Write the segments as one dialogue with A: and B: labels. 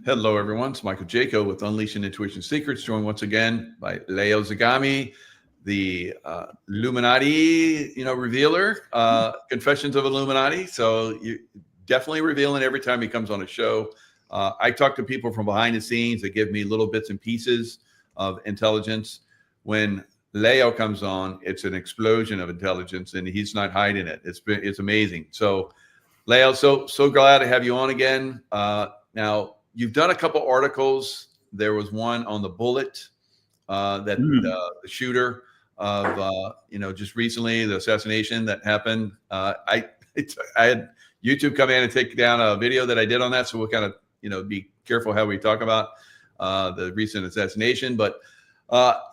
A: Hello, everyone. It's Michael Jaco with Unleashing Intuition Secrets, joined once again by Leo Zagami, the Illuminati, revealer, Confessions of Illuminati. So you definitely revealing every time he comes on a show. I talk to people from behind the scenes that give me little bits and pieces of intelligence. When Leo comes on, it's an explosion of intelligence, and he's not hiding it. It's amazing. So, Leo, so glad to have you on again. Now, you've done a couple articles. There was one on the bullet that the shooter of just recently, the assassination that happened. I had YouTube come in and take down a video that I did on that, so we'll kind of be careful how we talk about the recent assassination. But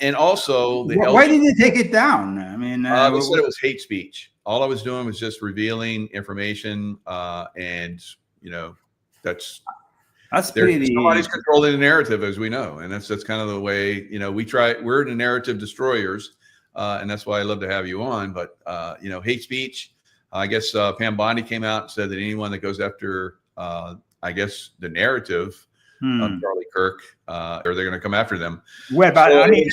A: and also
B: why did they take it down? I mean,
A: they said it was hate speech. All I was doing was just revealing information, and that's pretty. Somebody's controlling the narrative, as we know, and that's kind of the way we try. We're the narrative destroyers, and that's why I love to have you on. But hate speech. I guess Pam Bondi came out and said that anyone that goes after, I guess, the narrative of Charlie Kirk, or they're going to come after them.
B: Well, but so, I mean,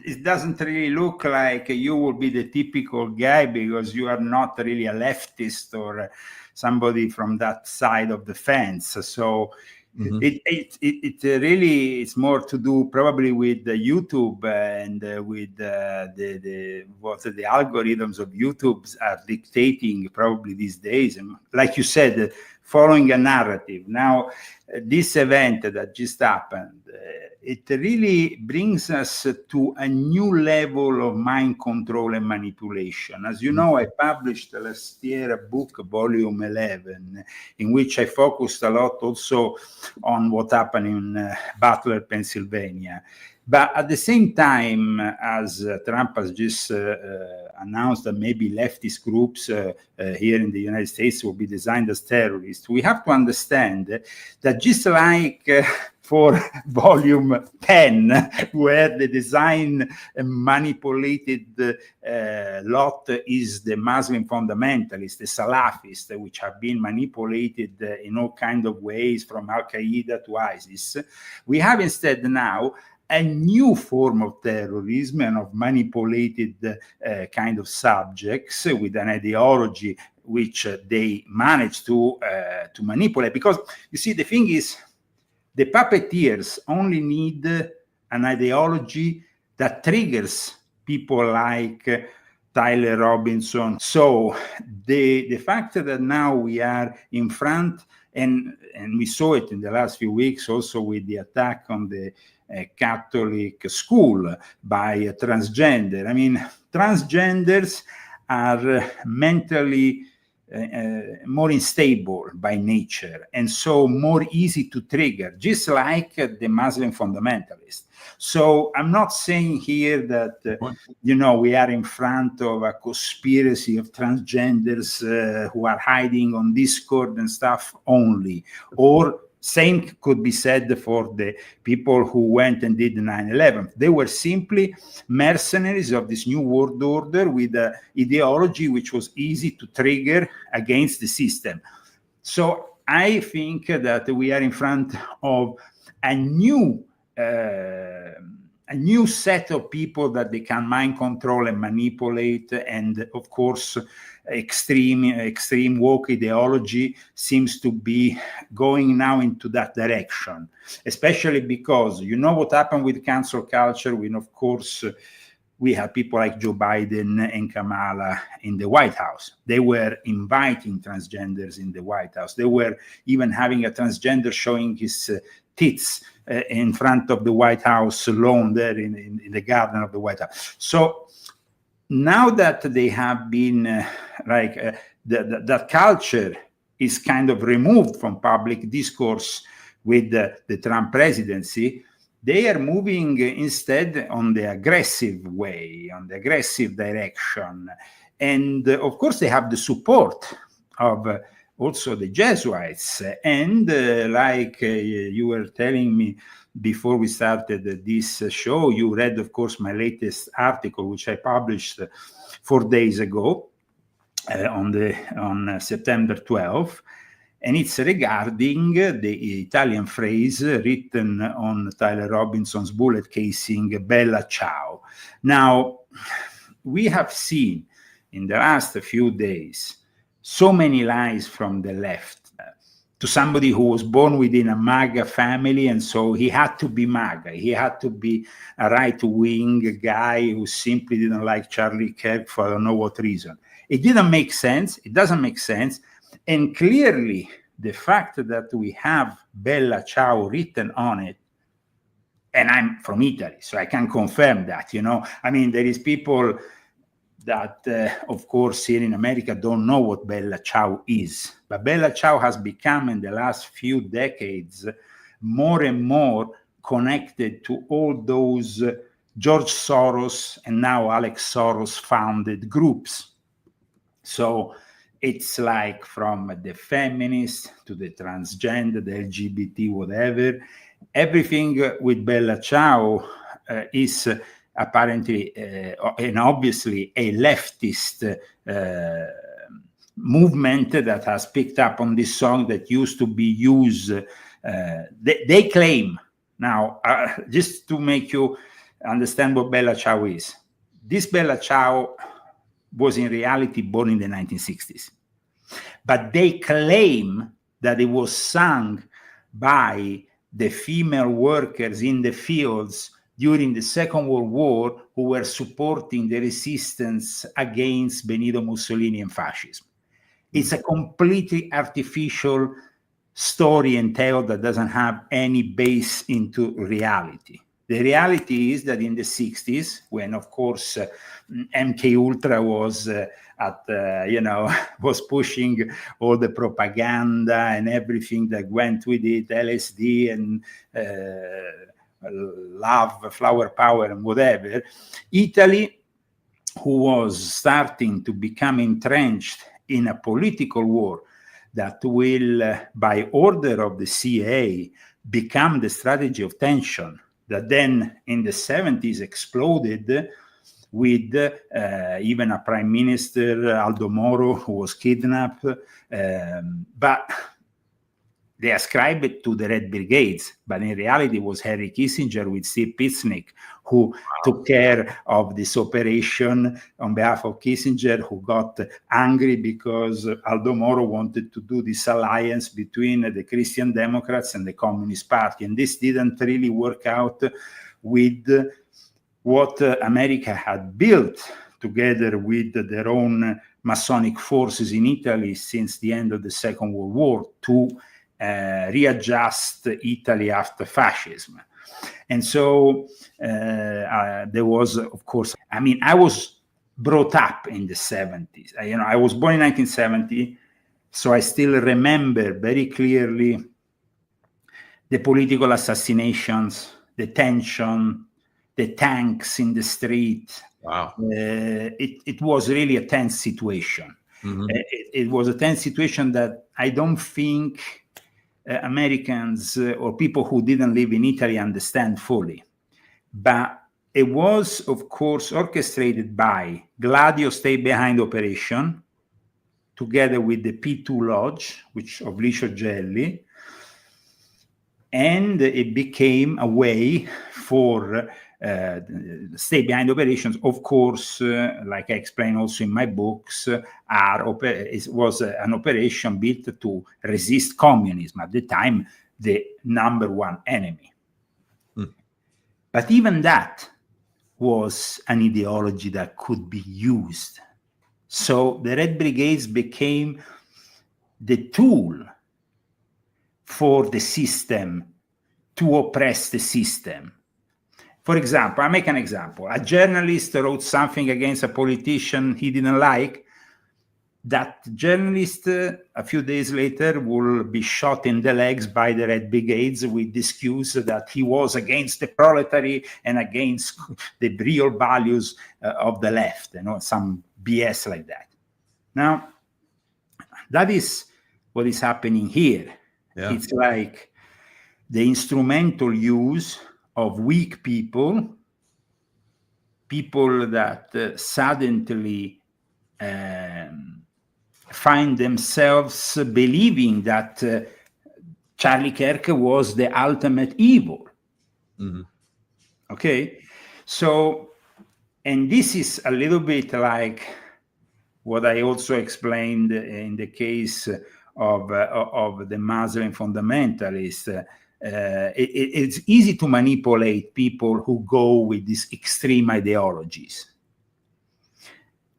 B: it doesn't really look like you will be the typical guy, because you are not really a leftist or somebody from that side of the fence. So it really is more to do probably with YouTube and with what the algorithms of YouTube are dictating probably these days. And like you said, following a narrative. Now, this event that just happened, it really brings us to a new level of mind control and manipulation. As you know, I published last year a book, volume 11, in which I focused a lot also on what happened in Butler, Pennsylvania. But at the same time, as Trump has just announced that maybe leftist groups here in the United States will be designed as terrorists, we have to understand that just like for volume 10, where the design manipulated lot is the Muslim fundamentalists, the Salafists, which have been manipulated in all kinds of ways from Al-Qaeda to ISIS, we have instead now a new form of terrorism and of manipulated kind of subjects with an ideology which they manage to manipulate. Because, you see, the thing is, the puppeteers only need an ideology that triggers people like Tyler Robinson. So the fact that now we are in front, and we saw it in the last few weeks also with the attack on the Catholic school by a transgender. I mean, transgenders are mentally more unstable by nature, and so more easy to trigger, just like the Muslim fundamentalists. So I'm not saying here that, we are in front of a conspiracy of transgenders who are hiding on Discord and stuff only, or same could be said for the people who went and did 9/11. They were simply mercenaries of this new world order with an ideology which was easy to trigger against the system. So I think that we are in front of a new set of people that they can mind control and manipulate, and of course extreme woke ideology seems to be going now into that direction, especially because what happened with cancel culture, when of course we have people like Joe Biden and Kamala in the White House. They were inviting transgenders in the White House. They were even having a transgender showing his tits in front of the White House lawn there in the garden of the White House. So now that they have been that culture is kind of removed from public discourse with the Trump presidency, they are moving instead on the aggressive way, on the aggressive direction. And of course, they have the support of also the Jesuits. And like you were telling me before we started this show, you read, of course, my latest article, which I published 4 days ago on September 12th. and it's regarding the Italian phrase written on Tyler Robinson's bullet casing, Bella Ciao. Now, we have seen in the last few days so many lies from the left to somebody who was born within a MAGA family, and so he had to be MAGA. He had to be a right-wing guy who simply didn't like Charlie Kirk for I don't know what reason. It didn't make sense. It doesn't make sense. And clearly, the fact that we have Bella Ciao written on it, and I'm from Italy, so I can confirm that, I mean, there is people that, of course, here in America don't know what Bella Ciao is. But Bella Ciao has become, in the last few decades, more and more connected to all those George Soros and now Alex Soros founded groups. So it's like from the feminist to the transgender, the LGBT, whatever. Everything with Bella Ciao is apparently and obviously a leftist movement that has picked up on this song that used to be used. They claim, now, just to make you understand what Bella Ciao is, this Bella Ciao was in reality born in the 1960s. But they claim that it was sung by the female workers in the fields during the Second World War who were supporting the resistance against Benito Mussolini and fascism. It's a completely artificial story and tale that doesn't have any base into reality. The reality is that in the 60s, when, of course, MK Ultra was was pushing all the propaganda and everything that went with it, LSD and love, flower power and whatever, Italy, who was starting to become entrenched in a political war that will, by order of the CIA, become the strategy of tension that then in the 70s exploded with even a prime minister, Aldo Moro, who was kidnapped. But they ascribe it to the Red Brigades, but in reality it was Henry Kissinger with Steve Pitsnick who took care of this operation on behalf of Kissinger, who got angry because Aldo Moro wanted to do this alliance between the Christian Democrats and the Communist Party. And this didn't really work out with what America had built together with their own Masonic forces in Italy since the end of the Second World War to readjust Italy after fascism. And so there was, of course, I mean, I was brought up in the 70s. I was born in 1970, so I still remember very clearly the political assassinations, the tension, the tanks in the street.
A: Wow.
B: It was really a tense situation. Mm-hmm. It was a tense situation that I don't think Americans or people who didn't live in Italy understand fully. But it was, of course, orchestrated by Gladio Stay Behind operation, together with the P2 Lodge, which of Licio Gelli, and it became a way for stay behind operations. Of course, like I explain also in my books, was an operation built to resist communism, at the time the number one enemy. But even that was an ideology that could be used. So the Red Brigades became the tool for the system to oppress the system. For example, I make an example. A journalist wrote something against a politician he didn't like. That journalist, a few days later, will be shot in the legs by the Red Brigades with the excuse that he was against the proletariat and against the real values of the left, some BS like that. Now, that is what is happening here. Yeah. It's like the instrumental use of weak people that suddenly find themselves believing that Charlie Kirk was the ultimate evil.
A: Mm-hmm.
B: Okay, so, and this is a little bit like what I also explained in the case of the Muslim fundamentalist. It's easy to manipulate people who go with these extreme ideologies.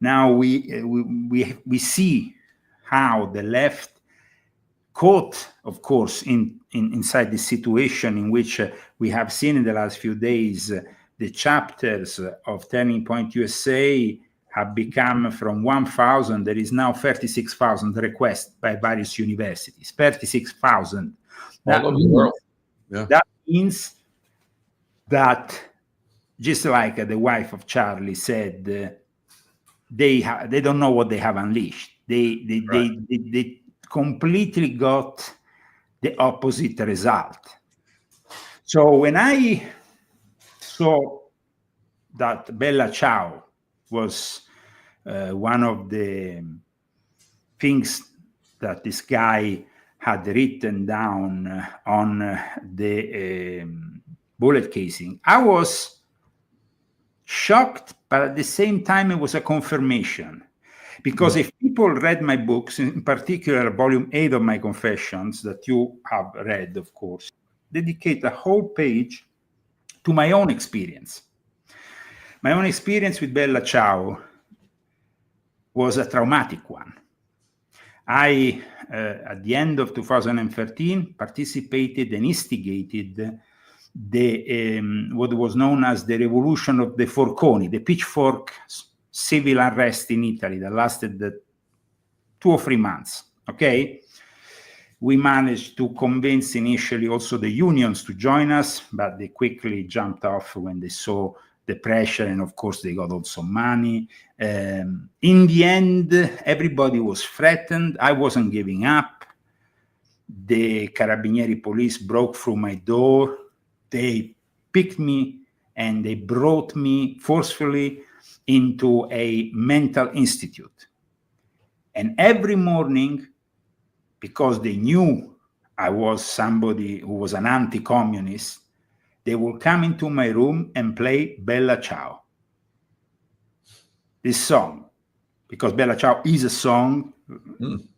B: Now we see how the left caught, of course, inside the situation in which we have seen in the last few days, the chapters of Turning Point USA have become from 1,000, there is now 36,000 requests by various universities, 36,000.
A: All over the world. Yeah.
B: That means that, just like the wife of Charlie said, they don't know what they have unleashed. They completely got the opposite result. So when I saw that Bella Ciao was one of the things that this guy had written down on the bullet casing, I was shocked, but at the same time it was a confirmation. Because if people read my books, in particular volume 8 of my Confessions, that you have read, of course, dedicate a whole page to my own experience. My own experience with Bella Ciao was a traumatic one. I, at the end of 2013, participated and instigated the what was known as the Revolution of the Forconi, the pitchfork civil unrest in Italy that lasted 2 or 3 months. Okay, we managed to convince initially also the unions to join us, but they quickly jumped off when they saw the pressure, and of course they got also money. In the end, everybody was threatened. I wasn't giving up. The Carabinieri police broke through my door. They picked me and they brought me forcefully into a mental institute. And every morning, because they knew I was somebody who was an anti-communist, they will come into my room and play Bella Ciao, this song, because Bella Ciao is a song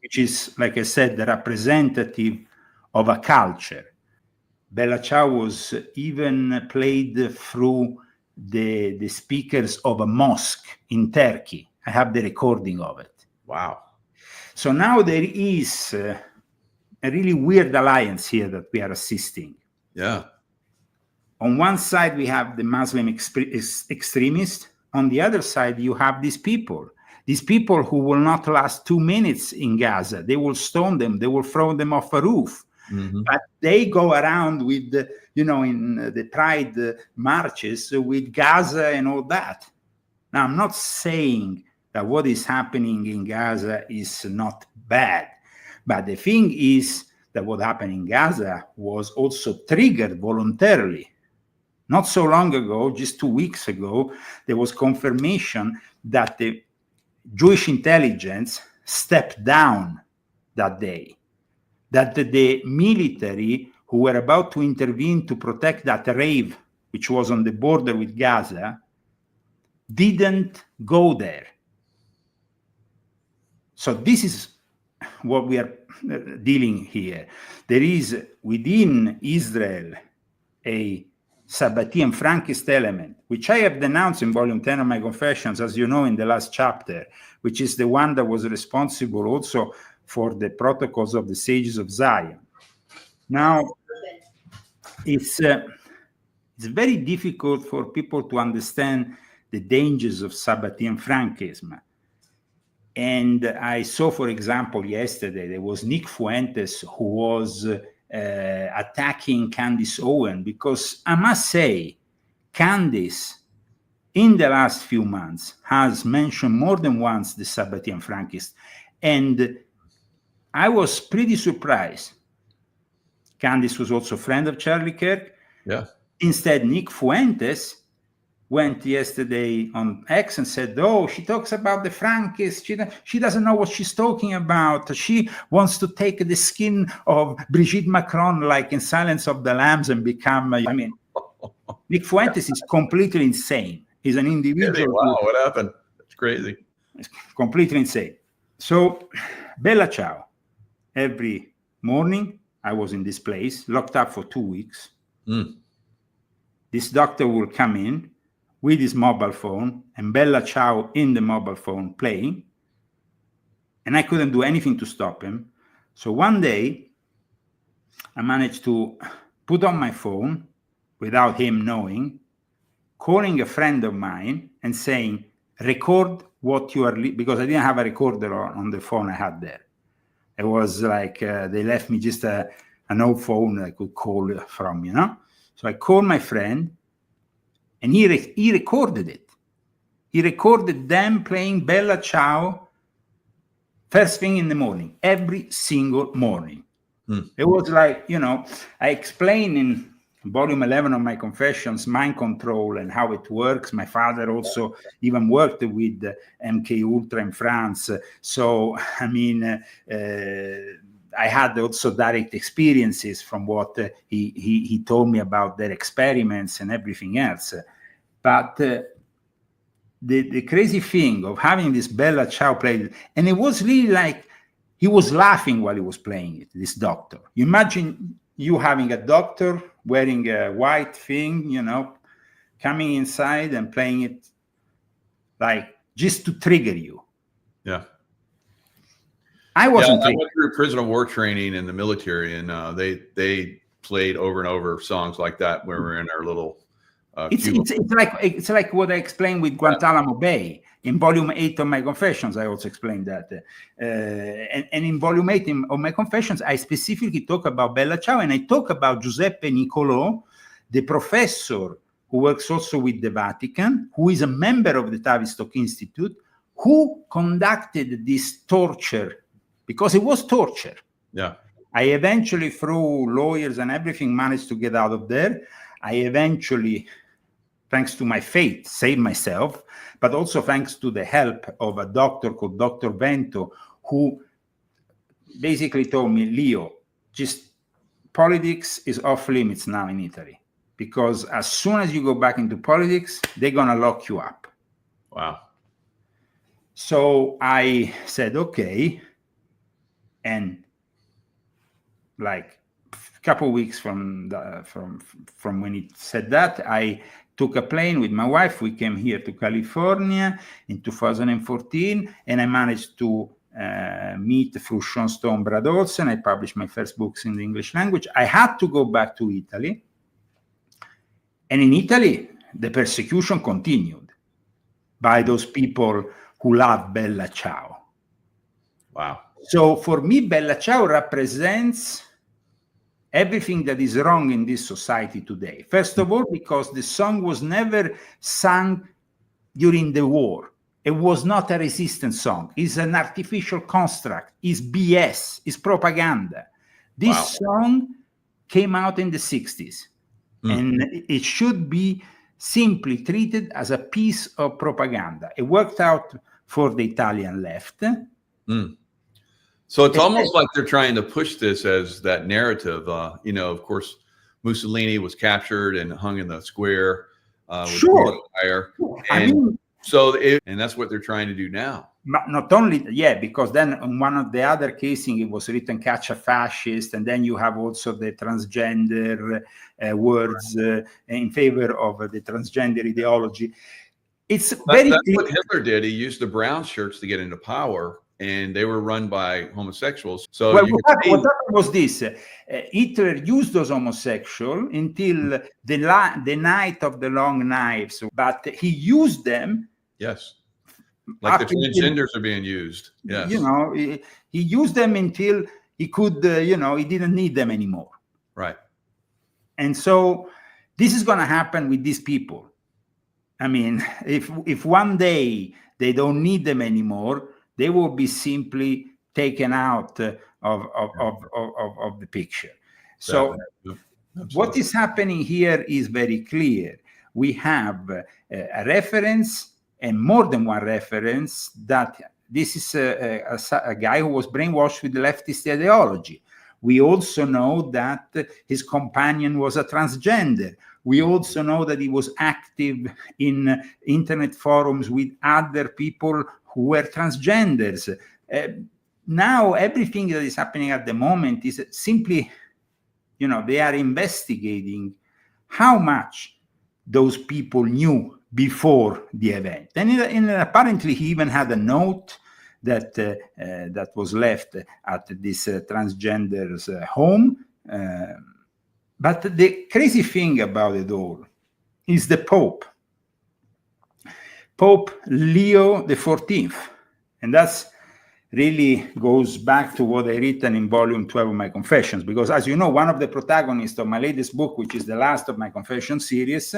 B: which is, like I said, the representative of a culture. Bella Ciao was even played through the speakers of a mosque in Turkey. I have the recording of it.
A: Wow.
B: So now there is a really weird alliance here that we are assisting.
A: Yeah.
B: On one side, we have the Muslim extremists. On the other side, you have these people who will not last 2 minutes in Gaza. They will stone them. They will throw them off a roof. Mm-hmm. But they go around with, in the pride marches with Gaza and all that. Now, I'm not saying that what is happening in Gaza is not bad. But the thing is that what happened in Gaza was also triggered voluntarily. Not so long ago, just 2 weeks ago, there was confirmation that the Jewish intelligence stepped down that day, that the military who were about to intervene to protect that rave, which was on the border with Gaza, didn't go there. So this is what we are dealing here. There is within Israel a Sabbatean Frankist element, which I have denounced in volume 10 of my Confessions, as you know, in the last chapter, which is the one that was responsible also for the protocols of the Sages of Zion. Now, it's very difficult for people to understand the dangers of Sabbatean Frankism. And I saw, for example, yesterday, there was Nick Fuentes who was attacking Candace Owen, because I must say, Candace, in the last few months, has mentioned more than once the Sabbatean Frankists. And I was pretty surprised. Candace was also a friend of Charlie Kirk.
A: Yeah.
B: Instead, Nick Fuentes went yesterday on X and said, oh, she talks about the Frankists. She doesn't know what she's talking about. She wants to take the skin of Brigitte Macron, like in Silence of the Lambs, and become, I mean, Nick Fuentes is completely insane. He's an individual.
A: Wow, what happened? That's crazy.
B: It's completely insane. So, Bella Ciao. Every morning, I was in this place, locked up for 2 weeks. This doctor will come in with his mobile phone and Bella Ciao in the mobile phone playing. And I couldn't do anything to stop him. So one day, I managed to put on my phone without him knowing, calling a friend of mine and saying, record what you are, because I didn't have a recorder on the phone I had there. It was like they left me just an old phone I could call from, you know. So I called my friend, and he recorded it. He recorded them playing Bella Ciao first thing in the morning, every single morning. It was like, you know, I explained in volume 11 of my Confessions, mind control and how it works. My father also even worked with MK Ultra in France. So, I mean, I had also direct experiences from what he told me about their experiments and everything else. But the crazy thing of having this Bella Ciao played, and it was really like he was laughing while he was playing it, this doctor. You imagine you having a doctor wearing a white thing, you know, coming inside and playing it like just to trigger you.
A: Yeah.
B: I wasn't.
A: I went through prisoner of war training in the military, and they played over and over songs like that when we were in our little.
B: It's like what I explained with Guantanamo Bay in volume 8 of my Confessions. I also explained that, and in volume 8 of my Confessions, I specifically talk about Bella Ciao, and I talk about Giuseppe Nicolò, the professor who works also with the Vatican, who is a member of the Tavistock Institute, who conducted this torture, because it was torture.
A: Yeah.
B: I eventually, through lawyers and everything, managed to get out of there. I eventually, thanks to my faith, saved myself, but also thanks to the help of a doctor called Dr. Vento, who basically told me, Leo, just politics is off limits now in Italy, because as soon as you go back into politics, they're going to lock you up.
A: Wow.
B: So I said, okay. And like a couple of weeks from when he said that, I took a plane with my wife. We came here to California in 2014, and I managed to meet through Sean Stone Brad Olsen. I published my first books in the English language. I had to go back to Italy. And in Italy, the persecution continued by those people who love Bella Ciao.
A: Wow.
B: So for me, Bella Ciao represents everything that is wrong in this society today. First of all, because the song was never sung during the war. It was not a resistance song. It's an artificial construct. It's BS. It's propaganda. This song came out in the 60s. And it should be simply treated as a piece of propaganda. It worked out for the Italian left.
A: So it's almost like they're trying to push this as that narrative. You know, of course, Mussolini was captured and hung in the square with fire. And and that's what they're trying to do now.
B: Not only, because then in one of the other casing, it was written "Catch a Fascist," and then you have also the transgender words in favor of the transgender ideology. It's that's
A: what Hitler did. He used the brown shirts to get into power, and they were run by homosexuals. So
B: what happened was this: Hitler used those homosexuals until the night of the long knives, but he used them.
A: Yes. Like the transgenders are being used. Yes.
B: You know, he used them until he could, he didn't need them anymore.
A: Right.
B: And so this is going to happen with these people. I mean, if one day they don't need them anymore, they will be simply taken out of the picture. So what is happening here is very clear. we have a reference, and more than one reference, that this is a guy who was brainwashed with leftist ideology. We also know that his companion was a transgender. We also know that he was active in internet forums with other people who were transgenders. Now, everything that is happening at the moment is simply, they are investigating how much those people knew before the event. And apparently he even had a note that was left at this transgender's home. But the crazy thing about it all is the Pope Leo XIV. And that's really goes back to what I written in volume 12 of my Confessions, because as you know, one of the protagonists of my latest book, which is the last of my Confession series,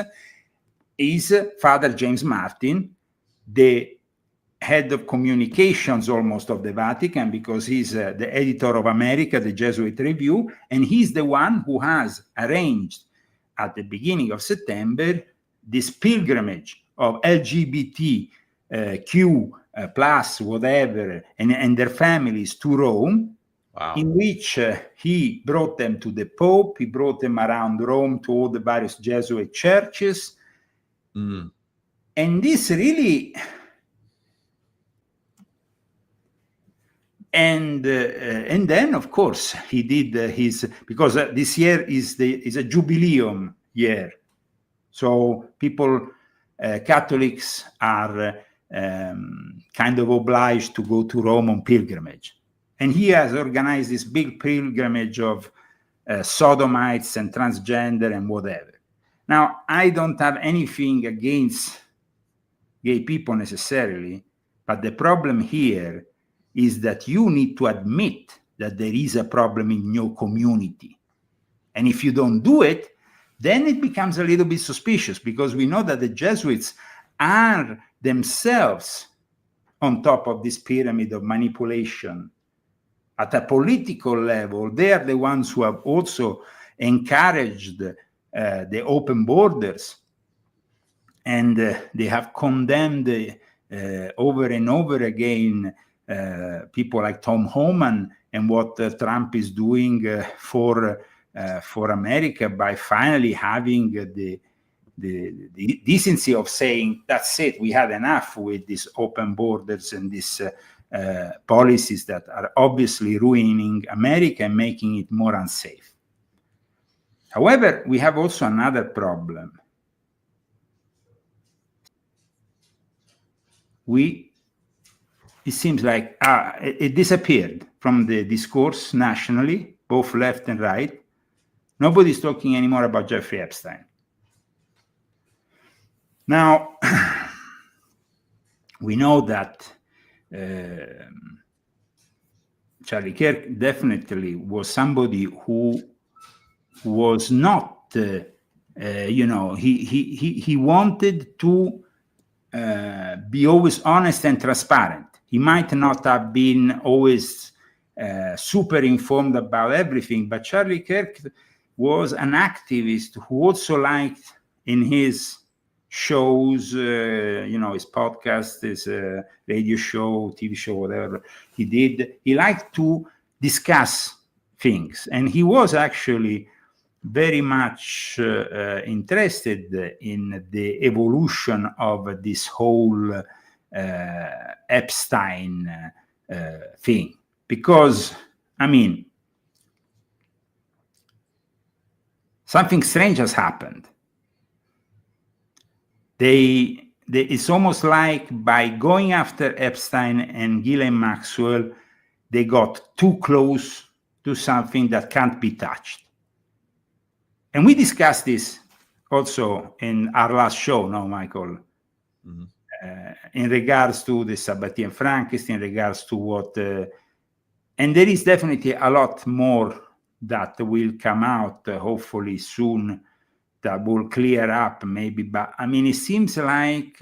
B: is Father James Martin, the head of communications almost of the Vatican, because he's the editor of America, the Jesuit Review, and he's the one who has arranged at the beginning of September this pilgrimage of LGBTQ plus whatever and their families to Rome. Wow. In which he brought them to the Pope, he brought them around Rome to all the various Jesuit churches. And this really... And then, of course, he did his, because this year is a jubileum year. So people, Catholics are kind of obliged to go to Rome on pilgrimage. And he has organized this big pilgrimage of sodomites and transgender and whatever. Now, I don't have anything against gay people necessarily, but the problem here is that you need to admit that there is a problem in your community. And if you don't do it, then it becomes a little bit suspicious, because we know that the Jesuits are themselves on top of this pyramid of manipulation. At a political level, they are the ones who have also encouraged the open borders, and they have condemned over and over again people like Tom Homan and what Trump is doing for America by finally having the decency of saying, that's it, we had enough with these open borders and these policies that are obviously ruining America and making it more unsafe. However, we have also another problem. It seems like it disappeared from the discourse nationally, both left and right. Nobody's talking anymore about Jeffrey Epstein. Now, we know that Charlie Kirk definitely was somebody who was not, he wanted to be always honest and transparent. He might not have been always super informed about everything, but Charlie Kirk was an activist who also liked in his shows, his podcast, his radio show, TV show, whatever he did, he liked to discuss things. And he was actually very much interested in the evolution of this whole Epstein thing. Because, something strange has happened. It's almost like by going after Epstein and Ghislaine Maxwell, they got too close to something that can't be touched. And we discussed this also in our last show, no, Michael? Mm-hmm. In regards to the Sabbathia and Frankenstein, in regards to what... and there is definitely a lot more that will come out, hopefully soon, that will clear up maybe. But, it seems like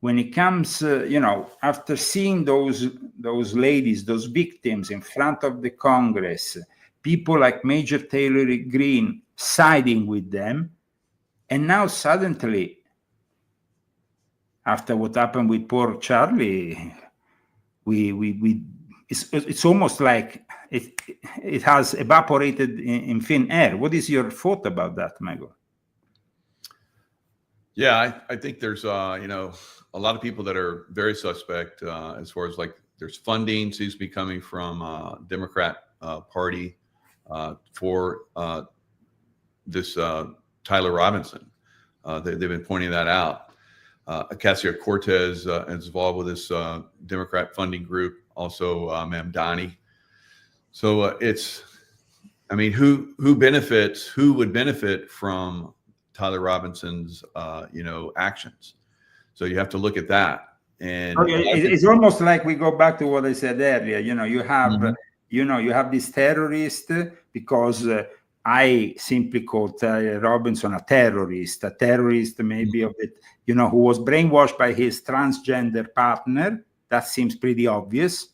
B: when it comes, after seeing those ladies, those victims in front of the Congress, people like Major Taylor Greene siding with them, and now suddenly after what happened with poor Charlie, it's almost like it has evaporated in thin air. What is your thought about that, Michael?
A: Yeah, I think there's a lot of people that are very suspect as far as like there's funding seems to be coming from Democrat Party for this Tyler Robinson. They've been pointing that out. Ocasio-Cortez is involved with this Democrat funding group, also Mamdani. So who would benefit from Tyler Robinson's actions? So you have to look at that. And
B: it's almost like we go back to what I said earlier. You have you have this terrorist because I simply call Tyler Robinson a terrorist maybe of it, who was brainwashed by his transgender partner. That seems pretty obvious.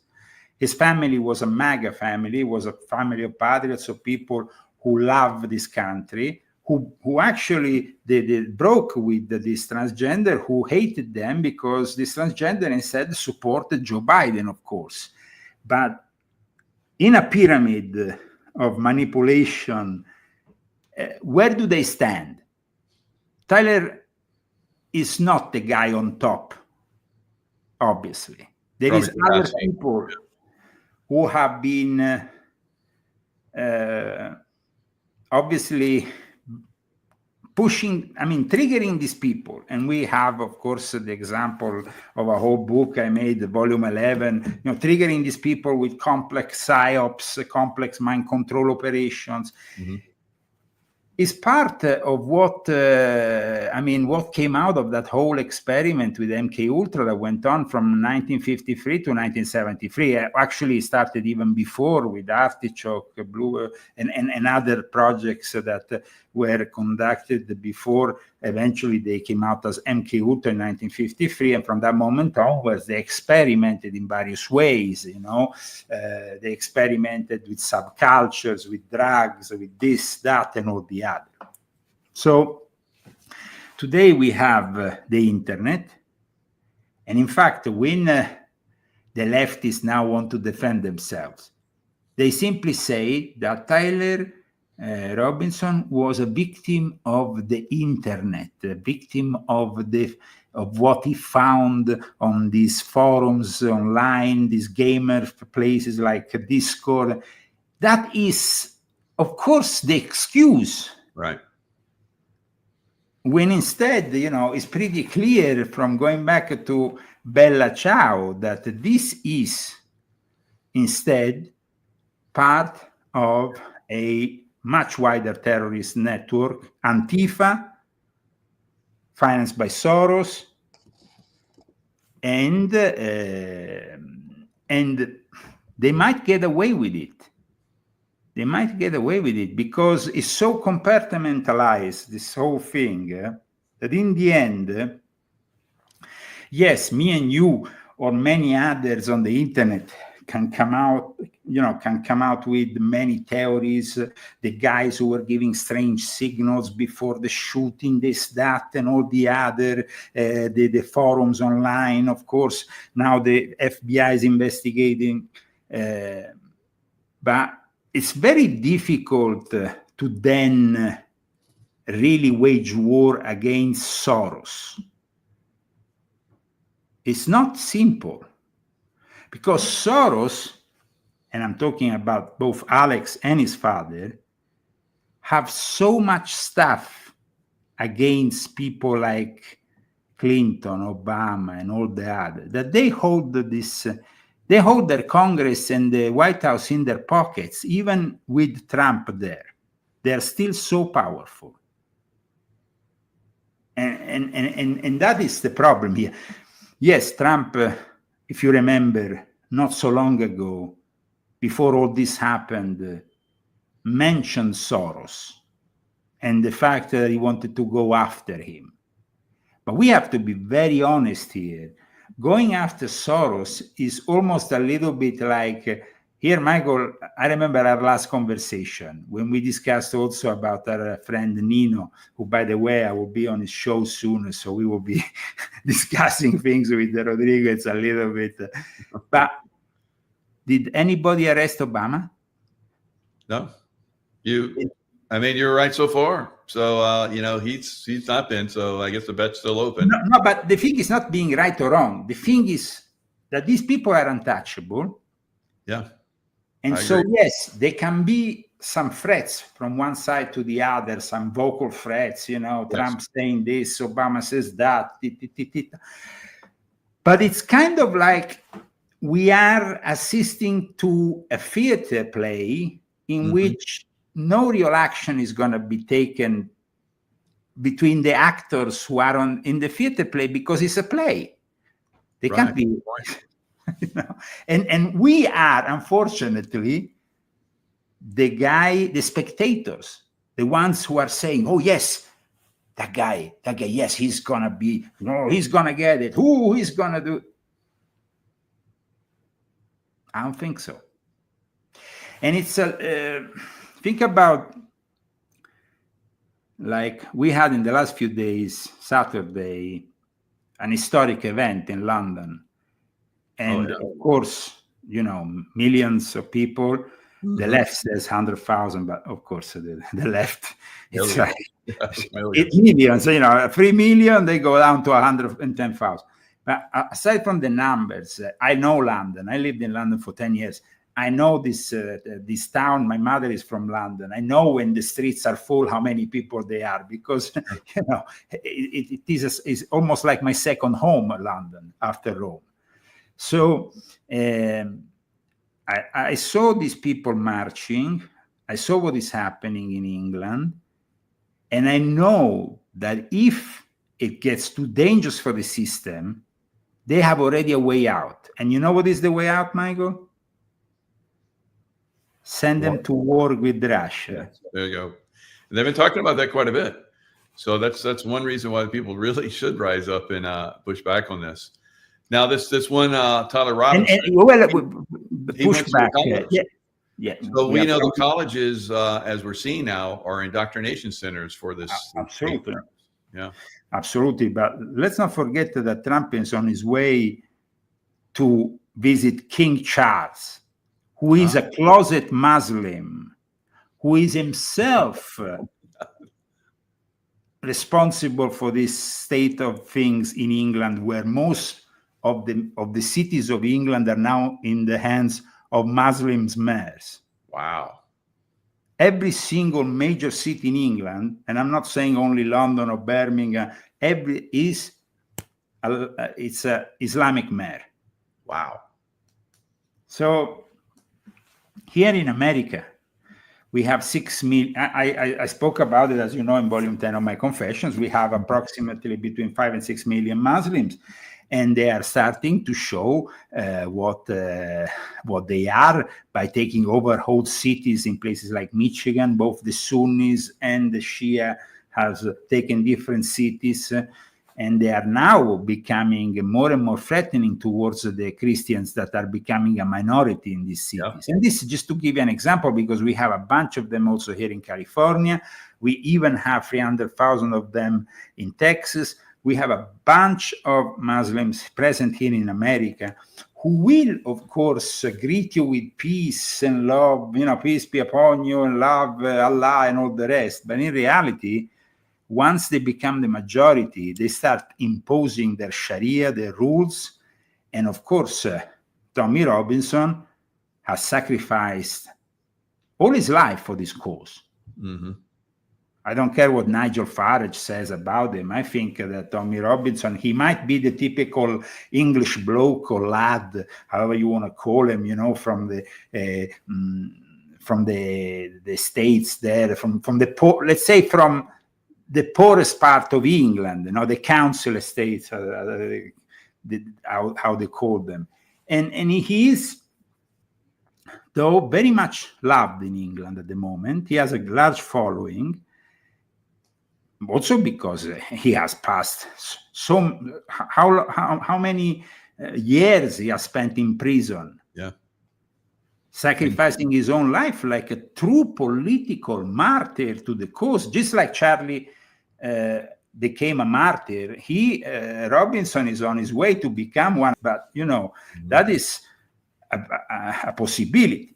B: His family was a MAGA family, was a family of patriots, of people who love this country, who actually they broke with this transgender, who hated them because this transgender instead supported Joe Biden, of course. But in a pyramid of manipulation, where do they stand? Tyler is not the guy on top, obviously. There is other people who have been obviously triggering these people. And we have, of course, the example of a whole book I made, volume 11, triggering these people with complex psyops, complex mind control operations. Is part of what came out of that whole experiment with MK Ultra that went on from 1953 to 1973. Actually started even before with Artichoke, Blue, and other projects that were conducted before. Eventually they came out as MK Ultra in 1953, and from that moment onwards they experimented in various ways. They experimented with subcultures, with drugs, with this, that, and all the other. So today we have the internet, and in fact, when the leftists now want to defend themselves, they simply say that Tyler Robinson was a victim of the internet, a victim of what he found on these forums online, these gamer places like Discord. That is, of course, the excuse.
A: Right.
B: When instead, it's pretty clear from going back to Bella Ciao that this is instead part of a much wider terrorist network, Antifa, financed by Soros, and they might get away with it. They might get away with it because it's so compartmentalized, this whole thing, that in the end, yes, me and you or many others on the internet can come out with many theories. The guys who were giving strange signals before the shooting, this, that, and all the other, the forums online, of course. Now the FBI is investigating, but it's very difficult to then really wage war against Soros. It's not simple. Because Soros, and I'm talking about both Alex and his father, have so much stuff against people like Clinton, Obama, and all the others, that they hold their Congress and the White House in their pockets, even with Trump there. They're still so powerful. And that is the problem here. Yes, Trump, if you remember, not so long ago, before all this happened, mentioned Soros and the fact that he wanted to go after him. But we have to be very honest here. Going after Soros is almost a little bit like here, Michael, I remember our last conversation when we discussed also about our friend Nino, who, by the way, I will be on his show soon, so we will be discussing things with Rodriguez a little bit. But did anybody arrest Obama?
A: No. I mean, you're right so far. So, he's not been, so I guess the bet's still open.
B: No, but the thing is not being right or wrong. The thing is that these people are untouchable.
A: Yeah.
B: And so, yes, there can be some threats from one side to the other, some vocal threats, Trump saying this, Obama says that. But it's kind of like we are assisting to a theater play in which no real action is going to be taken between the actors who are in the theater play, because it's a play. They can't be... And we are, unfortunately, the spectators, the ones who are saying, oh, yes, that guy, yes, he's going to be, he's going to get it. Who he's going to do? I don't think so. And it's think about, like we had in the last few days, Saturday, an historic event in London. And of course, millions of people. The left says 100,000, but of course, the left, it's like millions. 3 million, they go down to 110,000. But aside from the numbers, I know London. I lived in London for 10 years. I know this town. My mother is from London. I know when the streets are full, how many people they are, because it is almost like my second home, London, after Rome. So I saw these people marching. I saw what is happening in England. And I know that if it gets too dangerous for the system, they have already a way out. And you know what is the way out, Michael? Send them to war with Russia.
A: There you go. And they've been talking about that quite a bit. So that's one reason why people really should rise up and push back on this. Now, this one, Tyler Robinson.
B: Push back. Yeah.
A: So we know the colleges, as we're seeing now, are indoctrination centers for this.
B: Absolutely.
A: Yeah.
B: Absolutely. But let's not forget that Trump is on his way to visit King Charles, who is a closet Muslim, who is himself responsible for this state of things in England, where most of the cities of England are now in the hands of Muslim mayors.
A: Wow.
B: Every single major city in England, and I'm not saying only London or Birmingham, it's a Islamic mayor.
A: Wow.
B: So here in America, we have 6 million. I spoke about it, as you know, in volume 10 of my Confessions. We have approximately between 5 and 6 million Muslims. And they are starting to show what they are by taking over whole cities in places like Michigan. Both the Sunnis and the Shia has taken different cities, and they are now becoming more and more threatening towards the Christians that are becoming a minority in these cities. Yeah. And this is just to give you an example, because we have a bunch of them also here in California. We even have 300,000 of them in Texas. We have a bunch of Muslims present here in America who will, of course, greet you with peace and love, peace be upon you and love Allah and all the rest. But in reality, once they become the majority, they start imposing their Sharia, their rules. And of course, Tommy Robinson has sacrificed all his life for this cause. Mm-hmm. I don't care what Nigel Farage says about him. I think that Tommy Robinson, he might be the typical English bloke or lad, however you want to call him, from the States there, from the poor, let's say from the poorest part of England, the council estates, how they call them. And he is, though, very much loved in England at the moment. He has a large following. Also because he has passed how many years he has spent in prison.
A: Yeah.
B: sacrificing his own life like a true political martyr to the cause, just like Charlie became a martyr. Robinson is on his way to become one, but that is a possibility.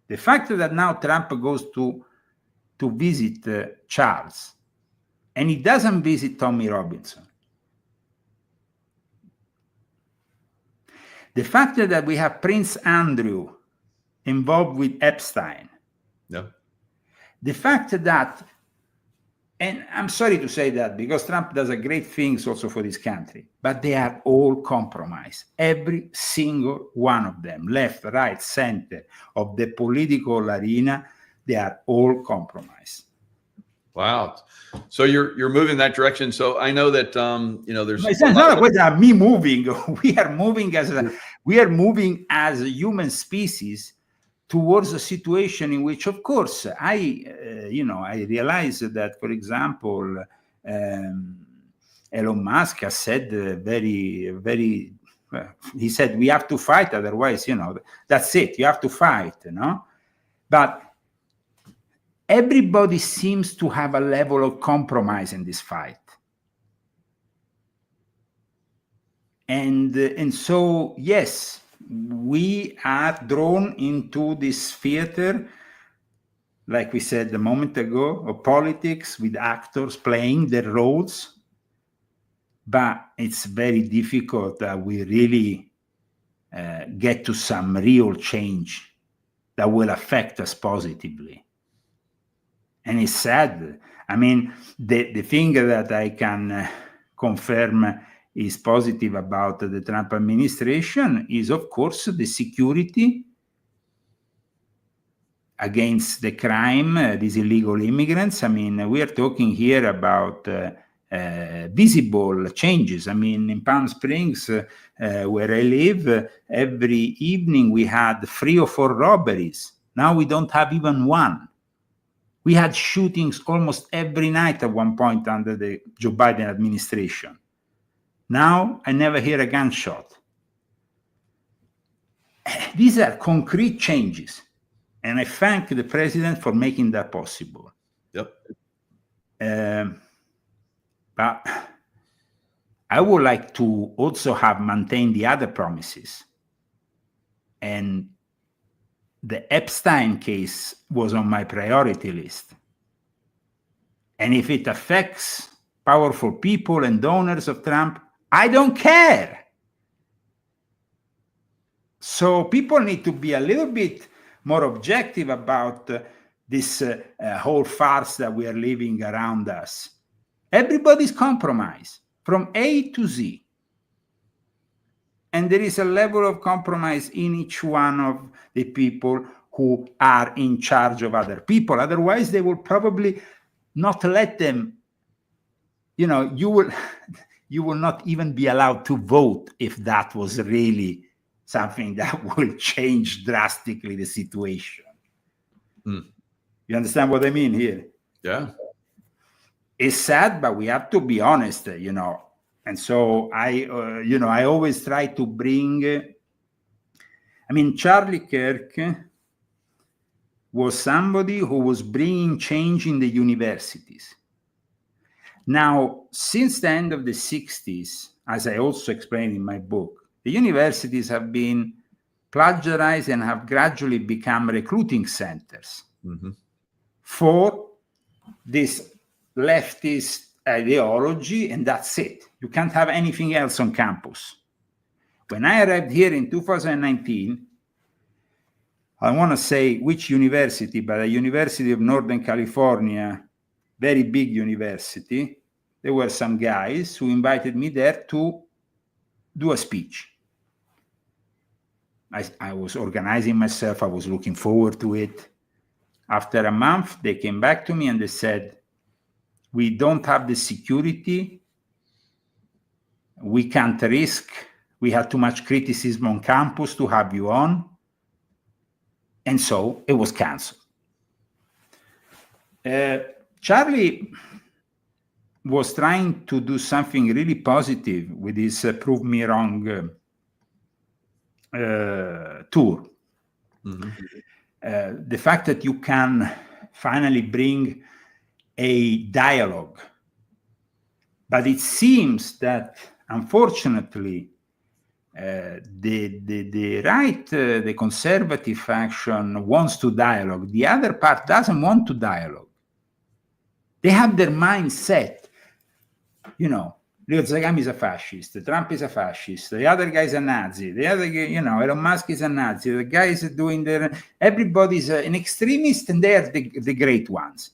B: The fact that now Trump goes to visit Charles, and he doesn't visit Tommy Robinson. The fact that we have Prince Andrew involved with Epstein.
A: Yeah.
B: The fact that, and I'm sorry to say that because Trump does a great things also for this country, but they are all compromised. Every single one of them, left, right, center of the political arena, they are all compromised.
A: Wow. So you're moving that direction. So I know that there's.
B: It's not a question of me moving. We are moving as a human species towards a situation in which, of course, I realize that, for example, Elon Musk has said very. He said we have to fight, otherwise, that's it. You have to fight, But everybody seems to have a level of compromise in this fight. And so, yes, we are drawn into this theater, like we said a moment ago, of politics with actors playing their roles. But it's very difficult that we really get to some real change that will affect us positively. And it's sad. I mean, the thing that I can confirm is positive about the Trump administration is, of course, the security against the crime, these illegal immigrants. I mean, we are talking here about visible changes. I mean, in Palm Springs, where I live, every evening we had 3 or 4 robberies. Now we don't have even one. We had shootings almost every night at one point under the Joe Biden administration. Now I never hear a gunshot. These are concrete changes, and I thank the president for making that possible.
A: Yep.
B: But I would like to also have maintained the other promises. And the Epstein case was on my priority list. And if it affects powerful people and donors of Trump, I don't care. So people need to be a little bit more objective about this whole farce that we are living around us. Everybody's compromised from A to Z. And there is a level of compromise in each one of the people who are in charge of other people. Otherwise, they will probably not let them, you will not even be allowed to vote if that was really something that will change drastically the situation. You understand what I mean here?
A: Yeah.
B: It's sad, but we have to be honest, And so I always try to bring. Charlie Kirk was somebody who was bringing change in the universities. Now, since the end of the 60s, as I also explained in my book, the universities have been plagiarized and have gradually become recruiting centers for this leftist ideology, and that's it. You can't have anything else on campus. When I arrived here in 2019, I want to say which university, but a University of Northern California, very big university. There were some guys who invited me there to do a speech. I was organizing myself. I was looking forward to it. After a month, they came back to me and they said, we don't have the security. We can't risk. We had too much criticism on campus to have you on. And so it was canceled. Charlie was trying to do something really positive with his Prove Me Wrong tour. The fact that you can finally bring a dialogue. But it seems that, unfortunately, the right, the conservative faction wants to dialogue. The other part doesn't want to dialogue. They have their mind set. You know, Leo Zagami is a fascist, Trump is a fascist, the other guy is a Nazi, the other guy, you know, Elon Musk is a Nazi, the guy is doing their, everybody's an extremist, and they are the great ones.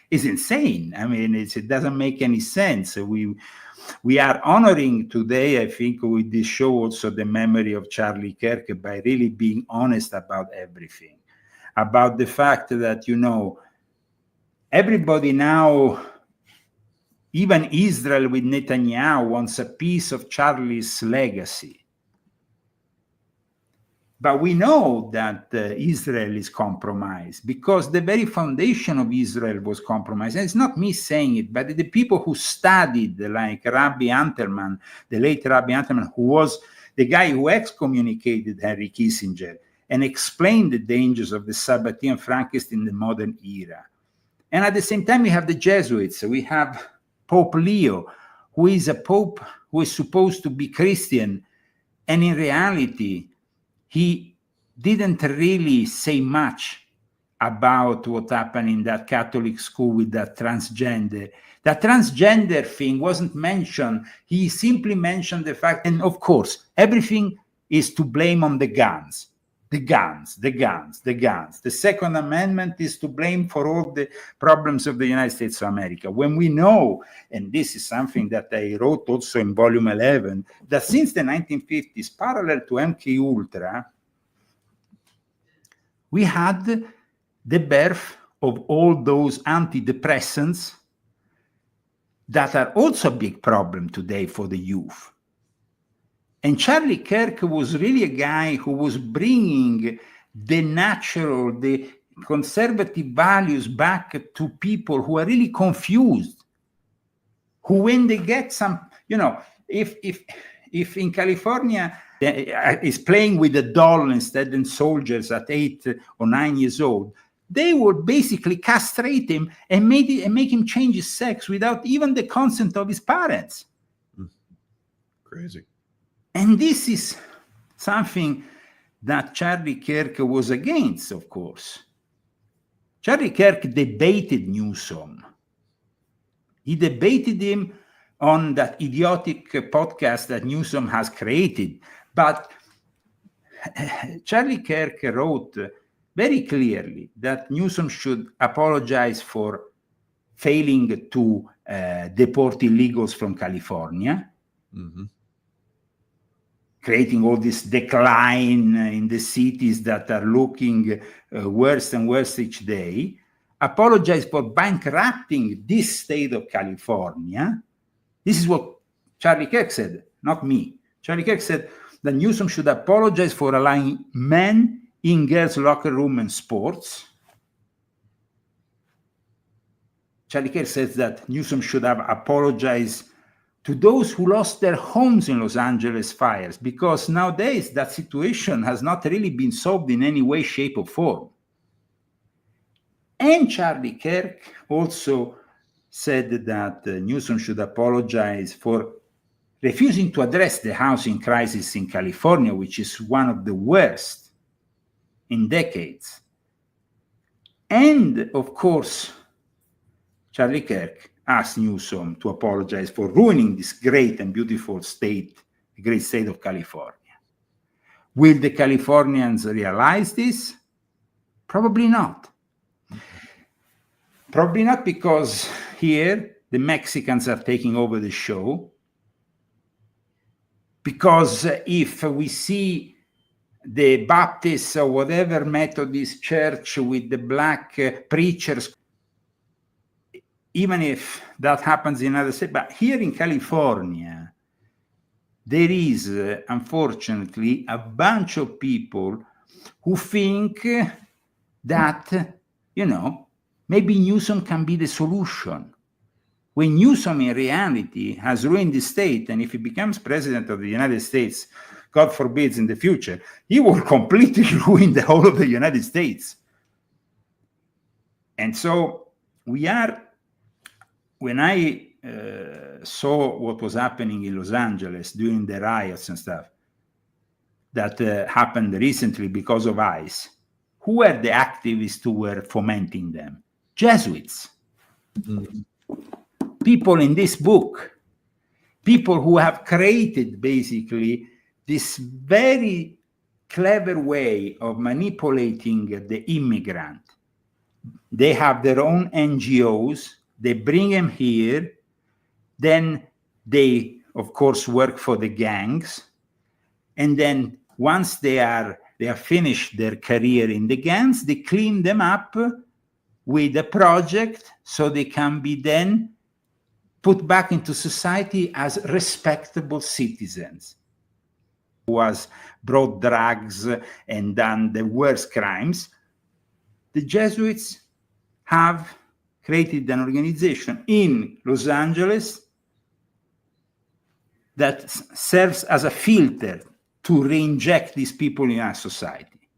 B: It's insane. I mean, it doesn't make any sense. We are honoring today, I think, with this show also the memory of Charlie Kirk by really being honest about everything, about the fact that, you know, everybody now, even Israel with Netanyahu, wants a piece of Charlie's legacy. But we know that Israel is compromised because the very foundation of Israel was compromised. And it's not me saying it, but the people who studied, like Rabbi Unterman, the late Rabbi Unterman, who was the guy who excommunicated Henry Kissinger and explained the dangers of the Sabbatean Frankist in the modern era. And at the same time, we have the Jesuits. We have Pope Leo, who is a pope who is supposed to be Christian. And in reality, he didn't really say much about what happened in that Catholic school with that transgender. That transgender thing wasn't mentioned. He simply mentioned the fact, and of course, everything is to blame on the guns. The guns. The Second Amendment is to blame for all the problems of the United States of America. When we know, and this is something that I wrote also in volume 11, that since the 1950s, parallel to MK Ultra, we had the birth of all those antidepressants that are also a big problem today for the youth. And Charlie Kirk was really a guy who was bringing the natural, the conservative values back to people who are really confused, who when they get some, you know, if in California is playing with a doll instead of soldiers at 8 or 9 years old, they would basically castrate him and make him change his sex without even the consent of his parents.
A: Crazy.
B: And this is something that Charlie Kirk was against, of course. Charlie Kirk debated Newsom. He debated him on that idiotic podcast that Newsom has created. But Charlie Kirk wrote very clearly that Newsom should apologize for failing to deport illegals from California. Mm-hmm. Creating all this decline in the cities that are looking worse and worse each day, apologize for bankrupting this state of California. This is what Charlie Kirk said, not me. Charlie Kirk said that Newsom should apologize for allowing men in girls' locker room and sports. Charlie Kirk says that Newsom should have apologized to those who lost their homes in Los Angeles fires, because nowadays that situation has not really been solved in any way, shape, or form. And Charlie Kirk also said that Newsom should apologize for refusing to address the housing crisis in California, which is one of the worst in decades. And of course, Charlie Kirk asked Newsom to apologize for ruining this great and beautiful state, the great state of California. Will the Californians realize this? Probably not. Probably not, because here the Mexicans are taking over the show. Because if we see the Baptist or whatever Methodist church with the black preachers, even if that happens in other states, but here in California, there is, unfortunately, a bunch of people who think that, you know, maybe Newsom can be the solution. When Newsom, in reality, has ruined the state, and if he becomes president of the United States, God forbids in the future, he will completely ruin the whole of the United States. And so when I saw what was happening in Los Angeles during the riots and stuff that happened recently because of ICE, who were the activists who were fomenting them? Jesuits. Mm-hmm. People in this book, people who have created basically this very clever way of manipulating the immigrant. They have their own NGOs, they bring them here, then they, of course, work for the gangs, and then once they have finished their career in the gangs, they clean them up with a project so they can be then put back into society as respectable citizens. Who has brought drugs and done the worst crimes. The Jesuits have created an organization in Los Angeles that serves as a filter to re-inject these people in our society.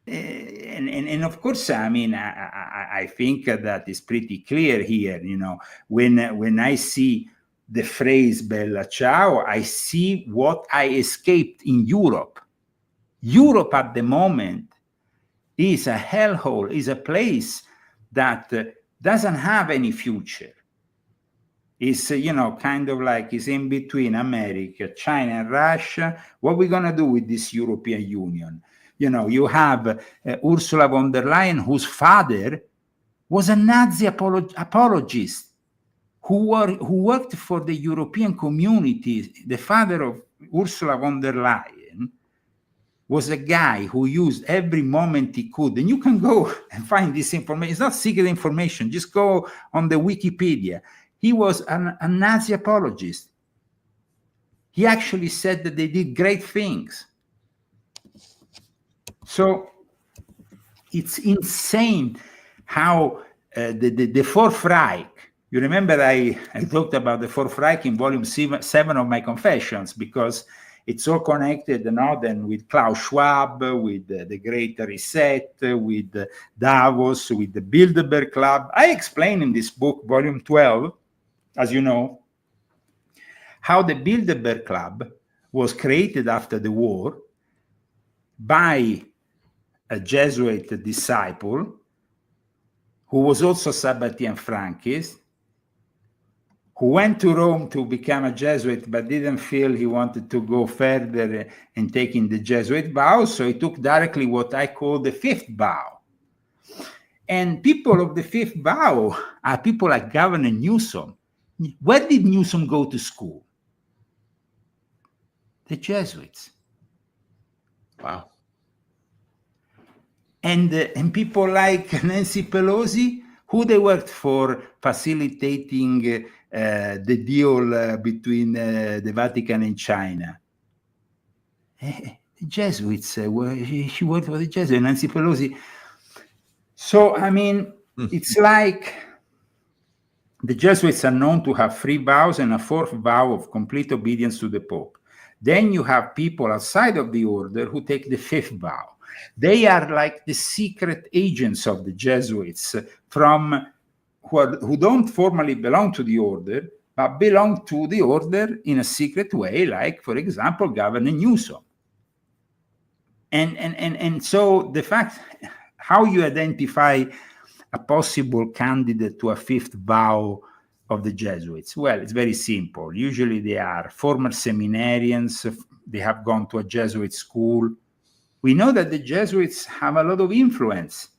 B: And of course, I mean, I think that is pretty clear here. You know, when I see the phrase Bella Ciao, I see what I escaped in Europe. Europe at the moment is a hellhole, is a place that doesn't have any future. It's, you know, kind of like it's in between America, China, and Russia. What are we going to do with this European Union? You know, you have Ursula von der Leyen, whose father was a Nazi apologist who worked for the European community. The father of Ursula von der Leyen was a guy who used every moment he could. And you can go and find this information. It's not secret information. Just go on the Wikipedia. He was a Nazi apologist. He actually said that they did great things. So it's insane how the Fourth Reich, you remember I talked about the Fourth Reich in volume 7 of my Confessions, because it's all connected then with Klaus Schwab, with the Great Reset, with Davos, with the Bilderberg Club. I explain in this book, volume 12, as you know, how the Bilderberg Club was created after the war by a Jesuit disciple who was also Sabbatean Frankist, who went to Rome to become a Jesuit but didn't feel he wanted to go further in taking the Jesuit vow, so he took directly what I call the fifth vow. And people of the fifth vow are people like Governor Newsom. Where did Newsom go to school? The Jesuits.
A: Wow.
B: And people like Nancy Pelosi, who they worked for facilitating the deal between the Vatican and China. The Jesuits, she worked for the Jesuits, Nancy Pelosi. So, I mean, it's like the Jesuits are known to have 3 vows and a 4th vow of complete obedience to the Pope. Then you have people outside of the order who take the 5th vow. They are like the secret agents of the Jesuits who don't formally belong to the order, but belong to the order in a secret way, like, for example, Governor Newsom. And so the fact, how you identify a possible candidate to a 5th vow of the Jesuits? Well, it's very simple. Usually they are former seminarians. They have gone to a Jesuit school. We know that the Jesuits have a lot of influence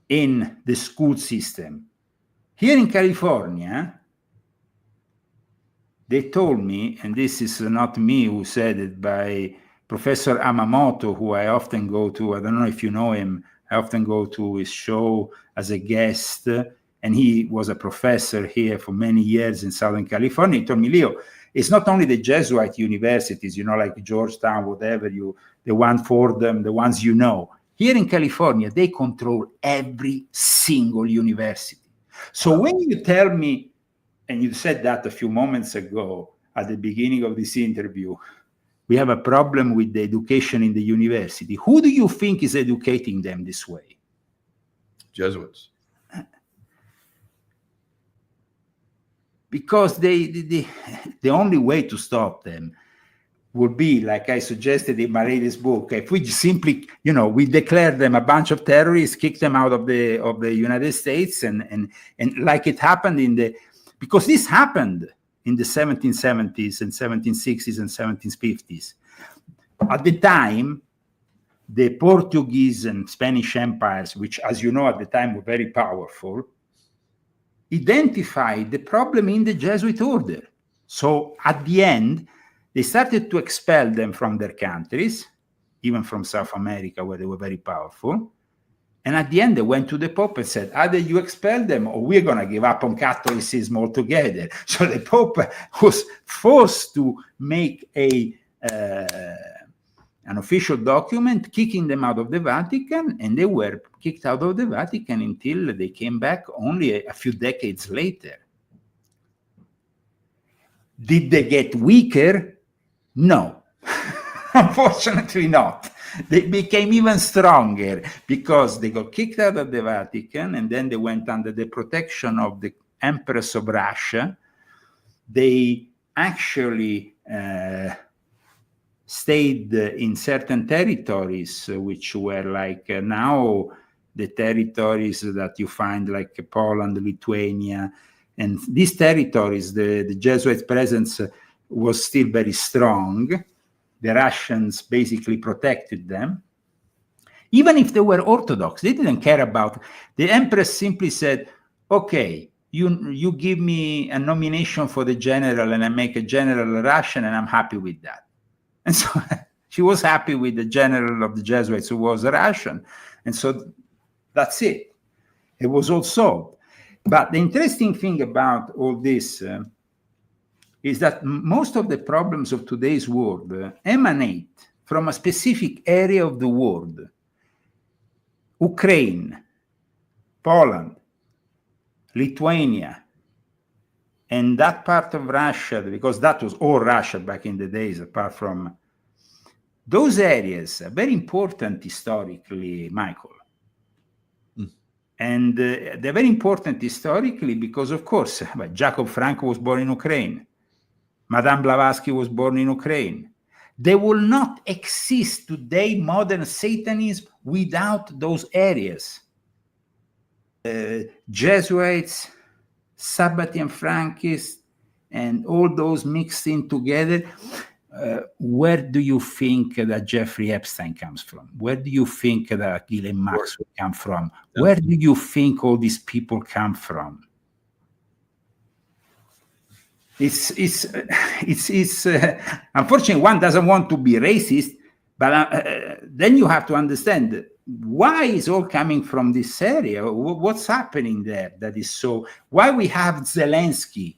B: in the school system. Here in California, they told me, and this is not me who said it, by Professor Amamoto, who I often go to. I don't know if you know him. I often go to his show as a guest, and he was a professor here for many years in Southern California. He told me, Leo, it's not only the Jesuit universities, you know, like Georgetown, whatever, the one for them, the ones you know. Here in California, they control every single university. So when you tell me, and you said that a few moments ago at the beginning of this interview, We have a problem with the education in the university. Who do you think is educating them this way?
A: Jesuits.
B: Because the only way to stop them would be, like I suggested in my latest book, if we simply, we declare them a bunch of terrorists, kick them out of the United States, and like it happened because this happened in the 1770s and 1760s and 1750s. At the time, the Portuguese and Spanish empires, which, as you know, at the time were very powerful, identified the problem in the Jesuit order. So at the end, they started to expel them from their countries, even from South America, where they were very powerful. And at the end, they went to the Pope and said, either you expel them or we're going to give up on Catholicism altogether. So the Pope was forced to make an official document kicking them out of the Vatican, and they were kicked out of the Vatican until they came back only a few decades later. Did they get weaker? No, unfortunately not. They became even stronger because they got kicked out of the Vatican, and then they went under the protection of the Empress of Russia. They actually stayed in certain territories, which were like now the territories that you find like Poland, Lithuania, and these territories, the Jesuit presence was still very strong. The Russians basically protected them. Even if they were Orthodox, they didn't care about. The Empress simply said, okay, you give me a nomination for the general and I make a general Russian and I'm happy with that. And so she was happy with the general of the Jesuits who was a Russian. And so that's it. It was all solved. But the interesting thing about all this is that most of the problems of today's world emanate from a specific area of the world. Ukraine, Poland, Lithuania, and that part of Russia, because that was all Russia back in the days, apart from those areas, are very important historically, Michael. And they're very important historically because, of course, Jacob Franco was born in Ukraine. Madame Blavatsky was born in Ukraine. There will not exist today modern Satanism without those areas. Jesuits, Sabbatean Frankists, and all those mixed in together. Where do you think that Jeffrey Epstein comes from? Where do you think that Ghislaine Maxwell come from? Where do you think all these people come from? It's unfortunately, one doesn't want to be racist, but then you have to understand why is all coming from this area. What's happening there that is so? Why we have Zelensky,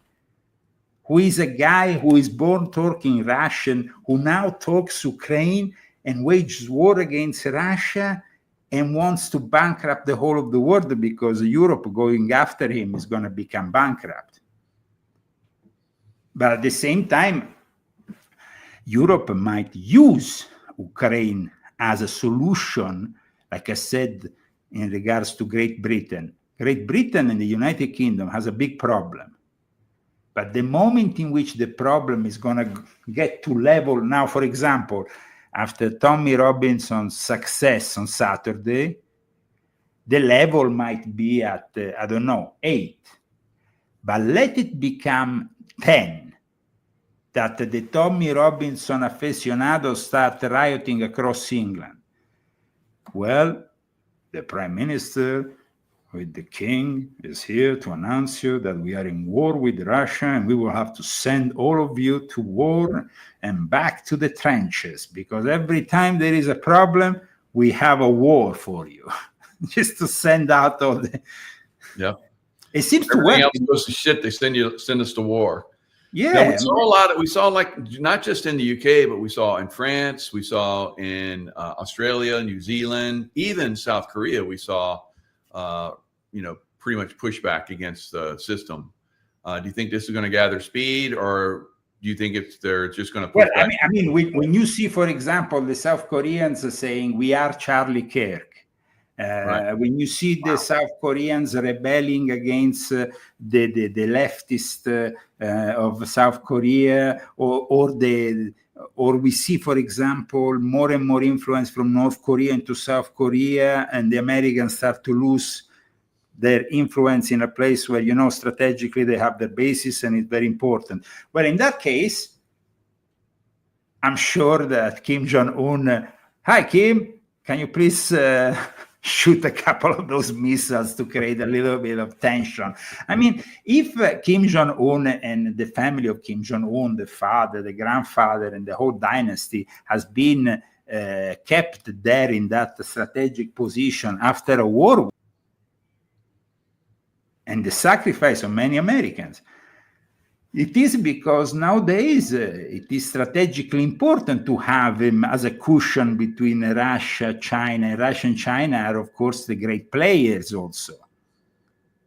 B: who is a guy who is born talking Russian, who now talks Ukraine and wages war against Russia and wants to bankrupt the whole of the world because Europe going after him is going to become bankrupt. But at the same time, Europe might use Ukraine as a solution, like I said, in regards to Great Britain. Great Britain and the United Kingdom has a big problem. But the moment in which the problem is going to get to level, now, for example, after Tommy Robinson's success on Saturday, the level might be at, 8. But let it become 10. That the Tommy Robinson aficionados start rioting across England. Well, the Prime Minister with the King is here to announce you that we are in war with Russia and we will have to send all of you to war and back to the trenches because every time there is a problem, we have a war for you. Just to send out all the...
A: Yeah.
B: It seems to
A: Everything
B: work.
A: else goes to shit. They send us to war.
B: Yeah.
A: Now, we saw like not just in the UK, but we saw in France, we saw in Australia, New Zealand, even South Korea. We saw, pretty much pushback against the system. Do you think this is going to gather speed, or do you think they're just going to push
B: Well,
A: back?
B: I mean, when you see, for example, the South Koreans saying we are Charlie Kirk,
A: Right.
B: when you see the South Koreans rebelling against the leftist of South Korea, or we see, for example, more and more influence from North Korea into South Korea, and the Americans start to lose their influence in a place where, strategically they have their bases and it's very important. Well, in that case, I'm sure that Kim Jong-un, hi Kim, can you please shoot a couple of those missiles to create a little bit of tension? I mean, if Kim Jong-un and the family of Kim Jong-un, the father, the grandfather, and the whole dynasty has been kept there in that strategic position after a war, and the sacrifice of many Americans, it is because nowadays it is strategically important to have him as a cushion between Russia, China. And Russia and China are, of course, the great players also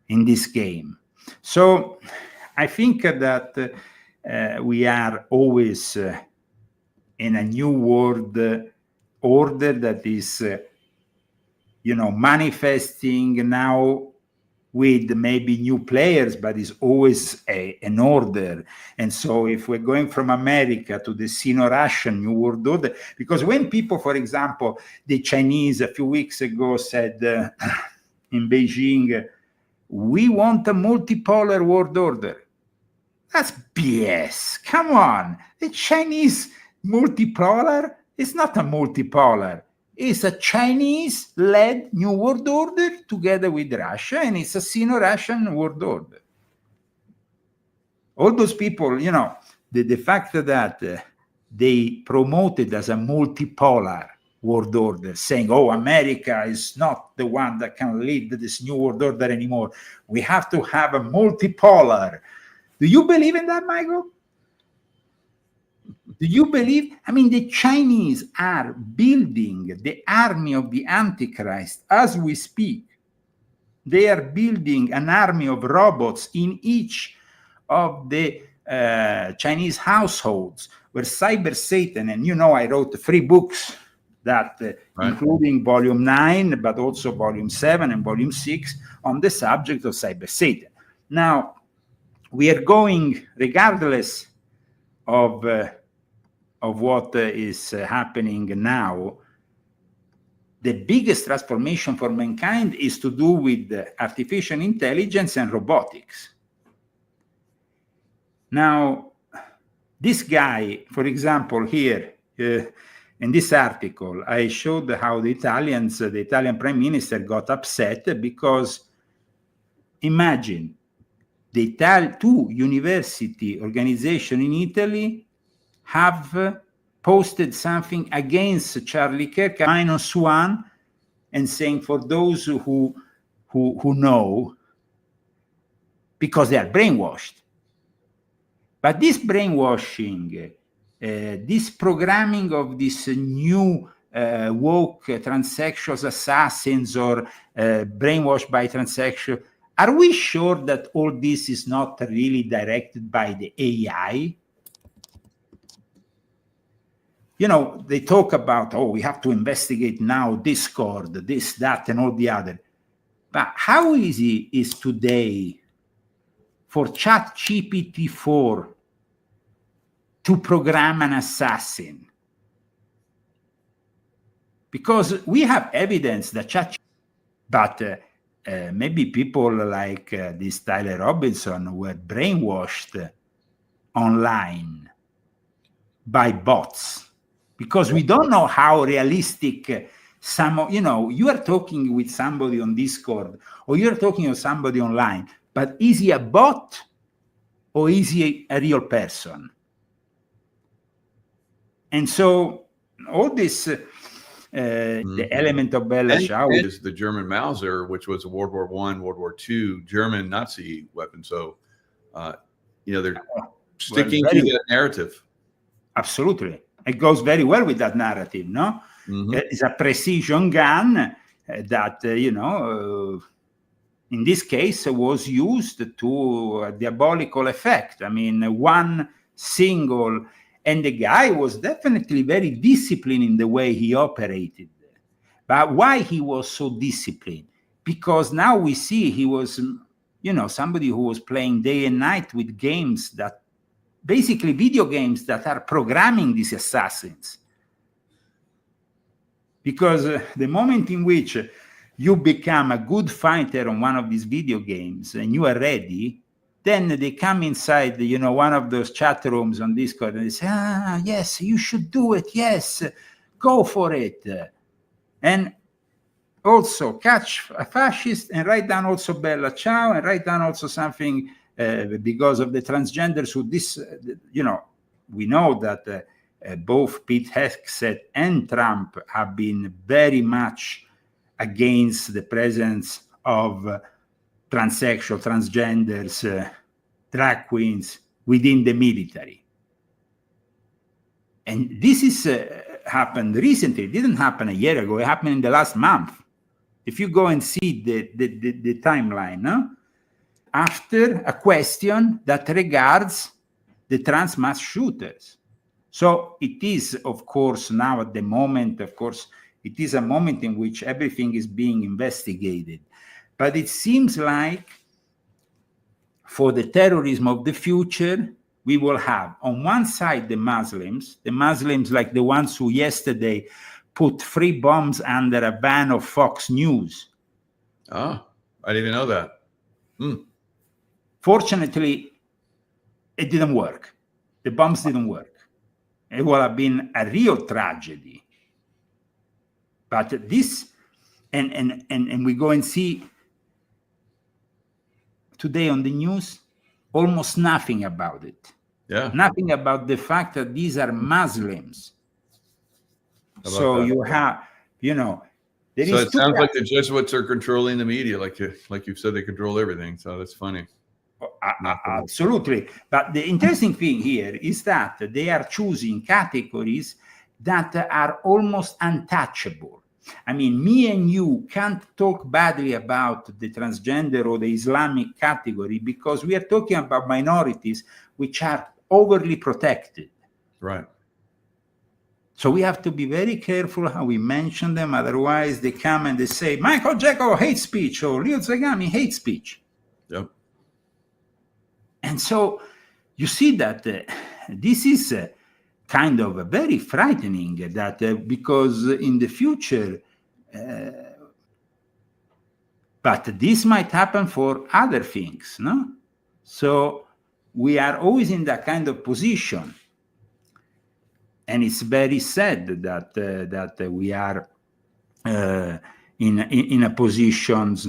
B: in this game. So I think that we are always in a new world order that is, manifesting now with maybe new players, but is always an order. And so if we're going from America to the Sino-Russian New World Order, because when people, for example, the Chinese a few weeks ago said in Beijing, we want a multipolar world order. That's BS. Come on. The Chinese multipolar is not a multipolar. It's a Chinese-led New World Order together with Russia, and it's a Sino-Russian world order. All those people, the fact that they promoted as a multipolar world order, saying, oh, America is not the one that can lead this new world order anymore. We have to have a multipolar. Do you believe in that, Michael? Do you believe? I mean, the Chinese are building the army of the Antichrist as we speak. They are building an army of robots in each of the Chinese households, where Cyber Satan, and I wrote 3 books that, right, including volume 9, but also volume 7 and volume 6 on the subject of Cyber Satan. Now, we are going, regardless of what is happening now, the biggest transformation for mankind is to do with artificial intelligence and robotics. Now, this guy, for example, here in this article, I showed how the Italian Prime Minister got upset because, imagine, the 2 university organizations in Italy have posted something against Charlie Kirk, -1, and saying, for those who know, because they are brainwashed. But this brainwashing, this programming of this new woke transsexuals assassins or brainwashed by transsexual, are we sure that all this is not really directed by the AI? They talk about, we have to investigate now Discord, this, that, and all the other. But how easy is today for ChatGPT-4 to program an assassin? Because we have evidence that but maybe people like this Tyler Robinson were brainwashed online by bots. Because we don't know how realistic you are talking with somebody on Discord, or you're talking with somebody online, but is he a bot or is he a real person? And so all this, the element of Bella Ciao
A: is the German Mauser, which was a World War I, World War II German Nazi weapon. So, they're sticking to that narrative.
B: Absolutely. It goes very well with that narrative, no? Mm-hmm. It's a precision gun that, in this case was used to a diabolical effect. I mean, one single. And the guy was definitely very disciplined in the way he operated. But why he was so disciplined? Because now we see he was, somebody who was playing day and night with games that, basically video games that are programming these assassins. Because the moment in which you become a good fighter on one of these video games and you are ready, then they come inside, one of those chat rooms on Discord and they say, yes, you should do it. Yes, go for it. And also catch a fascist and write down also Bella Ciao and write down also something because of the transgenders who we know that both Pete Hegseth and Trump have been very much against the presence of transsexual, transgenders, drag queens within the military. And this is happened recently. It didn't happen a year ago. It happened in the last month. If you go and see the timeline, no? After a question that regards the trans mass shooters. So it is, of course, now at the moment, it is a moment in which everything is being investigated. But it seems like for the terrorism of the future, we will have on one side the Muslims like the ones who yesterday put 3 bombs under a ban of Fox News.
A: Oh, I didn't even know that.
B: Fortunately, it didn't work. The bombs didn't work. It would have been a real tragedy. But this, and we go and see today on the news, almost nothing about it.
A: Yeah.
B: Nothing about the fact that these are Muslims. So you have, so
A: it sounds like the Jesuits are controlling the media, like you've said, they control everything. So that's funny.
B: Absolutely. But the interesting thing here is that they are choosing categories that are almost untouchable. I mean, me and you can't talk badly about the transgender or the Islamic category because we are talking about minorities which are overly protected.
A: Right.
B: So we have to be very careful how we mention them. Otherwise, they come and they say, Michael Jaco hate speech or Leo Zagami hate speech.
A: Yep.
B: And so you see that this is kind of very frightening that because in the future, but this might happen for other things, no? So we are always in that kind of position. And it's very sad that we are in a positions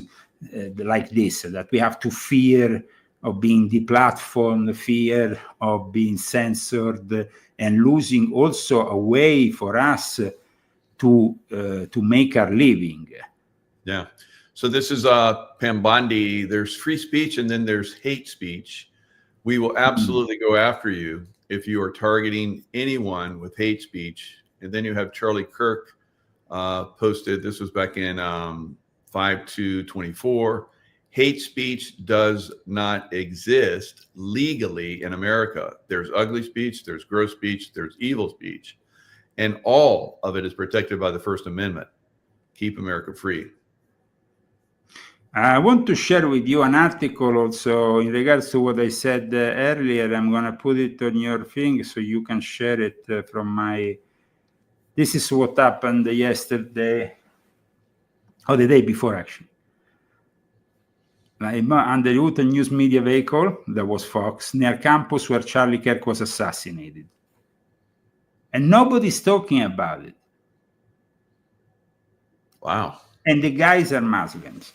B: like this, that we have to fear of being deplatformed, fear of being censored, and losing also a way for us to make our living.
A: Yeah. So this is Pambandi. There's free speech and then there's hate speech. We will absolutely go after you if you are targeting anyone with hate speech. And then you have Charlie Kirk posted, this was back in 5/2/24. Hate speech does not exist legally in America. There's ugly speech, there's gross speech, there's evil speech. And all of it is protected by the First Amendment. Keep America free.
B: I want to share with you an article also in regards to what I said earlier. I'm going to put it on your thing so you can share it from my... This is what happened yesterday, or the day before, actually. Under the Houghton News Media vehicle, that was Fox, near campus where Charlie Kirk was assassinated. And nobody's talking about it.
A: Wow.
B: And the guys are Muslims.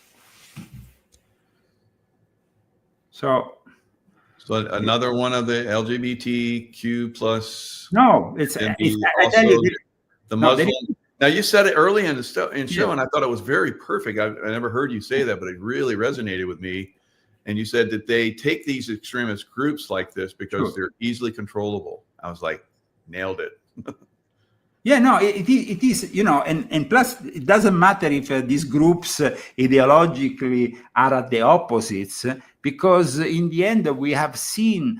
B: So
A: another one of the LGBTQ plus.
B: No, it's I tell you,
A: the Muslim. Now you said it early in the show,
B: Yeah.
A: and I thought it was very perfect. I never heard you say that, but it really resonated with me. And you said that they take these extremist groups like this because they're easily controllable. I was like, nailed it.
B: Yeah, no, it is, and plus it doesn't matter if these groups ideologically are at the opposites, because in the end we have seen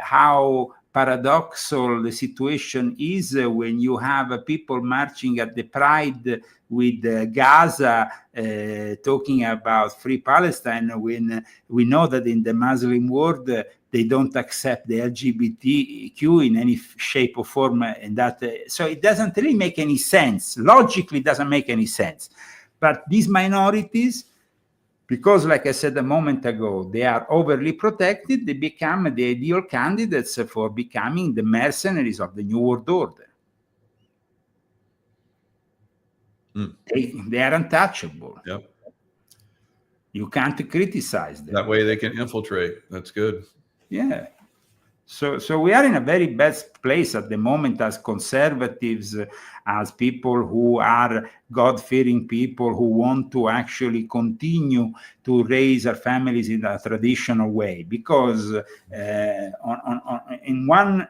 B: how paradoxal the situation is when you have people marching at the Pride with Gaza talking about free Palestine, when we know that in the Muslim world they don't accept the LGBTQ in any shape or form, and that so it doesn't really make any sense. Logically, it doesn't make any sense. But these minorities, because, like I said a moment ago, they are overly protected, they become the ideal candidates for becoming the mercenaries of the New World Order. They are untouchable.
A: Yep.
B: You can't criticize them.
A: That way they can infiltrate. That's good.
B: Yeah. So we are in a very bad place at the moment as conservatives, as people who are God-fearing people who want to actually continue to raise our families in a traditional way. Because in one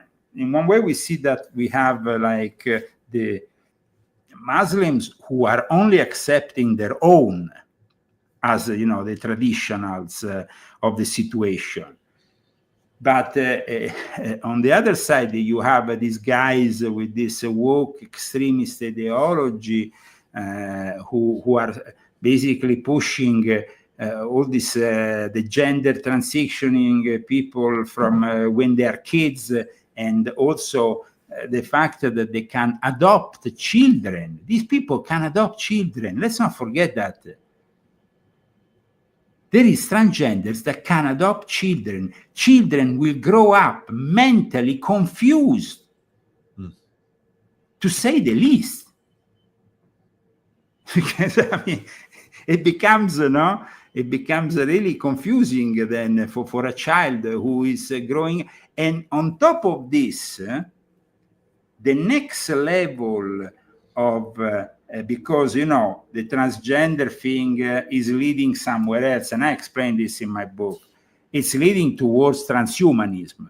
B: way we see that we have the Muslims who are only accepting their own as the traditionals of the situation. But on the other side, you have these guys with this woke extremist ideology who are basically pushing all this the gender transitioning people from when they are kids, and also the fact that they can adopt children. These people can adopt children. Let's not forget that. There is transgenders that can adopt children. Children will grow up mentally confused, to say the least. Because it becomes, it becomes really confusing then for a child who is growing. And on top of this, the next level of because the transgender thing is leading somewhere else, and I explain this in my book. It's leading towards transhumanism.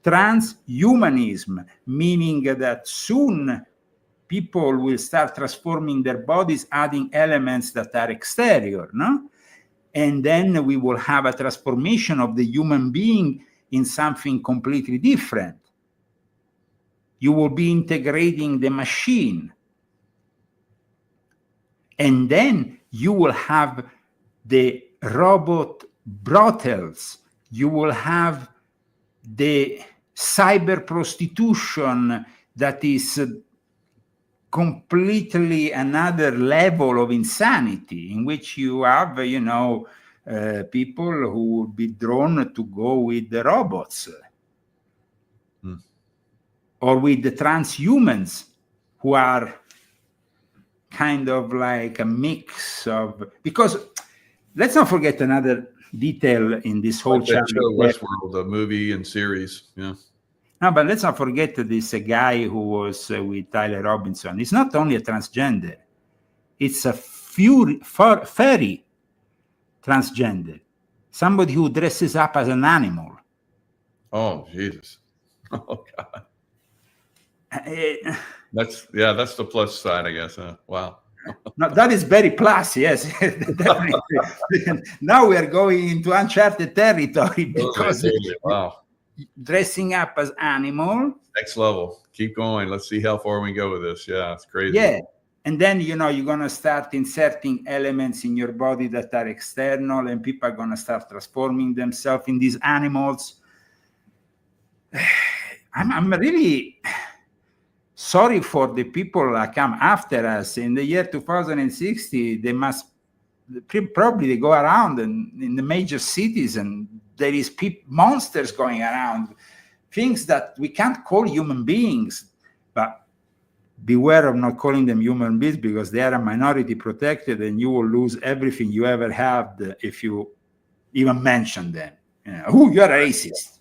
B: Transhumanism, meaning that soon people will start transforming their bodies, adding elements that are exterior, no? And then we will have a transformation of the human being in something completely different. You will be integrating the machine. And then you will have the robot brothels. You will have the cyber prostitution that is completely another level of insanity, in which you have, people who will be drawn to go with the robots or with the transhumans, who are kind of like a mix of, because let's not forget another detail in this whole
A: show Westworld, the movie and series. Yeah.
B: No, but let's not forget this guy who was with Tyler Robinson. It's not only a transgender; it's a furry transgender, somebody who dresses up as an animal.
A: Oh Jesus! Oh God! That's the plus side, I guess. Wow.
B: No, that is very plus, yes, definitely. Now we are going into uncharted territory, because
A: wow,
B: dressing up as animal.
A: Next level. Keep going. Let's see how far we go with this. Yeah, it's crazy.
B: Yeah, and then you're gonna start inserting elements in your body that are external, and people are gonna start transforming themselves in these animals. I'm really sorry for the people that come after us. In the year 2060, they must probably go around in the major cities, and there is monsters going around, things that we can't call human beings. But beware of not calling them human beings, because they are a minority protected, and you will lose everything you ever had if you even mention them. You're a racist.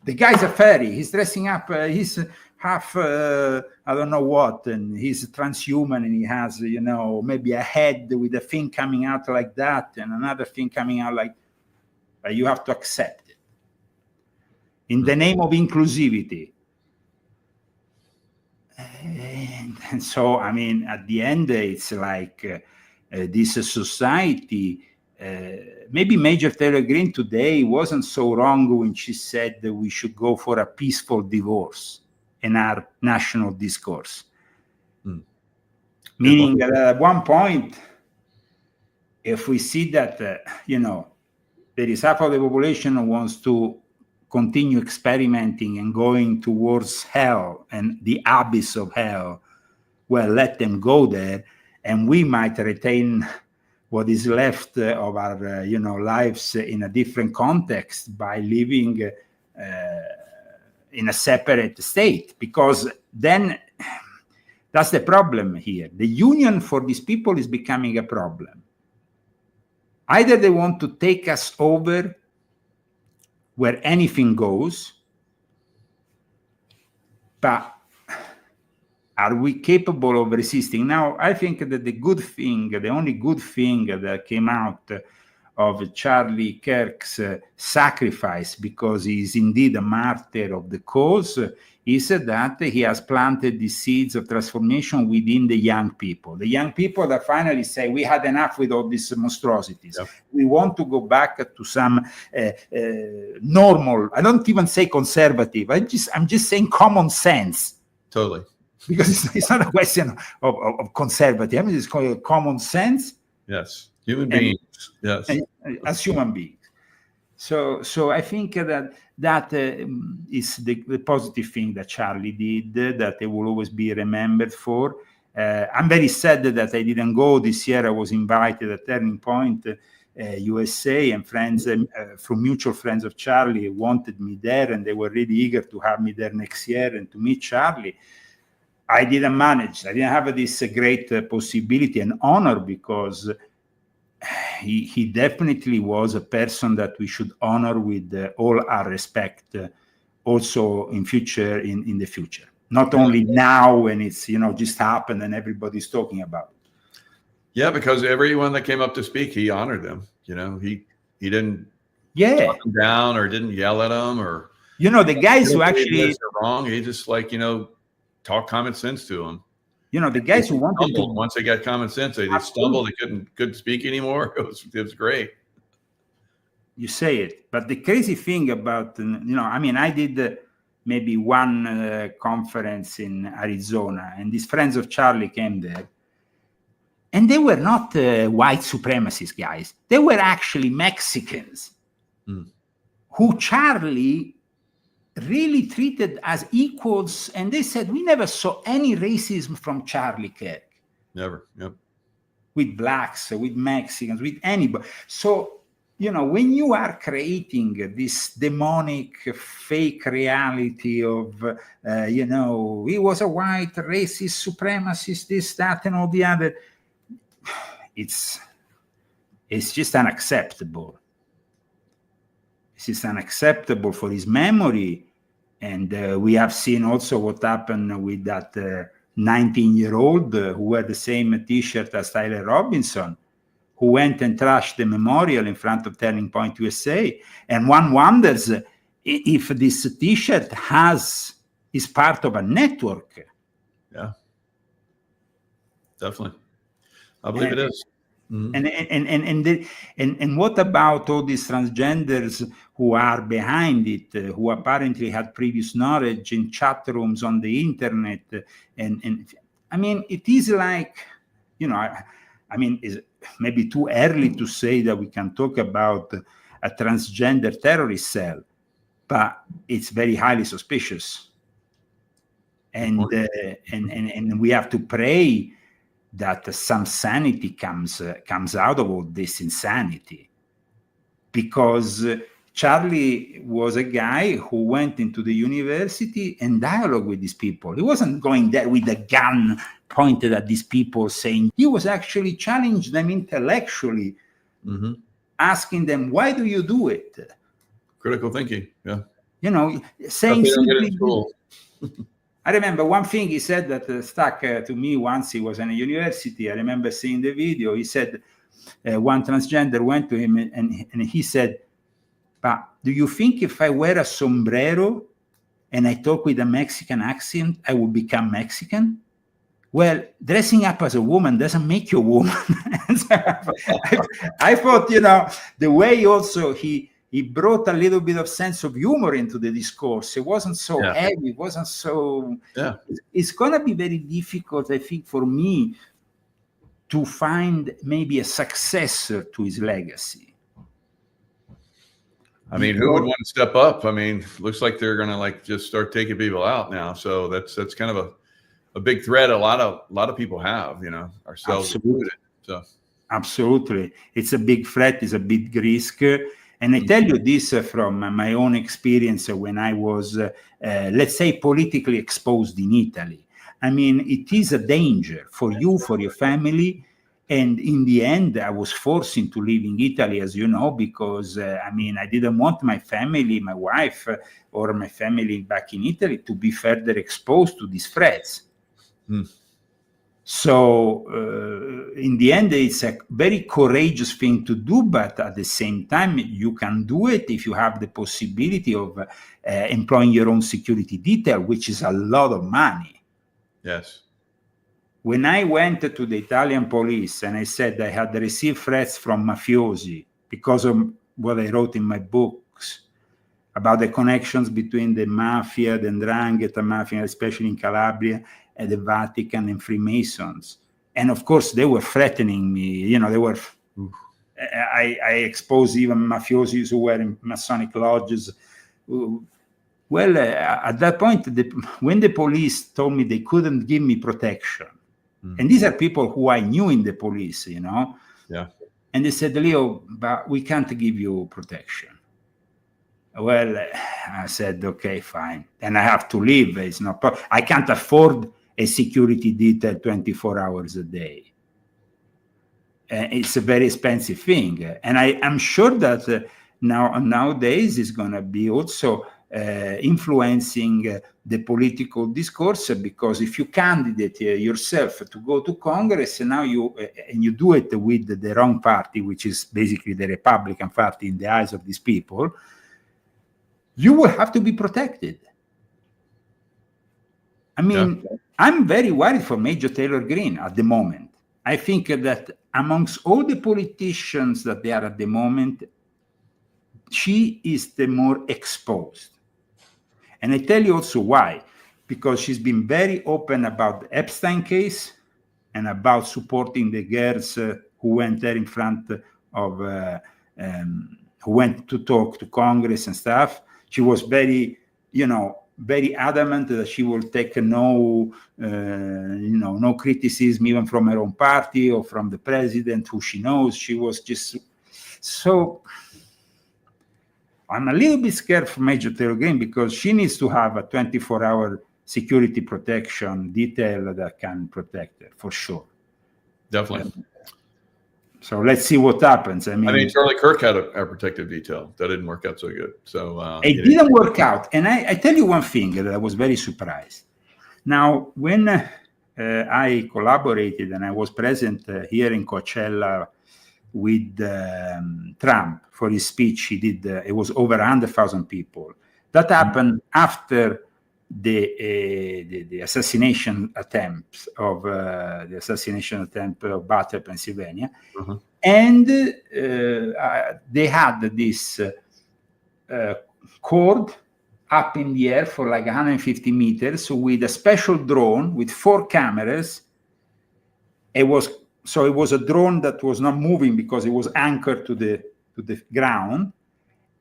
B: The guy's a fairy. He's dressing up. He's half, I don't know what, and he's transhuman, and he has, maybe a head with a thing coming out like that, and another thing coming out like. But you have to accept it in the name of inclusivity. And so, at the end, it's like this society maybe Major Taylor Greene today wasn't so wrong when she said that we should go for a peaceful divorce in our national discourse. Meaning that at one point, if we see that, there is half of the population who wants to continue experimenting and going towards hell and the abyss of hell, well, let them go there, and we might retain what is left of our, lives in a different context by living in a separate state, because then that's the problem here. The union for these people is becoming a problem. Either they want to take us over where anything goes, but are we capable of resisting? Now, I think that the only good thing that came out of Charlie Kirk's sacrifice, because he is indeed a martyr of the cause, is that he has planted the seeds of transformation within the young people. The young people that finally say, we had enough with all these monstrosities. Yep. We want to go back to some normal, I don't even say conservative, I'm just saying common sense.
A: Totally.
B: Because it's not a question of conservative, it's called common sense.
A: Yes, human beings. Yes,
B: as human beings. So I think that is the positive thing that Charlie did, that they will always be remembered for. I'm very sad that I didn't go this year. I was invited at Turning Point USA, and friends from mutual friends of Charlie wanted me there, and they were really eager to have me there next year and to meet Charlie. I didn't manage. I didn't have this great possibility and honor, because he definitely was a person that we should honor with all our respect, also in the future. Not only now when it's just happened and everybody's talking about it.
A: Yeah, because everyone that came up to speak, he honored them. He didn't talk them down or didn't yell at them or
B: the guys who actually
A: wrong. He just talk common sense to them.
B: The guys who wanted to,
A: once they got common sense, they stumbled. They couldn't speak anymore. It was great.
B: You say it, but the crazy thing about I did maybe one conference in Arizona, and these friends of Charlie came there, and they were not white supremacist guys. They were actually Mexicans who Charlie really treated as equals, and they said, we never saw any racism from Charlie Kirk.
A: Never. Yep.
B: With blacks, with Mexicans, with anybody. So, when you are creating this demonic fake reality of, he was a white racist supremacist, this, that, and all the other, it's just unacceptable. It's just unacceptable for his memory. And we have seen also what happened with that 19-year-old who wore the same T-shirt as Tyler Robinson, who went and trashed the memorial in front of Turning Point USA. And one wonders if this T-shirt is part of a network.
A: Yeah, definitely. I believe it is.
B: Mm-hmm. And what about all these transgenders who are behind it, who apparently had previous knowledge in chat rooms on the internet? And I mean, it is like, it's maybe too early to say that we can talk about a transgender terrorist cell, but it's very highly suspicious. And we have to pray that some sanity comes out of all this insanity, because Charlie was a guy who went into the university and dialogued with these people. He wasn't going there with a gun pointed at these people saying, he was actually challenging them intellectually, asking them, why do you do it?
A: Critical thinking, yeah.
B: Saying simply, I remember one thing he said that stuck to me once he was in a university. I remember seeing the video. He said, one transgender went to him and he said, but do you think if I wear a sombrero and I talk with a Mexican accent, I will become Mexican? well, dressing up as a woman doesn't make you a woman. So I thought, you know, the way also he brought a little bit of sense of humor into the discourse. It wasn't so
A: Yeah.
B: heavy. It wasn't so.
A: Yeah.
B: It's going to be very difficult, I think, for me to find maybe a successor to his legacy.
A: I mean, who would want to step up? I mean, looks like they're going to like just start taking people out now. So that's kind of a big threat. A lot of people have, you know, ourselves included. So
B: absolutely, it's a big threat. It's a big risk. And I tell you this from my own experience when I was, let's say, politically exposed in Italy. I mean, it is a danger for you, for your family. And in the end, I was forced into leaving Italy, as you know, because, I mean, I didn't want my family, my wife, or my family back in Italy to be further exposed to these threats. So in the end, it's a very courageous thing to do, but at the same time, you can do it if you have the possibility of employing your own security detail, which is a lot of money.
A: Yes.
B: When I went to the Italian police and I said I had received threats from mafiosi because of what I wrote in my books about the connections between the mafia, the 'ndrangheta mafia, especially in Calabria, and the Vatican and Freemasons. And of course, they were threatening me. You know, they were. I exposed even mafiosi who were in Masonic lodges. Well, at that point, when the police told me they couldn't give me protection, and these are people who I knew in the police, you know.
A: Yeah.
B: And they said, Leo, but we can't give you protection. Well, I said, okay, fine. And I have to leave. It's not. I can't afford a security detail 24 hours a day. It's a very expensive thing. And I'm sure that nowadays is going to be also influencing the political discourse, because if you candidate yourself to go to Congress, now you do it with the wrong party, which is basically the Republican Party in the eyes of these people, you will have to be protected. I mean, I'm very worried for Major Taylor Greene at the moment. I think that amongst all the politicians that they are at the moment, she is the more exposed. And I tell you also why. Because she's been very open about the Epstein case and about supporting the girls who went there in front of, who went to talk to Congress and stuff. She was very, very adamant that she will take no criticism even from her own party or from the president, who she knows. She was just so. I'm a little bit scared for Major Taylor Greene, because she needs to have a 24-hour security protection detail that can protect her, for sure.
A: Definitely.
B: So let's see what happens. I mean
A: Charlie Kirk had a protective detail. That didn't work out so good. So
B: it didn't work out. And I tell you one thing that I was very surprised. Now, when I collaborated and I was present here in Coachella with Trump for his speech, he did. It was over 100,000 people. That happened after the assassination attempt of Butler, Pennsylvania, and they had this cord up in the air for like 150 meters with a special drone with 4 cameras. It was a drone that was not moving because it was anchored to the ground.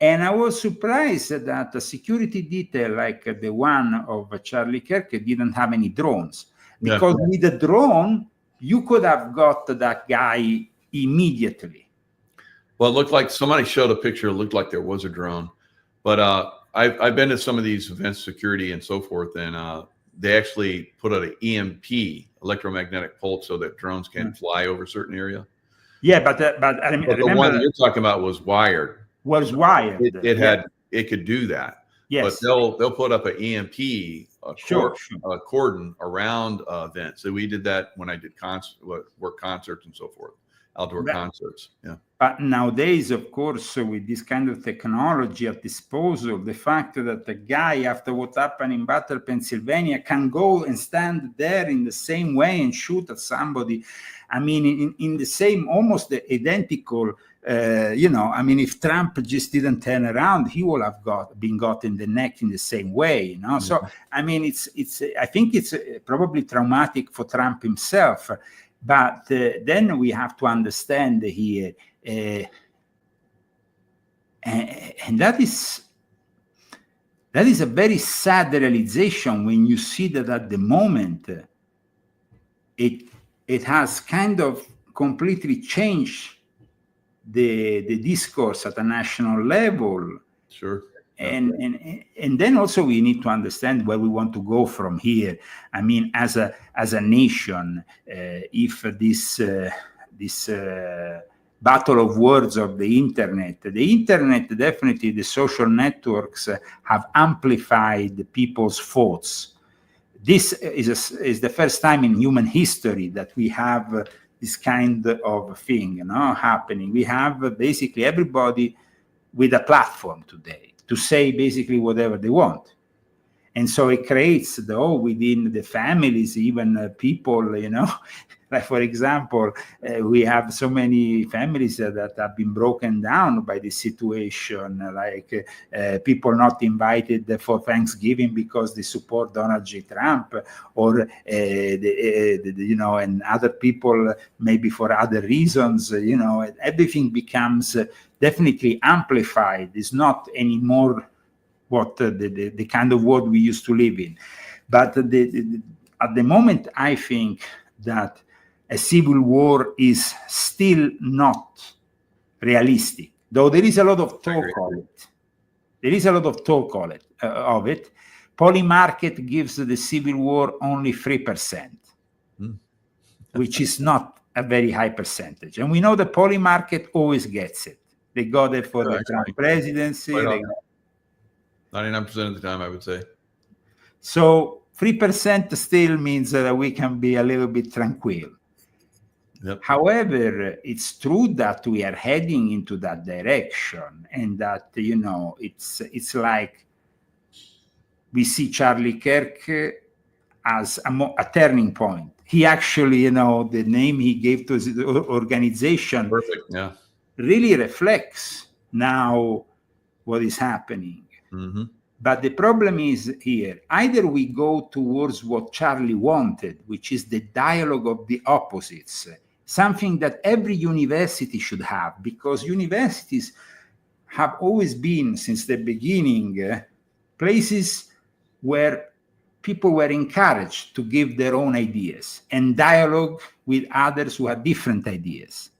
B: And I was surprised that a security detail like the one of Charlie Kirk didn't have any drones. Because with the drone, you could have got that guy immediately.
A: Well, it looked like somebody showed a picture. It looked like there was a drone. But I've been to some of these events, security and so forth, and they actually put out an EMP, electromagnetic pulse, so that drones can fly over a certain area.
B: Yeah, but I remember
A: the one that you're talking about was wired. It could do that.
B: Yes.
A: But they'll put up an EMP cordon around events. So we did that when I did work concerts and so forth outdoor concerts. Yeah.
B: But nowadays, of course, with this kind of technology at disposal, the fact that the guy, after what happened in Butler, Pennsylvania, can go and stand there in the same way and shoot at somebody, I mean, in the same, almost the identical, I mean, if Trump just didn't turn around, he would have been got in the neck in the same way, Mm-hmm. So, I mean, I think it's probably traumatic for Trump himself, but then we have to understand here, and that is a very sad realization when you see that at the moment it has kind of completely changed the discourse at a national level.
A: Sure.
B: And then also we need to understand where we want to go from here. I mean, as a nation, if this battle of words of the internet definitely, the social networks have amplified people's thoughts. This is the first time in human history that we have this kind of thing, happening. We have basically everybody with a platform today to say basically whatever they want. And so it creates, within the families, even people, like, for example, we have so many families that have been broken down by this situation, like people not invited for Thanksgiving because they support Donald J. Trump, or, and other people maybe for other reasons, everything becomes definitely amplified. It's not anymore what the kind of world we used to live in. But at the moment, I think that a civil war is still not realistic, though there is a lot of talk of it. There is a lot of talk of it. Polymarket gives the civil war only 3%, which is not a very high percentage. And we know the Polymarket always gets it. They got it for the Trump presidency.
A: 99% of the time, I would say.
B: So 3% still means that we can be a little bit tranquil.
A: Yep.
B: However, it's true that we are heading into that direction, and that, it's like we see Charlie Kirk as a turning point. He actually, the name he gave to his organization really reflects now what is happening.
A: Mm-hmm.
B: But the problem is here, either we go towards what Charlie wanted, which is the dialogue of the opposites, something that every university should have, because universities have always been, since the beginning, places where people were encouraged to give their own ideas and dialogue with others who have different ideas.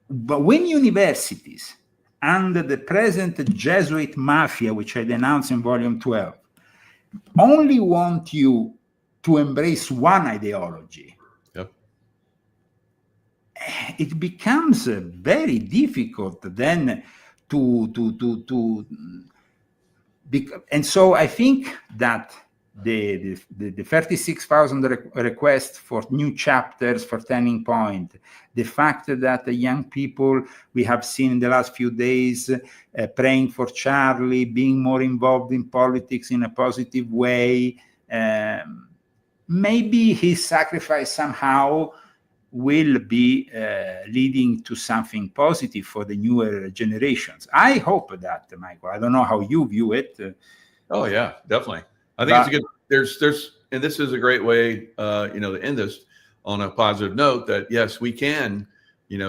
B: But when universities, under the present Jesuit mafia, which I denounced in volume 12, only want you to embrace one ideology, it becomes very difficult then and so I think that the 36,000 requests for new chapters for Turning Point, the fact that the young people we have seen in the last few days praying for Charlie, being more involved in politics in a positive way, maybe his sacrifice somehow will be leading to something positive for the newer generations. I hope that, Michael. I don't know how you view it.
A: Oh yeah, definitely. I think it's a good. There's, and this is a great way, to end this on a positive note. That yes, we can,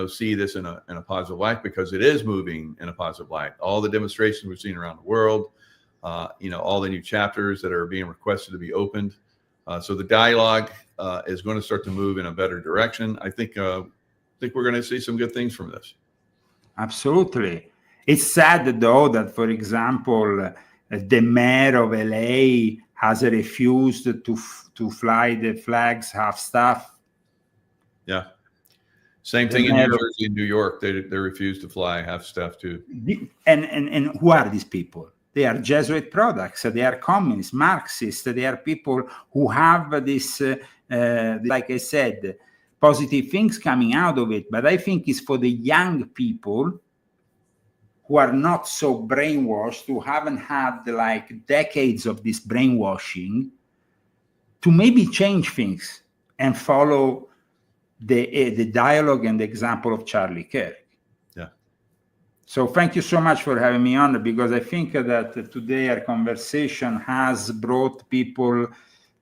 A: see this in a positive light, because it is moving in a positive light. All the demonstrations we've seen around the world, all the new chapters that are being requested to be opened. So the dialogue is going to start to move in a better direction. I think we're going to see some good things from this.
B: Absolutely. It's sad, though, that, for example, the mayor of LA has refused to fly the flags half-staff.
A: Yeah. Same thing in New Jersey and New York. They refuse to fly half-staff too.
B: And who are these people? They are Jesuit products. They are communists, Marxists. They are people who have this, like I said, positive things coming out of it, but I think it's for the young people who are not so brainwashed, who haven't had like decades of this brainwashing, to maybe change things and follow the dialogue and the example of Charlie Kirk.
A: Yeah.
B: So thank you so much for having me on, because I think that today our conversation has brought people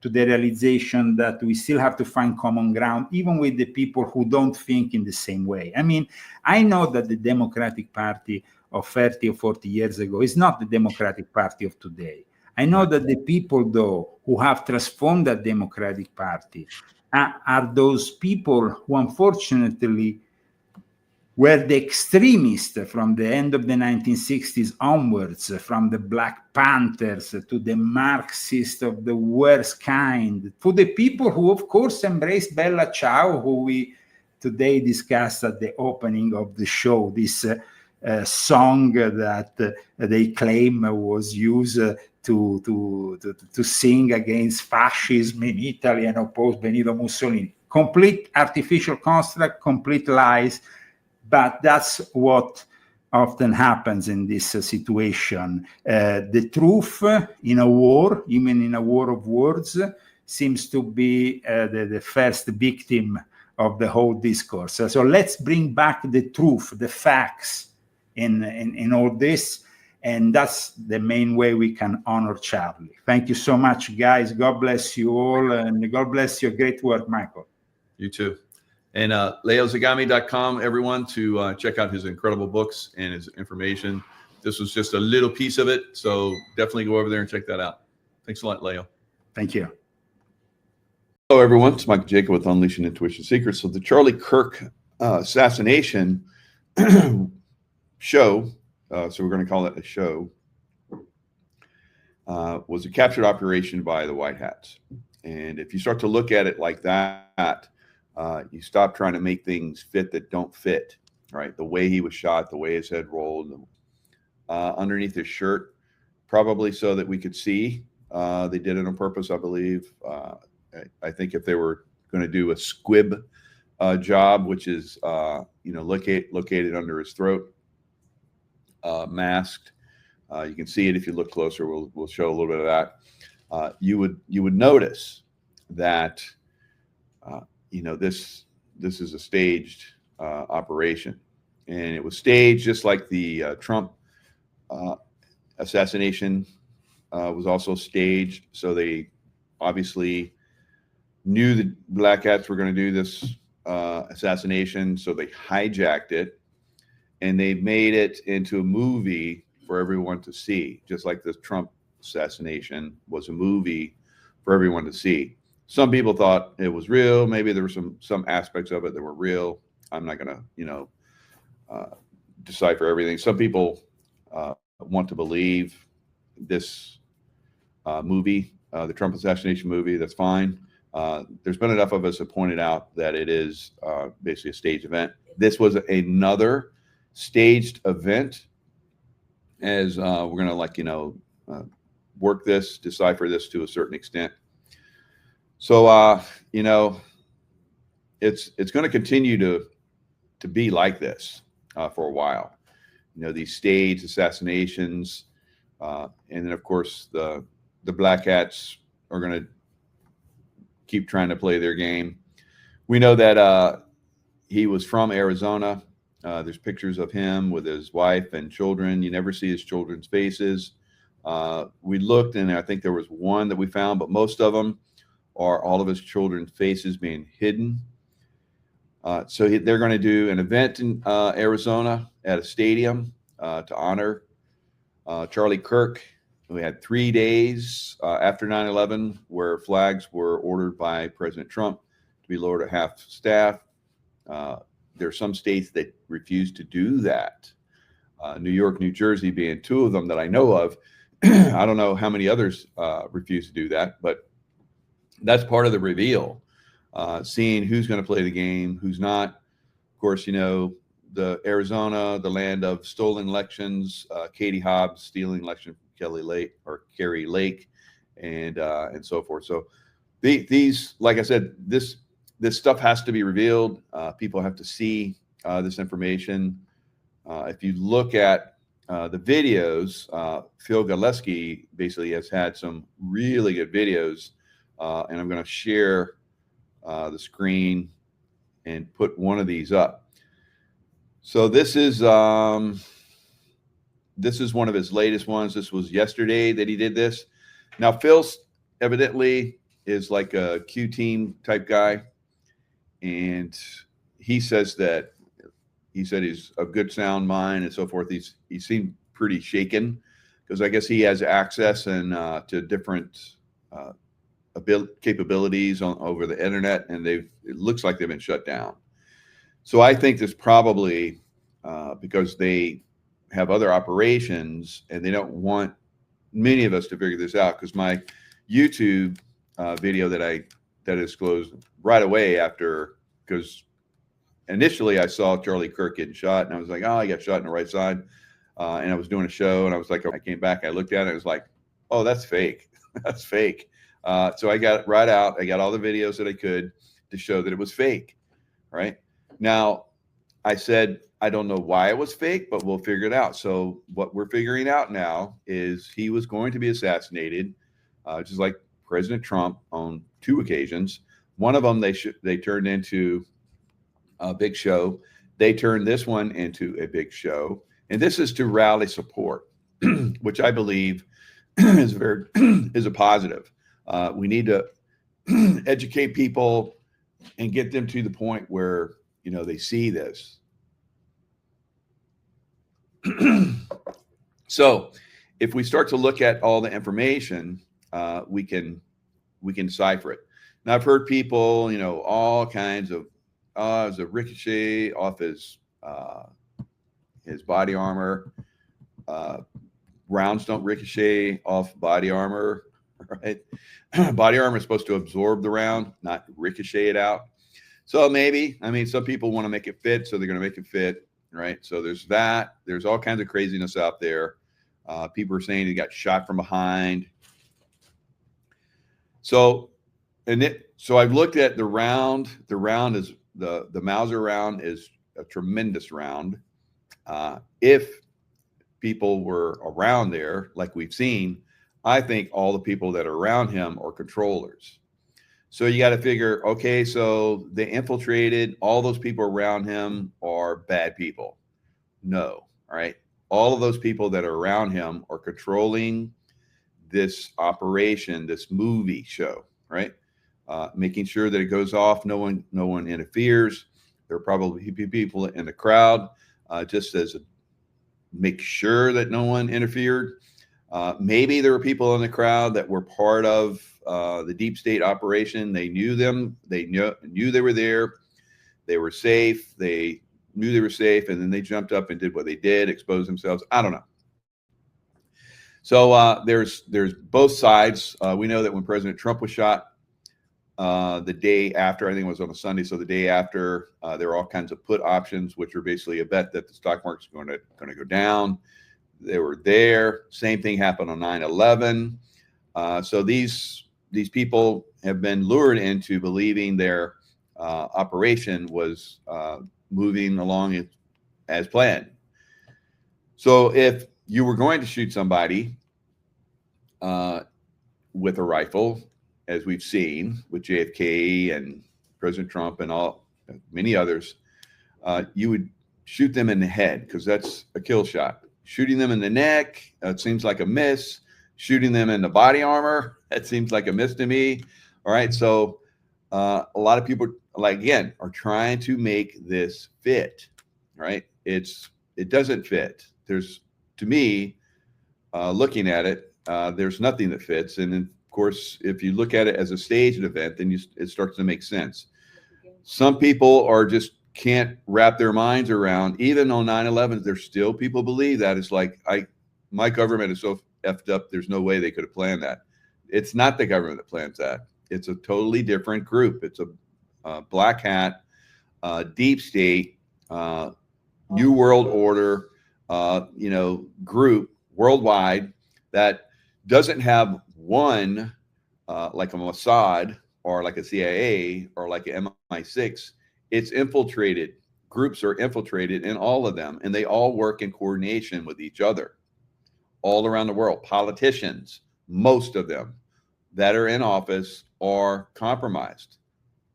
B: to the realization that we still have to find common ground, even with the people who don't think in the same way. I mean, I know that the Democratic Party of 30 or 40 years ago is not the Democratic Party of today. I know that the people, though, who have transformed that Democratic Party are those people who unfortunately were the extremists from the end of the 1960s onwards, from the Black Panthers to the Marxists of the worst kind, to the people who, of course, embraced Bella Ciao, who we today discussed at the opening of the show, this song that they claim was used to sing against fascism in Italy and oppose Benito Mussolini. Complete artificial construct, complete lies. But that's what often happens in this situation. The truth in a war, even in a war of words, seems to be the first victim of the whole discourse. So let's bring back the truth, the facts in all this. And that's the main way we can honor Charlie. Thank you so much, guys. God bless you all. And God bless your great work, Michael.
A: You too. And leozagami.com, everyone, to check out his incredible books and his information. This was just a little piece of it, so definitely go over there and check that out. Thanks a lot, Leo.
B: Thank you.
A: Hello, everyone. It's Michael Jacob with Unleashing Intuition Secrets. So the Charlie Kirk assassination show, so we're going to call it a show, was a captured operation by the White Hats. And if you start to look at it like that, you stop trying to make things fit that don't fit, right? The way he was shot, the way his head rolled, underneath his shirt, probably so that we could see. They did it on purpose, I believe. I think if they were going to do a squib job, which is, located under his throat, masked, you can see it if you look closer. We'll show a little bit of that. You would notice that. This is a staged operation, and it was staged just like the Trump assassination was also staged. So they obviously knew the Black Hats were going to do this assassination, so they hijacked it, and they made it into a movie for everyone to see, just like the Trump assassination was a movie for everyone to see. Some people thought it was real. Maybe there were some aspects of it that were real. I'm not going to, decipher everything. Some people want to believe this movie, the Trump assassination movie. That's fine. There's been enough of us that pointed out that it is basically a staged event. This was another staged event, as we're going to work this, decipher this to a certain extent. So, it's going to continue to be like this for a while. These staged assassinations, and then of course the Black Hats are going to keep trying to play their game. We know that he was from Arizona. There's pictures of him with his wife and children. You never see his children's faces. We looked, and I think there was one that we found, but most of them are all of his children's faces being hidden. So they're going to do an event in Arizona at a stadium to honor Charlie Kirk. We had 3 days after 9/11 where flags were ordered by President Trump to be lowered at half staff. There are some states that refuse to do that. New York, New Jersey being two of them that I know of. I don't know how many others refuse to do that, but that's part of the reveal, seeing who's going to play the game, who's not. Of course, the Arizona, the land of stolen elections, Katie Hobbs stealing election from Kerry Lake, and so forth. So these, like I said, this this stuff has to be revealed. People have to see this information. If you look at the videos, Phil Gillespie basically has had some really good videos, and I'm going to share the screen and put one of these up. So this is one of his latest ones. This was yesterday that he did this. Now, Phil evidently is like a Q team type guy, and he says that he's of good sound mind and so forth. He seemed pretty shaken because I guess he has access and to different capabilities over the internet, and it looks like they've been shut down. So I think this probably because they have other operations and they don't want many of us to figure this out, because my YouTube video that I disclosed right away after, because initially I saw Charlie Kirk getting shot and I was like, oh, I got shot in the right side. And I was doing a show and I was like, I came back, I looked at it, I was like, oh, that's fake. That's fake. So I got it right out. I got all the videos that I could to show that it was fake. Right now, I said, I don't know why it was fake, but we'll figure it out. So what we're figuring out now is he was going to be assassinated, just like President Trump on 2 occasions. One of them they turned into a big show. They turned this one into a big show, and this is to rally support, which I believe is a positive. We need to educate people and get them to the point where they see this. So if we start to look at all the information, we can decipher it. Now, I've heard people, all kinds of, it was a ricochet off his body armor. Rounds don't ricochet off body armor, right? Body armor is supposed to absorb the round, not ricochet it out. So maybe, some people want to make it fit, so they're going to make it fit. Right. So there's that. There's all kinds of craziness out there. People are saying he got shot from behind. So I've looked at the round. The round is the Mauser round is a tremendous round. If people were around there, like we've seen, I think all the people that are around him are controllers. So you got to figure, okay, so they infiltrated, all those people around him are bad people. No, all right. All of those people that are around him are controlling this operation, this movie show, right? Making sure that it goes off, no one interferes. There are probably people in the crowd, just as make sure that no one interfered. Maybe there were people in the crowd that were part of the deep state operation. They knew them. They knew they were there. They were safe. They knew they were safe, and then they jumped up and did what they did, exposed themselves. I don't know. So there's both sides. We know that when President Trump was shot, the day after, I think it was on a Sunday, so the day after, there were all kinds of put options, which were basically a bet that the stock market's going to go down. They were there. Same thing happened on 9/11. So these people have been lured into believing their operation was moving along as planned. So if you were going to shoot somebody with a rifle, as we've seen with JFK and President Trump and many others, you would shoot them in the head because that's a kill shot. Shooting them in the neck, it seems like a miss. Shooting them in the body armor, that seems like a miss to me. All right, so a lot of people, are trying to make this fit. Right? It doesn't fit. To me, looking at it, there's nothing that fits. And then, of course, if you look at it as a staged event, then it starts to make sense. Some people can't wrap their minds around, even on 9/11, there's still people believe that. It's like, my government is so effed up, there's no way they could have planned that. It's not the government that plans that. It's a totally different group. It's a black hat, deep state, New World Order, group worldwide that doesn't have one, like a Mossad, or like a CIA or like an MI6, it's infiltrated. Groups are infiltrated in all of them, and they all work in coordination with each other all around the world. Politicians, most of them that are in office, are compromised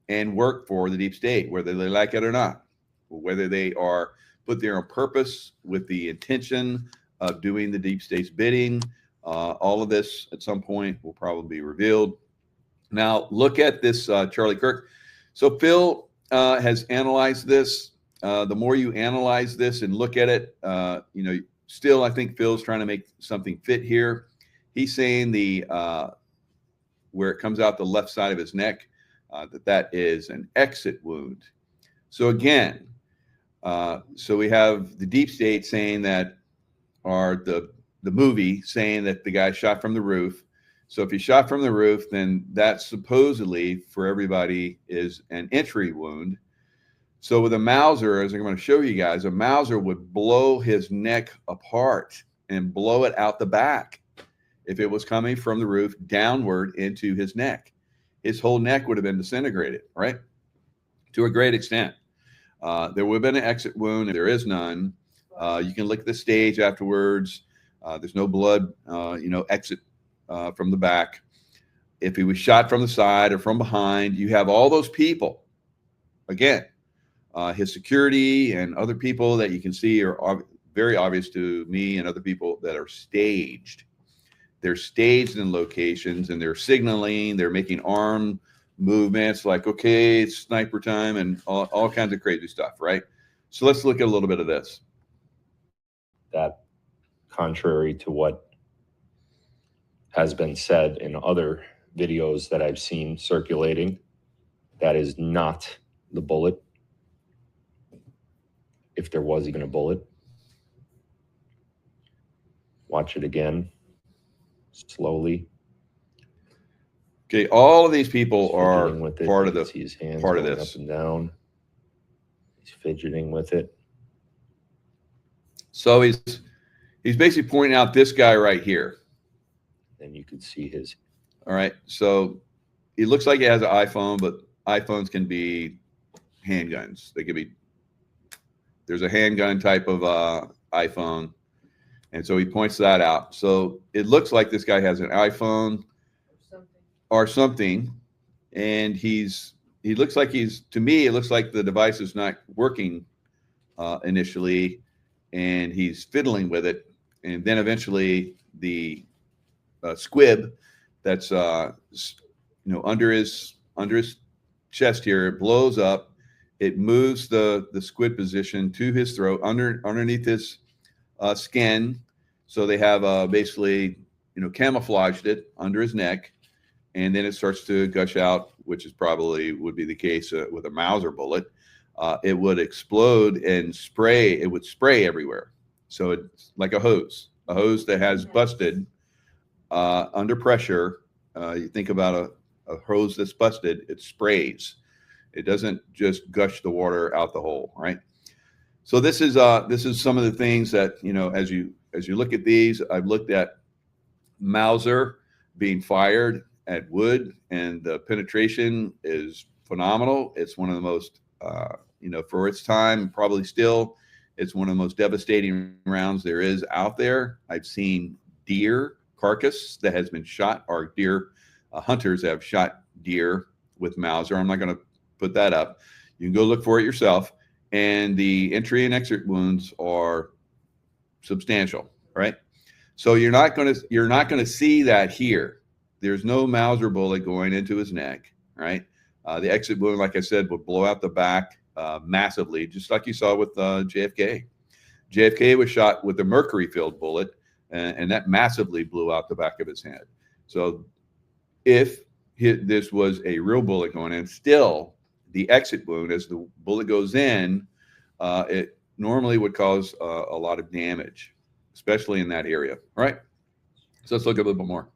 A: and work for the deep state, whether they like it or not, whether they are put there on purpose with the intention of doing the deep state's bidding. All of this at some point will probably be revealed. Now, look at this Charlie Kirk. So Phil has analyzed this. The more you analyze this and look at it, still, I think Phil's trying to make something fit here. He's saying where it comes out the left side of his neck, that is an exit wound. So again, so we have the deep state saying that, or the movie saying that the guy shot from the roof. So if he shot from the roof, then that supposedly for everybody is an entry wound. So with a Mauser, as I'm going to show you guys, a Mauser would blow his neck apart and blow it out the back if it was coming from the roof downward into his neck. His whole neck would have been disintegrated, right? To a great extent. There would have been an exit wound, and there is none. You can look at the stage afterwards. There's no blood, exit from the back. If he was shot from the side or from behind, you have all those people. Again, his security and other people that you can see are very obvious to me and other people that are staged. They're staged in locations, and they're signaling. They're making arm movements like, okay, it's sniper time, and all kinds of crazy stuff, right? So let's look at a little bit of this.
C: That, contrary to what has been said in other videos that I've seen circulating, that is not the bullet. If there was even a bullet. Watch it again, slowly.
A: Okay, all of these people are
C: with it.
A: part of
C: You
A: the
C: can see his hands
A: part of
C: going
A: this.
C: up and down. He's fidgeting with it.
A: So he's basically pointing out this guy right here.
C: Then you could see his.
A: All right, so he looks like he has an iPhone, but iPhones can be handguns. They can be. There's a handgun type of iPhone, and so he points that out. So it looks like this guy has an iPhone or something, and he looks like to me, it looks like the device is not working initially, and he's fiddling with it, and then eventually the squib that's under his chest here, it blows up. It moves the squid position to his throat, underneath his skin. So they have basically, camouflaged it under his neck, and then it starts to gush out, which is probably would be the case with a Mauser bullet. It would explode and spray. It would spray everywhere. So it's like a hose that has busted under pressure. You think about a hose that's busted, it sprays. It doesn't just gush the water out the hole, right? So this is some of the things that, as you look at these, I've looked at Mauser being fired at wood, and the penetration is phenomenal. It's one of the most, for its time, probably still, it's one of the most devastating rounds there is out there. I've seen deer carcass that has been shot, or deer hunters have shot deer with Mauser. I'm not going to put that up. You can go look for it yourself. And the entry and exit wounds are substantial, right? So you're not going to see that here. There's no Mauser bullet going into his neck, right? The exit wound, like I said, would blow out the back massively, just like you saw with JFK. JFK was shot with a mercury-filled bullet, and that massively blew out the back of his head. So if this was a real bullet going in, still the exit wound, as the bullet goes in, it normally would cause a lot of damage, especially in that area. All right. So let's look a little bit more.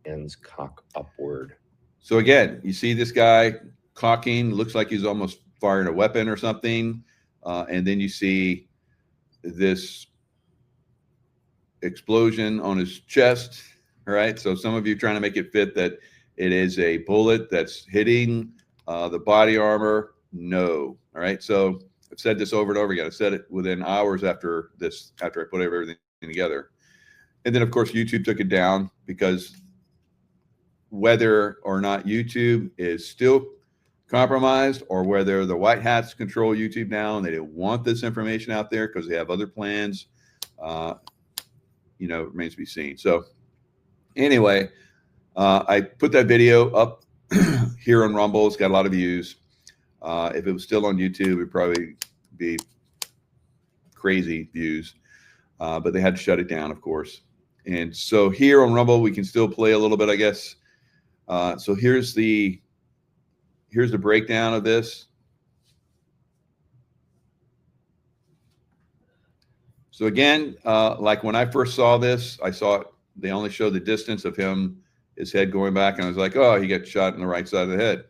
C: Hands cock upward.
A: So again, you see this guy cocking, looks like he's almost firing a weapon or something. And then you see this explosion on his chest. All right. So some of you trying to make it fit that It is a bullet that's hitting the body armor. No. All right. So I've said this over and over again. I said it within hours after I put everything together. And then, of course, YouTube took it down because whether or not YouTube is still compromised or whether the white hats control YouTube now and they don't want this information out there because they have other plans, remains to be seen. So anyway, I put that video up here on Rumble. It's got a lot of views. If it was still on YouTube, it'd probably be crazy views, but they had to shut it down, of course. And so here on Rumble, we can still play a little bit, I guess. So here's the breakdown of this. So again, like when I first saw this, I saw it. They only showed the distance of his head going back, and I was like, oh, he got shot in the right side of the head,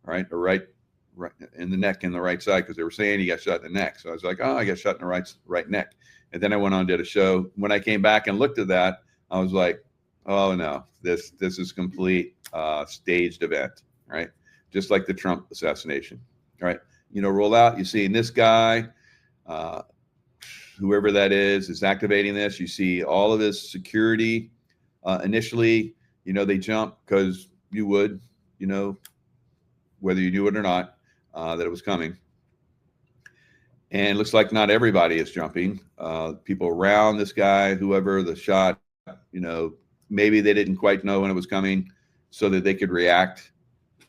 A: right, or right in the neck, in the right side, because they were saying he got shot in the neck. So I was like, oh, I got shot in the right neck. And then I went on and did a show. When I came back and looked at that, I was like, oh no, this is complete staged event, right? Just like the Trump assassination, right? Roll out, you're seeing this guy, whoever that is activating this. You see all of his security. Initially, they jump because you would, whether you knew it or not, that it was coming. And it looks like not everybody is jumping. People around this guy, whoever the shot, maybe they didn't quite know when it was coming so that they could react,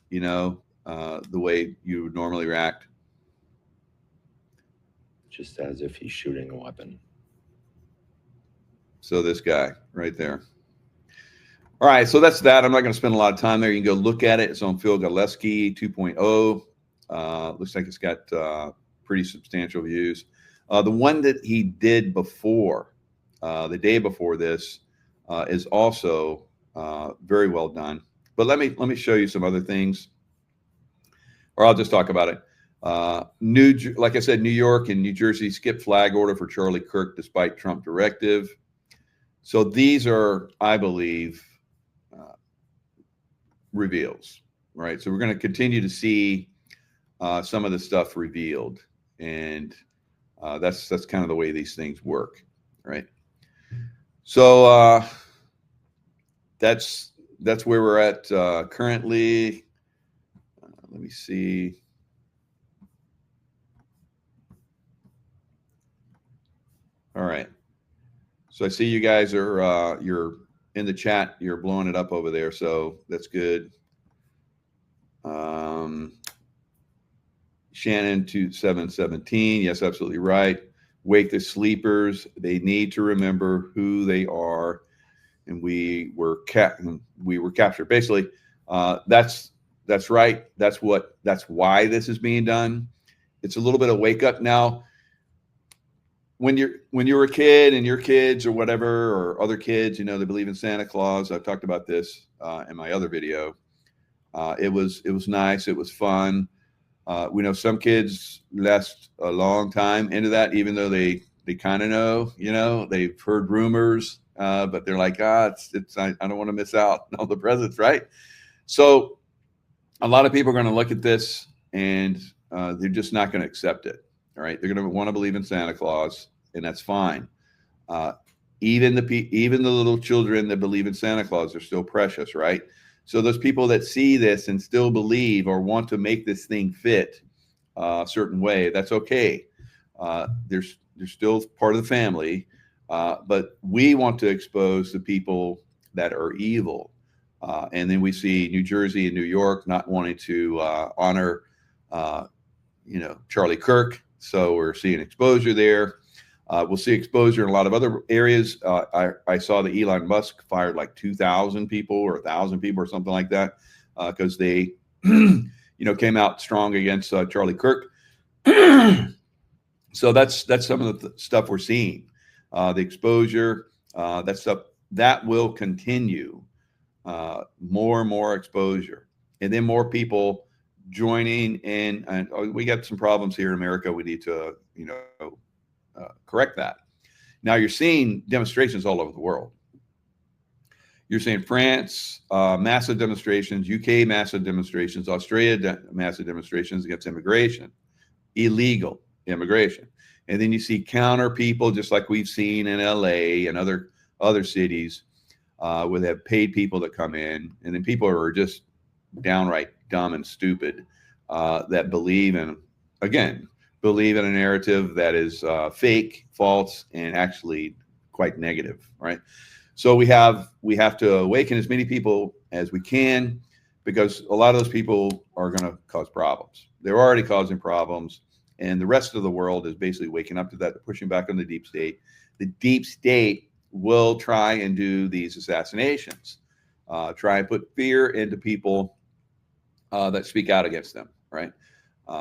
A: the way you would normally react.
C: Just as if he's shooting a weapon.
A: So this guy right there. All right, so that's that. I'm not going to spend a lot of time there. You can go look at it. It's on Phil Gillespie 2.0. Looks like it's got pretty substantial views. The one that he did before, the day before this, is also very well done. But let me show you some other things, or I'll just talk about it. Like I said, New York and New Jersey skipped flag order for Charlie Kirk despite Trump directive. So these are, I believe, reveals, right? So we're going to continue to see some of the stuff revealed, and that's kind of the way these things work, right? So that's where we're at currently. Let me see. All right. So I see you guys are you're in the chat. You're blowing it up over there, so that's good. Shannon 2717. Yes, absolutely right. Wake the sleepers. They need to remember who they are, and we were captured. Basically, that's right. That's why this is being done. It's a little bit of wake up now. When you were a kid and your kids or whatever, or other kids, they believe in Santa Claus. I've talked about this in my other video. It was nice. It was fun. We know some kids last a long time into that, even though they kind of know, they've heard rumors, but they're like, I don't want to miss out on all the presents, right? So a lot of people are going to look at this and they're just not going to accept it. All right, they're going to want to believe in Santa Claus, and that's fine. Even the little children that believe in Santa Claus are still precious, right? So those people that see this and still believe or want to make this thing fit a certain way, that's okay. They're still part of the family, but we want to expose the people that are evil. And then we see New Jersey and New York not wanting to honor, Charlie Kirk. So we're seeing exposure there. We'll see exposure in a lot of other areas. I saw that Elon Musk fired like 2,000 people or 1,000 people or something like that because they, came out strong against Charlie Kirk. So that's some of the stuff we're seeing. The exposure, that stuff that will continue. More and more exposure, and then more people joining in. And we got some problems here in America. We need to, correct that. Now you're seeing demonstrations all over the world. You're saying France, massive demonstrations, UK massive demonstrations, Australia massive demonstrations against immigration, illegal immigration. And then you see counter people, just like we've seen in LA and other cities, where they have paid people to come in, and then people are just downright dumb and stupid, that believe in a narrative that is fake, false, and actually quite negative, right? So we have to awaken as many people as we can, because a lot of those people are going to cause problems. They're already causing problems, and the rest of the world is basically waking up to that. They're pushing back on the deep state. The deep state will try and do these assassinations, try and put fear into people that speak out against them, right?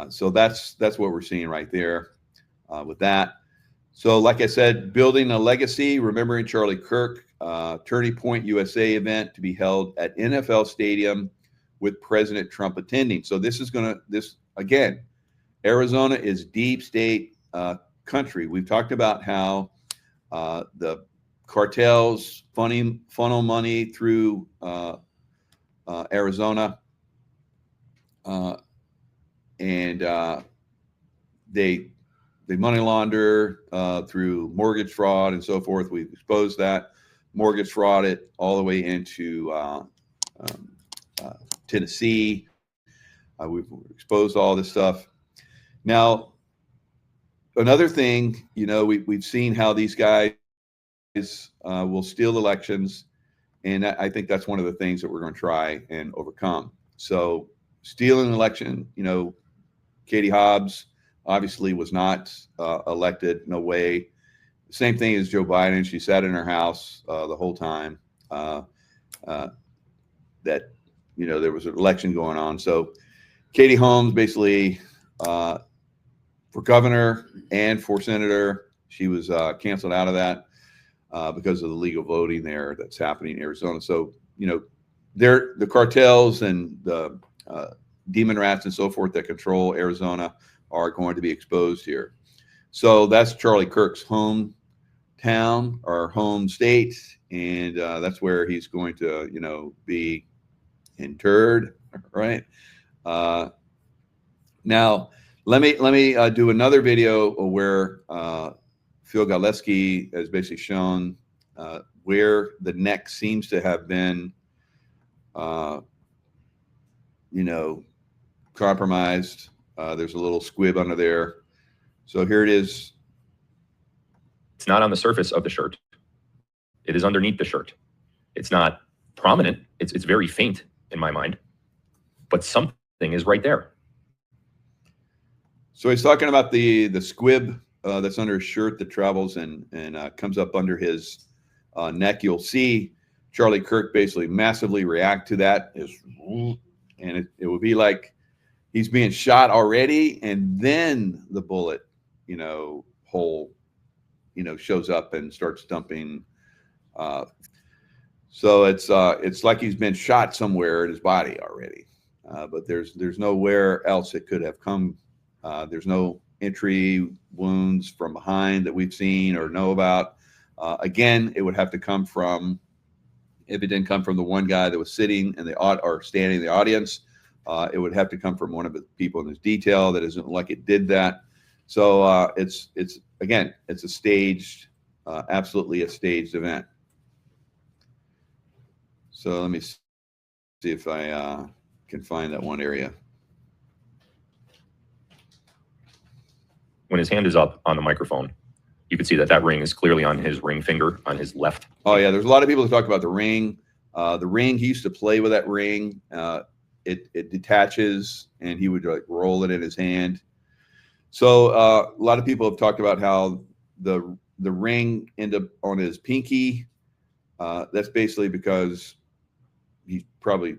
A: So that's what we're seeing right there with that. So like I said, building a legacy, remembering Charlie Kirk, Turning Point USA event to be held at NFL Stadium with President Trump attending. So this again, Arizona is deep state country. We've talked about how the cartels funnel money through Arizona, and they money launder through mortgage fraud and so forth. We've exposed that mortgage fraud all the way into Tennessee. We've exposed all this stuff. Now, another thing, we've seen how these guys will steal elections, and I think that's one of the things that we're going to try and overcome. So, stealing an election, Katie Hobbs obviously was not elected. No way. Same thing as Joe Biden. She sat in her house the whole time that there was an election going on. So Katie Holmes basically for governor and for senator, she was canceled out of that because of the legal voting there that's happening in Arizona. So the cartels and the demon rats and so forth that control Arizona are going to be exposed here. So that's Charlie Kirk's hometown or home state, and that's where he's going to be interred, right? Now let me do another video where Phil Galeski has basically shown where the neck seems to have been compromised. There's a little squib under there. So here it is.
C: It's not on the surface of the shirt. It is underneath the shirt. It's not prominent. It's very faint in my mind, but something is right there.
A: So he's talking about the squib that's under his shirt that travels and comes up under his neck. You'll see Charlie Kirk basically massively react to that, and it would be like he's being shot already, and then the bullet, hole, shows up and starts dumping. So it's like he's been shot somewhere in his body already, but there's nowhere else it could have come. There's no entry wounds from behind that we've seen or know about. Again, it would have to come from, if it didn't come from the one guy that was sitting in or standing in the audience, it would have to come from one of the people in his detail that isn't like it did that. So it's a staged, absolutely a staged event. So let me see if I can find that one area.
C: When his hand is up on the microphone, you can see that ring is clearly on his ring finger on his left.
A: Oh yeah, there's a lot of people who talk about the ring. The ring, he used to play with that ring. It detaches, and he would roll it in his hand. So a lot of people have talked about how the ring ended up on his pinky. That's basically because he probably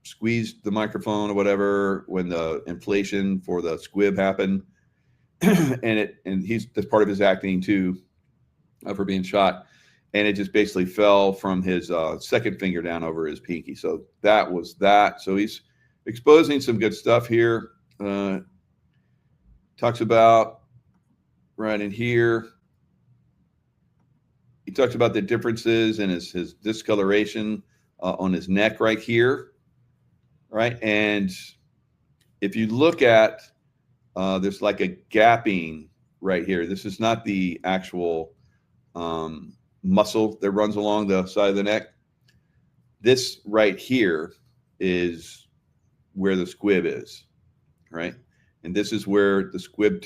A: squeezed the microphone or whatever when the inflation for the squib happened, and that's part of his acting too, for being shot. And it just basically fell from his second finger down over his pinky. So that was that. So he's exposing some good stuff here. Talks about right in here. He talks about the differences in his discoloration on his neck right here, right? And if you look at, there's like a gapping right here. This is not the actual muscle that runs along the side of the neck. This right here is where the squib is, right? And this is where the squib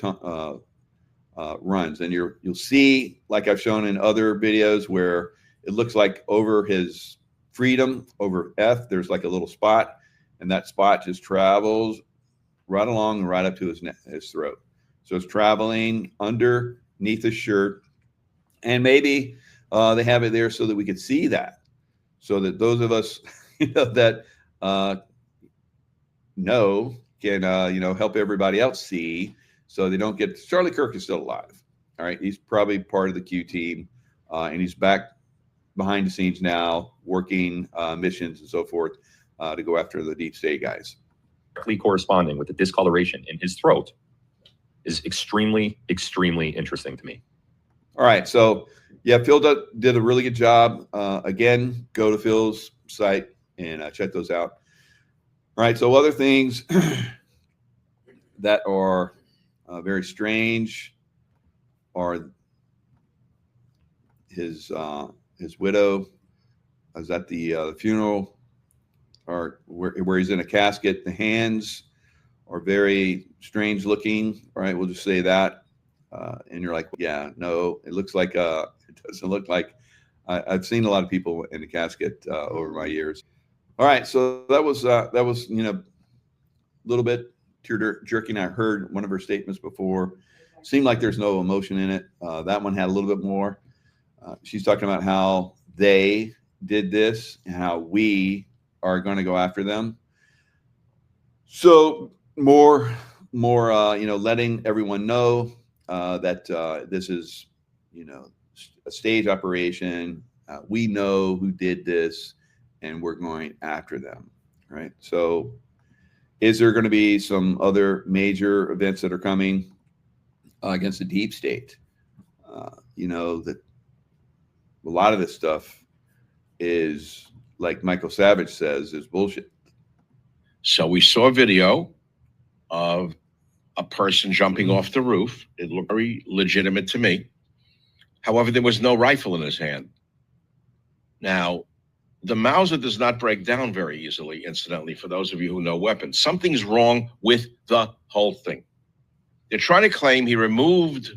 A: runs. And you'll see, like I've shown in other videos, where it looks like over his freedom, over F, there's like a little spot, and that spot just travels right along and right up to his throat. So it's traveling underneath his shirt, and maybe they have it there so that we could see that, so that those of us that know can help everybody else see, so they don't get. Charlie Kirk is still alive. All right, he's probably part of the Q team, and he's back behind the scenes now, working missions and so forth to go after the deep state guys.
C: Directly corresponding with the discoloration in his throat is extremely, extremely interesting to me.
A: All right, so yeah, Phil did a really good job. Again, go to Phil's site and check those out. All right, so other things that are very strange are his widow is at the funeral, or where he's in a casket. The hands are very strange looking. Right, we'll just say that. And you're like, yeah, no, it looks like it doesn't look like. I've seen a lot of people in a casket over my years. All right, so that was a little bit tear jerking. I heard one of her statements before. Seemed like there's no emotion in it. That one had a little bit more. She's talking about how they did this and how we are going to go after them. So more, letting everyone know that this is, a stage operation. We know who did this, and we're going after them, right? So is there going to be some other major events that are coming against the deep state? That a lot of this stuff is, like Michael Savage says, is bullshit.
D: So we saw a video of a person jumping off the roof. It looked very legitimate to me. However, there was no rifle in his hand. Now, the Mauser does not break down very easily, incidentally, for those of you who know weapons. Something's wrong with the whole thing. They're trying to claim he removed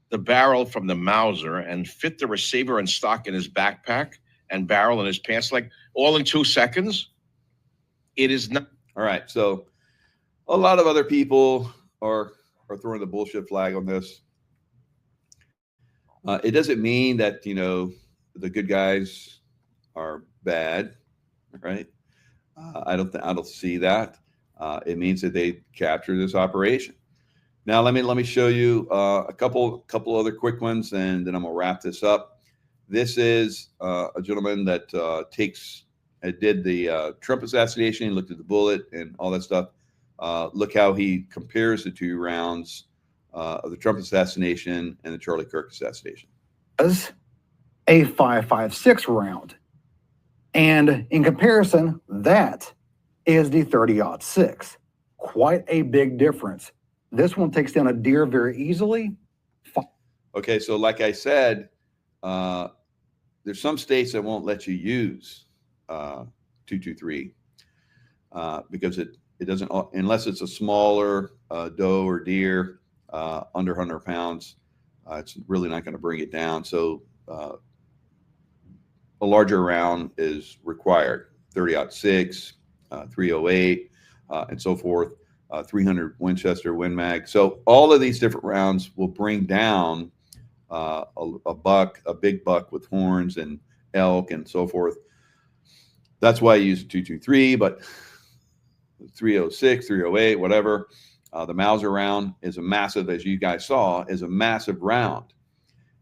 D: the barrel from the Mauser and fit the receiver and stock in his backpack and barrel in his pants leg, all in 2 seconds. It is not.
A: All right, so a lot of other people are throwing the bullshit flag on this. It doesn't mean that, the good guys are bad, right? I don't see that. It means that they captured this operation. Now let me show you a couple other quick ones, and then I'm gonna wrap this up. This is a gentleman that did the Trump assassination. He looked at the bullet and all that stuff. Look how he compares the 2 rounds of the Trump assassination and the Charlie Kirk assassination.
E: As a 5.56 round, and in comparison, that is the 30-06. Quite a big difference. This one takes down a deer very easily.
A: Okay, so like I said, there's some states that won't let you use 223 because it doesn't, unless it's a smaller doe or deer under 100 pounds. It's really not going to bring it down. So a larger round is required, 30-06, 308, and so forth, 300 Winchester Win Mag. So all of these different rounds will bring down a big buck with horns and elk and so forth. That's why I use 223, but 306, 308, whatever. The Mauser round is a massive, as you guys saw, is a massive round.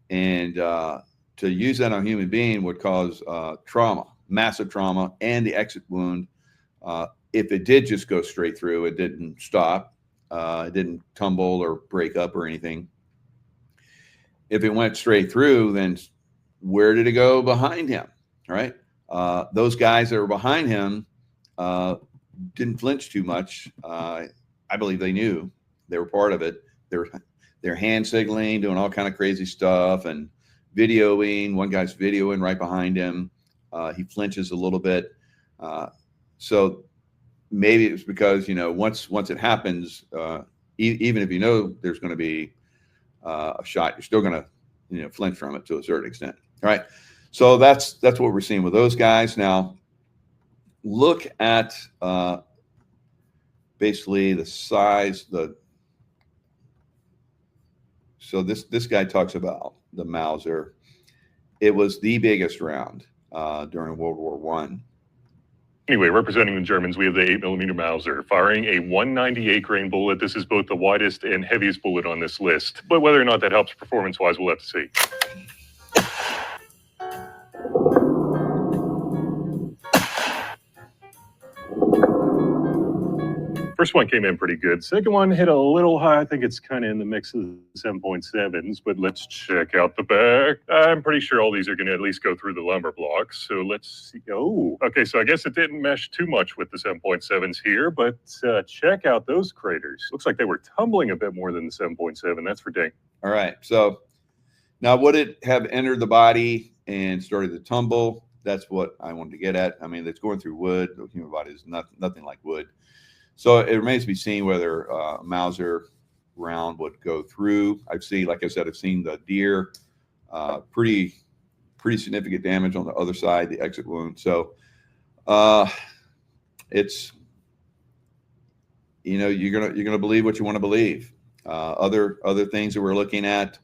A: And to use that on a human being would cause trauma, massive trauma, and the exit wound. If it did just go straight through, it didn't stop, it didn't tumble or break up or anything. If it went straight through, then where did it go behind him? Right? Those guys that were behind him didn't flinch too much. I believe they knew they were part of it. They're hand signaling, doing all kind of crazy stuff, and videoing. One guy's videoing right behind him. He flinches a little bit. So maybe it's because, you know, once it happens, even if you know there's going to be a shot, you're still going to, you know, flinch from it to a certain extent. All right. So that's what we're seeing with those guys. Now, look at basically the size. So this guy talks about the Mauser. It was the biggest round during World War I.
F: Anyway, representing the Germans, we have the 8mm Mauser, firing a 198 grain bullet. This is both the widest and heaviest bullet on this list. But whether or not that helps performance-wise, we'll have to see. First one came in pretty good. Second one hit a little high. I think it's kind of in the mix of the 7.7s, but let's check out the back. I'm pretty sure all these are going to at least go through the lumber blocks. So let's see. Oh, okay. So I guess it didn't mesh too much with the 7.7s here, but check out those craters. Looks like they were tumbling a bit more than the 7.7. That's for dang.
A: All right. So now would it have entered the body and started to tumble? That's what I wanted to get at. I mean, it's going through wood. The human body is nothing like wood. So it remains to be seen whether a Mauser round would go through. Like I said, I've seen the deer, pretty significant damage on the other side, the exit wound. So it's, you know, you're gonna believe what you want to believe. Other things that we're looking at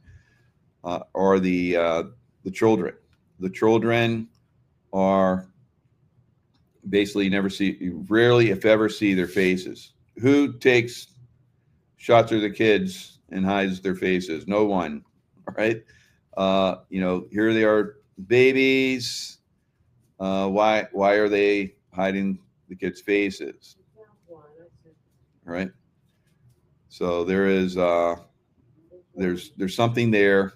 A: are the children. The children are basically you rarely, if ever, see their faces. Who takes shots of the kids and hides their faces? No one. All right. You know, here they are, babies. Why are they hiding the kids' faces? All right. So there is there's something there.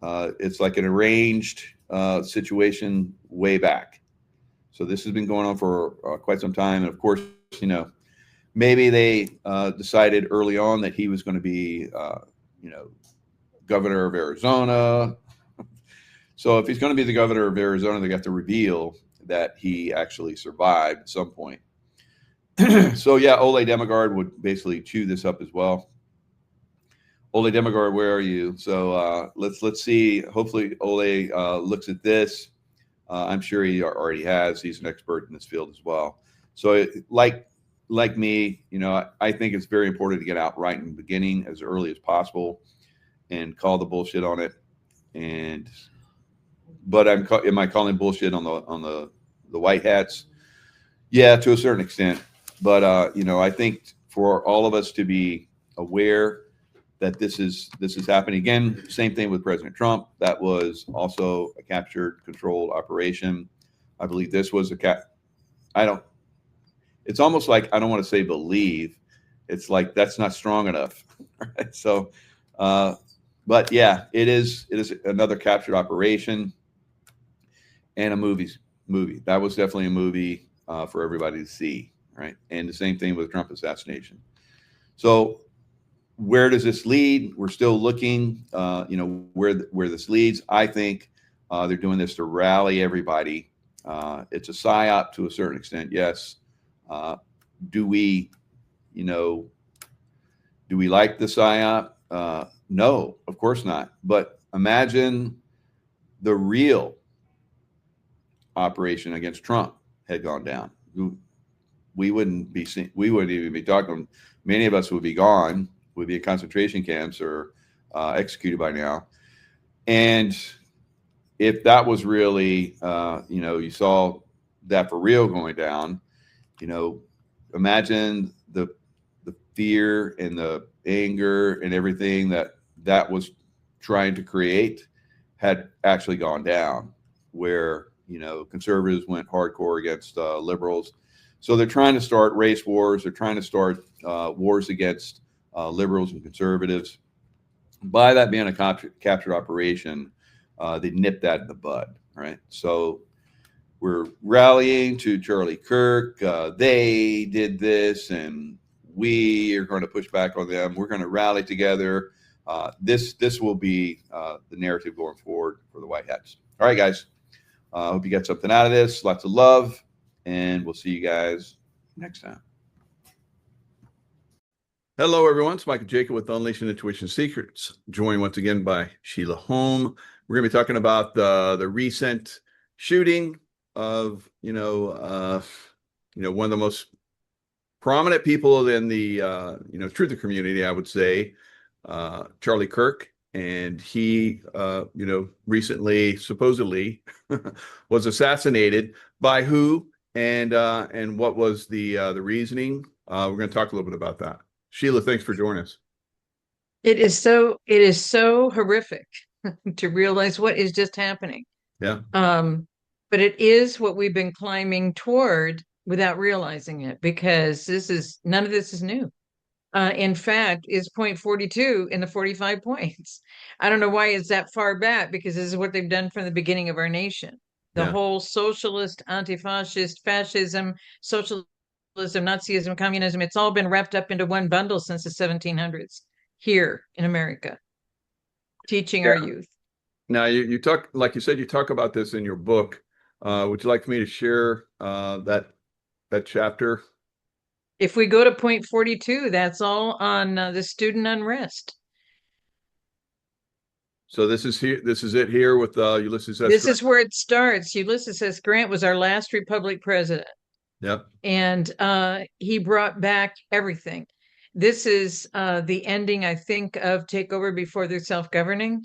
A: It's like an arranged situation way back. So this has been going on for quite some time. And of course, you know, maybe they decided early on that he was going to be, you know, governor of Arizona. So if he's going to be the governor of Arizona, they got to reveal that he actually survived at some point. So yeah, Ole Demigard would basically chew this up as well. Ole Demigard, where are you? So let's see. Hopefully Ole looks at this. I'm sure he already has. He's an expert in this field as well. So like me, you know, I think it's very important to get out right in the beginning as early as possible and call the bullshit on it. But am I calling bullshit on the white hats? Yeah, to a certain extent. But you know, I think for all of us to be aware that this is happening again. Same thing with President Trump. That was also a captured, controlled operation. I believe this was it's almost like, I don't want to say believe. It's like, that's not strong enough. Right? So, but yeah, it is another captured operation and a movie. That was definitely a movie for everybody to see. Right. And the same thing with Trump assassination. So, where does this lead? We're still looking, you know, where this leads. I think they're doing this to rally everybody. It's a psyop to a certain extent, yes. Do we like the psyop? No, of course not. But imagine the real operation against Trump had gone down. We wouldn't even be talking. Many of us would be gone. Would be in concentration camps or executed by now. And if that was really, you know, you saw that for real going down, you know, imagine the fear and the anger and everything that was trying to create had actually gone down, where, you know, conservatives went hardcore against liberals. So they're trying to start race wars. They're trying to start wars against liberals and conservatives. By that being a captured operation, they nipped that in the bud, right? So we're rallying to Charlie Kirk. They did this, and we are going to push back on them. We're going to rally together. This will be the narrative going forward for the White Hats. All right, guys. Hope you got something out of this. Lots of love, and we'll see you guys next time. Hello, everyone. It's Michael Jacob with Unleashing Intuition Secrets, joined once again by Sheila Holm. We're going to be talking about the recent shooting of one of the most prominent people in the truther community, I would say, Charlie Kirk. And he recently supposedly was assassinated. By who and what was the reasoning? We're going to talk a little bit about that. Sheila, thanks for joining us.
G: It is so horrific to realize what is just happening.
A: Yeah.
G: But it is what we've been climbing toward without realizing it, because none of this is new. In fact, is point 42 in the 45 points. I don't know why it's that far back, because this is what they've done from the beginning of our nation. The whole socialist, anti-fascist, fascism, socialism, Nazism, communism, it's all been wrapped up into one bundle since the 1700s here in America, teaching our youth.
A: Now, you talk, like you said, you talk about this in your book. Would you like for me to share that chapter?
G: If we go to point 42, that's all on the student unrest.
A: So this is it here with Ulysses S.
G: This is where it starts. Ulysses S. Grant was our last Republic president.
A: Yep.
G: And he brought back everything. This is the ending, I think, of takeover before they're self-governing.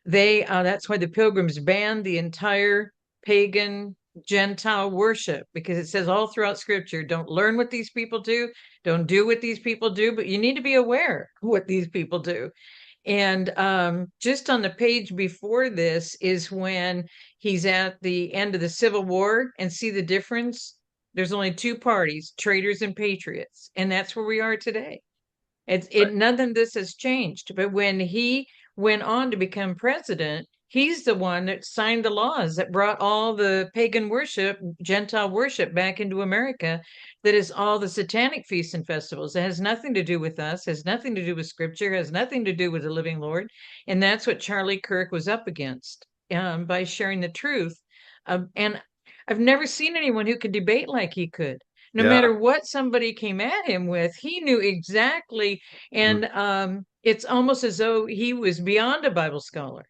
G: That's why the Pilgrims banned the entire pagan Gentile worship, because it says all throughout Scripture, don't learn what these people do, don't do what these people do, but you need to be aware of what these people do. And just on the page before this is when he's at the end of the Civil War, and see the difference. There's only two parties, traitors and patriots, and that's where we are today. None of this has changed. But when he went on to become president, he's the one that signed the laws that brought all the pagan worship, Gentile worship, back into America. That is all the satanic feasts and festivals. It has nothing to do with us, has nothing to do with Scripture, has nothing to do with the living Lord. And that's what Charlie Kirk was up against by sharing the truth. And I've never seen anyone who could debate like he could. No matter what somebody came at him with, he knew exactly. And it's almost as though he was beyond a Bible scholar.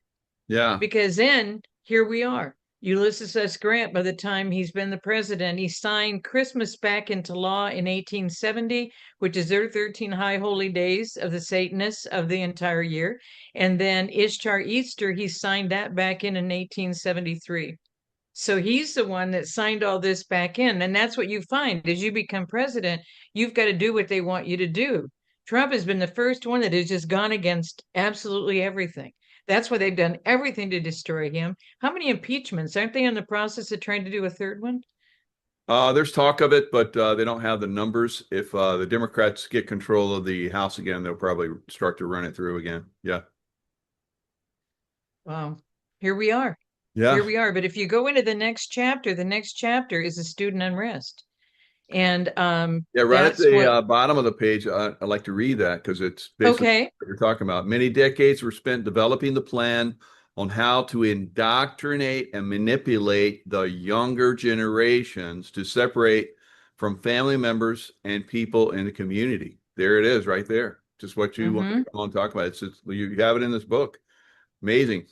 A: Yeah.
G: Because then here we are. Ulysses S. Grant, by the time he's been the president, he signed Christmas back into law in 1870, which is their 13 high holy days of the Satanists of the entire year. And then Ishtar Easter, he signed that back in 1873. So he's the one that signed all this back in. And that's what you find as you become president. You've got to do what they want you to do. Trump has been the first one that has just gone against absolutely everything. That's why they've done everything to destroy him. How many impeachments? Aren't they in the process of trying to do a third one?
A: There's talk of it, but they don't have the numbers. If the Democrats get control of the House again, they'll probably start to run it through again. Yeah.
G: Wow. Here we are.
A: Yeah.
G: Here we are. But if you go into the next chapter is the student unrest. And
A: right at the bottom of the page, I'd like to read that, because it's basically what you're talking about. Many decades were spent developing the plan on how to indoctrinate and manipulate the younger generations to separate from family members and people in the community. There it is, right there. Just what you want to come on and talk about. You have it in this book. Amazing.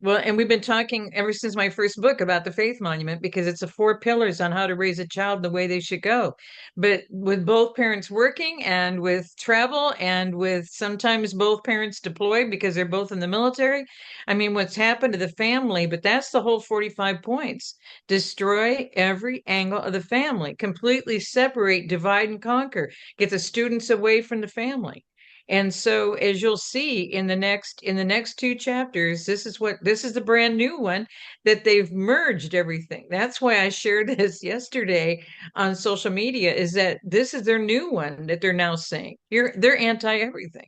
G: Well, and we've been talking ever since my first book about the faith monument, because it's the 4 pillars on how to raise a child the way they should go. But with both parents working, and with travel, and with sometimes both parents deployed because they're both in the military, I mean, what's happened to the family? But that's the whole 45 points. Destroy every angle of the family, completely separate, divide and conquer, get the students away from the family. And so, as you'll see in the next 2 chapters, this is the brand new one, that they've merged everything. That's why I shared this yesterday on social media, is that this is their new one that they're now saying. They're anti everything.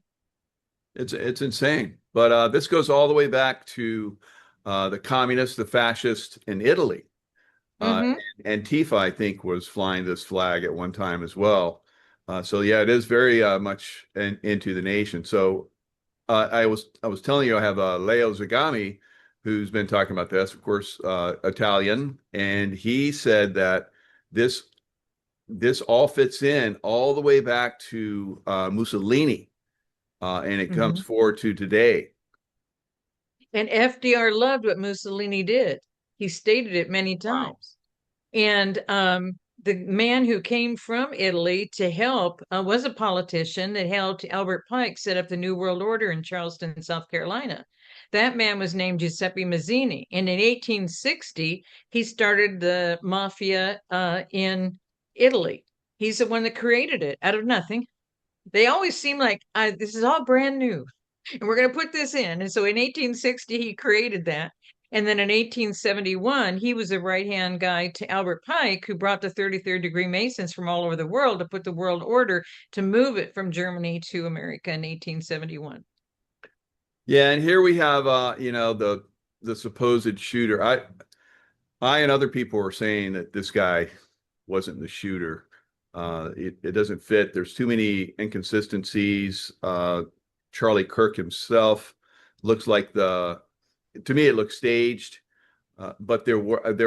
A: It's insane. But this goes all the way back to the communists, the fascists in Italy.
G: Mhm.
A: Antifa, I think, was flying this flag at one time as well. So yeah, it is very much into the nation. So I was telling you, I have Leo Zagami, who's been talking about this, of course, Italian, and he said that this all fits in all the way back to Mussolini, and it comes forward to today.
G: And FDR loved what Mussolini did. He stated it many times. And the man who came from Italy to help was a politician that helped Albert Pike set up the New World Order in Charleston, South Carolina. That man was named Giuseppe Mazzini. And in 1860, he started the mafia in Italy. He's the one that created it out of nothing. They always seem like this is all brand new and we're going to put this in. And so in 1860, he created that. And then in 1871, he was a right-hand guy to Albert Pike, who brought the 33rd degree Masons from all over the world to put the world order, to move it from Germany to America in 1871.
A: Yeah, and here we have the supposed shooter. I and other people are saying that this guy wasn't the shooter. It doesn't fit. There's too many inconsistencies. Charlie Kirk himself looks like to me, it looks staged. But there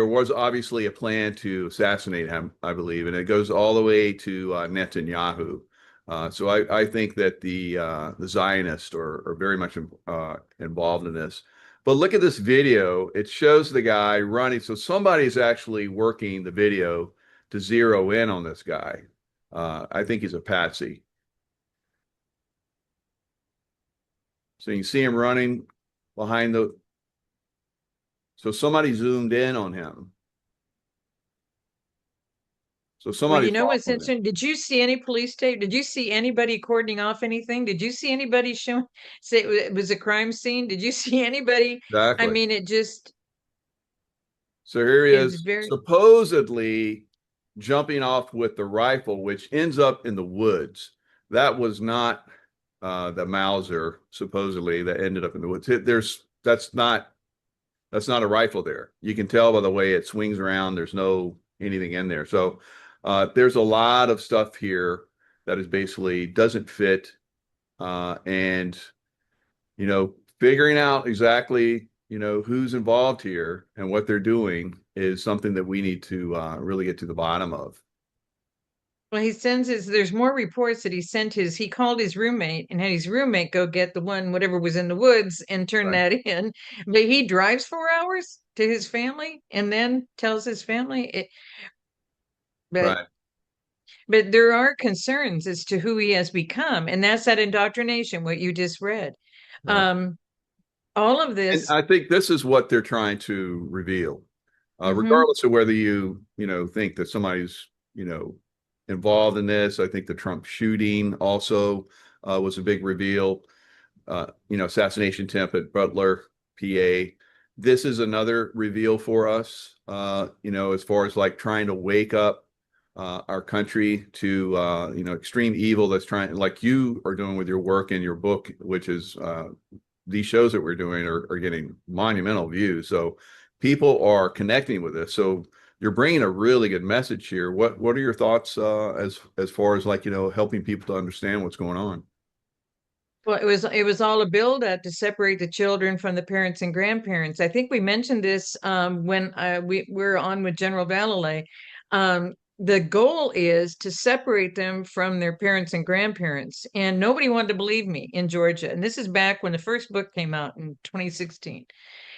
A: was obviously a plan to assassinate him, I believe, and it goes all the way to Netanyahu. So I think that the Zionists are very much involved in this. But look at this video. It shows the guy running. So somebody's actually working the video to zero in on this guy. I think he's a patsy. So you can see him running behind so somebody zoomed in on him. So somebody.
G: Well, you know what's interesting? Did you see any police tape? Did you see anybody cordoning off anything? Did you see anybody say it was a crime scene? Did you see anybody?
A: Exactly.
G: I mean, it just.
A: So here he is, supposedly jumping off with the rifle, which ends up in the woods. That was not the Mauser, supposedly, that ended up in the woods. That's not a rifle there. You can tell by the way it swings around. There's no anything in there. So there's a lot of stuff here that is basically doesn't fit. And, figuring out exactly, who's involved here and what they're doing is something that we need to really get to the bottom of.
G: Well, there's more reports that he called his roommate and had his roommate go get whatever was in the woods and turn that in. But he drives 4 hours to his family and then tells his family. But there are concerns as to who he has become. And that's that indoctrination, what you just read. Right. All of this.
A: And I think this is what they're trying to reveal, regardless of whether you think that somebody's, involved in this. I think the Trump shooting also was a big reveal. Assassination attempt at Butler, PA. This is another reveal for us, as far as like trying to wake up our country to, extreme evil that's trying, like you are doing with your work and your book, which is these shows that we're doing are getting monumental views. So people are connecting with this. So you're bringing a really good message here. What are your thoughts as far as like, helping people to understand what's going on?
G: Well, it was all a build up to separate the children from the parents and grandparents. I think we mentioned this when we were on with General Vallely. The goal is to separate them from their parents and grandparents. And nobody wanted to believe me in Georgia. And this is back when the first book came out in 2016.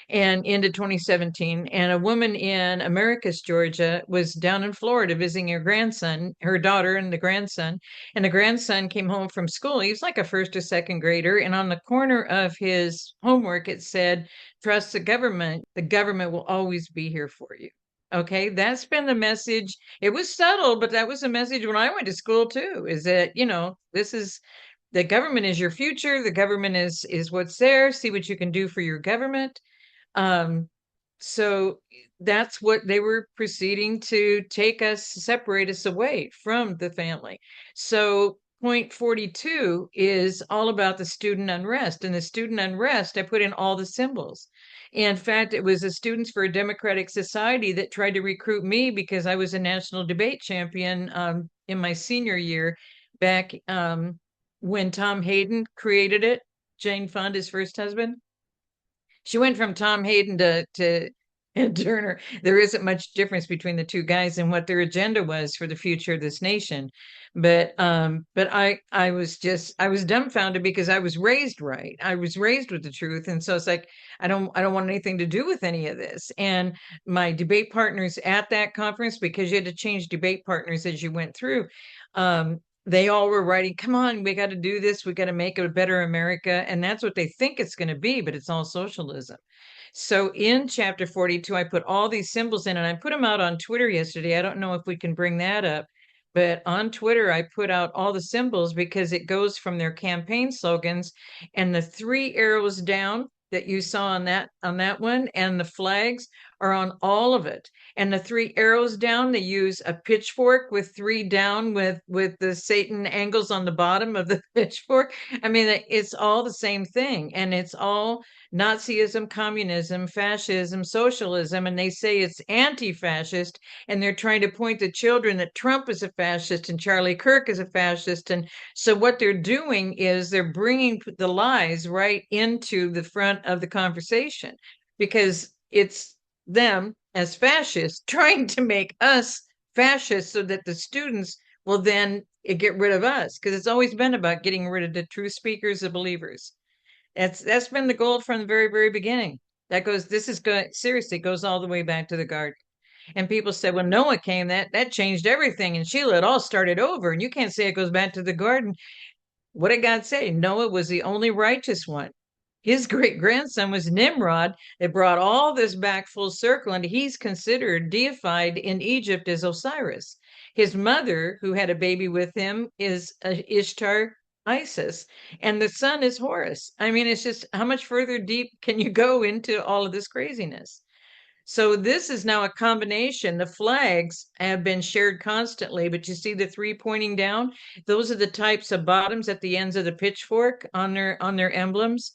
G: And into 2017. And a woman in Americus, Georgia, was down in Florida visiting her daughter and the grandson. And the grandson came home from school. He was like a first or second grader. And on the corner of his homework, it said, "Trust the government. The government will always be here for you." Okay, that's been the message. It was subtle, but that was the message when I went to school too, is that, this is the government is your future. The government is what's there. See what you can do for your government. So that's what they were proceeding to separate us away from the family. So point 42 is all about the student unrest. And the student unrest, I put in all the symbols. In fact, it was the Students for a Democratic Society that tried to recruit me because I was a national debate champion in my senior year back when Tom Hayden created it, Jane Fonda's first husband. She went from Tom Hayden to Turner. There isn't much difference between the two guys and what their agenda was for the future of this nation. But I was dumbfounded because I was raised right. I was raised with the truth. And so it's like, I don't want anything to do with any of this. And my debate partners at that conference, because you had to change debate partners as you went through, they all were writing, come on, we got to do this. We got to make it a better America. And that's what they think it's going to be, but it's all socialism. So in chapter 42, I put all these symbols in and I put them out on Twitter yesterday. I don't know if we can bring that up, but on Twitter, I put out all the symbols because it goes from their campaign slogans, and the 3 arrows down that you saw on that one and the flags are on all of it. And the 3 arrows down, they use a pitchfork with 3 down with the Satan angles on the bottom of the pitchfork. I mean, it's all the same thing, and it's all Nazism, communism, fascism, socialism, and they say it's anti-fascist, and they're trying to point to children that Trump is a fascist and Charlie Kirk is a fascist. And so what they're doing is they're bringing the lies right into the front of the conversation, because it's them as fascists trying to make us fascists so that the students will then get rid of us, because it's always been about getting rid of the true speakers, the believers. That's been the goal from the very, very beginning. Seriously goes all the way back to the garden. And people said, when Noah came, that changed everything. And Sheila, it all started over. And you can't say it goes back to the garden. What did God say? Noah was the only righteous one. His great grandson was Nimrod that brought all this back full circle, and he's considered deified in Egypt as Osiris. His mother, who had a baby with him, is Ishtar, Isis, and the son is Horus. I mean, it's just, how much further deep can you go into all of this craziness? So this is now a combination. The flags have been shared constantly, but you see the 3 pointing down? Those are the types of bottoms at the ends of the pitchfork on their emblems.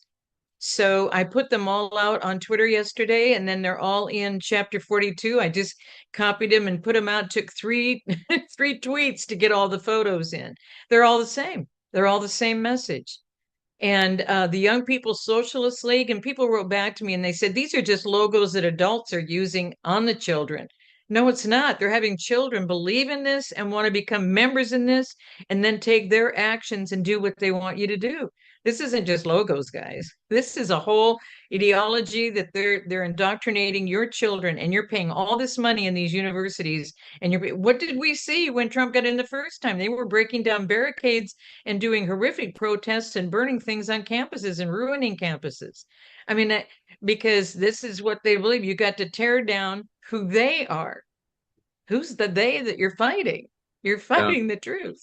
G: So I put them all out on Twitter yesterday, and then they're all in chapter 42. I just copied them and put them out, took 3 tweets to get all the photos in. They're all the same. They're all the same message. And the Young People's Socialist League, and people wrote back to me and they said, these are just logos that adults are using on the children. No, it's not. They're having children believe in this and want to become members in this, and then take their actions and do what they want you to do. This isn't just logos, guys. This is a whole ideology that they're indoctrinating your children, and you're paying all this money in these universities. And what did we see when Trump got in the first time? They were breaking down barricades and doing horrific protests and burning things on campuses and ruining campuses. I mean, because this is what they believe. You got to tear down who they are. Who's the they that you're fighting? You're fighting the truth.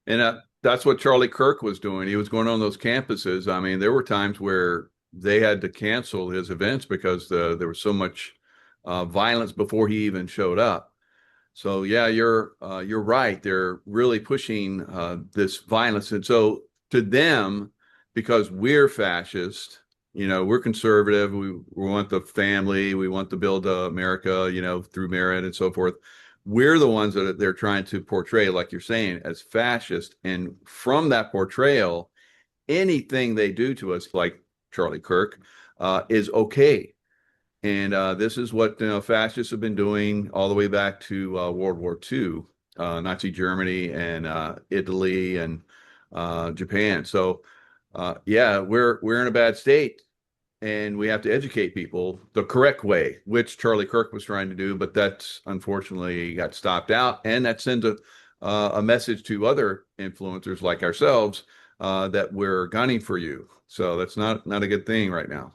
A: And that's what Charlie Kirk was doing. He was going on those campuses. I mean, there were times where they had to cancel his events because there was so much violence before he even showed up. So yeah, you're right. They're really pushing this violence, and so to them, because we're fascist, we're conservative. We want the family. We want to build America, through merit and so forth. We're the ones that they're trying to portray, like you're saying, as fascist. And from that portrayal, anything they do to us, like Charlie Kirk, is okay. And this is what fascists have been doing all the way back to World War II, Nazi Germany and Italy and Japan. So yeah, we're in a bad state. And we have to educate people the correct way, which Charlie Kirk was trying to do, but that's unfortunately got stopped out. And that sends a message to other influencers like ourselves that we're gunning for you. So that's not a good thing right now.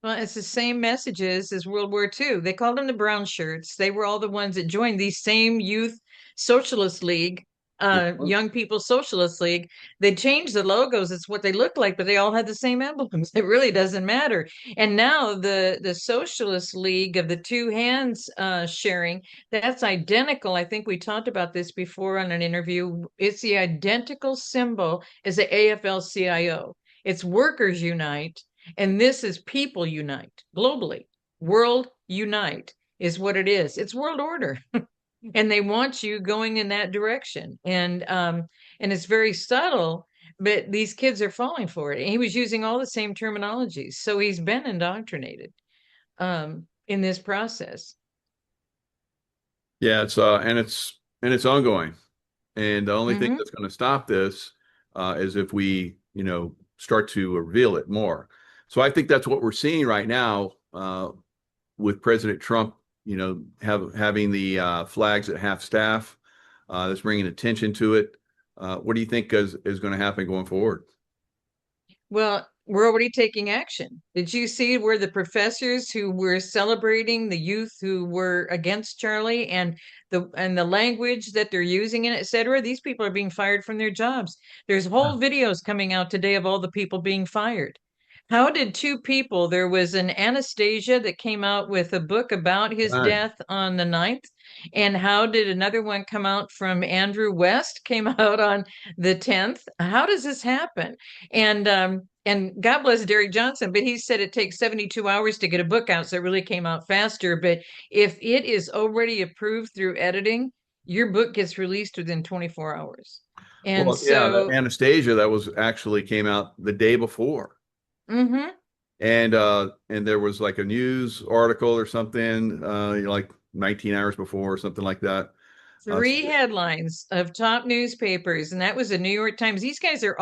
G: Well, it's the same messages as World War II. They called them the brown shirts. They were all the ones that joined the same youth socialist league Young People Socialist League. They changed the logos. It's what they look like, but they all had the same emblems. It really doesn't matter. And now the Socialist League of the two hands sharing, that's identical. I think we talked about this before on an interview. It's the identical symbol as the AFL-CIO. It's Workers Unite, and this is People Unite globally. World Unite is what it is. It's world order. And they want you going in that direction. And it's very subtle, but these kids are falling for it. And he was using all the same terminologies. So he's been indoctrinated in this process.
A: Yeah, it's ongoing. And the only thing that's going to stop this is if we, start to reveal it more. So I think that's what we're seeing right now with President Trump, having the flags at half staff. That's bringing attention to it. What do you think is going to happen going forward?
G: Well, we're already taking action. Did you see where the professors who were celebrating the youth who were against Charlie and the language that they're using and et cetera? These people are being fired from their jobs. There's whole videos coming out today of all the people being fired. How did two people, there was an Anastasia that came out with a book about his death on the 9th, and how did another one come out from Andrew West, came out on the 10th? How does this happen? And God bless Derek Johnson, but he said it takes 72 hours to get a book out, so it really came out faster. But if it is already approved through editing, your book gets released within 24 hours. And
A: the Anastasia that was actually came out the day before.
G: Mm-hmm.
A: And there was like a news article or something, like 19 hours before or something like that.
G: Three headlines of top newspapers, and that was the New York Times. These guys are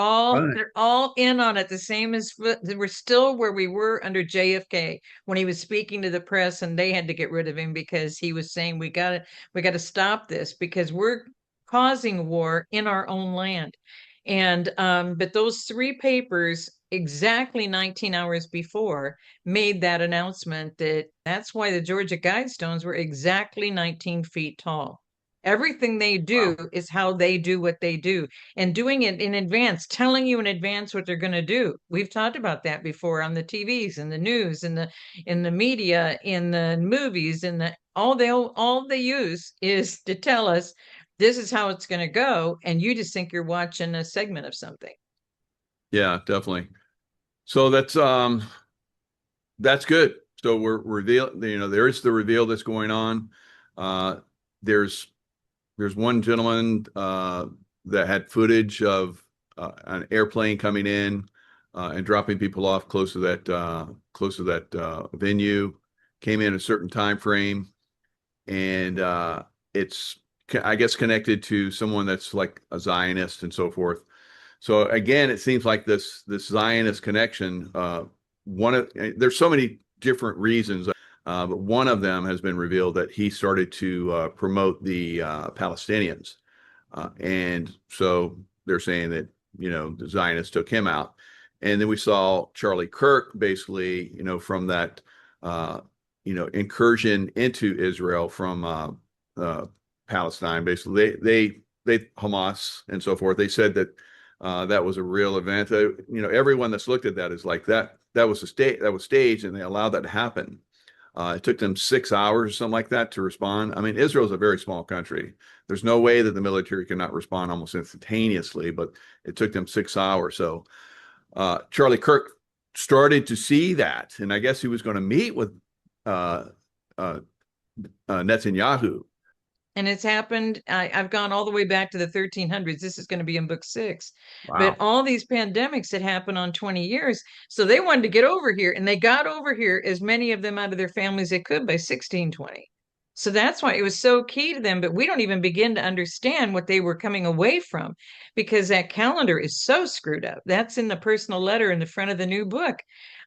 G: they're all in on it, the same as we're still where we were under JFK when he was speaking to the press, and they had to get rid of him because he was saying we got to stop this because we're causing war in our own land. And but those three papers exactly 19 hours before made that announcement that's why the Georgia Guidestones were exactly 19 feet tall. Everything they do is how they do what they do, and doing it in advance, telling you in advance what they're going to do. We've talked about that before on the TVs and the news and in the media, in the movies, and all they use is to tell us this is how it's going to go, and you just think you're watching a segment of something. Yeah,
A: definitely. So that's good. So we're reveal. There is the reveal that's going on. There's one gentleman that had footage of an airplane coming in and dropping people off close to that venue. Came in a certain time frame, and it's, I guess, connected to someone that's like a Zionist and so forth. So again, it seems like this Zionist connection. There's so many different reasons. But one of them has been revealed that he started to promote the Palestinians. And so they're saying that, the Zionists took him out. And then we saw Charlie Kirk basically, from that, incursion into Israel from Palestine. Basically, they Hamas and so forth. They said that that was a real event. Everyone that's looked at that is like that was staged, and they allowed that to happen. It took them 6 hours or something like that to respond. I mean, Israel's a very small country. There's no way that the military cannot respond almost instantaneously, but it took them 6 hours. So Charlie Kirk started to see that, and I guess he was going to meet with Netanyahu.
G: And it's happened. I've gone all the way back to the 1300s. This is going to be in book 6.
A: Wow.
G: But all these pandemics had happened on 20 years. So they wanted to get over here, and they got over here, as many of them out of their families they could, by 1620. So that's why it was so key to them. But we don't even begin to understand what they were coming away from, because that calendar is so screwed up. That's in the personal letter in the front of the new book.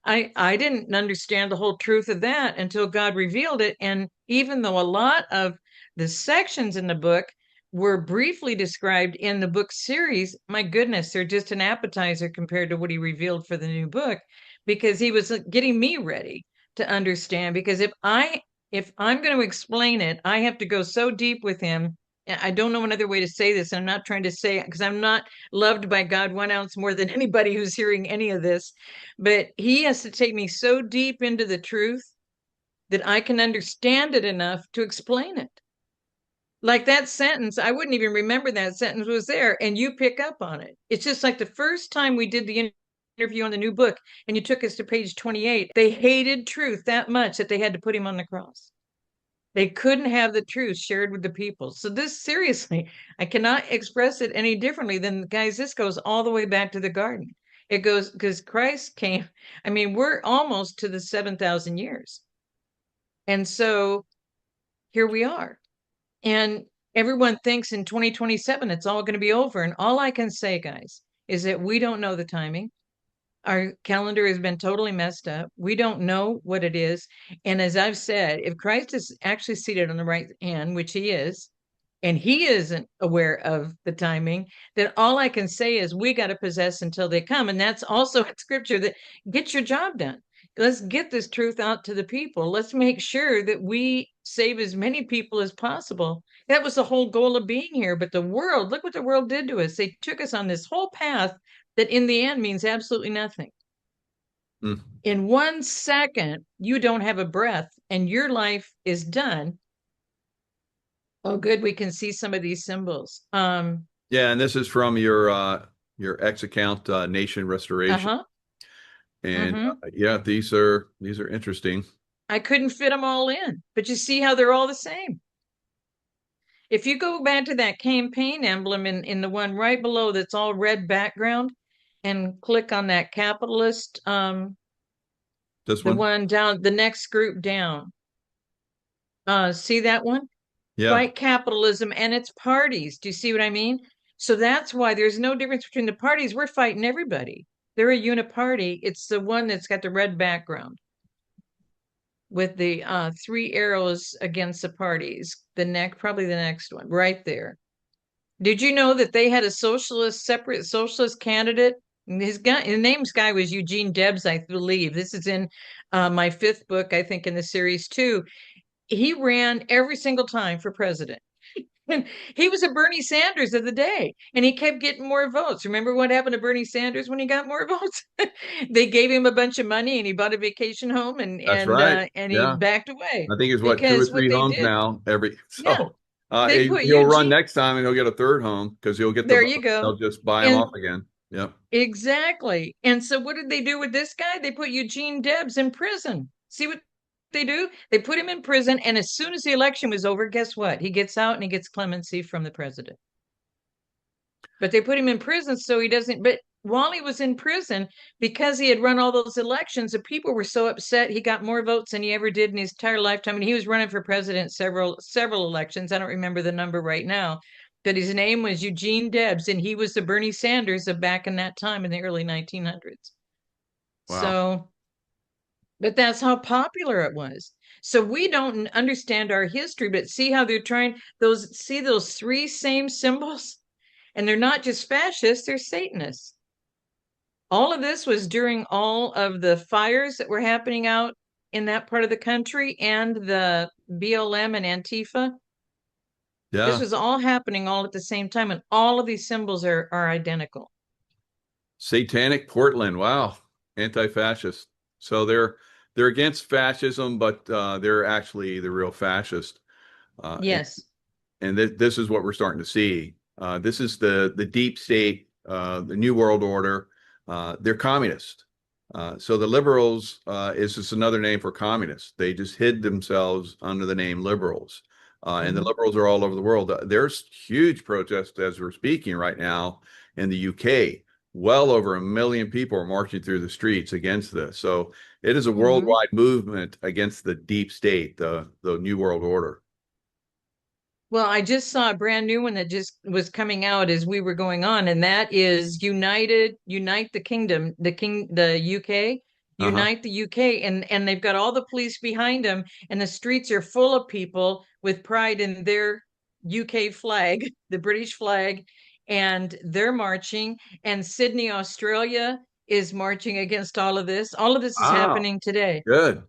G: I didn't understand the whole truth of that until God revealed it. And even though a lot of the sections in the book were briefly described in the book series, my goodness, they're just an appetizer compared to what he revealed for the new book, because he was getting me ready to understand. Because if I'm going to explain it, I have to go so deep with him I don't know another way to say this. I'm not trying to say, because I'm not loved by God 1 ounce more than anybody who's hearing any of this, but he has to take me so deep into the truth that I can understand it enough to explain it. Like that sentence, I wouldn't even remember that sentence was there, and you pick up on it. It's just like the first time we did the interview on the new book, and you took us to page 28. They hated truth that much that they had to put him on the cross. They couldn't have the truth shared with the people. So this, seriously, I cannot express it any differently than, guys, this goes all the way back to the garden. It goes, because Christ came, I mean, we're almost to the 7,000 years. And so here we are. And everyone thinks in 2027 it's all going to be over. And all I can say, guys, is that we don't know the timing. Our calendar has been totally messed up. We don't know what it is. And as I've said, if Christ is actually seated on the right hand, which he is, and he isn't aware of the timing, then all I can say is we got to possess until they come. And that's also in scripture, that get your job done. Let's get this truth out to the people. Let's make sure that we save as many people as possible. That was the whole goal of being here. But the world, look what the world did to us. They took us on this whole path that in the end means absolutely nothing.
A: Mm.
G: In 1 second, you don't have a breath and your life is done. Oh, good. We can see some of these symbols.
A: Yeah, and this is from your X account, Nation Restoration.
G: Uh-huh.
A: And yeah, these are interesting.
G: I couldn't fit them all in, but you see how they're all the same. If you go back to that campaign emblem in the one right below that's all red background, and click on that capitalist,
A: This
G: the
A: one?
G: one down, the next group down. See that one?
A: Yeah.
G: Fight capitalism and its parties. Do you see what I mean? So that's why there's no difference between the parties. We're fighting everybody. They're a uniparty. It's the one that's got the red background with the 3 arrows against the parties. Probably the next one, right there. Did you know that they had a separate socialist candidate? His name's guy was Eugene Debs, I believe. This is in my 5th book, I think, in the series too. He ran every single time for president. And he was a Bernie Sanders of the day, and he kept getting more votes. Remember what happened to Bernie Sanders when he got more votes? They gave him a bunch of money, and he bought a vacation home, and
A: That's right.
G: and
A: Yeah.
G: he backed away.
A: I think it's what, 2 or 3 homes
G: did,
A: now every. So
G: they put
A: he'll run
G: Eugene-
A: next time, and he'll get a 3rd home because he'll get
G: There you go.
A: They'll just buy him off again. Yep.
G: Exactly. And so what did they do with this guy? They put Eugene Debs in prison. See what they do? They put him in prison, and as soon as the election was over, guess what? He gets out and he gets clemency from the president. But they put him in prison so he doesn't. But while he was in prison, because he had run all those elections, the people were so upset. He got more votes than he ever did in his entire lifetime. And he was running for president several elections. I don't remember the number right now. But his name was Eugene Debs, and he was the Bernie Sanders of back in that time in the early 1900s.
A: Wow.
G: So, but that's how popular it was. So we don't understand our history, but see how they're trying those 3 same symbols? And they're not just fascists, they're Satanists. All of this was during all of the fires that were happening out in that part of the country and the BLM and Antifa.
A: Yeah.
G: This was all happening all at the same time, and all of these symbols are identical.
A: Satanic Portland. Wow. Anti-fascist. So they're against fascism, but they're actually the real fascist.
G: Yes.
A: And this is what we're starting to see. This is the deep state, the New World Order. They're communist. So the liberals is just another name for communists. They just hid themselves under the name liberals. And the liberals are all over the world. There's huge protests as we're speaking right now in the UK. Well over 1 million people are marching through the streets against this. So it is a worldwide movement against the deep state, the New World Order.
G: Well, I just saw a brand new one that just was coming out as we were going on, and that is Unite the Kingdom, the UK, Unite the UK, and they've got all the police behind them, and the streets are full of people with pride in their UK flag, the British flag, and they're marching, and Sydney, Australia is marching against all of this. All of this is happening today.
A: Good.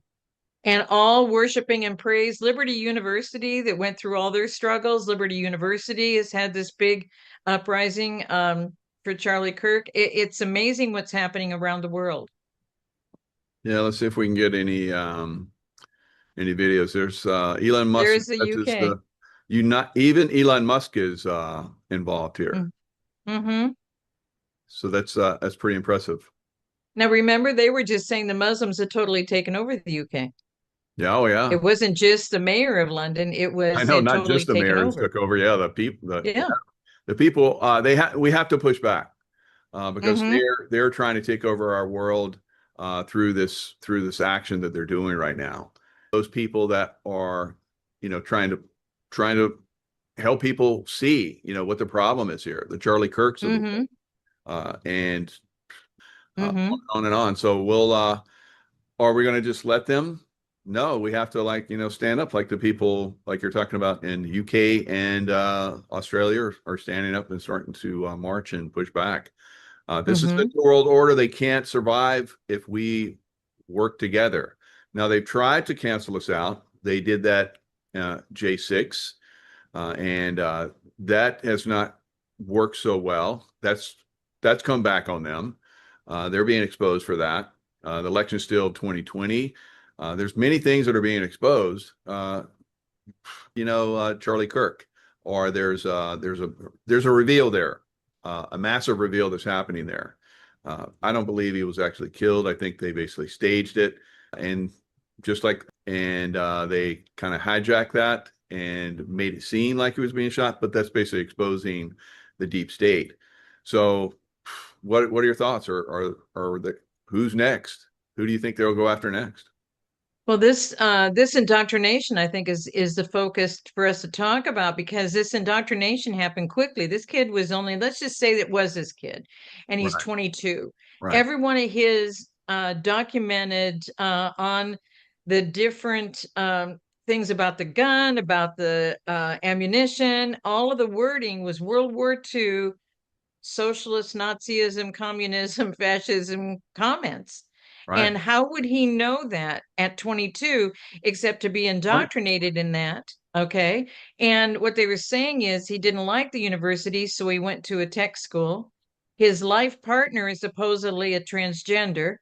G: and all worshiping and praise Liberty University that went through all their struggles. Liberty University has had this big uprising for Charlie Kirk. It's amazing what's happening around the world.
A: Yeah, let's see if we can get any videos. There's Elon Musk.
G: There's the
A: That's
G: UK.
A: Even Elon Musk is involved here.
G: Mm-hmm.
A: So that's pretty impressive.
G: Now, remember, they were just saying the Muslims had totally taken over the UK.
A: Yeah, oh yeah.
G: It wasn't just the mayor of London. It was
A: I know, not
G: totally
A: just the
G: taken
A: mayors
G: over.
A: took over. Yeah, the people.
G: Yeah.
A: The people. We have to push back because
G: Mhm.
A: they're trying to take over our world through this action that they're doing right now. Those people that are, trying to help people see, what the problem is here. The Charlie Kirks of the
G: Mhm.
A: and
G: Mhm.
A: on and on. So are we going to just let them? No, we have to stand up like the people like you're talking about in UK and Australia are standing up and starting to march and push back. This is the
G: Mhm.
A: New World Order. They can't survive if we work together. Now they've tried to cancel us out. They did that J6, and that has not worked so well. That's come back on them. They're being exposed for that. The election's still 2020. There's many things that are being exposed. Charlie Kirk, or there's a reveal there, a massive reveal that's happening there. I don't believe he was actually killed. I think they basically staged it, and they kind of hijacked that and made it seem like he was being shot. But that's basically exposing the deep state. So, what are your thoughts? Who's next? Who do you think they'll go after next?
G: Well, this indoctrination, I think, is the focus for us to talk about, because this indoctrination happened quickly. This kid was let's just say it was this kid, and he's
A: Right.
G: 22.
A: Right.
G: Every one of his documented on the different things about the gun, about the ammunition, all of the wording was World War II, socialist, Nazism, communism, fascism comments.
A: Right.
G: And how would he know that at 22, except to be indoctrinated in that? Okay. And what they were saying is he didn't like the university, so he went to a tech school. His life partner is supposedly a transgender.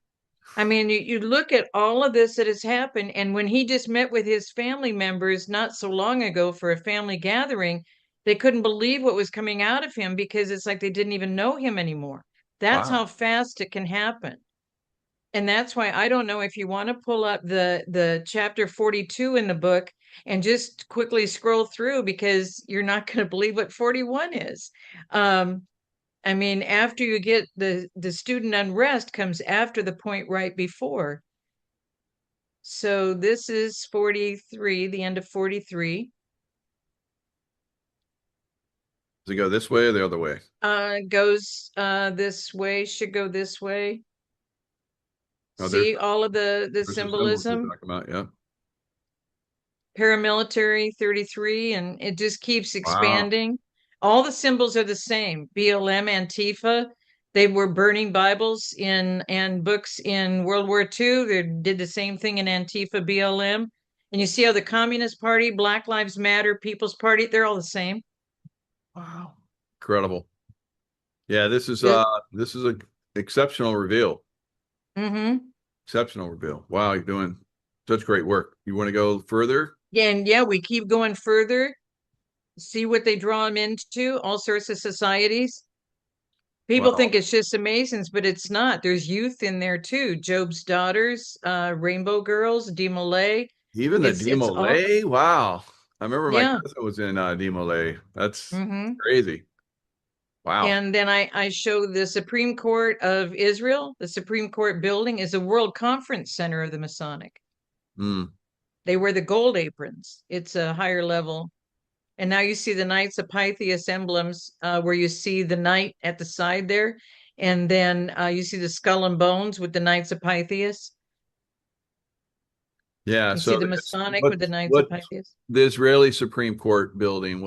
G: I mean, you look at all of this that has happened. And when he just met with his family members not so long ago for a family gathering, they couldn't believe what was coming out of him, because it's like they didn't even know him anymore. That's
A: Wow.
G: how fast it can happen. And that's why I don't know if you want to pull up the chapter 42 in the book and just quickly scroll through, because you're not going to believe what 41 is. I mean, after you get the student unrest comes after the point right before. So this is 43, the end of 43.
A: Does it go this way or the other way?
G: Goes this way, should go this way.
A: Oh,
G: See all of the
A: there's symbols you're
G: symbolism.
A: talking about, yeah.
G: Paramilitary 33, and it just keeps
A: Wow.
G: expanding. All the symbols are the same. BLM, Antifa, they were burning Bibles and books in World War II. They did the same thing in Antifa, BLM. And you see how the Communist Party, Black Lives Matter, People's Party, they're all the same.
A: Wow. Incredible. Yeah, this is an exceptional reveal.
G: Mm-hmm.
A: Exceptional reveal. Wow, you're doing such great work. You want to go further?
G: Yeah, and yeah, we keep going further, see what they draw them into, all sorts of societies. People
A: Wow.
G: think it's just the Masons, but it's not. There's youth in there too. Job's Daughters, Rainbow Girls, Demolay.
A: Even the
G: It's all,
A: Demolay? Wow. I remember my
G: yeah.
A: cousin was in Demolay. That's
G: Mm-hmm.
A: crazy. Wow.
G: And then I show the Supreme Court of Israel. The Supreme Court building is a World Conference Center of the Masonic.
A: Mm.
G: They wear the gold aprons. It's a higher level. And now you see the Knights of Pythias emblems, where you see the knight at the side there. And then you see the skull and bones with the Knights of Pythias.
A: Yeah.
G: You
A: So
G: see the Masonic with the Knights of Pythias.
A: the Israeli Supreme Court building,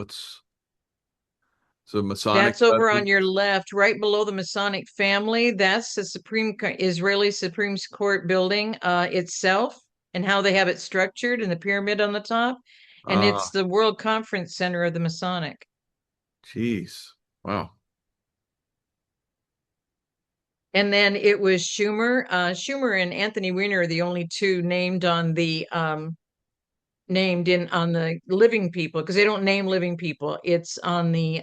A: so Masonic?
G: That's over on your left, right below the Masonic family. That's the Israeli Supreme Court building itself. and how they have it structured and the pyramid on the top. And it's the World Conference Center of the Masonic.
A: Jeez. Wow.
G: And then it was Schumer. Schumer and Anthony Weiner are the only two named on the living people, because they don't name living people. It's on the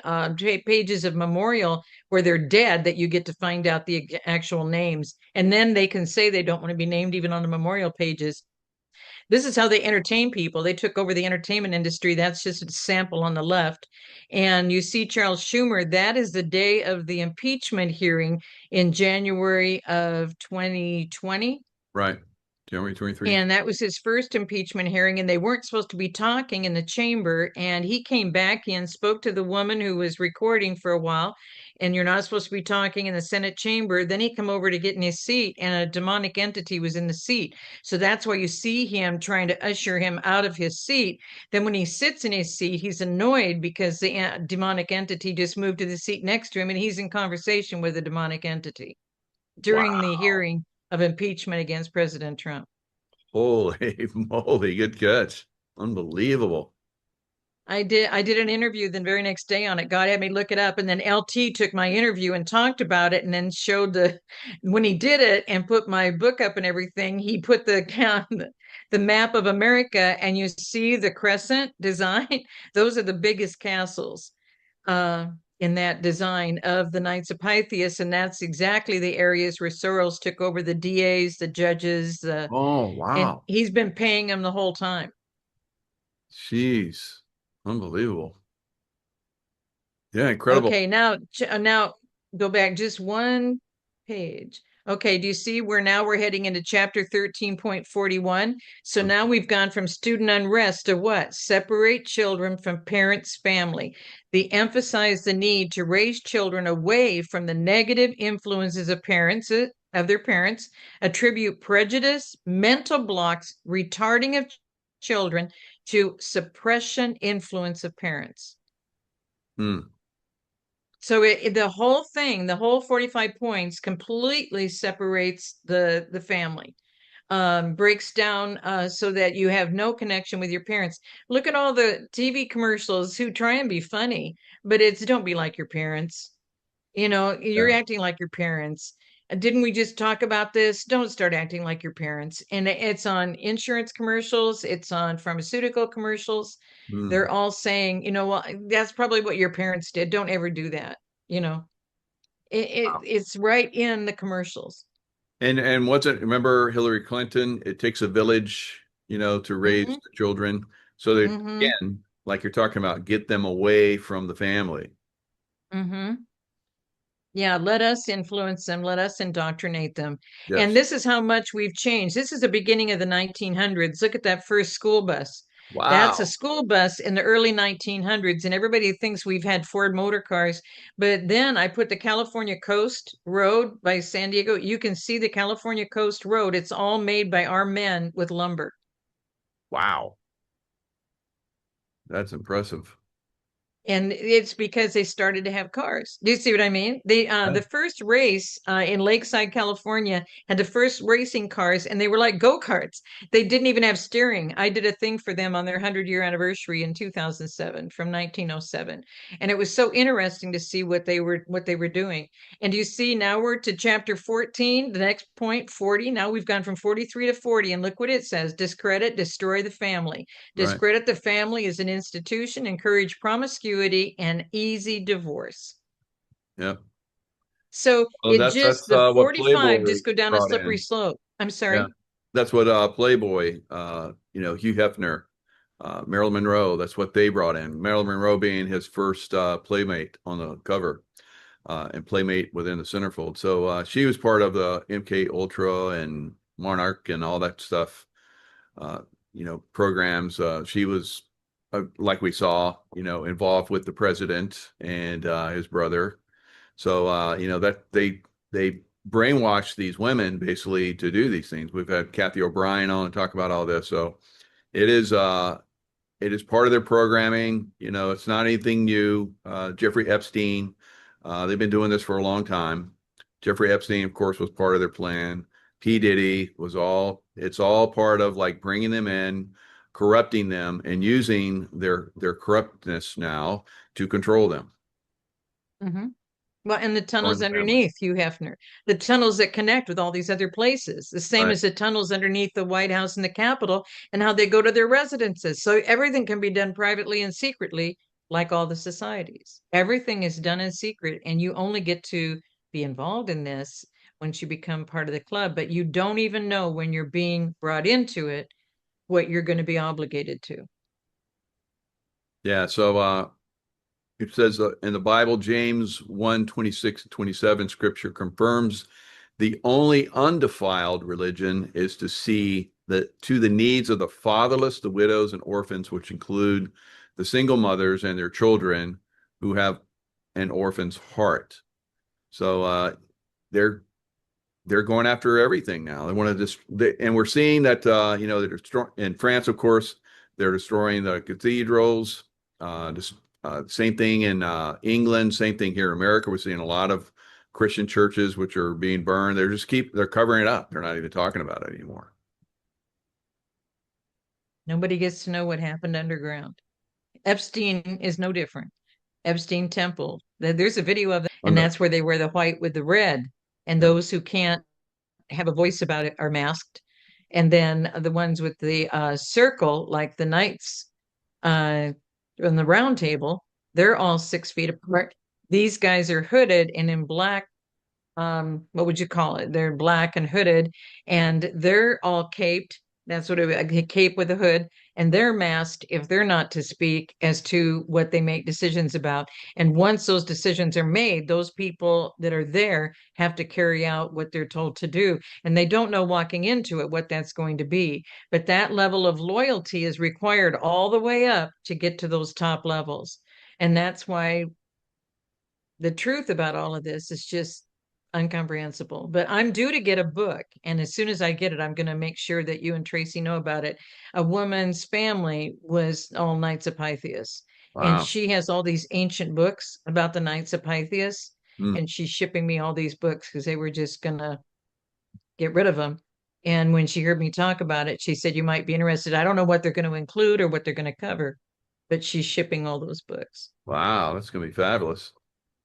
G: pages of memorial where they're dead that you get to find out the actual names. And then they can say they don't want to be named even on the memorial pages. This is how they entertain people. They took over the entertainment industry. That's just a sample on the left. And you see Charles Schumer, that is the day of the impeachment hearing in January of 2020.
A: Right. January 23.
G: And that was his first impeachment hearing, and they weren't supposed to be talking in the chamber. And he came back in, spoke to the woman who was recording for a while, and you're not supposed to be talking in the Senate chamber. Then he come over to get in his seat, and a demonic entity was in the seat. So that's why you see him trying to usher him out of his seat. Then when he sits in his seat, he's annoyed because the demonic entity just moved to the seat next to him, and he's in conversation with the demonic entity during the hearing of impeachment against President Trump.
A: Holy moly, good catch. Unbelievable.
G: I did an interview the very next day on it. God had me look it up, and then LT took my interview and talked about it, and then showed when he did it and put my book up and everything, he put the map of America, and you see the crescent design. Those are the biggest castles in that design of the Knights of Pythias, and that's exactly the areas where Soros took over the DAs, the judges.
A: Oh, wow.
G: And he's been paying them the whole time.
A: Jeez. Unbelievable. Yeah, incredible.
G: Okay, now go back just one page. Okay, do you see we're heading into chapter 13.41? So now we've gone from student unrest to what? Separate children from parents' family. They emphasize the need to raise children away from the negative influences of their parents, attribute prejudice, mental blocks, retarding of children to suppression influence of parents. So the whole thing, the whole 45 points completely separates the family, breaks down so that you have no connection with your parents. Look at all the TV commercials who try and be funny, but it's don't be like your parents. You're acting like your parents. Didn't we just talk about this? Don't start acting like your parents. And it's on insurance commercials. It's on pharmaceutical commercials. They're all saying, well, that's probably what your parents did. Don't ever do that. It's right in the commercials.
A: And what's it? Remember Hillary Clinton? It takes a village, to raise the children. So that again, like you're talking about, get them away from the family.
G: Yeah, let us influence them. Let us indoctrinate them.
A: Yes.
G: And this is how much we've changed. This is the beginning of the 1900s. Look at that first school bus.
A: Wow.
G: That's a school bus in the early 1900s. And everybody thinks we've had Ford motor cars. But then I put the California Coast Road by San Diego. You can see the California Coast Road. It's all made by our men with lumber.
A: Wow. That's impressive.
G: And it's because they started to have cars. Do you see what I mean? The first race in Lakeside, California, had the first racing cars, and they were like go-karts. They didn't even have steering. I did a thing for them on their 100-year anniversary in 2007, from 1907, and it was so interesting to see what they were doing. And you see, now we're to chapter 14, the next point, 40. Now we've gone from 43 to 40, and look what it says: discredit, destroy the family. Discredit the family as an institution, encourage promiscuity and easy divorce.
A: Yeah.
G: So the
A: what
G: 45
A: Playboy
G: just go down a
A: brought
G: slippery
A: in.
G: slope. I'm sorry.
A: Yeah. That's what Playboy, Hugh Hefner, Marilyn Monroe, that's what they brought in. Marilyn Monroe being his first playmate on the cover, and playmate within the centerfold. So she was part of the MK Ultra and Monarch and all that stuff, programs. She was, like we saw, involved with the president and his brother. So, that they brainwash these women basically to do these things. We've had Kathy O'Brien on to talk about all this. So it is part of their programming. It's not anything new. Jeffrey Epstein, they've been doing this for a long time. Jeffrey Epstein, of course, was part of their plan. P. Diddy was all, It's all part of like bringing them in, corrupting them, and using their corruptness now to control them.
G: Mhm. Well, and the tunnels
A: the family.
G: underneath, Hugh Hefner, the tunnels that connect with all these other places, the same
A: Right.
G: as the tunnels underneath the White House and the Capitol, and how they go to their residences. So everything can be done privately and secretly, like all the societies. Everything is done in secret, and you only get to be involved in this once you become part of the club. But you don't even know when you're being brought into it what you're going to be obligated to.
A: Yeah. So it says in the Bible, James 1:26-27, scripture confirms the only undefiled religion is to see to the needs of the fatherless, the widows and orphans, which include the single mothers and their children who have an orphan's heart. So they're going after everything now. They want to just, and we're seeing that they're destroying in France, of course, they're destroying the cathedrals. Same thing in England, same thing here in America. We're seeing a lot of Christian churches which are being burned. They're covering it up. They're not even talking about it anymore.
G: Nobody gets to know what happened underground. Epstein is no different. Epstein Temple. There's a video of that, and that's where they wear the white with the red. And those who can't have a voice about it are masked. And then the ones with the circle, like the knights on the round table, they're all 6 feet apart. These guys are hooded and in black. What would you call it? They're black and hooded, and they're all caped. That's what a cape with a hood, and they're masked if they're not to speak as to what they make decisions about. And once those decisions are made, those people that are there have to carry out what they're told to do. And they don't know walking into it what that's going to be. But that level of loyalty is required all the way up to get to those top levels. And that's why the truth about all of this is just incomprehensible. But I'm due to get a book, and as soon as I get it, I'm going to make sure that you and Tracy know about it. A woman's family was all Knights of Pythias, and
A: Wow.
G: she has all these ancient books about the Knights of Pythias, and she's shipping me all these books because they were just going to get rid of them. And when she heard me talk about it, she said, "You might be interested." I don't know what they're going to include or what they're going to cover, but she's shipping all those books.
A: Wow, that's going to be fabulous.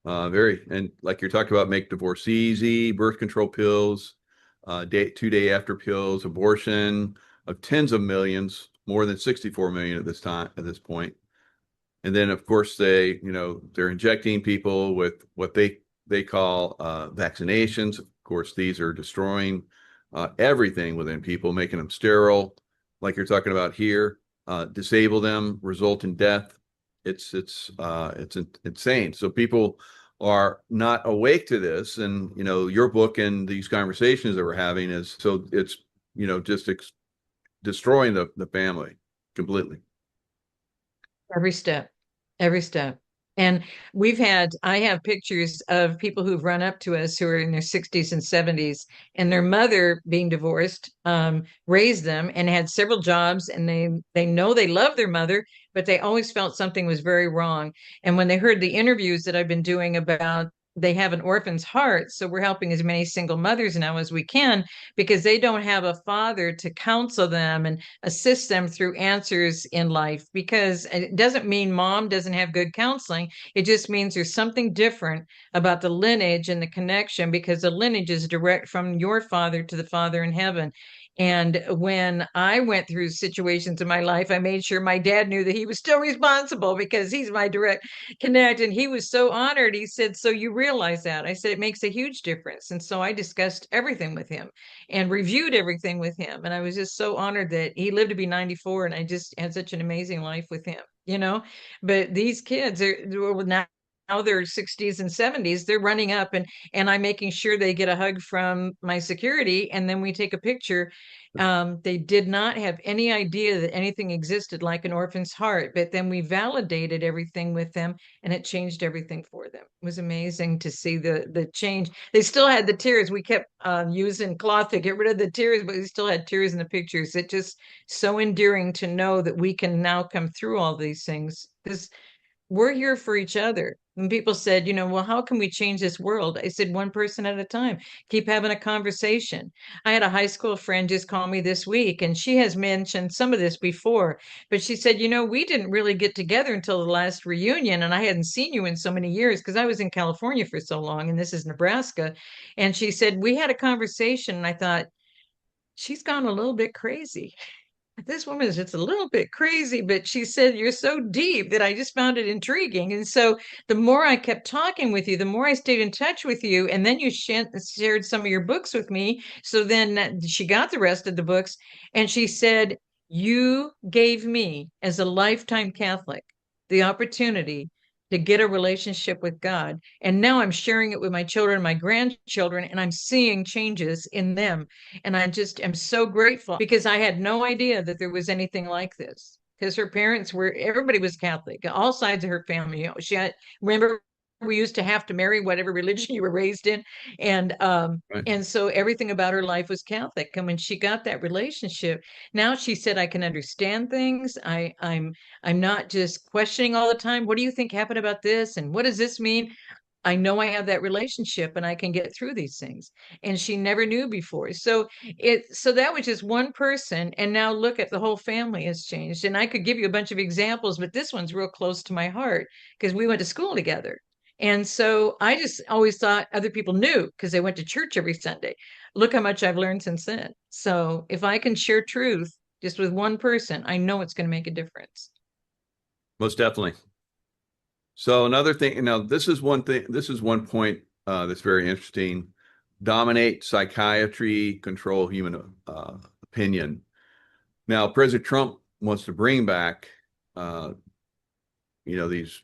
A: And like you're talking about, make divorce easy, birth control pills, 2-day after pills, abortion of tens of millions, more than 64 million at this point. And then of course they're injecting people with what they call vaccinations. Of course, these are destroying everything within people, making them sterile, like you're talking about here, disable them, result in death. It's insane. So people are not awake to this, and your book and these conversations that we're having it's just destroying the family completely.
G: Every step. And I have pictures of people who've run up to us who are in their 60s and 70s, and their mother, being divorced, raised them and had several jobs, and they know they love their mother, but they always felt something was very wrong. And when they heard the interviews that I've been doing about they have an orphan's heart, so we're helping as many single mothers now as we can, because they don't have a father to counsel them and assist them through answers in life. Because it doesn't mean mom doesn't have good counseling. It just means there's something different about the lineage and the connection, because the lineage is direct from your father to the Father in heaven. And when I went through situations in my life, I made sure my dad knew that he was still responsible, because he's my direct connect. And he was so honored. He said, "So you realize that?" I said, "It makes a huge difference." And so I discussed everything with him and reviewed everything with him. And I was just so honored that he lived to be 94, and I just had such an amazing life with him, But these kids are now they're 60s and 70s. They're running up, and I'm making sure they get a hug from my security, and then we take a picture. They did not have any idea that anything existed like an orphan's heart, but then we validated everything with them, and it changed everything for them. It was amazing to see the change. They still had the tears. We kept using cloth to get rid of the tears, but we still had tears in the pictures. It's just so endearing to know that we can now come through all these things. Because we're here for each other. And people said, well, how can we change this world? I said, one person at a time. Keep having a conversation. I had a high school friend just call me this week, and she has mentioned some of this before, but she said, we didn't really get together until the last reunion, and I hadn't seen you in so many years because I was in California for so long, and this is Nebraska. And she said, we had a conversation, and I thought, she's gone a little bit crazy. This woman is just a little bit crazy, but she said, you're so deep that I just found it intriguing. And so the more I kept talking with you, the more I stayed in touch with you. And then you shared some of your books with me. So then she got the rest of the books. And she said, you gave me, as a lifetime Catholic, the opportunity to get a relationship with God. And now I'm sharing it with my children and my grandchildren, and I'm seeing changes in them. And I just am so grateful because I had no idea that there was anything like this. Because her parents everybody was Catholic, all sides of her family. Remember, we used to have to marry whatever religion you were raised in. And
A: Right.
G: and so everything about her life was Catholic. And when she got that relationship, now she said, I can understand things. I'm not just questioning all the time. What do you think happened about this? And what does this mean? I know I have that relationship and I can get through these things. And she never knew before. So that was just one person. And now look at the whole family has changed. And I could give you a bunch of examples, but this one's real close to my heart because we went to school together. And so I just always thought other people knew because they went to church every Sunday. Look how much I've learned since then. So if I can share truth just with one person, I know it's going to make a difference.
A: Most definitely. So another thing, this is one point that's very interesting. Dominate psychiatry, control human opinion. Now, President Trump wants to bring back, these,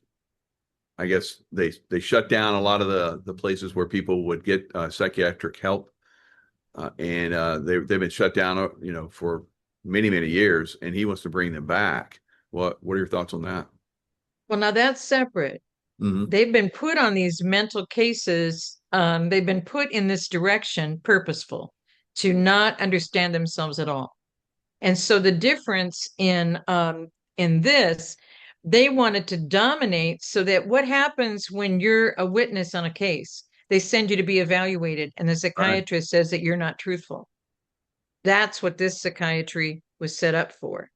A: I guess they shut down a lot of the places where people would get psychiatric help. And they've been shut down, for many, many years, and he wants to bring them back. What are your thoughts on that?
G: Well, now that's separate.
A: Mm-hmm.
G: They've been put on these mental cases. They've been put in this direction, purposeful, to not understand themselves at all. And so the difference in this, they wanted to dominate so that what happens when you're a witness on a case, they send you to be evaluated, and the psychiatrist says that you're not truthful. That's what this psychiatry was set up for.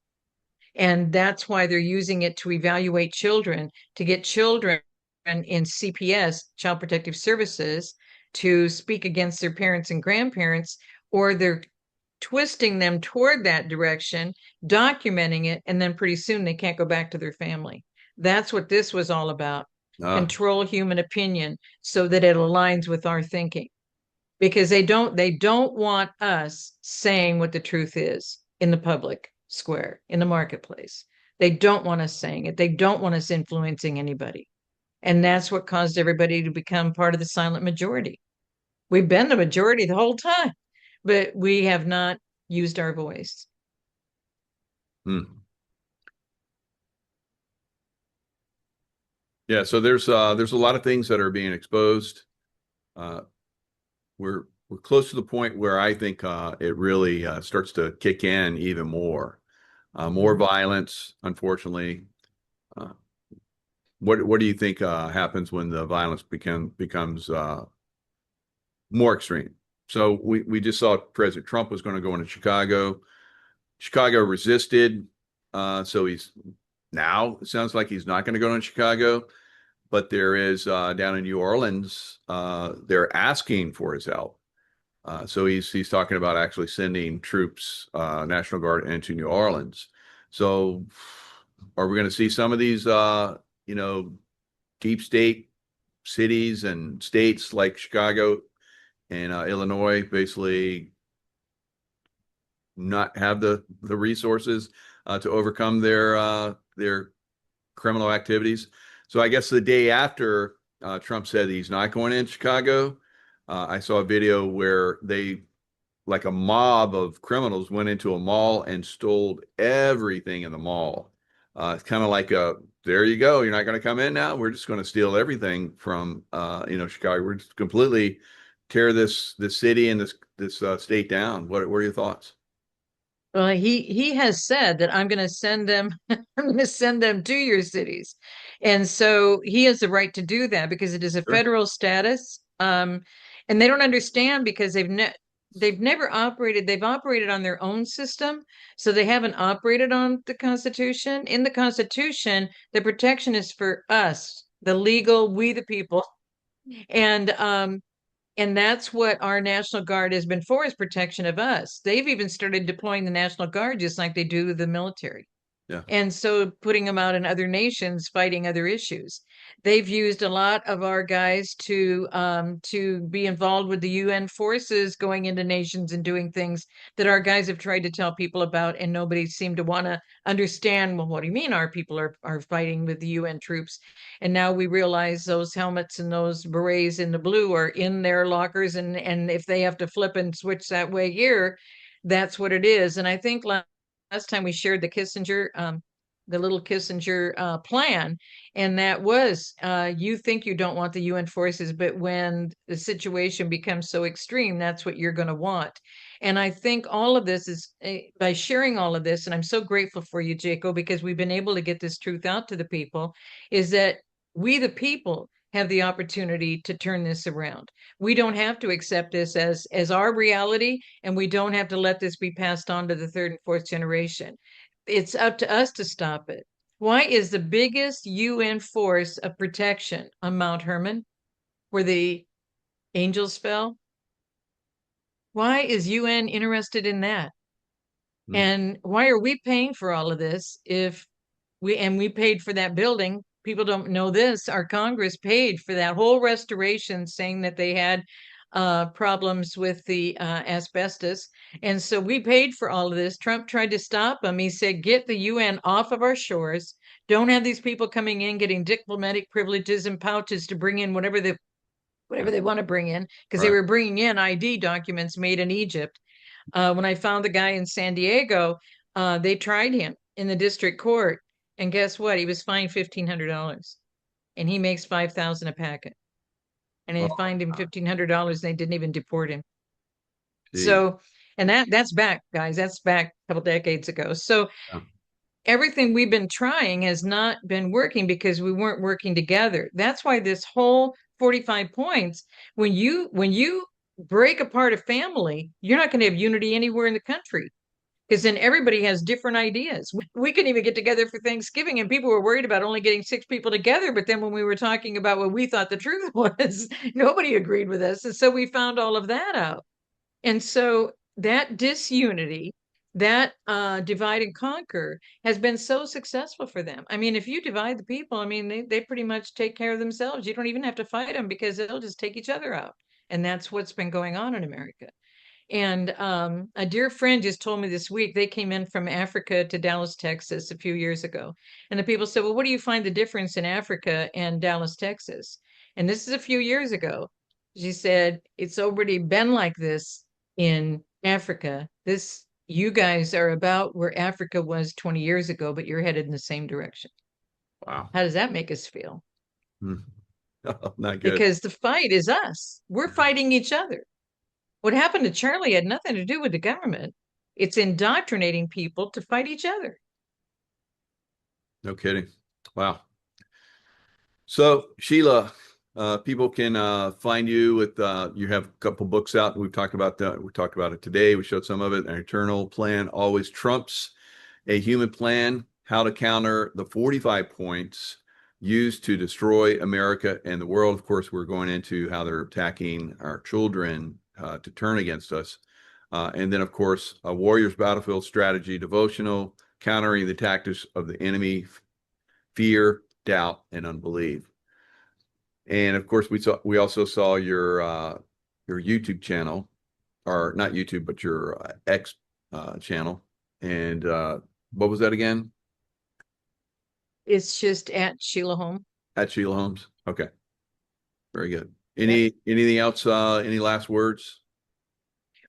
G: And that's why they're using it to evaluate children, to get children in CPS, Child Protective Services, to speak against their parents and grandparents, or they're twisting them toward that direction, documenting it, and then pretty soon they can't go back to their family. That's what this was all about. Control human opinion so that it aligns with our thinking. Because they don't want us saying what the truth is in the public square, in the marketplace. They don't want us saying it. They don't want us influencing anybody. And that's what caused everybody to become part of the silent majority. We've been the majority the whole time, but we have not used our voice.
A: Yeah, so there's a lot of things that are being exposed. We're close to the point where I think it really starts to kick in even more. More violence, unfortunately. What do you think happens when the violence becomes more extreme? So we just saw President Trump was going to go into Chicago. Chicago resisted. So it sounds like he's not going to go into Chicago. But there is down in New Orleans, they're asking for his help. So he's talking about actually sending troops, National Guard, into New Orleans. So are we going to see some of these, deep state cities and states like Chicago and Illinois basically not have the resources to overcome their criminal activities? So I guess the day after Trump said he's not going in Chicago, I saw a video where like a mob of criminals went into a mall and stole everything in the mall. It's kind of like there you go. You're not going to come in now. We're just going to steal everything from, Chicago. We're just completely tear this city and this state down. What are your thoughts?
G: Well, he has said that I'm going to send them I'm going to send them to your cities. And so he has the right to do that because it is a
A: Sure.
G: federal status. And they don't understand because they've never operated, they've operated on their own system, so they haven't operated on the Constitution. In the Constitution, the protection is for us, the legal, we the people. And that's what our National Guard has been for, is protection of us. They've even started deploying the National Guard just like they do the military.
A: Yeah.
G: And so putting them out in other nations fighting other issues. They've used a lot of our guys to be involved with the UN forces going into nations and doing things that our guys have tried to tell people about, and nobody seemed to want to understand, well, what do you mean our people are fighting with the UN troops? And now we realize those helmets and those berets in the blue are in their lockers, and if they have to flip and switch that way here, that's what it is. And I think last time we shared the Kissinger, the little Kissinger plan, and that was you think you don't want the UN forces, but when the situation becomes so extreme, that's what you're going to want. And I think all of this is by sharing all of this, and I'm so grateful for you, Jaco, because we've been able to get this truth out to the people, is that we, the people, have the opportunity to turn this around. We don't have to accept this as our reality, and we don't have to let this be passed on to the third and fourth generation. It's up to us to stop it. Why is the biggest UN force of protection on Mount Hermon, where the angels fell? Why is UN interested in that? And why are we paying for all of this if we paid for that building? People don't know this. Our Congress paid for that whole restoration, saying that they had problems with the asbestos. And so we paid for all of this. Trump tried to stop him. He said, get the UN off of our shores. Don't have these people coming in, getting diplomatic privileges and pouches to bring in whatever they want to bring in, because they were bringing in ID documents made in Egypt. When I found the guy in San Diego, they tried him in the district court. And guess what? He was fined $1,500, and he makes $5,000 a packet. And they fined him $1,500, and they didn't even deport him.
A: Gee.
G: So, and that's back, guys. That's back a couple decades ago. So, everything we've been trying has not been working because we weren't working together. That's why this whole 45 points, when you break apart a family, you're not going to have unity anywhere in the country, because then everybody has different ideas. We couldn't even get together for Thanksgiving, and people were worried about only getting 6 people together. But then when we were talking about what we thought the truth was, nobody agreed with us. And so we found all of that out. And so that disunity, that divide and conquer, has been so successful for them. I mean, if you divide the people, I mean, they pretty much take care of themselves. You don't even have to fight them, because they'll just take each other out. And that's what's been going on in America. And a dear friend just told me this week, they came in from Africa to Dallas, Texas a few years ago. And the people said, well, what do you find the difference in Africa and Dallas, Texas? And this is a few years ago. She said, it's already been like this in Africa. You guys are about where Africa was 20 years ago, but you're headed in the same direction.
A: Wow.
G: How does that make us feel?
A: Not good.
G: Because the fight is us. We're fighting each other. What happened to Charlie had nothing to do with the government. It's indoctrinating people to fight each other.
A: No kidding. Wow. So, Sheila, people can find you with you have a couple books out. We've talked about that. We talked about it today. We showed some of it. An eternal plan always trumps a human plan. How to counter the 45 points used to destroy America and the world. Of course, we're going into how they're attacking our children to turn against us. And then, of course, a warrior's battlefield strategy devotional, countering the tactics of the enemy, fear, doubt, and unbelief. And of course, we also saw your YouTube channel, or not YouTube, but your X channel. And what was that again?
G: It's just at Sheila Holm.
A: At Sheila Holmes. Okay, very good. Anything else? Any last words?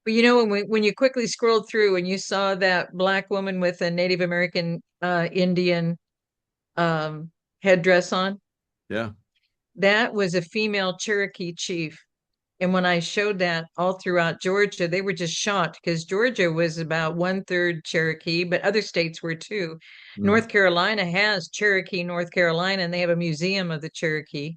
G: But you know, when you quickly scrolled through and you saw that Black woman with a Native American Indian headdress on,
A: Yeah.
G: that was a female Cherokee chief And when I showed that all throughout Georgia, they were just shocked because Georgia was about 1/3 Cherokee, but other states were too. North Carolina has Cherokee, North Carolina, and they have a museum of the Cherokee.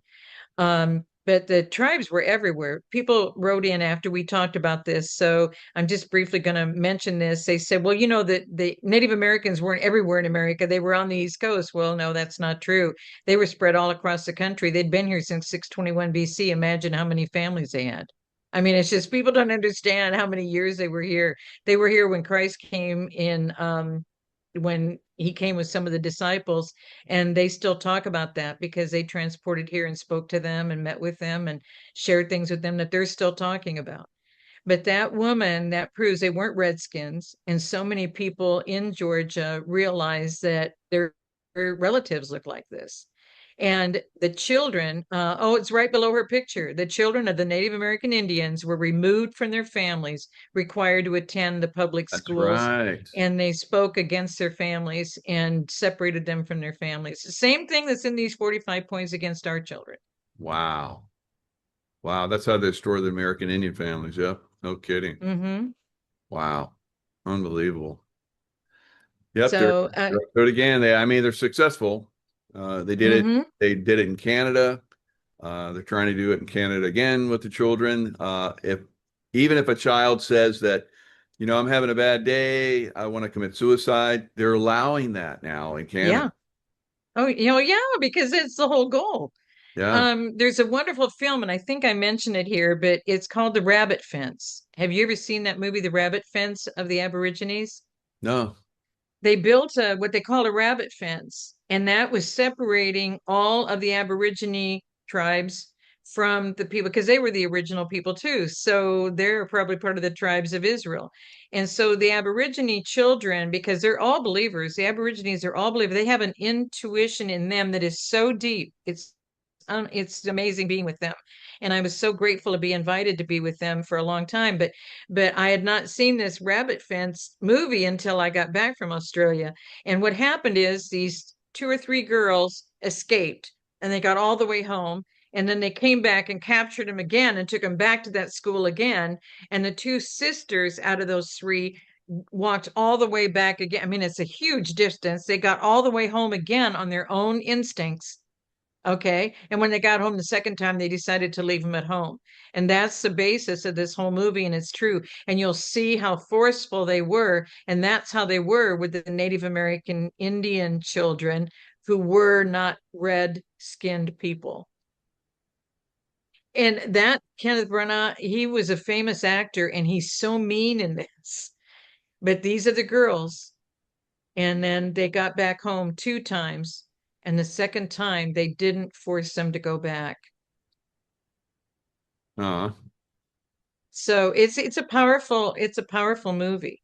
G: But the tribes were everywhere. People wrote in after we talked about this. So I'm just briefly going to mention this. They said, well, you know, that the Native Americans weren't everywhere in America. They were on the East Coast. Well, no, that's not true. They were spread all across the country. They'd been here since 621 BC. Imagine how many families they had. I mean, it's just people don't understand how many years they were here. They were here when Christ came in, when he came with some of the disciples, and they still talk about that because they transported here and spoke to them and met with them and shared things with them that they're still talking about. But that woman, that proves they weren't Redskins, and so many people in Georgia realize that their relatives look like this. And the children, oh, it's right below her picture. The children of the Native American Indians were removed from their families, required to attend the public
A: That's
G: schools,
A: right.
G: and they spoke against their families and separated them from their families. The same thing that's in these 45 points against our children.
A: Wow. Wow. That's how they destroy the American Indian families. Yep. No kidding.
G: Mm-hmm.
A: Wow. Unbelievable. Yep.
G: So,
A: They're good again. They're successful. They did it.
G: mm-hmm.
A: They did it in Canada. They're trying to do it in Canada again with the children. Even if a child says that, you know, I'm having a bad day, I want to commit suicide, they're allowing that now in Canada.
G: Yeah. Oh, you know, yeah, because it's the whole goal.
A: Yeah.
G: There's a wonderful film, and I think I mentioned it here, but it's called The Rabbit Fence. Have you ever seen that movie, The Rabbit Fence of the Aborigines?
A: No.
G: They built what they called a rabbit fence, and that was separating all of the Aborigine tribes from the people because they were the original people too. So they're probably part of the tribes of Israel. And so the Aborigine children, because they're all believers, the Aborigines are all believers. They have an intuition in them that is so deep. It's amazing being with them, and I was so grateful to be invited to be with them for a long time. But I had not seen this rabbit fence movie until I got back from Australia. And what happened is these 2 or 3 girls escaped, and they got all the way home. And then they came back and captured them again and took them back to that school again. And the 2 sisters out of those 3 walked all the way back again. I mean, it's a huge distance. They got all the way home again on their own instincts. Okay. And when they got home the second time, they decided to leave them at home. And that's the basis of this whole movie. And it's true. And you'll see how forceful they were. And that's how they were with the Native American Indian children who were not red-skinned people. And that Kenneth Branagh, he was a famous actor, and he's so mean in this. But these are the girls. And then they got back home 2 times. And the second time, they didn't force them to go back. So it's a powerful movie,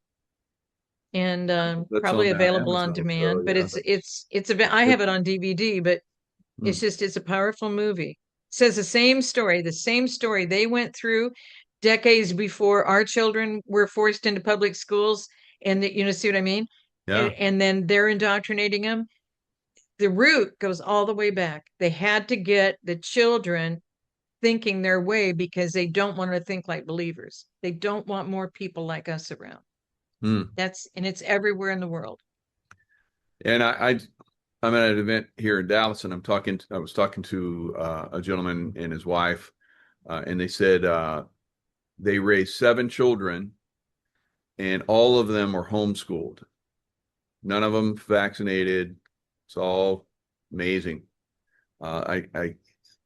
G: and probably available on demand. But I have it on DVD, but it's a powerful movie. It says the same story. They went through decades before our children were forced into public schools, and see what I mean?
A: Yeah.
G: And then they're indoctrinating them. The root goes all the way back. They had to get the children thinking their way because they don't want to think like believers. They don't want more people like us around. And it's everywhere in the world.
A: And I'm at an event here in Dallas, and I was talking to a gentleman and his wife, and they said they raised 7 children, and all of them are homeschooled. None of them vaccinated. It's all amazing. I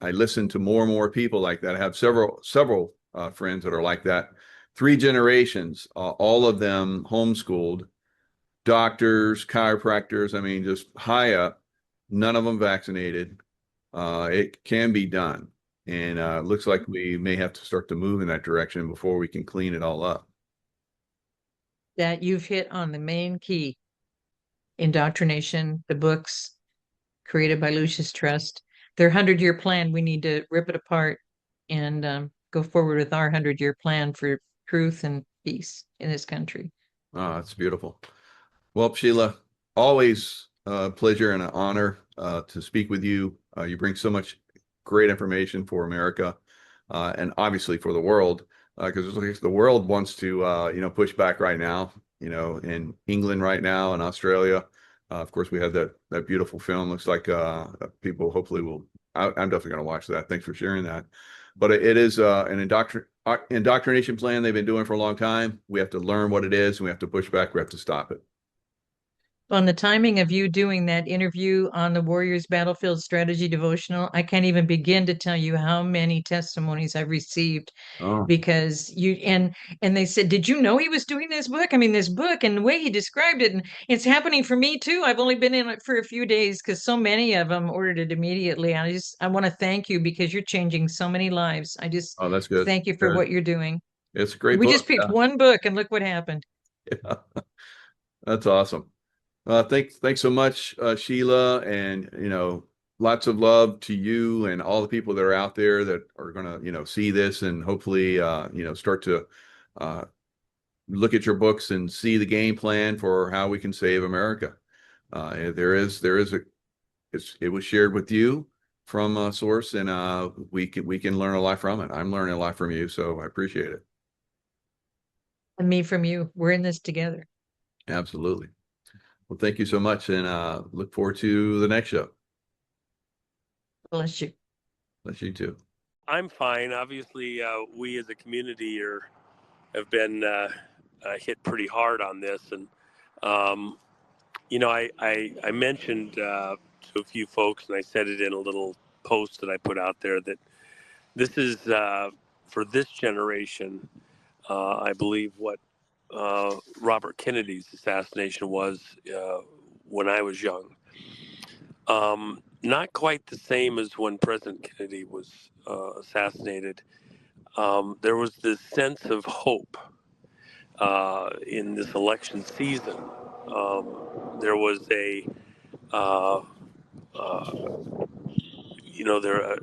A: listen to more and more people like that. I have several friends that are like that. 3 generations, all of them homeschooled, doctors, chiropractors. I mean, just high up. None of them vaccinated. It can be done, and it looks like we may have to start to move in that direction before we can clean it all up.
G: That you've hit on the main key. Indoctrination, the books created by Lucius Trust, their 100-year plan. We need to rip it apart and go forward with our 100-year plan for truth and peace in this country.
A: Oh, that's beautiful. Well, Sheila, always a pleasure and an honor to speak with you. You bring so much great information for America. and obviously for the world, because the world wants to, push back right now, in England right now and Australia. Of course, we had that beautiful film. Looks like people hopefully will. I'm definitely going to watch that. Thanks for sharing that. But it is an indoctrination plan they've been doing for a long time. We have to learn what it is, and we have to push back. We have to stop it.
G: On the timing of you doing that interview on the Warriors Battlefield Strategy Devotional, I can't even begin to tell you how many testimonies I've received
A: Oh,
G: because and they said, "Did you know he was doing this book? I mean, this book and the way he described it, and it's happening for me too. I've only been in it for a few days because so many of them ordered it immediately. I want to thank you because you're changing so many lives. I just
A: oh, that's good.
G: thank you for
A: Good.
G: what you're doing.
A: It's a great
G: We just
A: book.
G: picked one book and look what happened."
A: Yeah. That's awesome. Thanks so much, Sheila, and lots of love to you and all the people that are out there that are gonna, see this and hopefully, start to look at your books and see the game plan for how we can save America. It was shared with you from a source, and we can learn a lot from it. I'm learning a lot from you, so I appreciate it.
G: And me from you. We're in this together.
A: Absolutely. Well, thank you so much, and look forward to the next show.
G: Bless you.
A: Bless you too.
H: I'm fine. Obviously, we as a community have been hit pretty hard on this, and I mentioned to a few folks, and I said it in a little post that I put out there, that this is for this generation. I believe what Robert Kennedy's assassination was when I was young. Not quite the same as when President Kennedy was assassinated. There was this sense of hope in this election season. There was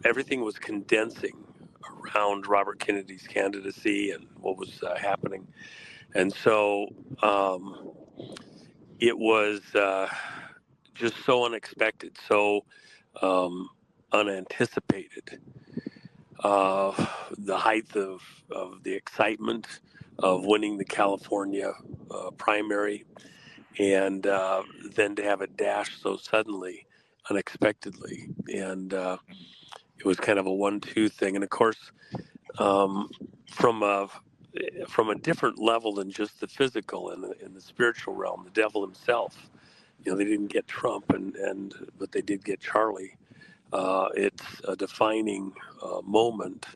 H: everything was condensing around Robert Kennedy's candidacy and what was happening. And so it was just so unexpected, so unanticipated. The height of the excitement of winning the California primary, and then to have it dashed so suddenly, unexpectedly. And it was kind of a 1-2 thing. And of course, from a different level than just the physical and in the spiritual realm, the devil himself. They didn't get Trump, but they did get Charlie. It's a defining moment.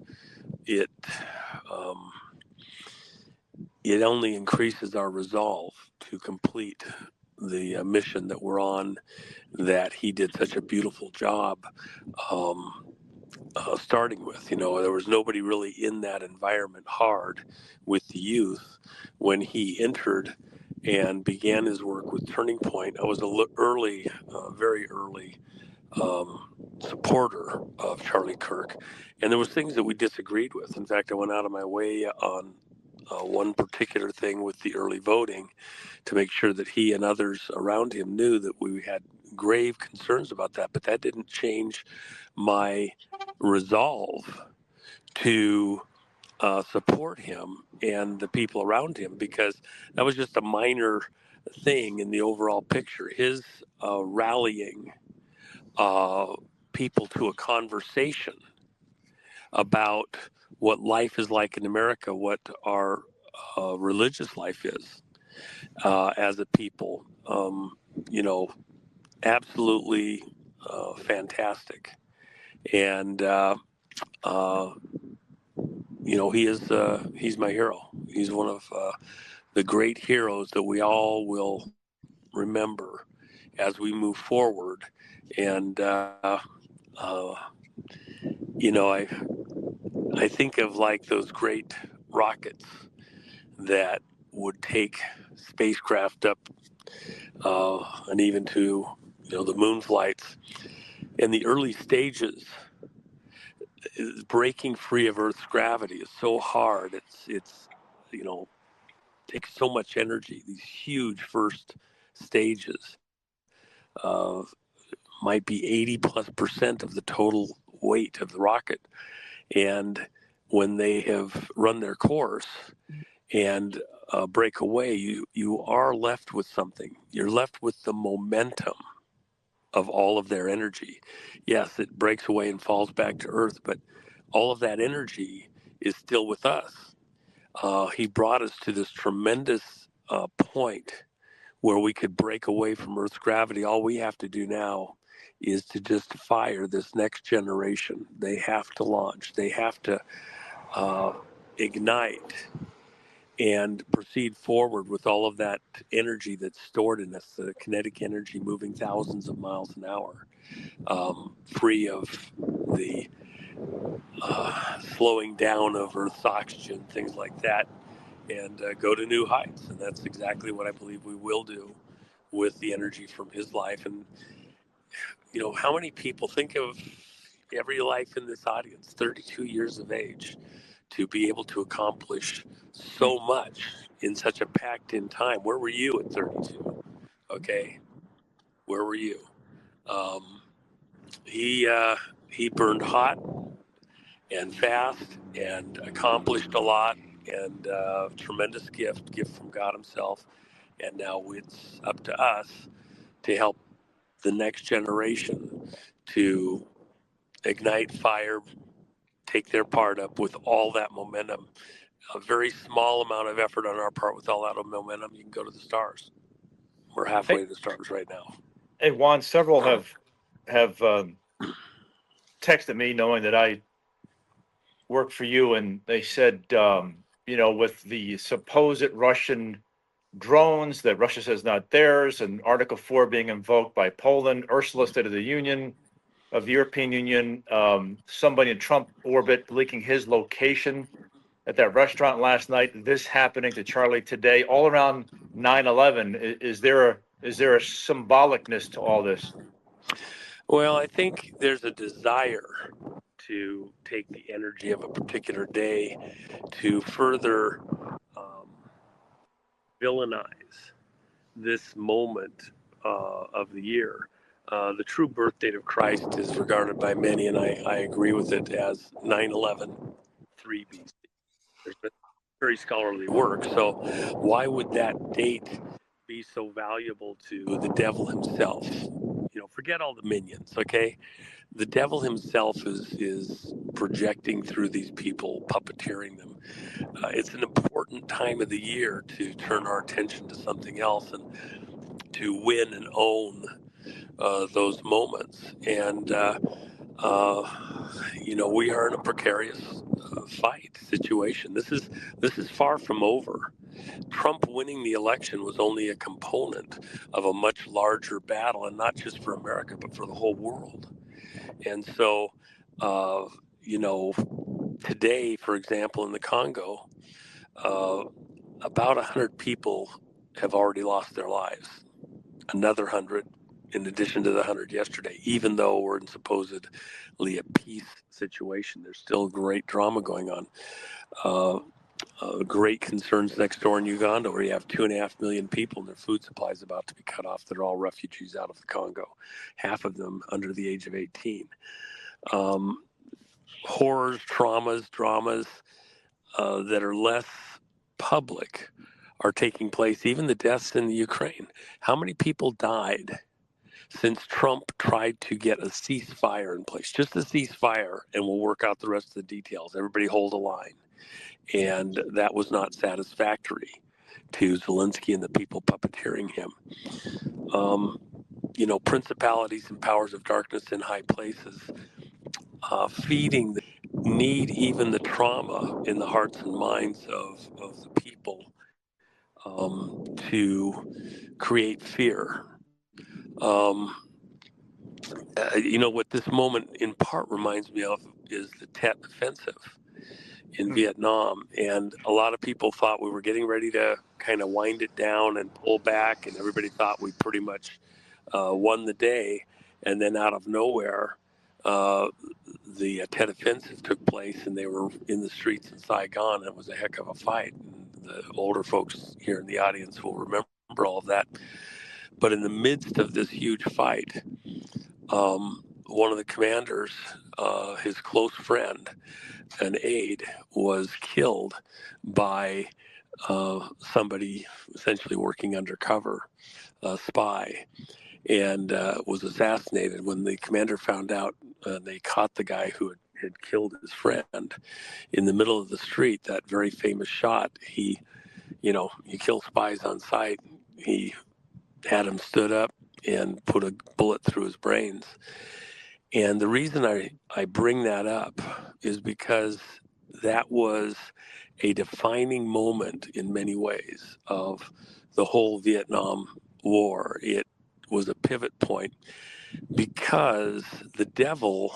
H: It only increases our resolve to complete the mission that we're on, that he did such a beautiful job starting with. There was nobody really in that environment hard with the youth when he entered and began his work with Turning Point. I was very early supporter of Charlie Kirk, and there was things that we disagreed with. In fact, I went out of my way on one particular thing with the early voting to make sure that he and others around him knew that we had grave concerns about that. But that didn't change my resolve to support him and the people around him, because that was just a minor thing in the overall picture. His rallying people to a conversation about what life is like in America, what our religious life is as a people, absolutely fantastic. And he's my hero. He's one of the great heroes that we all will remember as we move forward. And I think of like those great rockets that would take spacecraft up and even to the moon flights. In the early stages, breaking free of Earth's gravity is so hard. It's takes so much energy. These huge first stages might be 80+% of the total weight of the rocket. And when they have run their course and break away, you are left with something. You're left with the momentum of all of their energy. Yes, it breaks away and falls back to earth, but all of that energy is still with us. He brought us to this tremendous point where we could break away from Earth's gravity. All we have to do now is to just fire this next generation. They have to launch. They have to ignite and proceed forward with all of that energy that's stored in us, the kinetic energy moving thousands of miles an hour, free of the slowing down of Earth's oxygen, things like that, and go to new heights. And that's exactly what I believe we will do with the energy from his life. And, you know, how many people think of every life in this audience, 32 years of age, to be able to accomplish so much in such a packed in time? Where were you at 32? Okay. Where were you? He burned hot and fast and accomplished a lot, and tremendous gift from God himself. And now it's up to us to help the next generation to ignite fire, take their part up with all that momentum. A very small amount of effort on our part with all that momentum, you can go to the stars. We're halfway to the stars right now.
I: Hey, Juan, several have texted me knowing that I work for you, and they said, you know, with the supposed Russian drones that Russia says not theirs, and Article 4 being invoked by Poland, Ursula, State of the Union of the European Union, somebody in Trump orbit leaking his location at that restaurant last night, this happening to Charlie today, all around 9/11. Is there a symbolicness to all this?
H: Well, I think there's a desire to take the energy of a particular day to further villainize this moment of the year. The true birth date of Christ is regarded by many, and I agree with it, as 9/11, 3 BC. There's been very scholarly work. So why would that date be so valuable to the devil himself? You know, forget all the minions, okay? The devil himself is projecting through these people, puppeteering them. It's an important time of the year to turn our attention to something else and to win and own those moments. And, you know, we are in a precarious fight situation. This is far from over. Trump winning the election was only a component of a much larger battle, and not just for America, but for the whole world. And so, you know, today, for example, in the Congo, about 100 people have already lost their lives. Another 100 in addition to the 100 yesterday. Even though we're in supposedly a peace situation, there's still great drama going on. Great concerns next door in Uganda, where you have 2.5 million people and their food supply is about to be cut off. They're all refugees out of the Congo, half of them under the age of 18. Horrors, traumas, dramas that are less public are taking place. Even the deaths in the Ukraine. How many people died since Trump tried to get a ceasefire in place? Just a ceasefire, and we'll work out the rest of the details. Everybody hold a line. And that was not satisfactory to Zelensky and the people puppeteering him. You know, principalities and powers of darkness in high places, feeding the need, even the trauma in the hearts and minds of the people, to create fear. You know, what this moment in part reminds me of is the Tet Offensive in Vietnam, and a lot of people thought we were getting ready to kind of wind it down and pull back, and everybody thought we pretty much won the day. And then out of nowhere, the Tet Offensive took place, and they were in the streets in Saigon. It was a heck of a fight. And the older folks here in the audience will remember all of that. But in the midst of this huge fight, one of the commanders, his close friend, an aide, was killed by somebody essentially working undercover, a spy, and was assassinated. When the commander found out, they caught the guy who had killed his friend in the middle of the street. That very famous shot. He, you kill spies on sight. He had him stood up and put a bullet through his brains. And the reason I bring that up is because that was a defining moment in many ways of the whole Vietnam War. It was a pivot point because the devil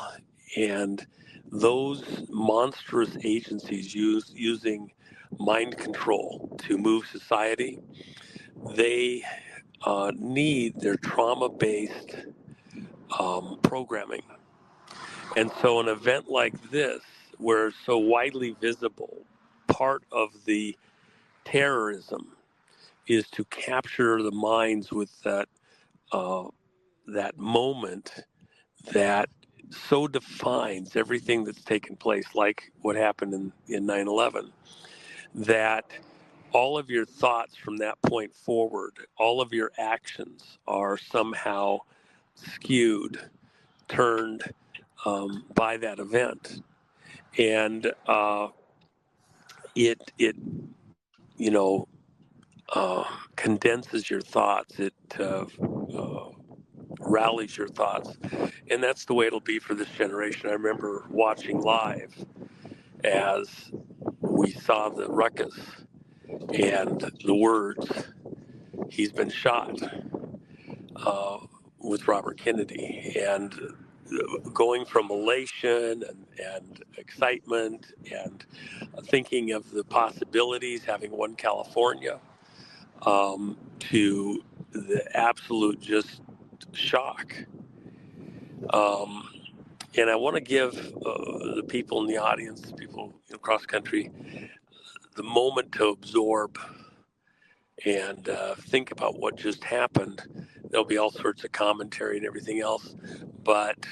H: and those monstrous agencies using mind control to move society, they need their trauma-based programming. And so an event like this, where it's so widely visible, part of the terrorism is to capture the minds with that moment that so defines everything that's taken place, like what happened in 9/11, that all of your thoughts from that point forward, all of your actions are somehow skewed, turned by that event. And it condenses your thoughts. It rallies your thoughts. And that's the way it'll be for this generation. I remember watching live as we saw the ruckus and the words, "He's been shot," with Robert Kennedy. And going from elation and excitement and thinking of the possibilities, having won California, to the absolute just shock. And I want to give the people in the audience, people across country, the moment to absorb and think about what just happened. There'll be all sorts of commentary and everything else, but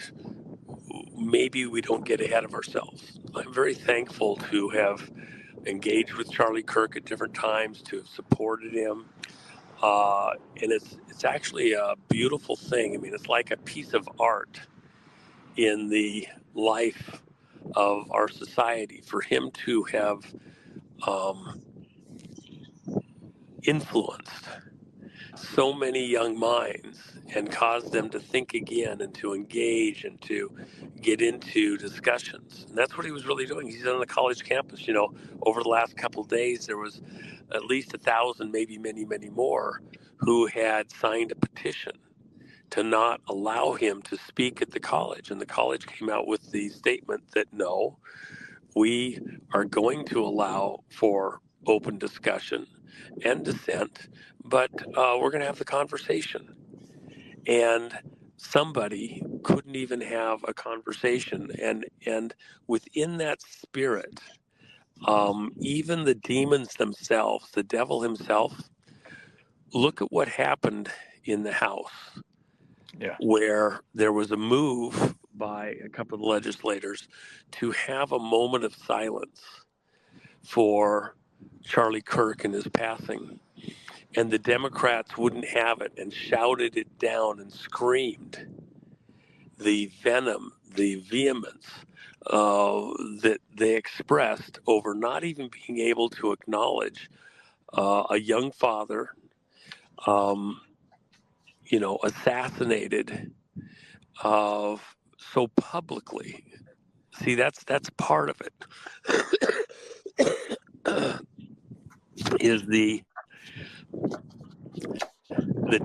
H: maybe we don't get ahead of ourselves. I'm very thankful to have engaged with Charlie Kirk at different times, to have supported him. And it's actually a beautiful thing. I mean, it's like a piece of art in the life of our society for him to have influenced so many young minds and caused them to think again and to engage and to get into discussions. And that's what he was really doing. He's on the college campus. Over the last couple of days, there was at least 1,000, maybe many, many more, who had signed a petition to not allow him to speak at the college. And the college came out with the statement that, no, we are going to allow for open discussion and dissent, but we're going to have the conversation. And somebody couldn't even have a conversation. And within that spirit, even the demons themselves, the devil himself, look at what happened in the House.
I: Yeah.
H: Where there was a move by a couple of the legislators to have a moment of silence for Charlie Kirk and his passing. And the Democrats wouldn't have it and shouted it down and screamed the venom, the vehemence that they expressed over not even being able to acknowledge a young father assassinated so publicly. See, that's part of it. Is the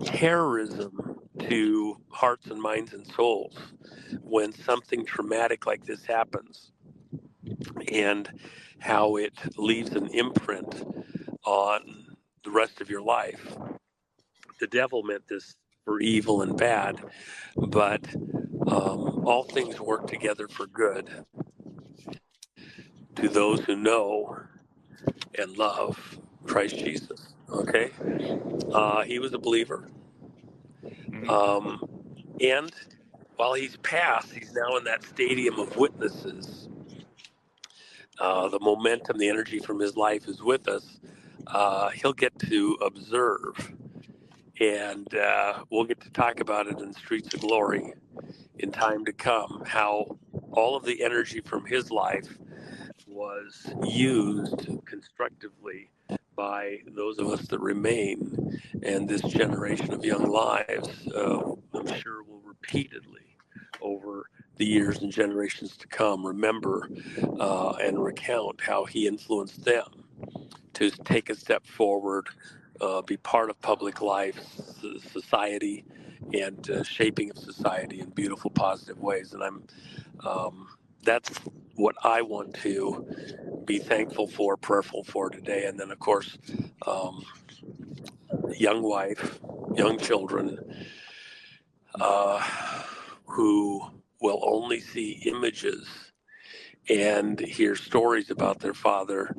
H: terrorism to hearts and minds and souls when something traumatic like this happens, and how it leaves an imprint on the rest of your life. The devil meant this for evil and bad, but all things work together for good to those who know and love Christ Jesus. Okay? He was a believer. And while he's passed, he's now in that stadium of witnesses. The momentum, the energy from his life is with us. He'll get to observe, and we'll get to talk about it in Streets of Glory in time to come, how all of the energy from his life was used constructively by those of us that remain, and this generation of young lives, I'm sure, will repeatedly over the years and generations to come remember and recount how he influenced them to take a step forward, be part of public life, society, and shaping of society in beautiful, positive ways. And that's what I want to be thankful for, prayerful for today. And then, of course, young wife, young children, who will only see images and hear stories about their father,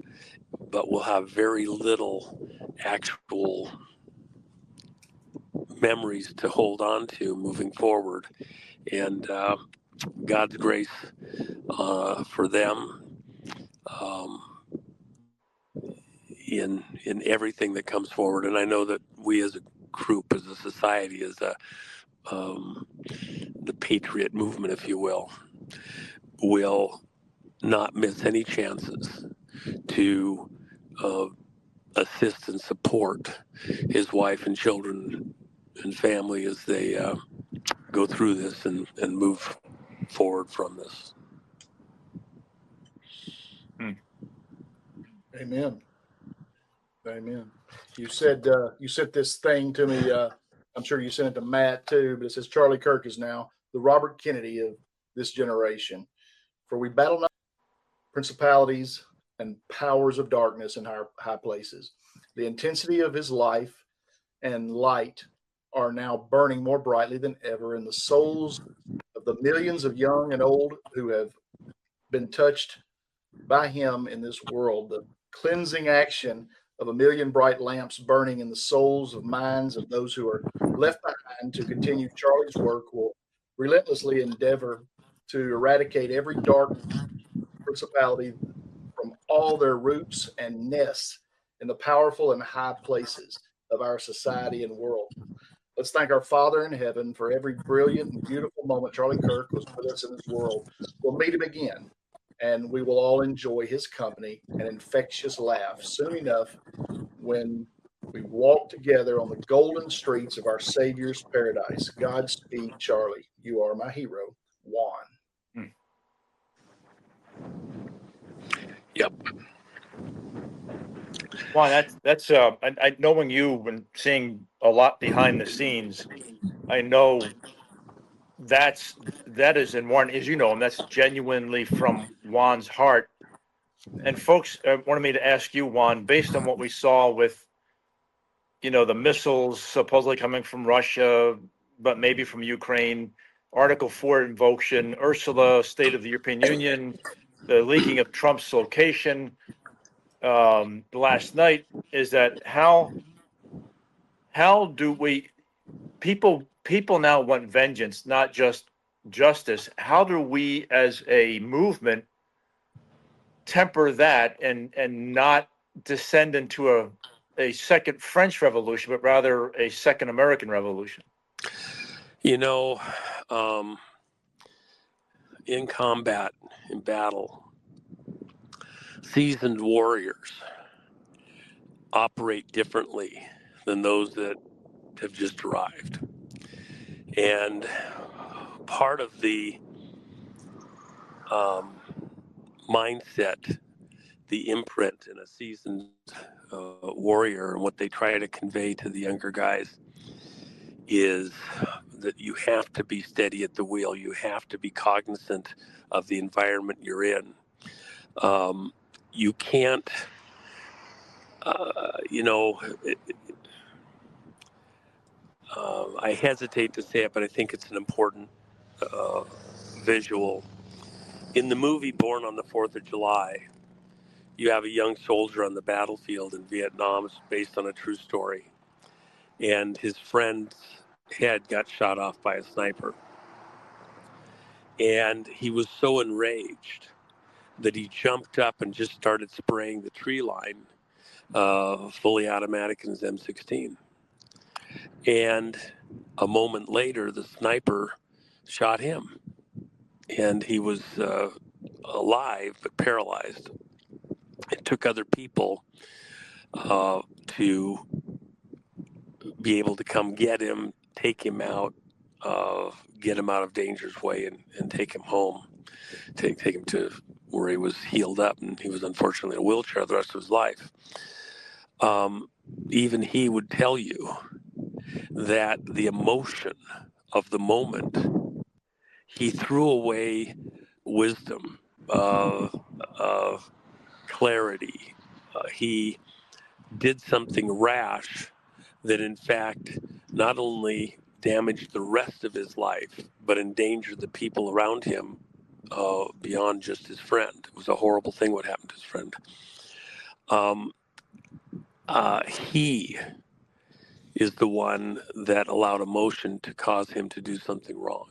H: but will have very little actual memories to hold on to moving forward. And God's grace for them in everything that comes forward. And I know that we as a group, as a society, as the patriot movement, if you will not miss any chances to assist and support his wife and children and family as they go through this and move forward from this.
J: Amen. Amen. You said this thing to me. I'm sure you sent it to Matt too, but it says Charlie Kirk is now the Robert Kennedy of this generation. For we battle not principalities and powers of darkness in high places. The intensity of his life and light are now burning more brightly than ever in the souls of the millions of young and old who have been touched by him in this world. The cleansing action of a million bright lamps burning in the souls of minds of those who are left behind to continue Charlie's work will relentlessly endeavor to eradicate every dark principality from all their roots and nests in the powerful and high places of our society and world. Let's thank our Father in heaven for every brilliant and beautiful moment Charlie Kirk was with us in this world. We'll meet him again, and we will all enjoy his company and infectious laugh soon enough when we walk together on the golden streets of our Savior's paradise. Godspeed, Charlie. You are my hero. Juan.
H: Yep.
I: Juan, that's I knowing you and seeing a lot behind the scenes, I know that is in Juan, as you know, and that's genuinely from Juan's heart. And folks wanted me to ask you, Juan, based on what we saw with, the missiles supposedly coming from Russia, but maybe from Ukraine, Article 4 invocation, Ursula, State of the European Union, the leaking of Trump's location last night, is that how do we, people now want vengeance, not just justice. How do we as a movement temper that and not descend into a second French Revolution, but rather a second American Revolution?
H: In combat, in battle, seasoned warriors operate differently than those that have just arrived. And part of the mindset, the imprint in a seasoned warrior and what they try to convey to the younger guys is that you have to be steady at the wheel. You have to be cognizant of the environment you're in. You can't, I hesitate to say it, but I think it's an important visual. In the movie Born on the 4th of July, you have a young soldier on the battlefield in Vietnam. It's based on a true story. And his friend's head got shot off by a sniper. And he was so enraged that he jumped up and just started spraying the tree line, fully automatic in his M16. And a moment later, the sniper shot him, and he was alive but paralyzed. It took other people to be able to come get him, take him out, get him out of danger's way, and take him home, take him to where he was healed up, and he was unfortunately in a wheelchair the rest of his life. Even he would tell you that the emotion of the moment, he threw away wisdom, clarity. He did something rash that in fact not only damaged the rest of his life, but endangered the people around him beyond just his friend. It was a horrible thing what happened to his friend. He is the one that allowed emotion to cause him to do something wrong.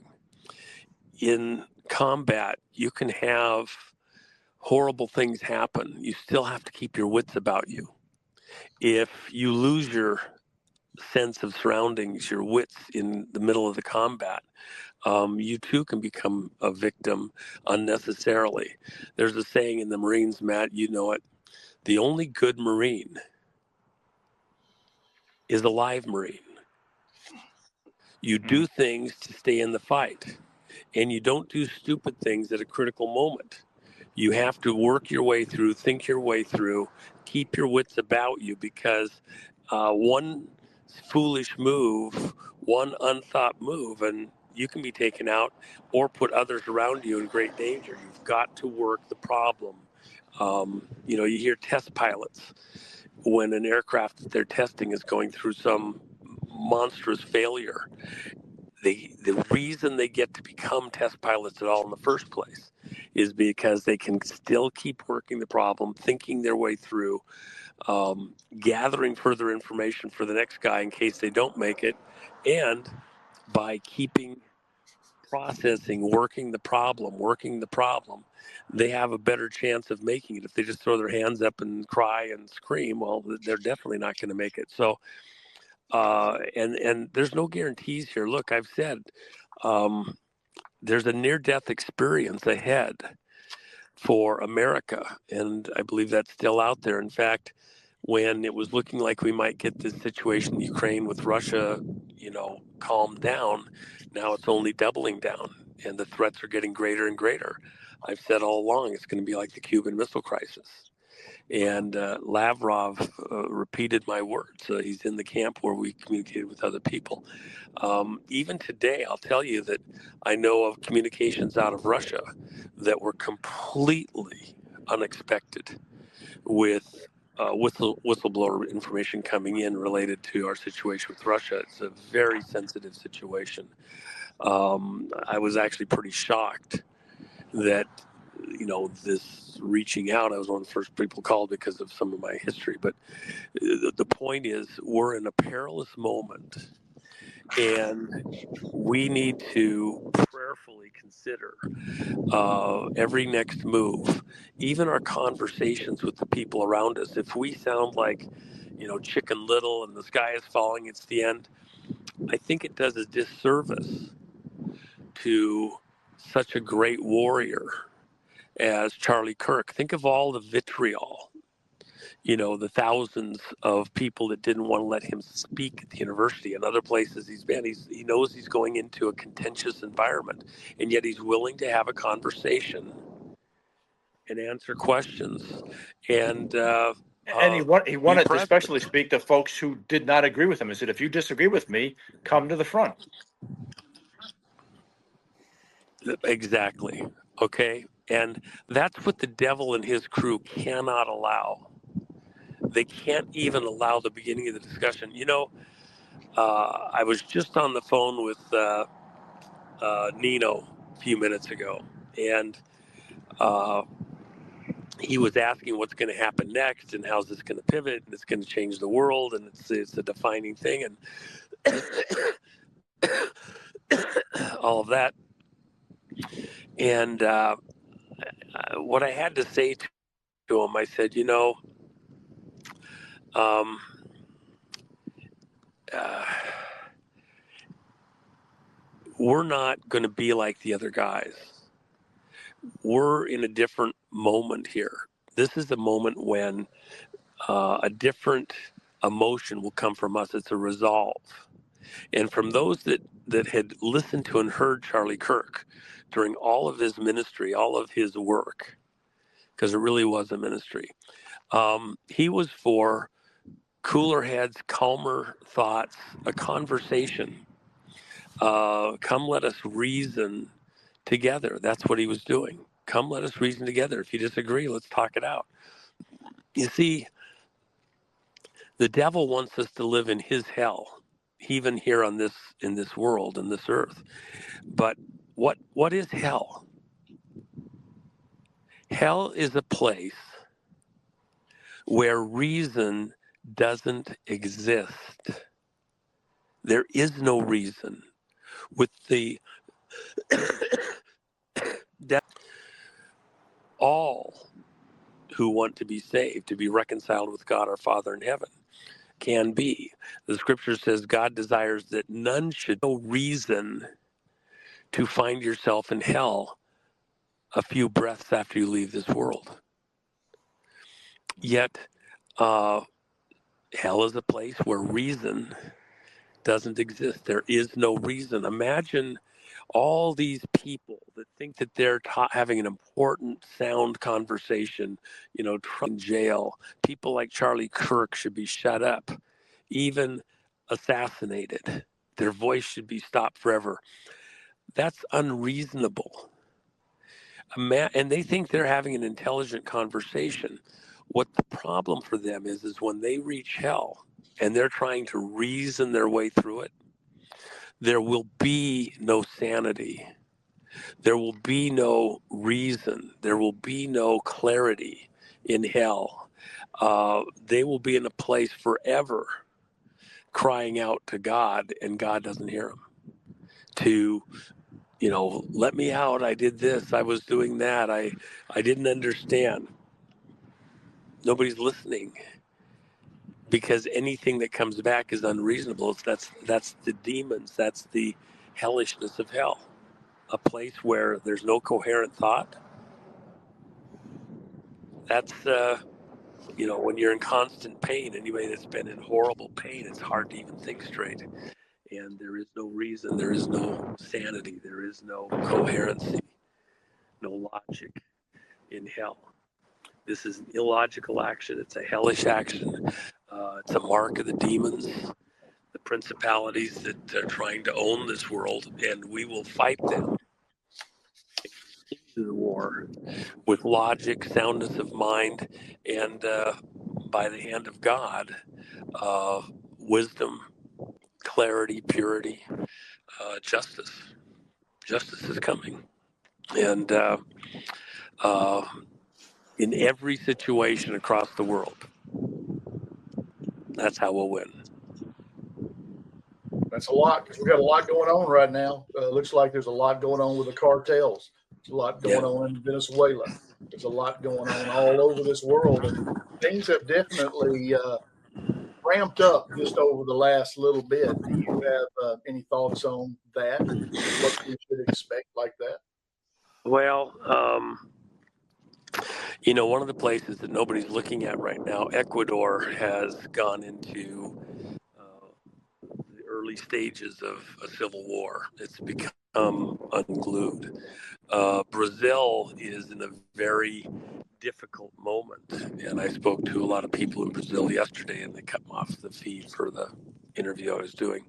H: In combat, you can have horrible things happen. You still have to keep your wits about you. If you lose your sense of surroundings, your wits in the middle of the combat, you too can become a victim unnecessarily. There's a saying in the Marines, Matt, you know it. The only good Marine is a live Marine. You do things to stay in the fight, and you don't do stupid things at a critical moment. You have to work your way through, think your way through, keep your wits about you, because one foolish move, one unthought move, and you can be taken out or put others around you in great danger. You've got to work the problem. You hear test pilots when an aircraft that they're testing is going through some monstrous failure. The reason they get to become test pilots at all in the first place is because they can still keep working the problem, thinking their way through, gathering further information for the next guy in case they don't make it, and by keeping processing, working the problem, they have a better chance of making it. If they just throw their hands up and cry and scream, well, they're definitely not going to make it. So, and there's no guarantees here. Look, I've said there's a near-death experience ahead for America, and I believe that's still out there. In fact, when it was looking like we might get this situation in Ukraine with Russia, calmed down, now it's only doubling down, and the threats are getting greater and greater. I've said all along it's going to be like the Cuban Missile Crisis. And Lavrov repeated my words. He's in the camp where we communicated with other people. Even today, I'll tell you that I know of communications out of Russia that were completely unexpected, with whistleblower information coming in related to our situation with Russia. It's a very sensitive situation. I was actually pretty shocked that this reaching out, I was one of the first people called because of some of my history. But the point is, we're in a perilous moment, and we need to prayerfully consider every next move, even our conversations with the people around us. If we sound like, Chicken Little and the sky is falling, it's the end, I think it does a disservice to such a great warrior as Charlie Kirk. Think of all the vitriol, the thousands of people that didn't want to let him speak at the university and other places he's been. He knows he's going into a contentious environment, and yet he's willing to have a conversation and answer questions. And
I: he wanted to especially speak to folks who did not agree with him. He said, if you disagree with me, come to the front.
H: Exactly. Okay. And that's what the devil and his crew cannot allow. They can't even allow the beginning of the discussion. I was just on the phone with Nino a few minutes ago, and he was asking what's going to happen next and how's this going to pivot and it's going to change the world and it's a defining thing and all of that. And what I had to say to him, I said, um, we're not going to be like the other guys. We're in a different moment here. This is a moment when a different emotion will come from us. It's a resolve. And from those that had listened to and heard Charlie Kirk during all of his ministry, all of his work, because it really was a ministry, he was for cooler heads, calmer thoughts, a conversation. Come, let us reason together. That's what he was doing. Come, let us reason together. If you disagree, let's talk it out. You see, the devil wants us to live in his hell, even here on this, in this world, in this earth. But what is hell? Hell is a place where reason doesn't exist. There is no reason. With the all who want to be saved, to be reconciled with God our Father in heaven, can be. The scripture says God desires that none should no reason to find yourself in hell a few breaths after you leave this world. Yet, hell is a place where reason doesn't exist. There is no reason. Imagine all these people that think that they're having an important, sound conversation, in jail. People like Charlie Kirk should be shut up, even assassinated. Their voice should be stopped forever. That's unreasonable. And they think they're having an intelligent conversation. What the problem for them is when they reach hell and they're trying to reason their way through it, there will be no sanity. There will be no reason. There will be no clarity in hell. They will be in a place forever crying out to God, and God doesn't hear them. To, let me out. I did this. I was doing that. I didn't understand. Nobody's listening, because anything that comes back is unreasonable. That's the demons. That's the hellishness of hell. A place where there's no coherent thought. That's, when you're in constant pain, anybody that's been in horrible pain, it's hard to even think straight. And there is no reason, there is no sanity, there is no coherency, no logic in hell. This is an illogical action. It's a hellish action. It's a mark of the demons, the principalities that are trying to own this world, and we will fight them. The war with logic, soundness of mind, and by the hand of God, wisdom, clarity, purity, justice. Justice is coming. And in every situation across the world, that's how we'll win.
J: That's a lot, because we got a lot going on right now. Looks like there's a lot going on with the cartels. There's a lot going on in Venezuela. There's a lot going on all over this world, and things have definitely ramped up just over the last little bit. Do you have any thoughts on that? What we should expect like that?
H: Well, one of the places that nobody's looking at right now, Ecuador has gone into the early stages of a civil war. It's become unglued. Brazil is in a very difficult moment, and I spoke to a lot of people in Brazil yesterday, and they cut me off the feed for the interview I was doing.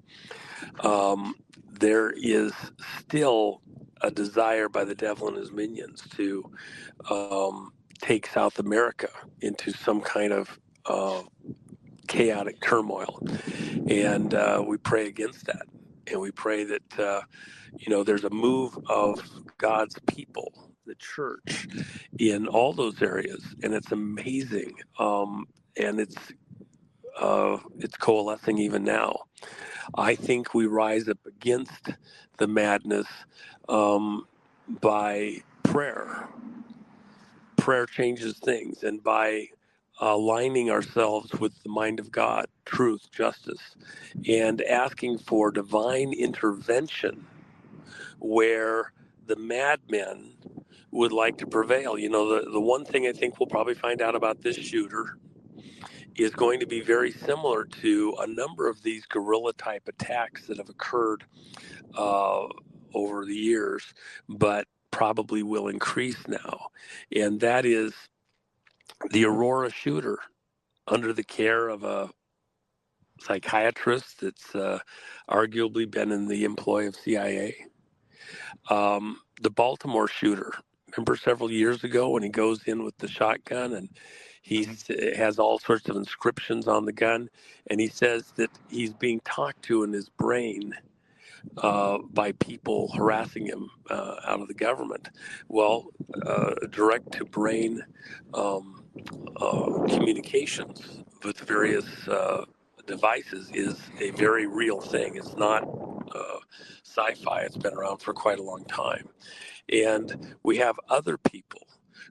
H: There is still a desire by the devil and his minions to take South America into some kind of chaotic turmoil, and we pray against that, and we pray that there's a move of God's people, the church, in all those areas, and it's amazing, and it's coalescing even now. I think we rise up against the madness by prayer. Prayer changes things, and by aligning ourselves with the mind of God, truth, justice, and asking for divine intervention where the madmen would like to prevail. You know, the one thing I think we'll probably find out about this shooter is going to be very similar to a number of these guerrilla type attacks that have occurred over the years, but probably will increase now. And that is the Aurora shooter under the care of a psychiatrist that's arguably been in the employ of CIA. The Baltimore shooter, remember several years ago when he goes in with the shotgun and he has all sorts of inscriptions on the gun, and he says that he's being talked to in his brain by people harassing him out of the government. Well, direct to brain communications with various devices is a very real thing. It's not sci-fi. It's been around for quite a long time. And we have other people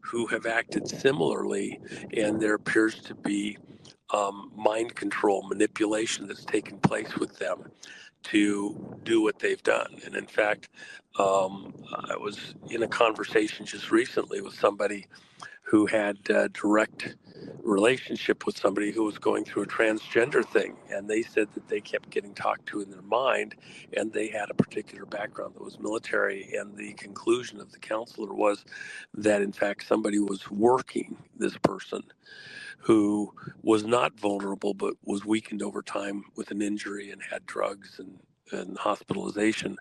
H: who have acted similarly, and there appears to be mind control, manipulation that's taken place with them to do what they've done. And in fact, I was in a conversation just recently with somebody who had a direct relationship with somebody who was going through a transgender thing. And they said that they kept getting talked to in their mind, and they had a particular background that was military. And the conclusion of the counselor was that, in fact, somebody was working this person who was not vulnerable but was weakened over time with an injury and had drugs and hospitalization,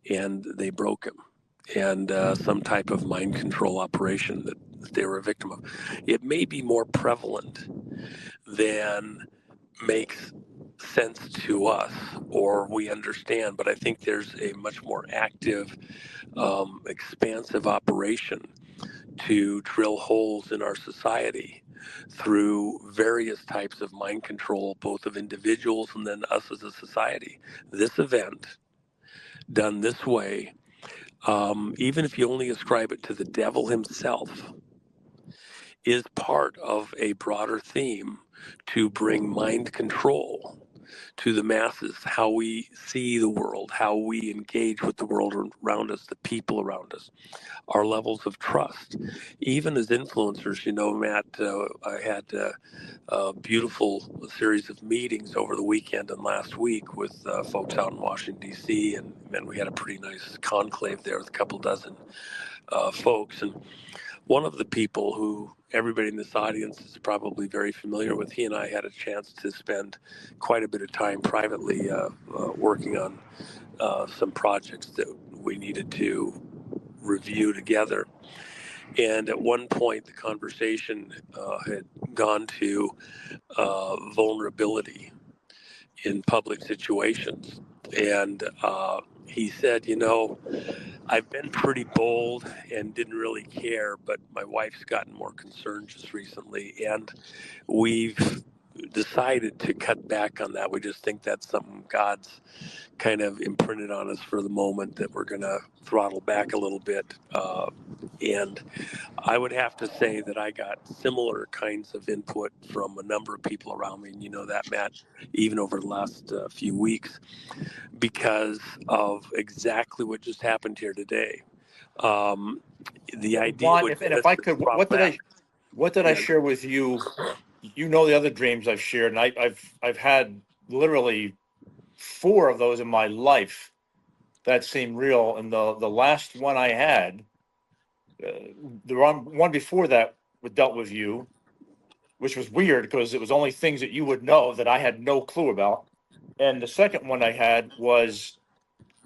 H: and they broke him. And some type of mind control operation that they were a victim of. It may be more prevalent than makes sense to us or we understand, but I think there's a much more active, expansive operation to drill holes in our society through various types of mind control, both of individuals and then us as a society. This event, done this way, even if you only ascribe it to the devil himself, is part of a broader theme to bring mind control to the masses, how we see the world, how we engage with the world around us, the people around us, our levels of trust. Even as influencers, you know, Matt, I had a beautiful series of meetings over the weekend and last week with folks out in Washington, D.C., and we had a pretty nice conclave there with a couple dozen folks. And one of the people who everybody in this audience is probably very familiar with, he and I had a chance to spend quite a bit of time privately working on some projects that we needed to review together. And at one point, the conversation had gone to vulnerability in public situations. And he said, you know, I've been pretty bold and didn't really care, but my wife's gotten more concerned just recently, and we've decided to cut back on that. We just think that's something God's kind of imprinted on us for the moment, that we're going to throttle back a little bit. And I would have to say that I got similar kinds of input from a number of people around me, and you know that, Matt, even over the last few weeks, because of exactly what just happened here today. The idea.
I: Juan, if I could, what did I share with you? You know the other dreams I've shared, and I've had literally 4 of those in my life that seem real. And the last one I had, the one before that dealt with you, which was weird because it was only things that you would know that I had no clue about. And the second one I had was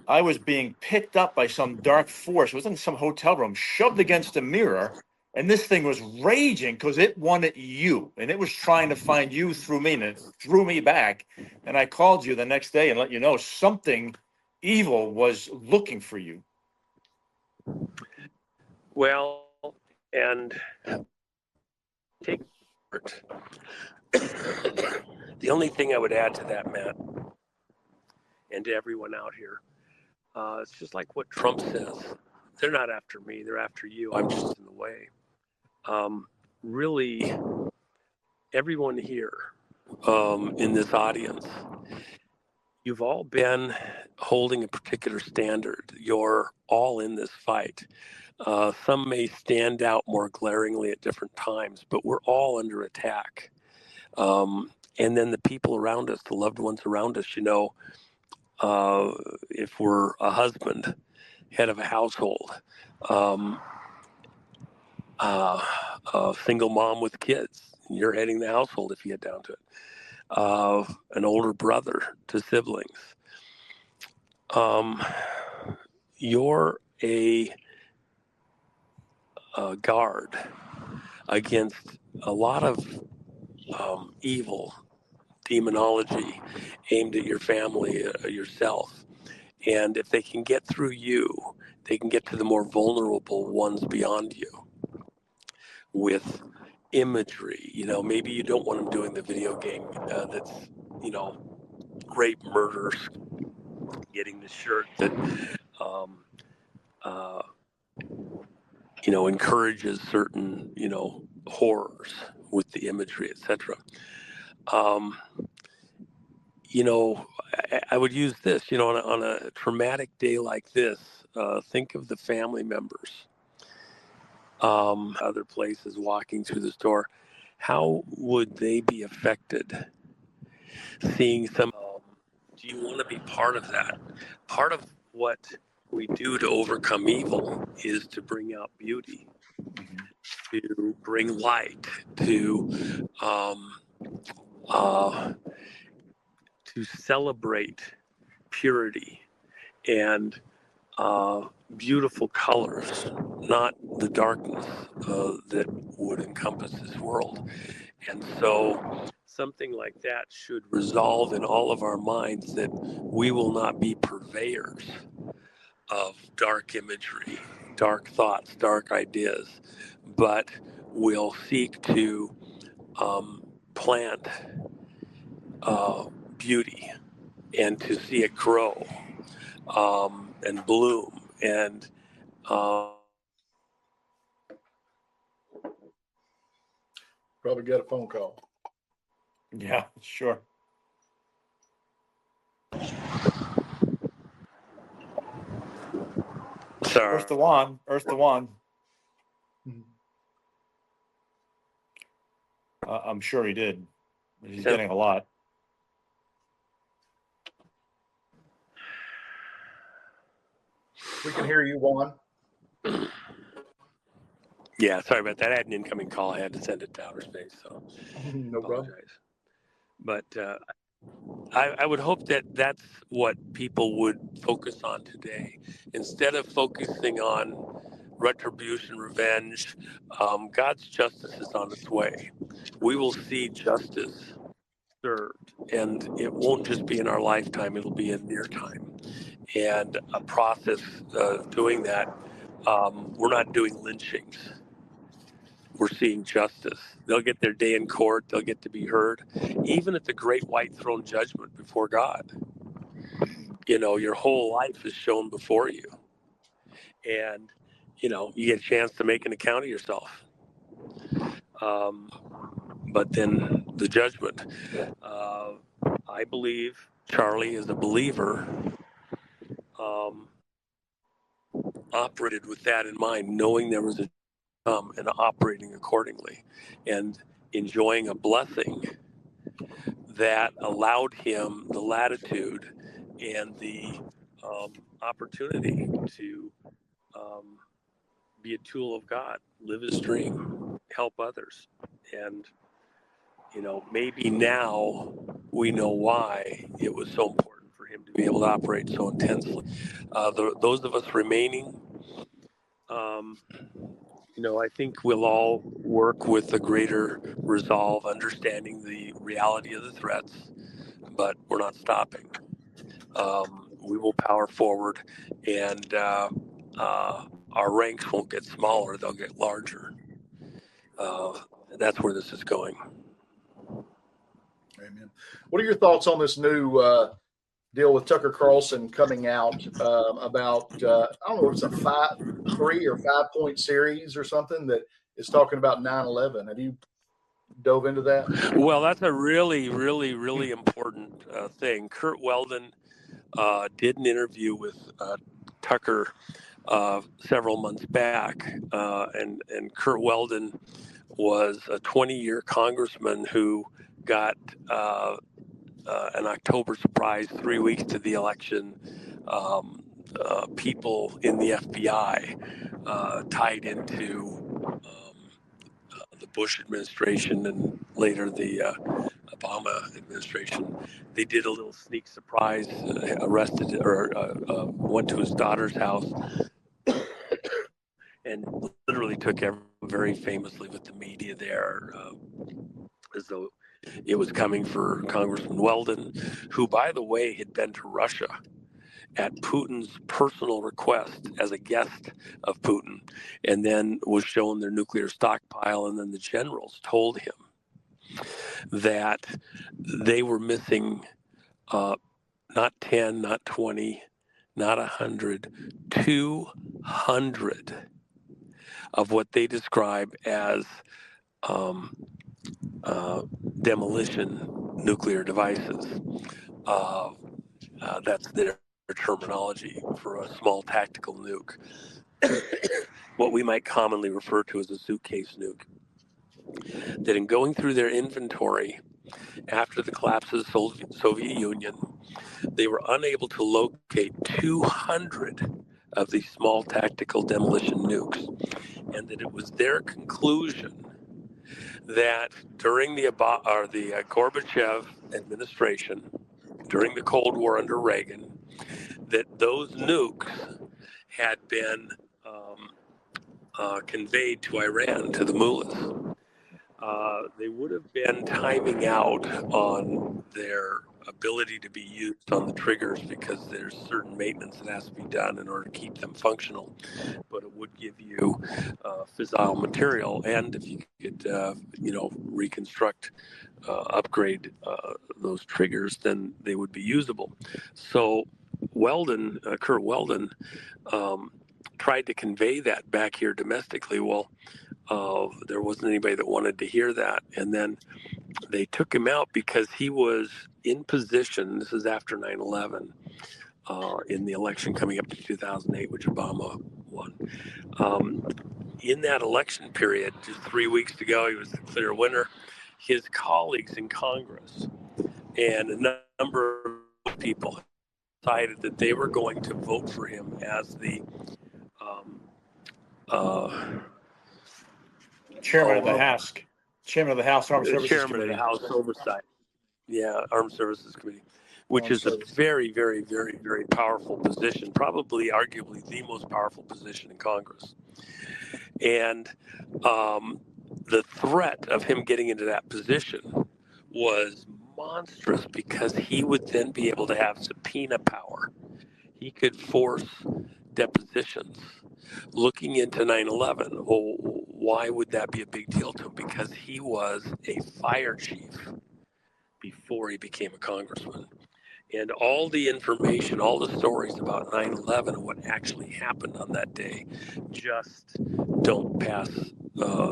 I: I was being picked up by some dark force. It was in some hotel room, shoved against a mirror. And this thing was raging because it wanted you, and it was trying to find you through me, and it threw me back. And I called you the next day and let you know something evil was looking for you.
H: Well, and take the only thing I would add to that, Matt, and to everyone out here, it's just like what Trump says, they're not after me. They're after you. I'm just in the way. Really, everyone here in this audience, you've all been holding a particular standard. You're all in this fight. Some may stand out more glaringly at different times, but we're all under attack. And then the people around us, the loved ones around us, if we're a husband, head of a household, a single mom with kids, you're heading the household if you get down to it, an older brother to siblings. You're a guard against a lot of evil demonology aimed at your family, yourself. And if they can get through you, they can get to the more vulnerable ones beyond you with imagery. Maybe you don't want them doing the video game that's, rape, murder, getting the shirt that, encourages certain, horrors with the imagery, etc. I would use this, on a traumatic day like this, think of the family members, other places walking through the store. How would they be affected seeing some? Do you want to be part of that? Part of what we do to overcome evil is to bring out beauty, to bring light, to celebrate purity and beautiful colors, not the darkness that would encompass this world. And so something like that should resolve in all of our minds that we will not be purveyors of dark imagery, dark thoughts, dark ideas, but we'll seek to plant beauty and to see it grow and bloom and
J: Probably got a phone call.
I: Yeah, sure.
H: sorry.
I: Earth the one. I'm sure he did. He's getting a lot.
J: We can hear you, Juan.
H: Yeah, sorry about that. I had an incoming call. I had to send it to outer space, so
J: No problem.
H: But I would hope that that's what people would focus on today. Instead of focusing on retribution, revenge, God's justice is on its way. We will see justice served, and it won't just be in our lifetime, it'll be in near time. And a process of doing that, we're not doing lynchings. We're seeing justice. They'll get their day in court. They'll get to be heard, even at the great white throne judgment before God. Your whole life is shown before you. And, you get a chance to make an account of yourself. But then the judgment. I believe Charlie is a believer, operated with that in mind, knowing there was a and operating accordingly and enjoying a blessing that allowed him the latitude and the opportunity to be a tool of God, live his dream, help others. And, maybe now we know why it was so important for him to be able to operate so intensely. Those of us remaining, I think we'll all work with a greater resolve, understanding the reality of the threats, but we're not stopping. We will power forward, and our ranks won't get smaller, they'll get larger. That's where this is going.
J: Amen. What are your thoughts on this new deal with Tucker Carlson coming out about I don't know if it's a 3 or 5 point series or something that is talking about 9/11. Have you dove into that?
H: Well, that's a really, really, really important thing. Kurt Weldon did an interview with Tucker several months back, and Kurt Weldon was a 20-year congressman who got an October surprise 3 weeks to the election. People in the FBI tied into the Bush administration and later the Obama administration. They did a little sneak surprise, arrested or went to his daughter's house and literally took very famously with the media there, as though it was coming for Congressman Weldon, who, by the way, had been to Russia at Putin's personal request as a guest of Putin, and then was shown their nuclear stockpile. And then the generals told him that they were missing not 10, not 20, not 100, 200 of what they describe as demolition nuclear devices. That's their terminology for a small tactical nuke, what we might commonly refer to as a suitcase nuke. That in going through their inventory after the collapse of the Soviet Union, they were unable to locate 200 of these small tactical demolition nukes, and that it was their conclusion that during the Gorbachev administration, during the Cold War under Reagan, that those nukes had been conveyed to Iran, to the mullahs. They would have been timing out on their ability to be used on the triggers because there's certain maintenance that has to be done in order to keep them functional. But it would give you fissile material, and if you could, reconstruct, upgrade those triggers, then they would be usable. So Kurt Weldon, tried to convey that back here domestically. Well, there wasn't anybody that wanted to hear that. And then they took him out because he was in position. This is after 9/11, in the election coming up to 2008, which Obama won. In that election period, just 3 weeks to go, he was the clear winner. His colleagues in Congress and a number of people decided that they were going to vote for him as the
I: Chairman of the House. Chairman of the House Armed Services
H: Chairman
I: Committee.
H: of the House Oversight. Yeah, Armed Services Committee, which is a very, very, very, very powerful position, probably arguably the most powerful position in Congress. And the threat of him getting into that position was monstrous because he would then be able to have subpoena power. He could force depositions. Looking into 9/11, why would that be a big deal to him? Because he was a fire chief before he became a congressman. And all the information, all the stories about 9/11 and what actually happened on that day just don't pass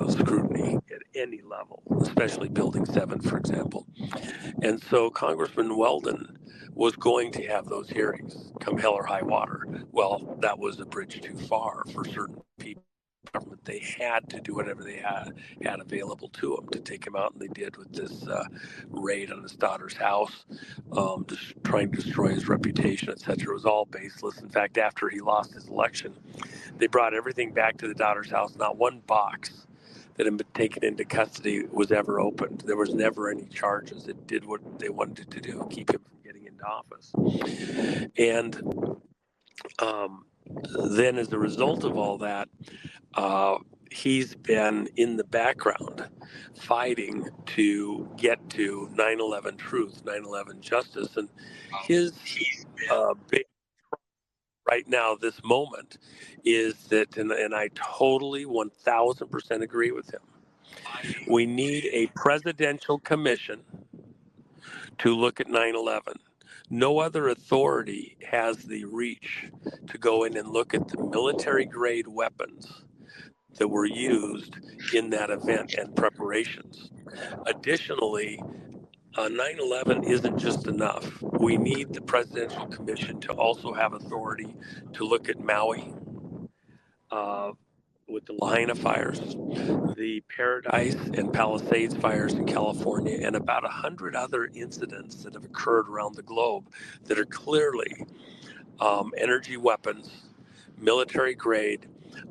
H: scrutiny at any level, especially Building 7, for example. And so Congressman Weldon was going to have those hearings come hell or high water. Well, that was a bridge too far for certain people. They had to do whatever they had available to them to take him out, and they did with this raid on his daughter's house, just trying to destroy his reputation, etc. It was all baseless. In fact, after he lost his election, they brought everything back to the daughter's house. Not one box that had been taken into custody was ever opened. There was never any charges. It did what they wanted to do, keep him from getting into office. And then as a result of all that, he's been in the background fighting to get to 9/11 truth, 9/11 justice. And his big right now, this moment, is that, and I totally 1000% agree with him, we need a presidential commission to look at 9/11. No other authority has the reach to go in and look at the military grade weapons that were used in that event and preparations. Additionally, 9/11 isn't just enough. We need the Presidential Commission to also have authority to look at Maui with the Lahaina fires, the Paradise and Palisades fires in California, and about 100 other incidents that have occurred around the globe that are clearly energy weapons, military grade.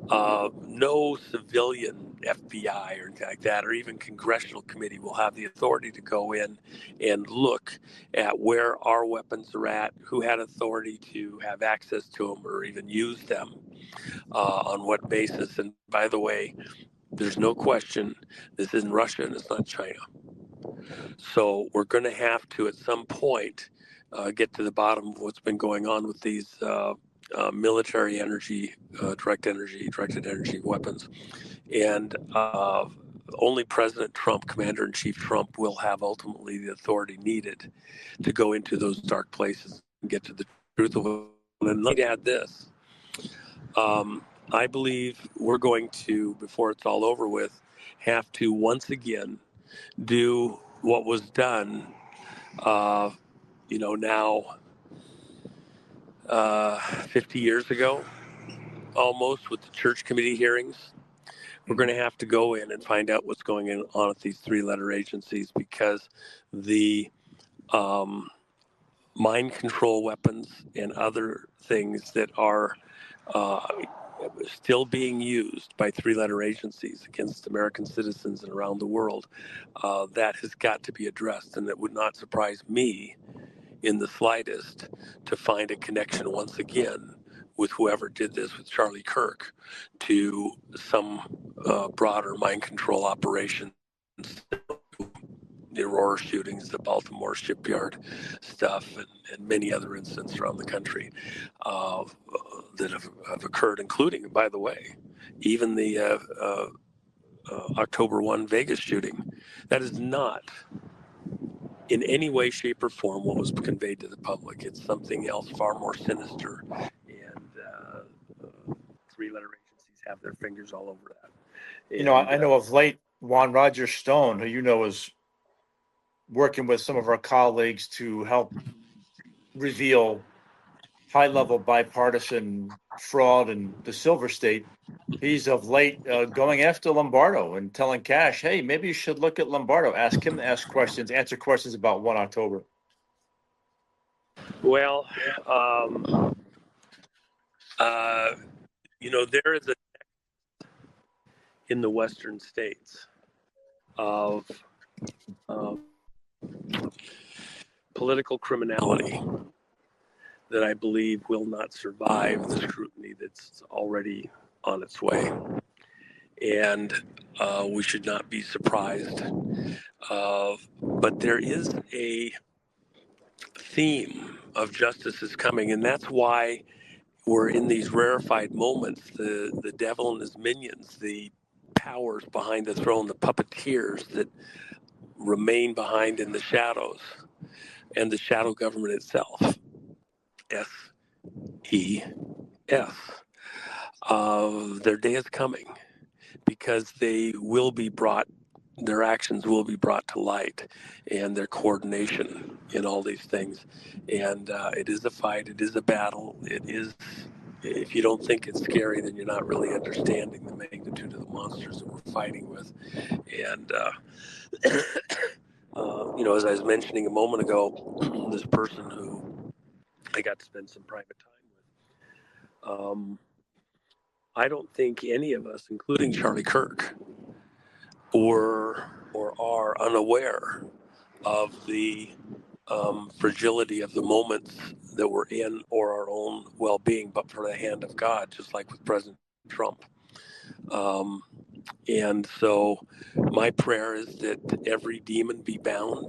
H: No civilian FBI or anything like that, or even congressional committee will have the authority to go in and look at where our weapons are at, who had authority to have access to them or even use them, on what basis. And by the way, there's no question this isn't Russia and it's not China. So we're going to have to, at some point, get to the bottom of what's been going on with these military energy, directed energy weapons. And only President Trump, Commander-in-Chief Trump, will have ultimately the authority needed to go into those dark places and get to the truth of it. And let me add this. I believe we're going to, before it's all over with, have to once again do what was done, now 50 years ago, almost, with the church committee hearings. We're going to have to go in and find out what's going on at these three-letter agencies, because the mind control weapons and other things that are still being used by three-letter agencies against American citizens and around the world, that has got to be addressed. And it would not surprise me in the slightest to find a connection once again with whoever did this with Charlie Kirk to some broader mind control operation. The Aurora shootings, the Baltimore shipyard stuff, and many other incidents around the country that have occurred, including, by the way, even the October 1 Vegas shooting. That is not in any way, shape, or form what was conveyed to the public. It's something else far more sinister, and three-letter agencies have their fingers all over that. And,
I: I know of late Juan Roger Stone, who is working with some of our colleagues to help reveal high-level bipartisan fraud in the Silver State. He's of late going after Lombardo and telling Cash, hey, maybe you should look at Lombardo. Ask him to ask questions, answer questions about 1 October.
H: Well, there is a in the western states of political criminality that I believe will not survive the scrutiny that's already on its way. And we should not be surprised. But there is a theme of justice is coming, and that's why we're in these rarefied moments. The devil and his minions, the powers behind the throne, the puppeteers that remain behind in the shadows, and the shadow government itself, SES. Their day is coming, because their actions will be brought to light, and their coordination in all these things. And it is a fight. It is a battle. It is. If you don't think it's scary, then you're not really understanding the magnitude of the monsters that we're fighting with. And, as I was mentioning a moment ago, this person who I got to spend some private time with, I don't think any of us, including Charlie Kirk, or are unaware of the fragility of the moments that we're in, or our own well-being, but for the hand of God, just like with President Trump. And so my prayer is that every demon be bound,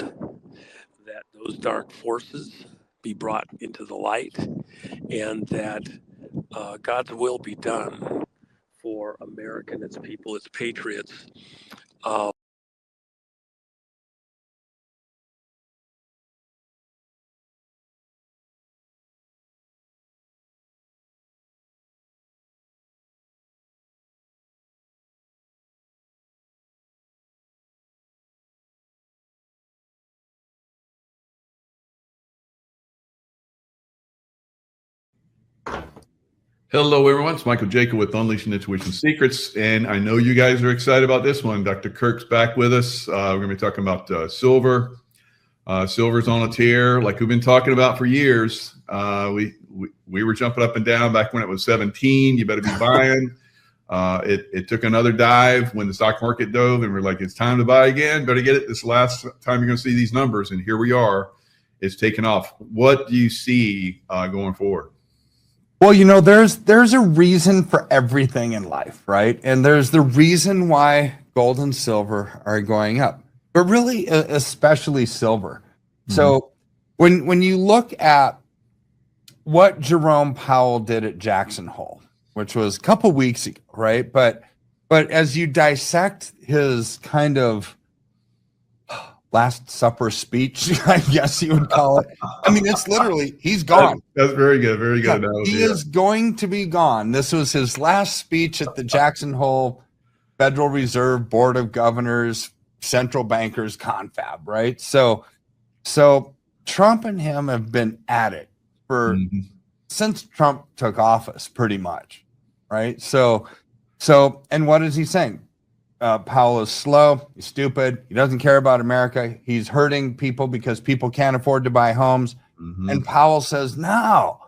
H: that those dark forces be brought into the light, and that God's will be done for America and its people, its patriots.
A: Hello, everyone. It's Michael Jacob with Unleashing Intuition Secrets, and I know you guys are excited about this one. Dr. Kirk's back with us. We're going to be talking about silver. Silver's on a tear, like we've been talking about for years. We were jumping up and down back when it was 17. You better be buying. It took another dive when the stock market dove, and we're like, it's time to buy again. Better get it. This last time you're going to see these numbers, and here we are. It's taken off. What do you see going forward?
K: Well, you know, there's a reason for everything in life, right? And there's the reason why gold and silver are going up, but really, especially silver. Mm-hmm. So when you look at what Jerome Powell did at Jackson Hole, which was a couple weeks ago, right? But as you dissect his kind of Last Supper speech, I guess you would call it. I mean, it's literally, he's gone.
A: That's very good. Very good.
K: Yeah, he is going to be gone. This was his last speech at the Jackson Hole Federal Reserve Board of Governors, Central Bankers Confab, right? So Trump and him have been at it for since Trump took office, pretty much, right? So, and what is he saying? Powell is slow, he's stupid, he doesn't care about America, he's hurting people because people can't afford to buy homes. And Powell says, no,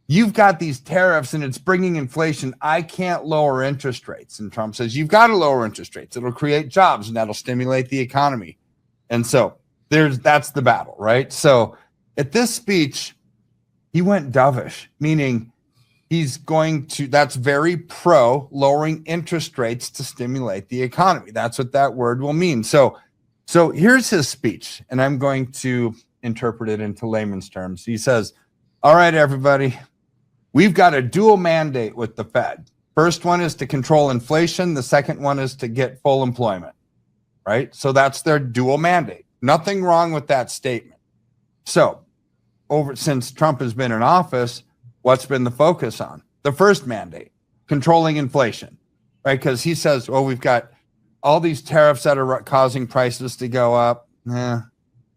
K: you've got these tariffs and it's bringing inflation. I can't lower interest rates. And Trump says, you've got to lower interest rates. It'll create jobs and that'll stimulate the economy. And so that's the battle, right? So at this speech, he went dovish, meaning that's very pro lowering interest rates to stimulate the economy. That's what that word will mean. So here's his speech, and I'm going to interpret it into layman's terms. He says, all right, everybody, we've got a dual mandate with the Fed. First one is to control inflation. The second one is to get full employment, right? So that's their dual mandate. Nothing wrong with that statement. So since Trump has been in office, what's been the focus on? The first mandate, controlling inflation, right? Because he says, well, we've got all these tariffs that are causing prices to go up.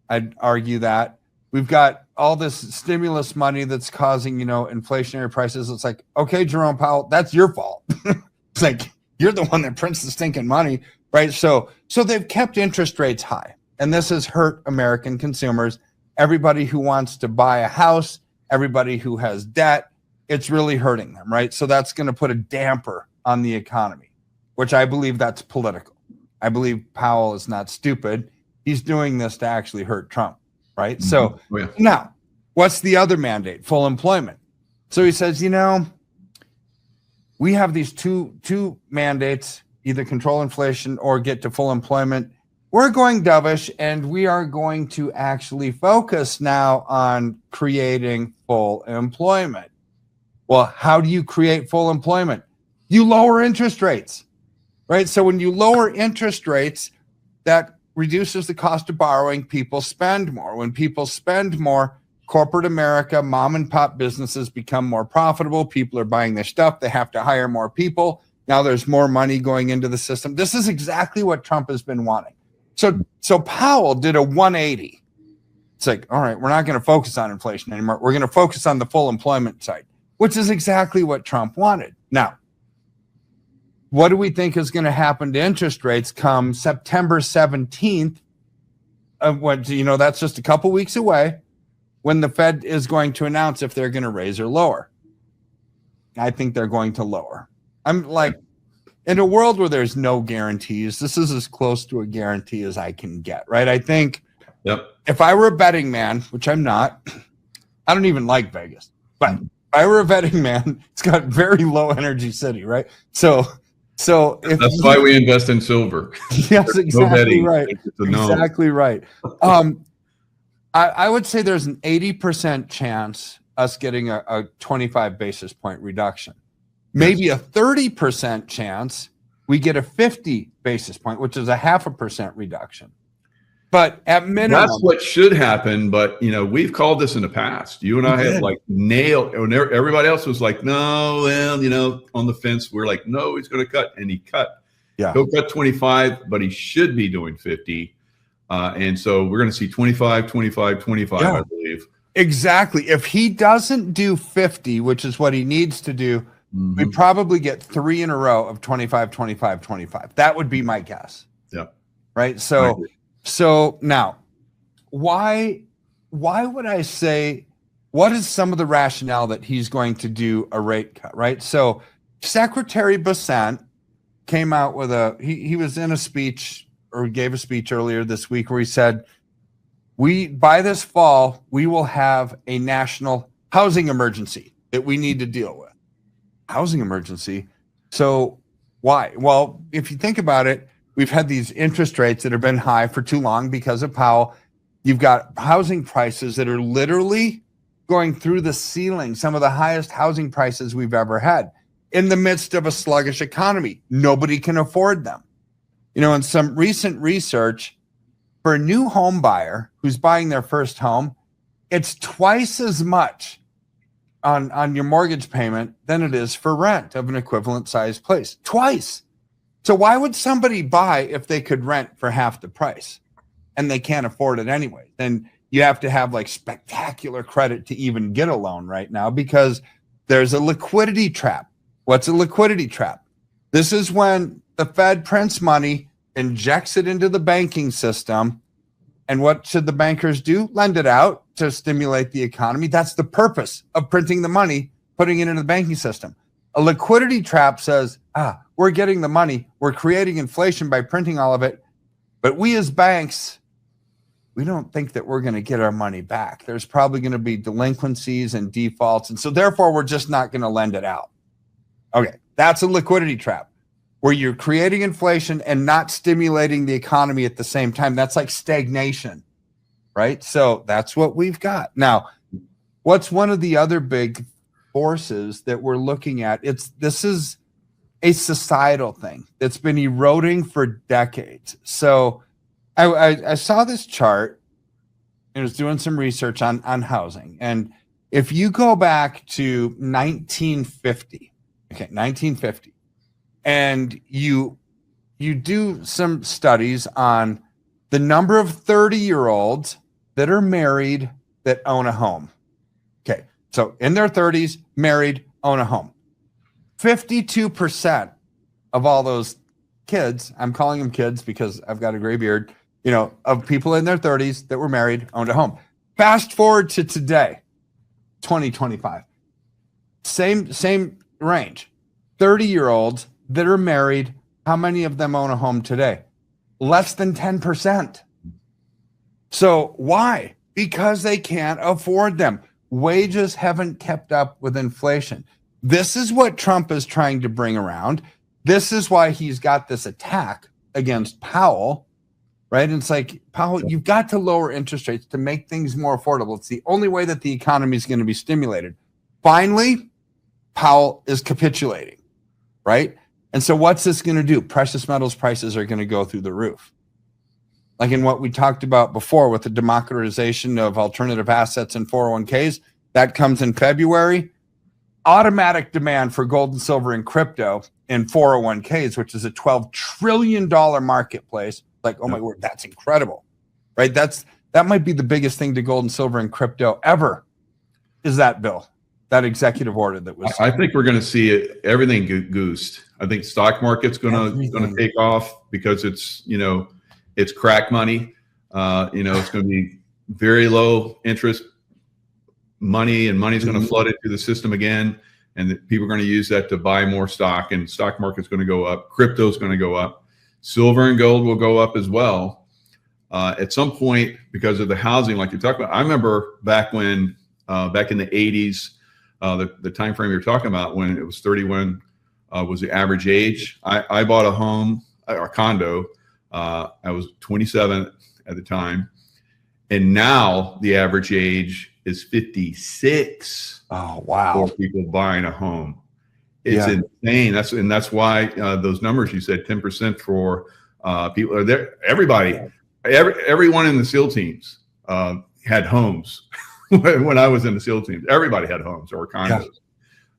K: I'd argue that. We've got all this stimulus money that's causing, inflationary prices. It's like, okay, Jerome Powell, that's your fault. It's like, you're the one that prints the stinking money, right? So they've kept interest rates high, and this has hurt American consumers. Everybody who wants to buy a house, everybody who has debt, it's really hurting them, right? So that's going to put a damper on the economy, which I believe that's political. I believe Powell is not stupid. He's doing this to actually hurt Trump, right? So now, what's the other mandate? Full employment. So he says, we have these two mandates, either control inflation or get to full employment. We're going dovish, and we are going to actually focus now on creating full employment. Well, how do you create full employment? You lower interest rates, right? So when you lower interest rates, that reduces the cost of borrowing. People spend more. When people spend more, corporate America, mom and pop businesses become more profitable. People are buying their stuff. They have to hire more people. Now there's more money going into the system. This is exactly what Trump has been wanting. So Powell did a 180. It's like, all right, we're not going to focus on inflation anymore. We're going to focus on the full employment side, which is exactly what Trump wanted. Now, what do we think is going to happen to interest rates come September 17th? That's just a couple weeks away, when the Fed is going to announce if they're going to raise or lower. I think they're going to lower. I'm like, in a world where there's no guarantees, this is as close to a guarantee as I can get, right? I think if I were a betting man, which I'm not, I don't even like Vegas, but if I were a betting man, it's got very low energy city, right? So that's
A: why we invest in silver.
K: Yes, exactly right. Exactly right. I would say there's an 80% chance us getting a 25 basis point reduction. Maybe a 30% chance we get a 50 basis point, which is a 0.5% reduction. But at minimum,
A: that's what should happen. But we've called this in the past. You and I had nailed. Everybody else was like, no, well, on the fence. We're like, no, he's going to cut, and he cut. Yeah, he'll cut 25, but he should be doing 50. And so we're going to see 25, 25, 25. I believe
K: exactly. If he doesn't do 50, which is what he needs to do, we probably get 3 in a row of 25, 25, 25. That would be my guess.
A: Yeah.
K: Right. So now, why would I say, what is some of the rationale that he's going to do a rate cut? Right. So Secretary Bessent came out with he was in a speech, or gave a speech earlier this week, where he said, by this fall, we will have a national housing emergency that we need to deal with. Housing emergency. So why? Well, if you think about it, we've had these interest rates that have been high for too long because of Powell. You've got housing prices that are literally going through the ceiling, some of the highest housing prices we've ever had in the midst of a sluggish economy. Nobody can afford them. In some recent research, for a new home buyer who's buying their first home, it's twice as much on your mortgage payment than it is for rent of an equivalent sized place. Twice. So why would somebody buy if they could rent for half the price and they can't afford it anyway? Then you have to have like spectacular credit to even get a loan right now, because there's a liquidity trap. What's a liquidity trap? This is when the Fed prints money, injects it into the banking system. And what should the bankers do? Lend it out to stimulate the economy. That's the purpose of printing the money, putting it into the banking system. A liquidity trap says, we're getting the money, we're creating inflation by printing all of it, but we as banks, we don't think that we're going to get our money back. There's probably going to be delinquencies and defaults, and so therefore we're just not going to lend it out. Okay, that's a liquidity trap, where you're creating inflation and not stimulating the economy at the same time. That's like stagnation, right? So that's what we've got. Now, what's one of the other big forces that we're looking at? This is a societal thing that's been eroding for decades. So I saw this chart and was doing some research on housing. And if you go back to 1950, and you do some studies on the number of 30-year-olds that are married that own a home. Okay, so in their 30s, married, own a home. 52% of all those kids, I'm calling them kids because I've got a gray beard, of people in their 30s that were married, owned a home. Fast forward to today, 2025. Same range. 30-year-olds that are married, how many of them own a home today? Less than 10%. So why? Because they can't afford them. Wages haven't kept up with inflation. This is what Trump is trying to bring around. This is why he's got this attack against Powell, right? And it's like, Powell, you've got to lower interest rates to make things more affordable. It's the only way that the economy is going to be stimulated. Finally, Powell is capitulating, right? And so what's this going to do? Precious metals prices are going to go through the roof. Like in what we talked about before with the democratization of alternative assets and 401ks, that comes in February. Automatic demand for gold and silver and crypto in 401ks, which is a $12 trillion marketplace. Like, oh my word, that's incredible, right? That might be the biggest thing to gold and silver and crypto ever, is that bill, that executive order that was.
A: I think we're going to see everything goosed. I think stock market's going to take off because it's crack money. It's going to be very low interest money, and money's going to flood into the system again. And people are going to use that to buy more stock, and stock market's going to go up. Crypto's going to go up. Silver and gold will go up as well. At some point, because of the housing, like you're talking about, I remember back in the 80s, the time frame you're talking about, when it was 31 was the average age. I bought a home, a condo. I was 27 at the time, and now the average age is 56.
K: Oh wow!
A: For people buying a home, it's insane. That's why those numbers you said, 10% for people are there. Everyone in the SEAL teams had homes when I was in the SEAL teams. Everybody had homes or condos.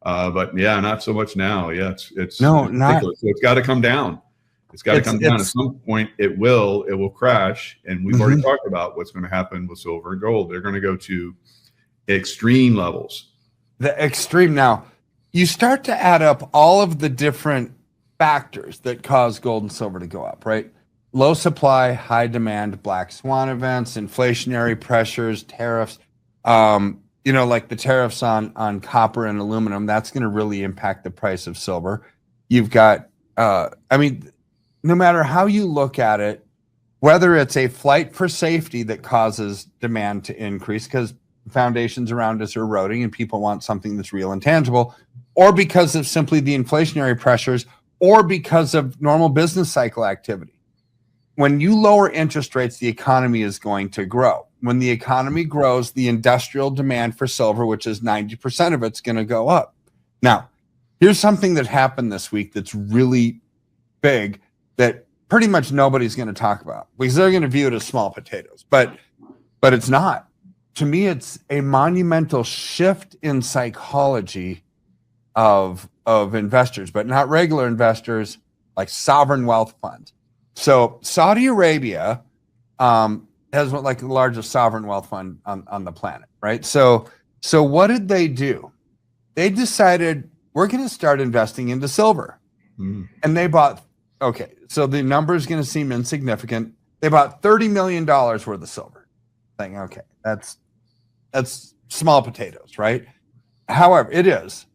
A: But not so much now. It's ridiculous. So it's got to come down. It's got to come down. At some point, it will crash. And we've already talked about what's going to happen with silver and gold. They're going to go to extreme levels.
K: The extreme. Now, you start to add up all of the different factors that cause gold and silver to go up, right? Low supply, high demand, black swan events, inflationary pressures, tariffs, like the tariffs on copper and aluminum, that's going to really impact the price of silver. You've got, no matter how you look at it, whether it's a flight for safety that causes demand to increase because foundations around us are eroding and people want something that's real and tangible, or because of simply the inflationary pressures, or because of normal business cycle activity. When you lower interest rates, the economy is going to grow. When the economy grows, the industrial demand for silver, which is 90% of it's going to go up. Now, here's something that happened this week that's really big that pretty much nobody's going to talk about because they're going to view it as small potatoes, but it's not. To me, it's a monumental shift in psychology of investors, but not regular investors, like sovereign wealth funds. So Saudi Arabia has like the largest sovereign wealth fund on the planet, right? So what did they do? They decided we're going to start investing into silver. And they bought, so the number is going to seem insignificant. They bought $30 million worth of silver. Saying, okay, that's small potatoes, right? However, it is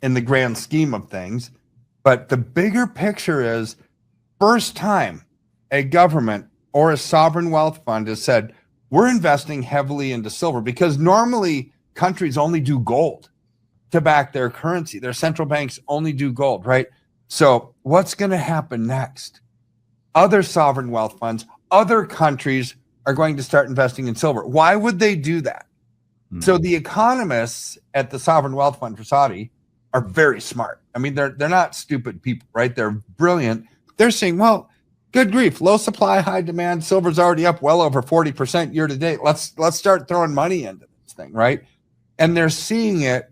K: in the grand scheme of things. But the bigger picture is first time a government or a sovereign wealth fund has said, we're investing heavily into silver because normally countries only do gold to back their currency. Their central banks only do gold, right? So what's going to happen next? Other sovereign wealth funds, other countries are going to start investing in silver. Why would they do that? So the economists at the sovereign wealth fund for Saudi are very smart. I mean, they're not stupid people, right? They're brilliant. They're saying, well, good grief, low supply, high demand, silver's already up well over 40% year to date. Let's start throwing money into this thing, right? And they're seeing it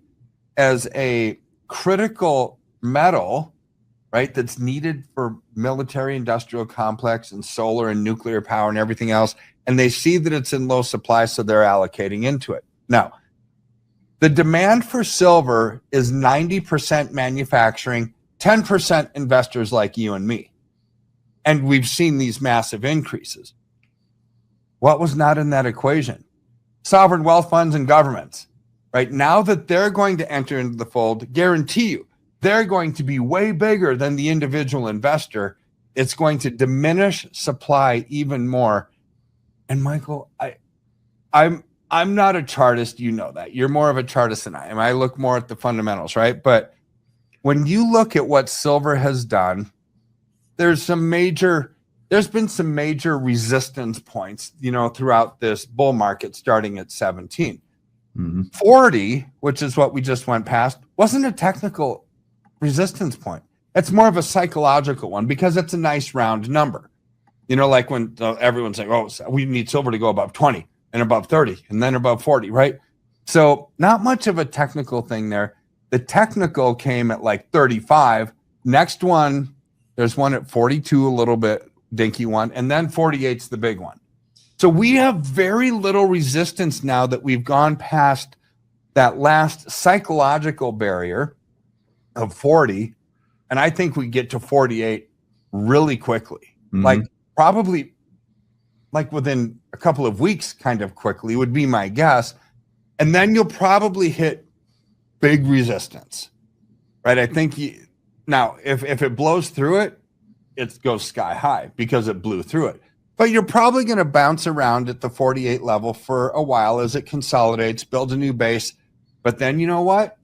K: as a critical metal, right, that's needed for military industrial complex and solar and nuclear power and everything else. And they see that it's in low supply, so they're allocating into it. Now, the demand for silver is 90% manufacturing, 10% investors like you and me. And we've seen these massive increases. What was not in that equation? Sovereign wealth funds and governments, right? Now that they're going to enter into the fold, guarantee you, they're going to be way bigger than the individual investor. It's going to diminish supply even more. And Michael, I'm not a chartist, you know that. You're more of a chartist than I am. I look more at the fundamentals, right? But when you look at what silver has done, there's been some major resistance points, throughout this bull market starting at 17. 40, which is what we just went past, wasn't a technical resistance point. It's more of a psychological one because it's a nice round number. Like when everyone's like, oh, we need silver to go above 20 and above 30 and then above 40, right? So not much of a technical thing there. The technical came at like 35. Next one, there's one at 42, a little bit dinky one, and then 48's the big one. So we have very little resistance now that we've gone past that last psychological barrier of 40. And I think we get to 48 really quickly. Like probably like within a couple of weeks, kind of quickly would be my guess. And then you'll probably hit big resistance, right? I think now if it blows through it, it goes sky high because it blew through it. But you're probably going to bounce around at the 48 level for a while as it consolidates, builds a new base. But then you know what?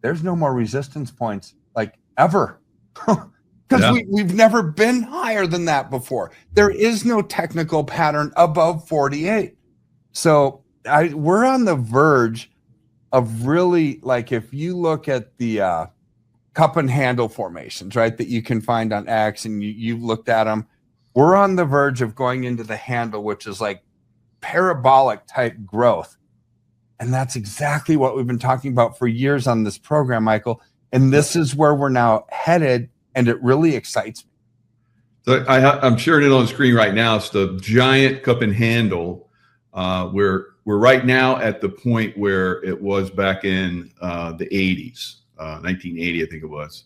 K: There's no more resistance points like ever. Because we've never been higher than that before. There is no technical pattern above 48. So we're on the verge of really, like, if you look at the cup and handle formations, right, that you can find on X, and you've looked at them, we're on the verge of going into the handle, which is like parabolic type growth. And that's exactly what we've been talking about for years on this program, Michael. And this is where we're now headed. And it really excites me.
A: So I'm sharing it on the screen right now. It's the giant cup and handle. We're right now at the point where it was back in the 80s. 1980, I think it was.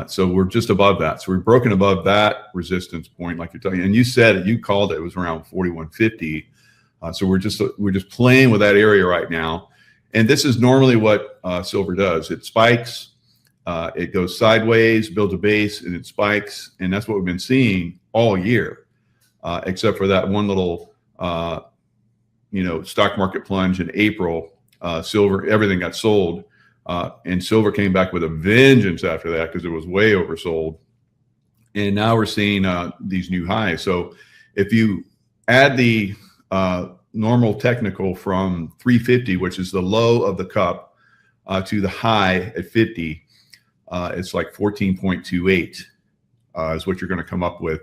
A: So we're just above that. So we've broken above that resistance point, like you're talking. And you said it, you called it was around 4150. So we're just playing with that area right now. And this is normally what silver does. It spikes, it goes sideways, builds a base, and it spikes. And that's what we've been seeing all year, except for that one little, stock market plunge in April. Silver, everything got sold. And silver came back with a vengeance after that because it was way oversold. And now we're seeing these new highs. So if you add the normal technical from 350, which is the low of the cup, to the high at 50, it's like 14.28 is what you're going to come up with.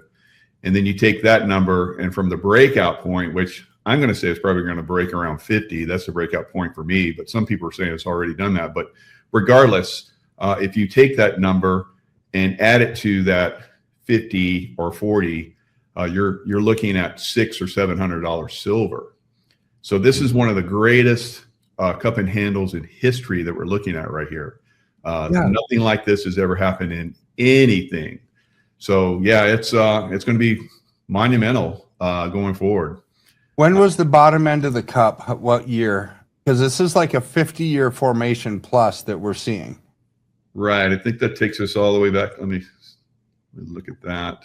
A: And then you take that number, and from the breakout point, which I'm going to say it's probably going to break around 50. That's the breakout point for me, but some people are saying it's already done that. But regardless, if you take that number and add it to that 50 or 40, you're looking at $600 or $700 silver. So this is one of the greatest cup and handles in history that we're looking at right here. Nothing like this has ever happened in anything. So yeah, it's going to be monumental going forward.
K: When was the bottom end of the cup? What year? Because this is like a 50-year formation plus that we're seeing.
A: Right. I think that takes us all the way back. Let me look at that.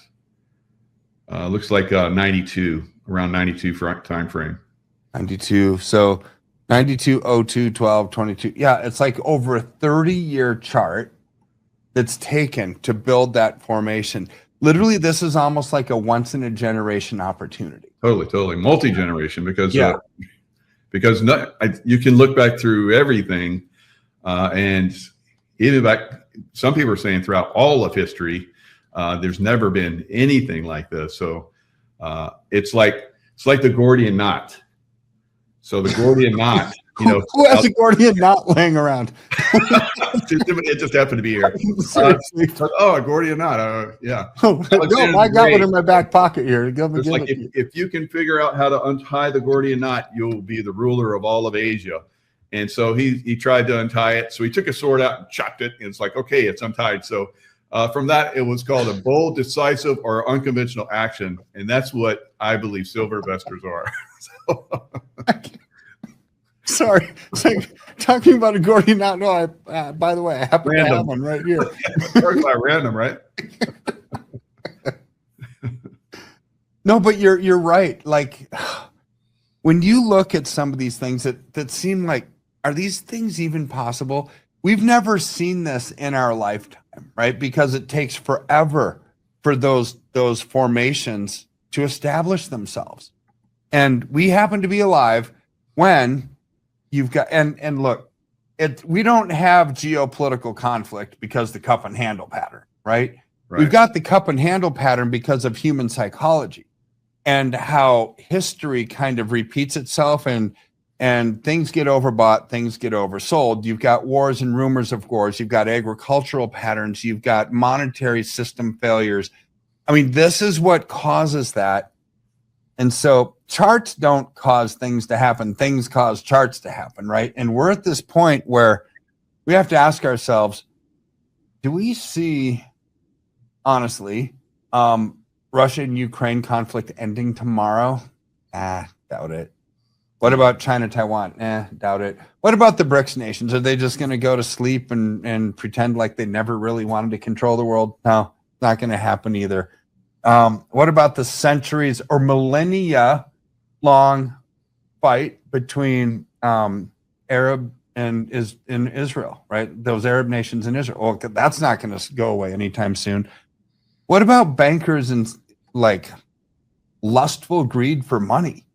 A: Looks like 92, around 92 time frame.
K: 92. So 92, 02, 12, 22. Yeah, it's like over a 30-year chart that's taken to build that formation. Literally, this is almost like a once-in-a-generation opportunity.
A: Totally. Multi-generation, because you can look back through everything, and even back, some people are saying throughout all of history, there's never been anything like this. So it's like the Gordian knot. So the Gordian knot,
K: who has a Gordian knot laying around?
A: It just happened to be here. A Gordian knot. Yeah.
K: No, I got one in my back pocket here.
A: It's like if you can figure out how to untie the Gordian knot, you'll be the ruler of all of Asia. And so he tried to untie it. So he took a sword out and chopped it. And it's like, okay, it's untied. So from that, it was called a bold, decisive, or unconventional action. And that's what I believe silver investors are.
K: Sorry, it's like talking about a Gordian knot. No, by the way, I happen to have one right here.
A: Random, right?
K: No, but you're right. Like when you look at some of these things that seem like, are these things even possible? We've never seen this in our lifetime, right? Because it takes forever for those formations to establish themselves. And we happen to be alive when you've got, and look, we don't have geopolitical conflict because the cup and handle pattern, right? We've got the cup and handle pattern because of human psychology and how history kind of repeats itself, and things get overbought, things get oversold. You've got wars and rumors of wars. You've got agricultural patterns. You've got monetary system failures. I mean, this is what causes that. And so charts don't cause things to happen. Things cause charts to happen, right? And we're at this point where we have to ask ourselves, do we see, honestly, Russia and Ukraine conflict ending tomorrow? Doubt it. What about China, Taiwan? Doubt it. What about the BRICS nations? Are they just going to go to sleep and pretend like they never really wanted to control the world? No, not going to happen either. What about the centuries or millennia long fight between Arab and Israel, right? Those Arab nations in Israel. Well, that's not going to go away anytime soon. What about bankers and like lustful greed for money,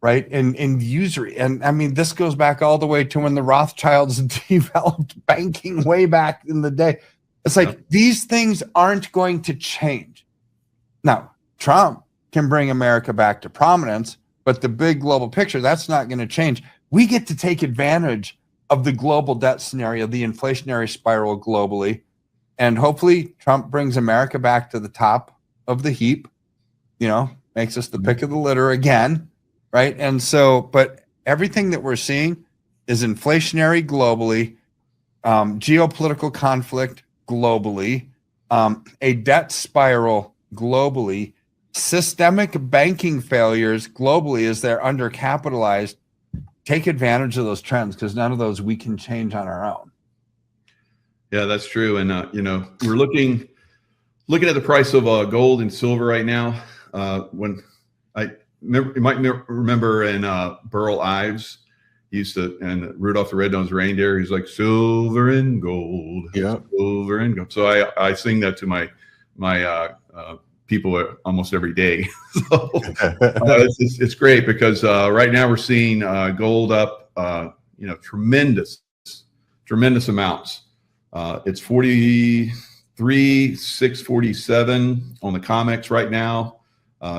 K: right? And usury. And I mean, this goes back all the way to when the Rothschilds developed banking way back in the day. It's like these things aren't going to change. Now, Trump can bring America back to prominence, but the big global picture, that's not going to change. We get to take advantage of the global debt scenario, the inflationary spiral globally, and hopefully Trump brings America back to the top of the heap, makes us the pick of the litter again, right? And so, but everything that we're seeing is inflationary globally. geopolitical conflict globally, a debt spiral globally, systemic banking failures globally as they're undercapitalized. Take advantage of those trends because none of those we can change on our own.
A: Yeah, that's true. And we're looking at the price of gold and silver right now. When you might remember in Burl Ives, he used to, and Rudolph the Red-Nosed Reindeer, he's like silver and gold, silver and gold. So I sing that to my people almost every day. So it's great because right now we're seeing gold up, tremendous amounts. It's 43,647 on the COMEX right now.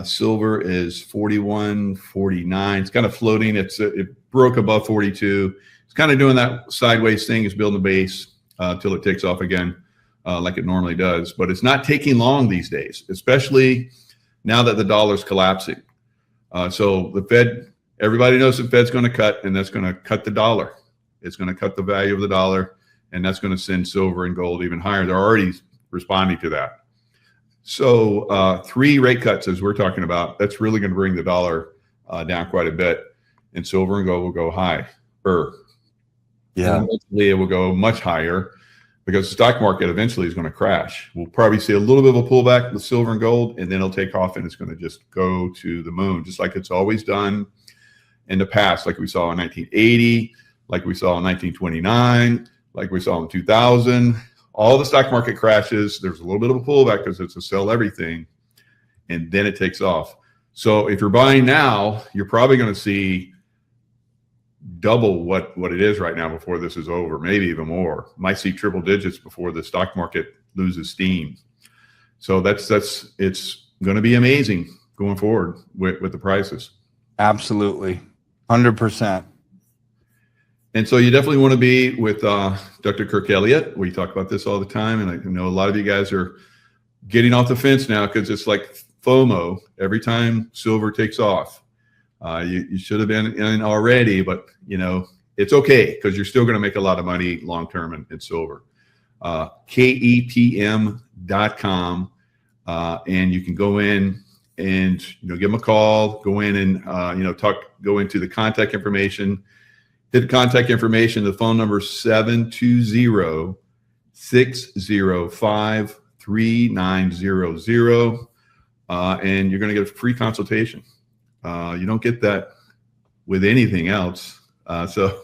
A: Silver is 41.49. It's kind of floating. It broke above 42. It's kind of doing that sideways thing. It's building a base till it takes off again, like it normally does. But it's not taking long these days, especially now that the dollar's collapsing. So the Fed, everybody knows the Fed's going to cut, and that's going to cut the dollar. It's going to cut the value of the dollar, and that's going to send silver and gold even higher. They're already responding to that. So 3 rate cuts, as we're talking about, that's really going to bring the dollar down quite a bit, and silver and gold will go higher.
K: Yeah,
A: and eventually it will go much higher because the stock market eventually is going to crash. We'll probably see a little bit of a pullback with silver and gold, and then it'll take off, and it's going to just go to the moon, just like it's always done in the past, like we saw in 1980, like we saw in 1929, like we saw in 2000. All the stock market crashes, there's a little bit of a pullback because it's a sell everything, and then it takes off. So if you're buying now, you're probably going to see double what it is right now before this is over, maybe even more. Might see triple digits before the stock market loses steam. So it's going to be amazing going forward with the prices.
K: Absolutely, 100%.
A: And so you definitely want to be with Dr. Kirk Elliott. We talk about this all the time, and I know a lot of you guys are getting off the fence now because it's like FOMO. Every time silver takes off, you should have been in already, but it's okay because you're still going to make a lot of money long term in silver. KEPM.com, and you can go in and give them a call. Go in and go into the contact information. Hit the contact information. The phone number is 720-605-3900. And you're going to get a free consultation. You don't get that with anything else. So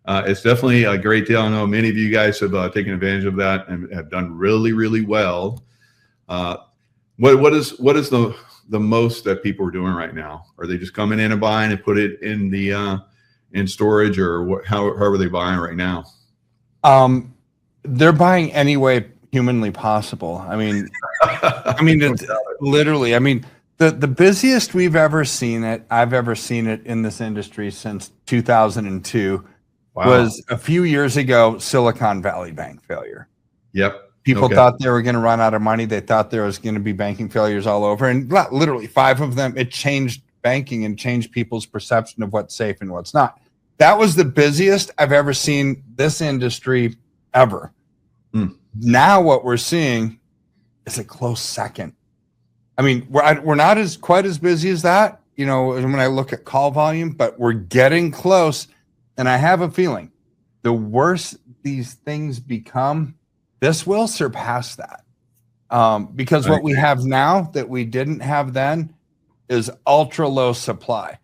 A: it's definitely a great deal. I know many of you guys have taken advantage of that and have done really, really well. What is the most that people are doing right now? Are they just coming in and buying and put it in the in storage, or how are they buying right now?
K: They're buying any way humanly possible. I mean, it's literally. I mean, the busiest I've ever seen it in this industry since 2002 was a few years ago. Silicon Valley Bank failure.
A: Yep.
K: People thought they were going to run out of money. They thought there was going to be banking failures all over, and literally 5 of them. It changed banking and changed people's perception of what's safe and what's not. That was the busiest I've ever seen this industry ever. Now what we're seeing is a close second. I mean, we're not quite as busy as that, when I look at call volume, but we're getting close. And I have a feeling the worse these things become, this will surpass that. Because what we have now that we didn't have then is ultra low supply.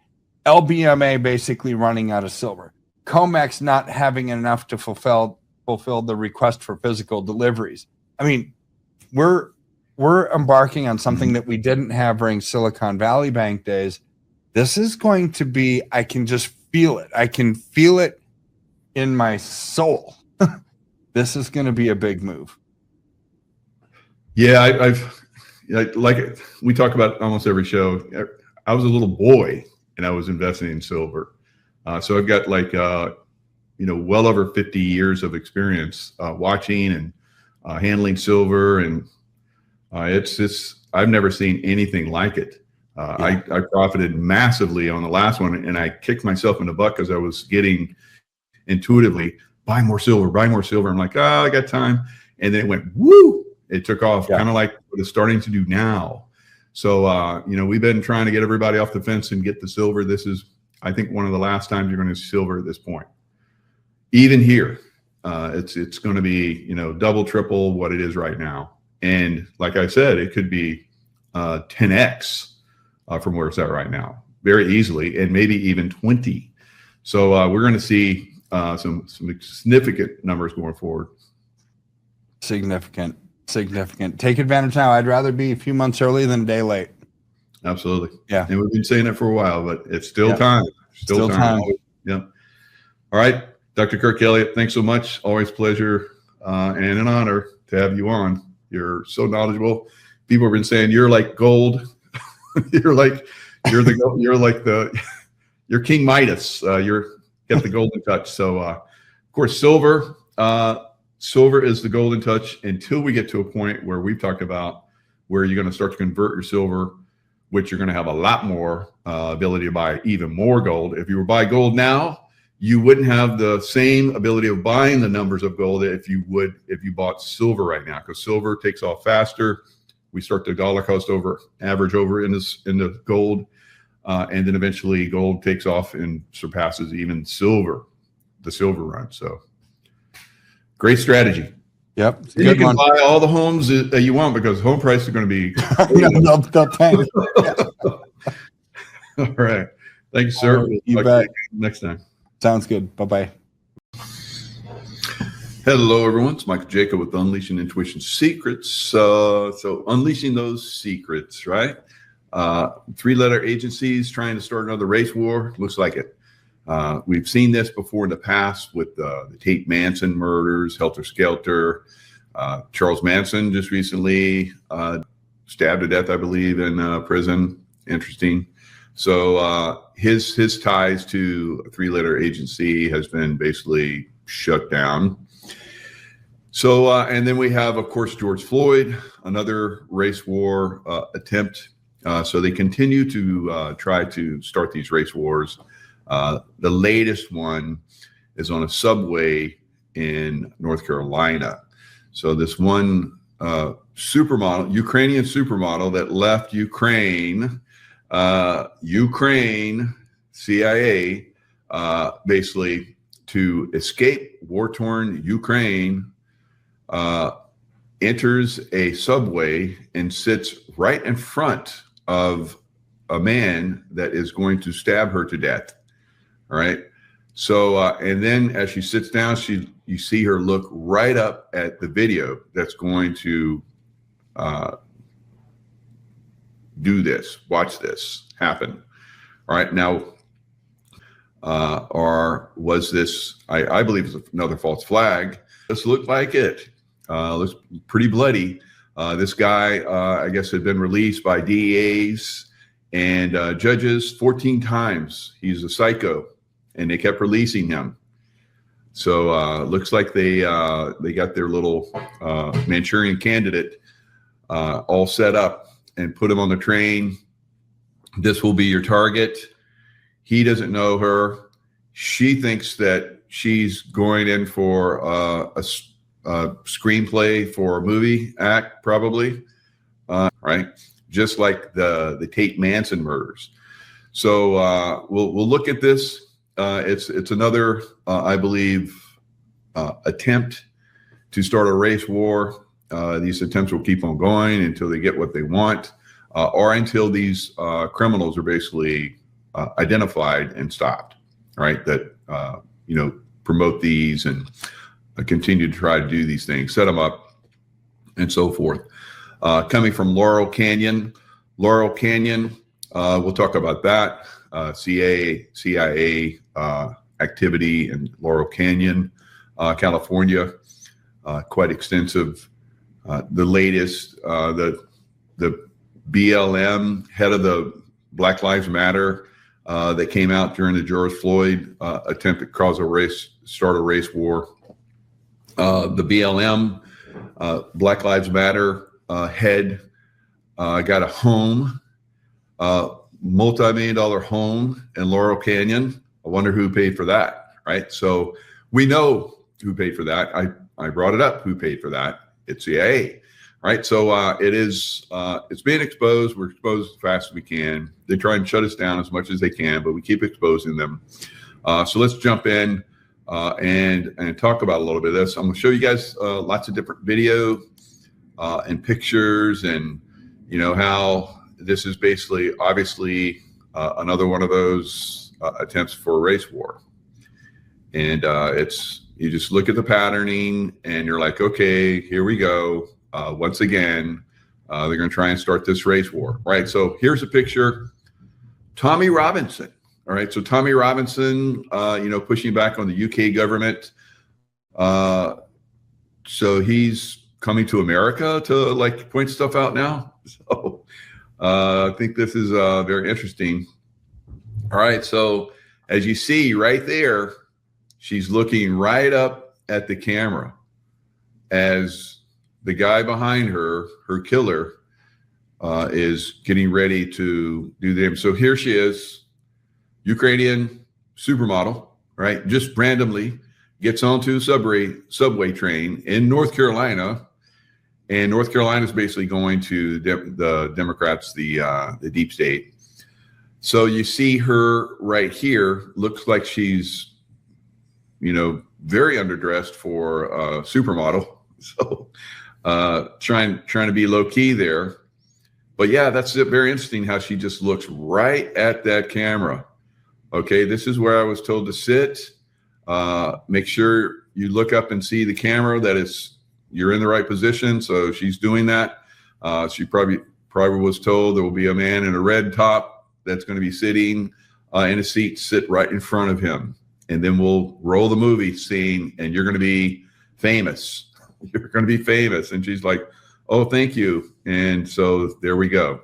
K: LBMA basically running out of silver. COMEX not having enough to fulfill the request for physical deliveries. I mean, we're embarking on something that we didn't have during Silicon Valley Bank days. This is going to be, I can just feel it. I can feel it in my soul. This is going to be a big move.
A: Yeah, I've like we talk about almost every show. I was a little boy and I was investing in silver. So I've got well over 50 years of experience watching and handling silver, and I've never seen anything like it. I profited massively on the last one, and I kicked myself in the butt because I was getting intuitively buy more silver, buy more silver. I'm like, oh, I got time. And then it went, woo, it took off, kind of like what it's starting to do now. So, we've been trying to get everybody off the fence and get the silver. This is, I think, one of the last times you're going to see silver at this point. Even here, it's going to be, double, triple what it is right now. And like I said, it could be 10x from where it's at right now, very easily, and maybe even 20. So we're going to see some significant numbers going forward.
K: Significant. Take advantage now. I'd rather be a few months early than a day late.
A: Absolutely.
K: Yeah.
A: And we've been saying it for a while, but it's still time. Still time. Yeah. All right. Dr. Kirk Elliott, thanks so much. Always a pleasure and an honor to have you on. You're so knowledgeable. People have been saying you're like gold. you're King Midas. You're got the golden touch. So of course, silver. Silver is the golden touch until we get to a point where we've talked about where you're going to start to convert your silver, which you're going to have a lot more ability to buy even more gold. If you were to buy gold now, you wouldn't have the same ability of buying the numbers of gold if you bought silver right now, because silver takes off faster. We start the dollar cost average over in the gold, and then eventually gold takes off and surpasses even the silver run. So great strategy.
K: Yep.
A: Then you can buy all the homes that you want because home prices are going to be
K: they'll tank.
A: All right. Thank you, sir.
K: You bet.
A: Next time.
K: Sounds good. Bye-bye.
A: Hello, everyone. It's Michael Jacob with Unleashing Intuition Secrets. So unleashing those secrets, right? 3-letter agencies trying to start another race war. Looks like it. We've seen this before in the past with the Tate Manson murders, Helter Skelter. Charles Manson just recently stabbed to death, I believe, in prison. Interesting. So his ties to a 3-letter agency has been basically shut down. So and then we have, of course, George Floyd, another race war attempt. So they continue to try to start these race wars. The latest one is on a subway in North Carolina. So this one Ukrainian supermodel that left Ukraine, CIA, basically to escape war-torn Ukraine, enters a subway and sits right in front of a man that is going to stab her to death. All right. So, and then as she sits down, you see her look right up at the video that's going to watch this happen. All right. Now, or was this, I believe it's another false flag. This looked like it. Looks pretty bloody. This guy, I guess, had been released by DEAs and judges 14 times. He's a psycho, and they kept releasing him. So looks like they got their little Manchurian candidate all set up and put him on the train. This will be your target. He doesn't know her. She thinks that she's going in for a screenplay for a movie act, probably, right? Just like the Tate Manson murders. So we'll look at this. It's another, I believe, attempt to start a race war. These attempts will keep on going until they get what they want, or until these criminals are basically identified and stopped, right? That promote these and continue to try to do these things, set them up, and so forth. Coming from Laurel Canyon, we'll talk about that. CIA activity in Laurel Canyon, California, quite extensive. The latest, the BLM, head of the Black Lives Matter, that came out during the George Floyd attempt to start a race war. The BLM, Black Lives Matter head, got a home, multi-million-dollar home in Laurel Canyon. I wonder who paid for that, right? So we know who paid for that. I brought it up. Who paid for that? It's CIA, right? So it is. It's being exposed. We're exposed as fast as we can. They try and shut us down as much as they can, but we keep exposing them. So let's jump in and talk about a little bit of this. I'm going to show you guys lots of different video and pictures, and how this is basically, obviously, another one of those attempts for a race war. And you just look at the patterning and you're like, okay, here we go. Once again, they're going to try and start this race war, right? So here's a picture. Tommy Robinson. All right. So Tommy Robinson, pushing back on the UK government. So he's coming to America to point stuff out now. So I think this is very interesting. All right. So as you see right there, she's looking right up at the camera as the guy behind her, her killer, is getting ready to do them. So here she is, Ukrainian supermodel, right? Just randomly gets onto a subway train in North Carolina. And North Carolina is basically going to the Democrats, the deep state. So you see her right here, looks like she's, very underdressed for a supermodel. So trying to be low key there. But yeah, that's very interesting how she just looks right at that camera. Okay, this is where I was told to sit. Make sure you look up and see the camera, you're in the right position. So she's doing that. She probably was told there will be a man in a red top that's going to be sitting in a seat, sit right in front of him. And then we'll roll the movie scene and you're going to be famous. You're going to be famous. And she's like, oh, thank you. And so there we go.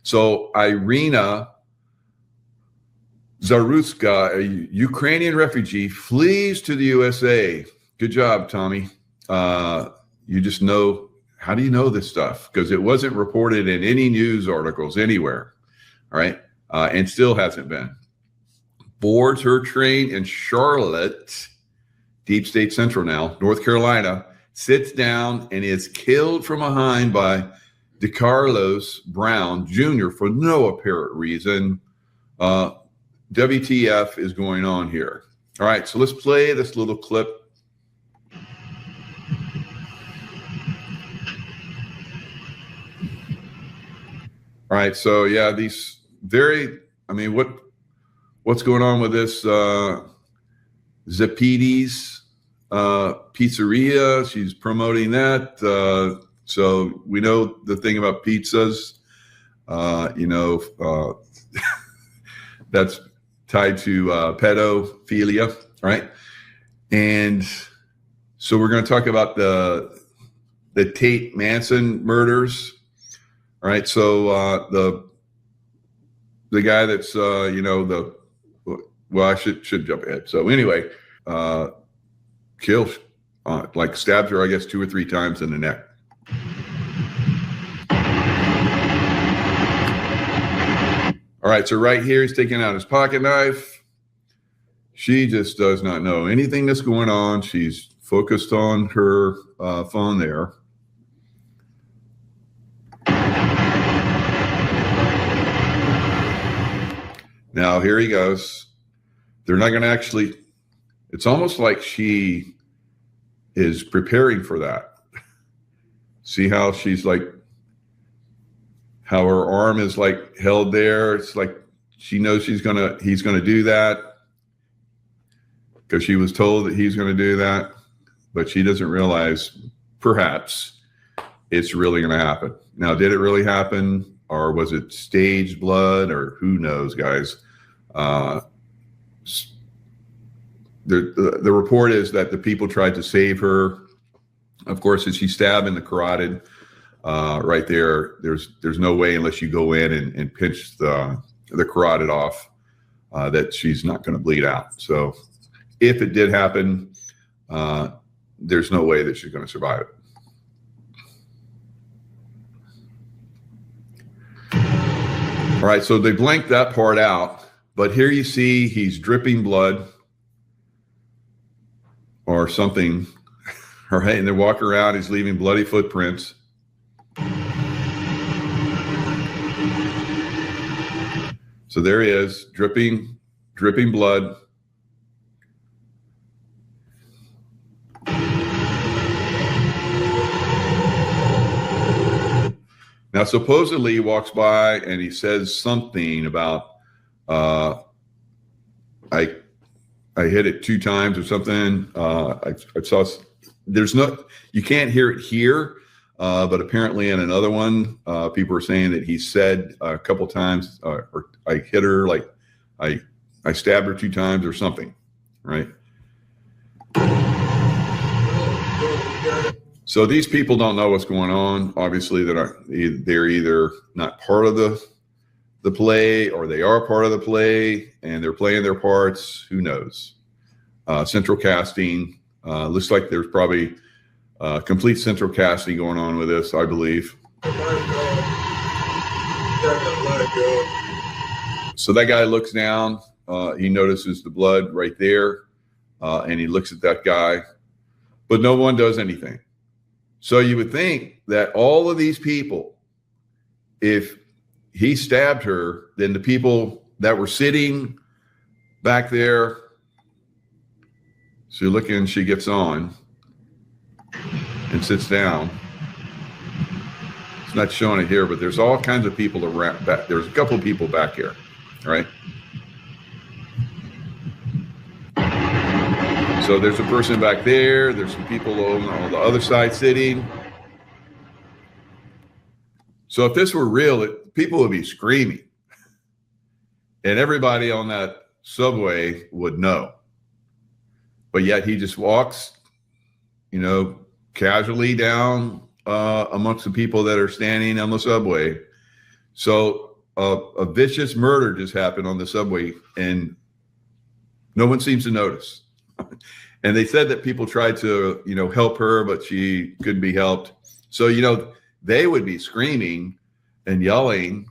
A: So Irina Zaruska, a Ukrainian refugee, flees to the USA. Good job, Tommy. You just know, how do you know this stuff? Because it wasn't reported in any news articles anywhere, all right? And still hasn't been. Boards her train in Charlotte, Deep State Central now, North Carolina, sits down and is killed from behind by DeCarlos Brown Jr. for no apparent reason. WTF is going on here? All right, so let's play this little clip. All right, so yeah, what's going on with this Zapides pizzeria? She's promoting that. So we know the thing about pizzas, that's tied to pedophilia, right? And so we're going to talk about the Tate Manson murders. All right, so the guy that's I should jump ahead. So anyway, killed, stabbed her, I guess, 2 or 3 times in the neck. All right, so right here, he's taking out his pocket knife. She just does not know anything that's going on. She's focused on her phone there. Now, here he goes. They're not going to actually, it's almost like she is preparing for that. See how she's how her arm is held there. It's like she knows he's going to do that because she was told that he's going to do that, but she doesn't realize perhaps it's really going to happen. Now, did it really happen? Or was it staged blood, or who knows, guys? The report is that the people tried to save her. Of course, as she stabbed in the carotid right there, there's no way unless you go in and pinch the carotid off that she's not going to bleed out. So if it did happen, there's no way that she's going to survive it. All right, so they blanked that part out, but here you see he's dripping blood, or or something. All right, and they walk around. He's leaving bloody footprints. So there he is, dripping blood. Now, supposedly he walks by and he says something about, I hit it 2 times or something. I saw, you can't hear it here, but apparently in another one, people are saying that he said a couple times, or I hit her, like I stabbed her 2 times or something, right? So these people don't know what's going on. Obviously, they're either not part of the play, or they are part of the play and they're playing their parts. Who knows? Central casting. Looks like there's probably complete central casting going on with this, I believe. So that guy looks down. He notices the blood right there, and he looks at that guy, but no one does anything. So you would think that all of these people, if he stabbed her, then the people that were sitting back there, so you're looking, she gets on and sits down. It's not showing it here, but there's all kinds of people around back. There's a couple of people back here, right? So there's a person back there. There's some people on the other side sitting. So if this were real, people would be screaming. And everybody on that subway would know. But yet he just walks, casually down amongst the people that are standing on the subway. So a vicious murder just happened on the subway, and no one seems to notice. And they said that people tried to, help her, but she couldn't be helped. So, they would be screaming and yelling,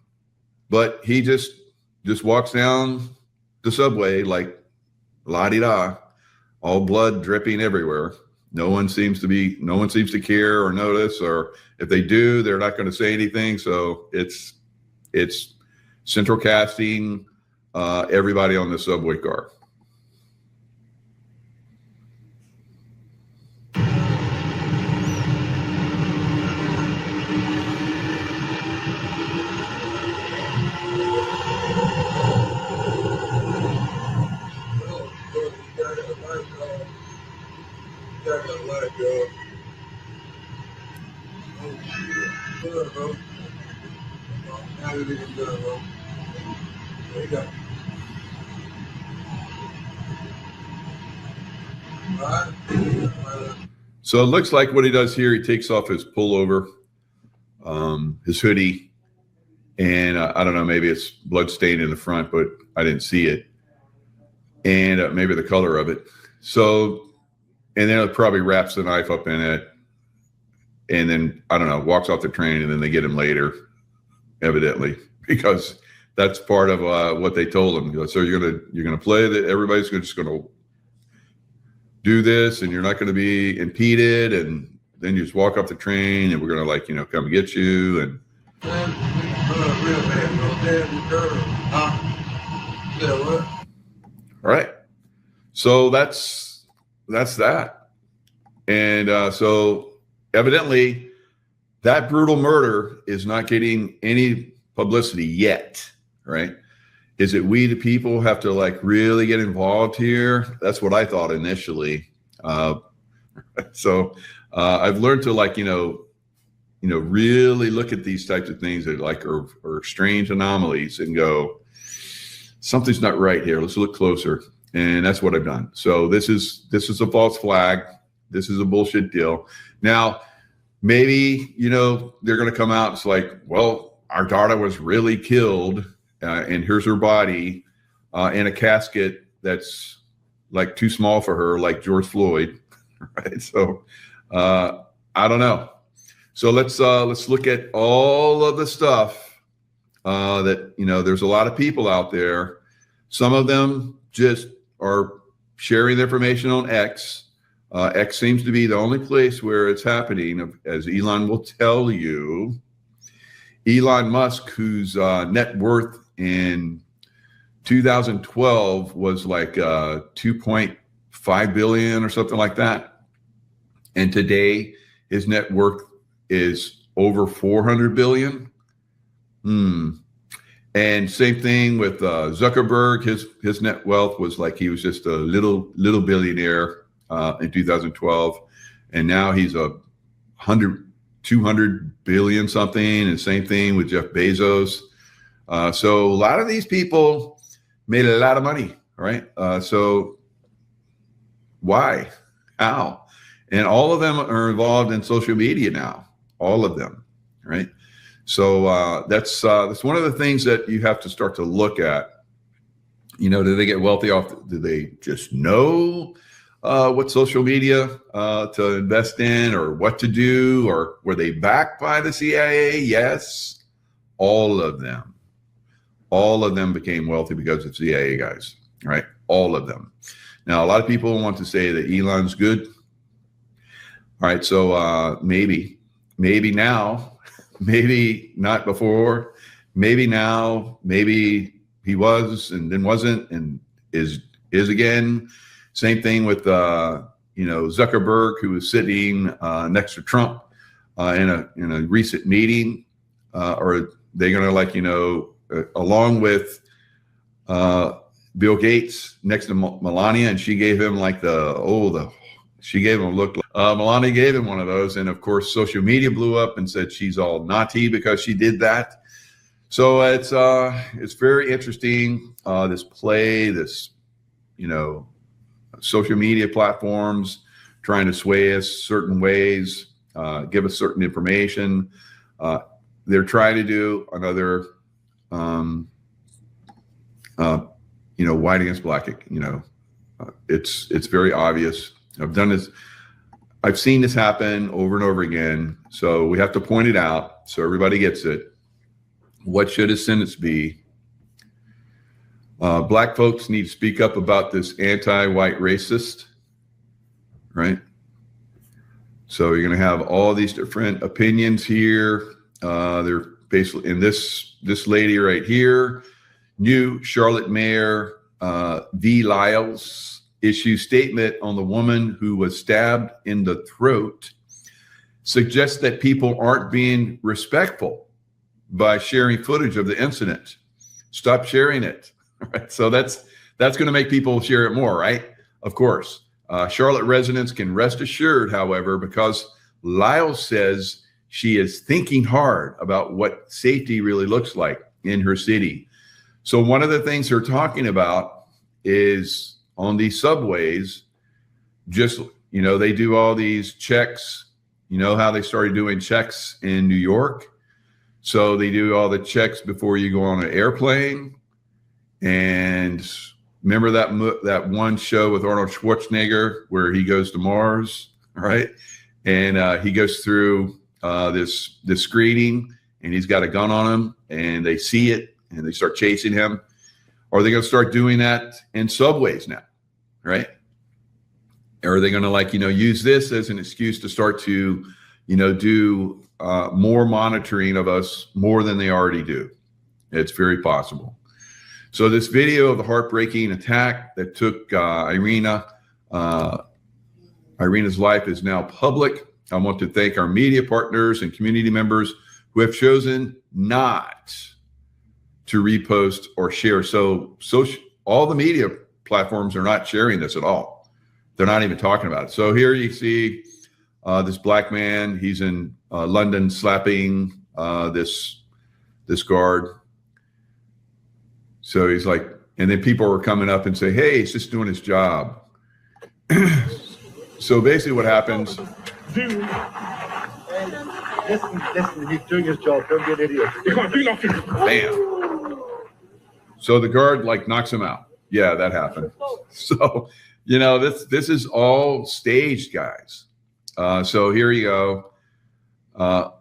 A: but he just walks down the subway like la-di-da, all blood dripping everywhere. No one seems to care or notice, or if they do, they're not going to say anything. So it's central casting everybody on the subway car. So it looks like what he does here, he takes off his pullover, his hoodie, and I don't know, maybe it's blood stained in the front, but I didn't see it, and maybe the color of it. So, and then it probably wraps the knife up in it, and then, I don't know, walks off the train, and then they get him later, evidently, because that's part of what they told him. So you're gonna play that. Everybody's just gonna do this, and you're not going to be impeded, and then you just walk off the train, and we're going to come get you. And all right, so that's that. And so evidently that brutal murder is not getting any publicity yet, right? Is it we the people have to really get involved here? That's what I thought initially. So I've learned to really look at these types of things that are strange anomalies and go, something's not right here. Let's look closer. And that's what I've done. So this is a false flag. This is a bullshit deal. Now, maybe, they're going to come out. It's like, well, our daughter was really killed. And here's her body in a casket that's too small for her, like George Floyd, right? So I don't know. So let's look at all of the stuff that there's a lot of people out there. Some of them just are sharing the information on X. X seems to be the only place where it's happening, as Elon will tell you. Elon Musk, whose net worth in 2012 was like 2.5 billion or something like that, and today his net worth is over 400 billion. And same thing with Zuckerberg. His net wealth was like he was just a little billionaire in 2012, and now he's 200 billion something. And same thing with Jeff Bezos. So a lot of these people made a lot of money, right? So why? How? And all of them are involved in social media now. All of them, right? So that's one of the things that you have to start to look at. You know, do they get wealthy off? Do they just know what social media to invest in or what to do? Or were they backed by the CIA? Yes, all of them. All of them became wealthy because of CIA guys, right? All of them. Now, a lot of people want to say that Elon's good. All right, so maybe now. Maybe not before, maybe now, maybe he was and then wasn't and is again. Same thing with Zuckerberg, who was sitting next to Trump in a recent meeting, or they're gonna along with Bill Gates next to Melania, and she gave him she gave him a look. Melania gave him one of those. And of course, social media blew up and said she's all naughty because she did that. So it's very interesting. This social media platforms trying to sway us certain ways, give us certain information. They're trying to do another, white against black. It's very obvious. I've seen this happen over and over again. So we have to point it out so everybody gets it. What should his sentence be? Black folks need to speak up about this anti-white racist, right? So you're going to have all these different opinions here. They're basically in this lady right here, new Charlotte Mayor V. Lyles, issue statement on the woman who was stabbed in the throat, suggests that people aren't being respectful by sharing footage of the incident. Stop sharing it. Right? So that's going to make people share it more, right? Of course. Charlotte residents can rest assured, however, because Lyles says she is thinking hard about what safety really looks like in her city. So one of the things they're talking about is on these subways, they do all these checks. You know how they started doing checks in New York? So they do all the checks before you go on an airplane. And remember that one show with Arnold Schwarzenegger where he goes to Mars, right? And he goes through this screening, and he's got a gun on him, and they see it, and they start chasing him. Are they going to start doing that in subways now, right? Or are they going to use this as an excuse to start to, do more monitoring of us more than they already do? It's very possible. So this video of the heartbreaking attack that took Irina's life is now public. I want to thank our media partners and community members who have chosen not to repost or share. So all the media platforms are not sharing this at all. They're not even talking about it. So here you see this black man. He's in London slapping this guard. So he's like, and then people are coming up and say, hey, he's just doing his job. So basically what happens.
L: Listen, he's doing his job. Don't be an idiot. You can't do nothing.
A: Bam. So the guard knocks him out. Yeah, that happened. So, this is all staged, guys. So here you go.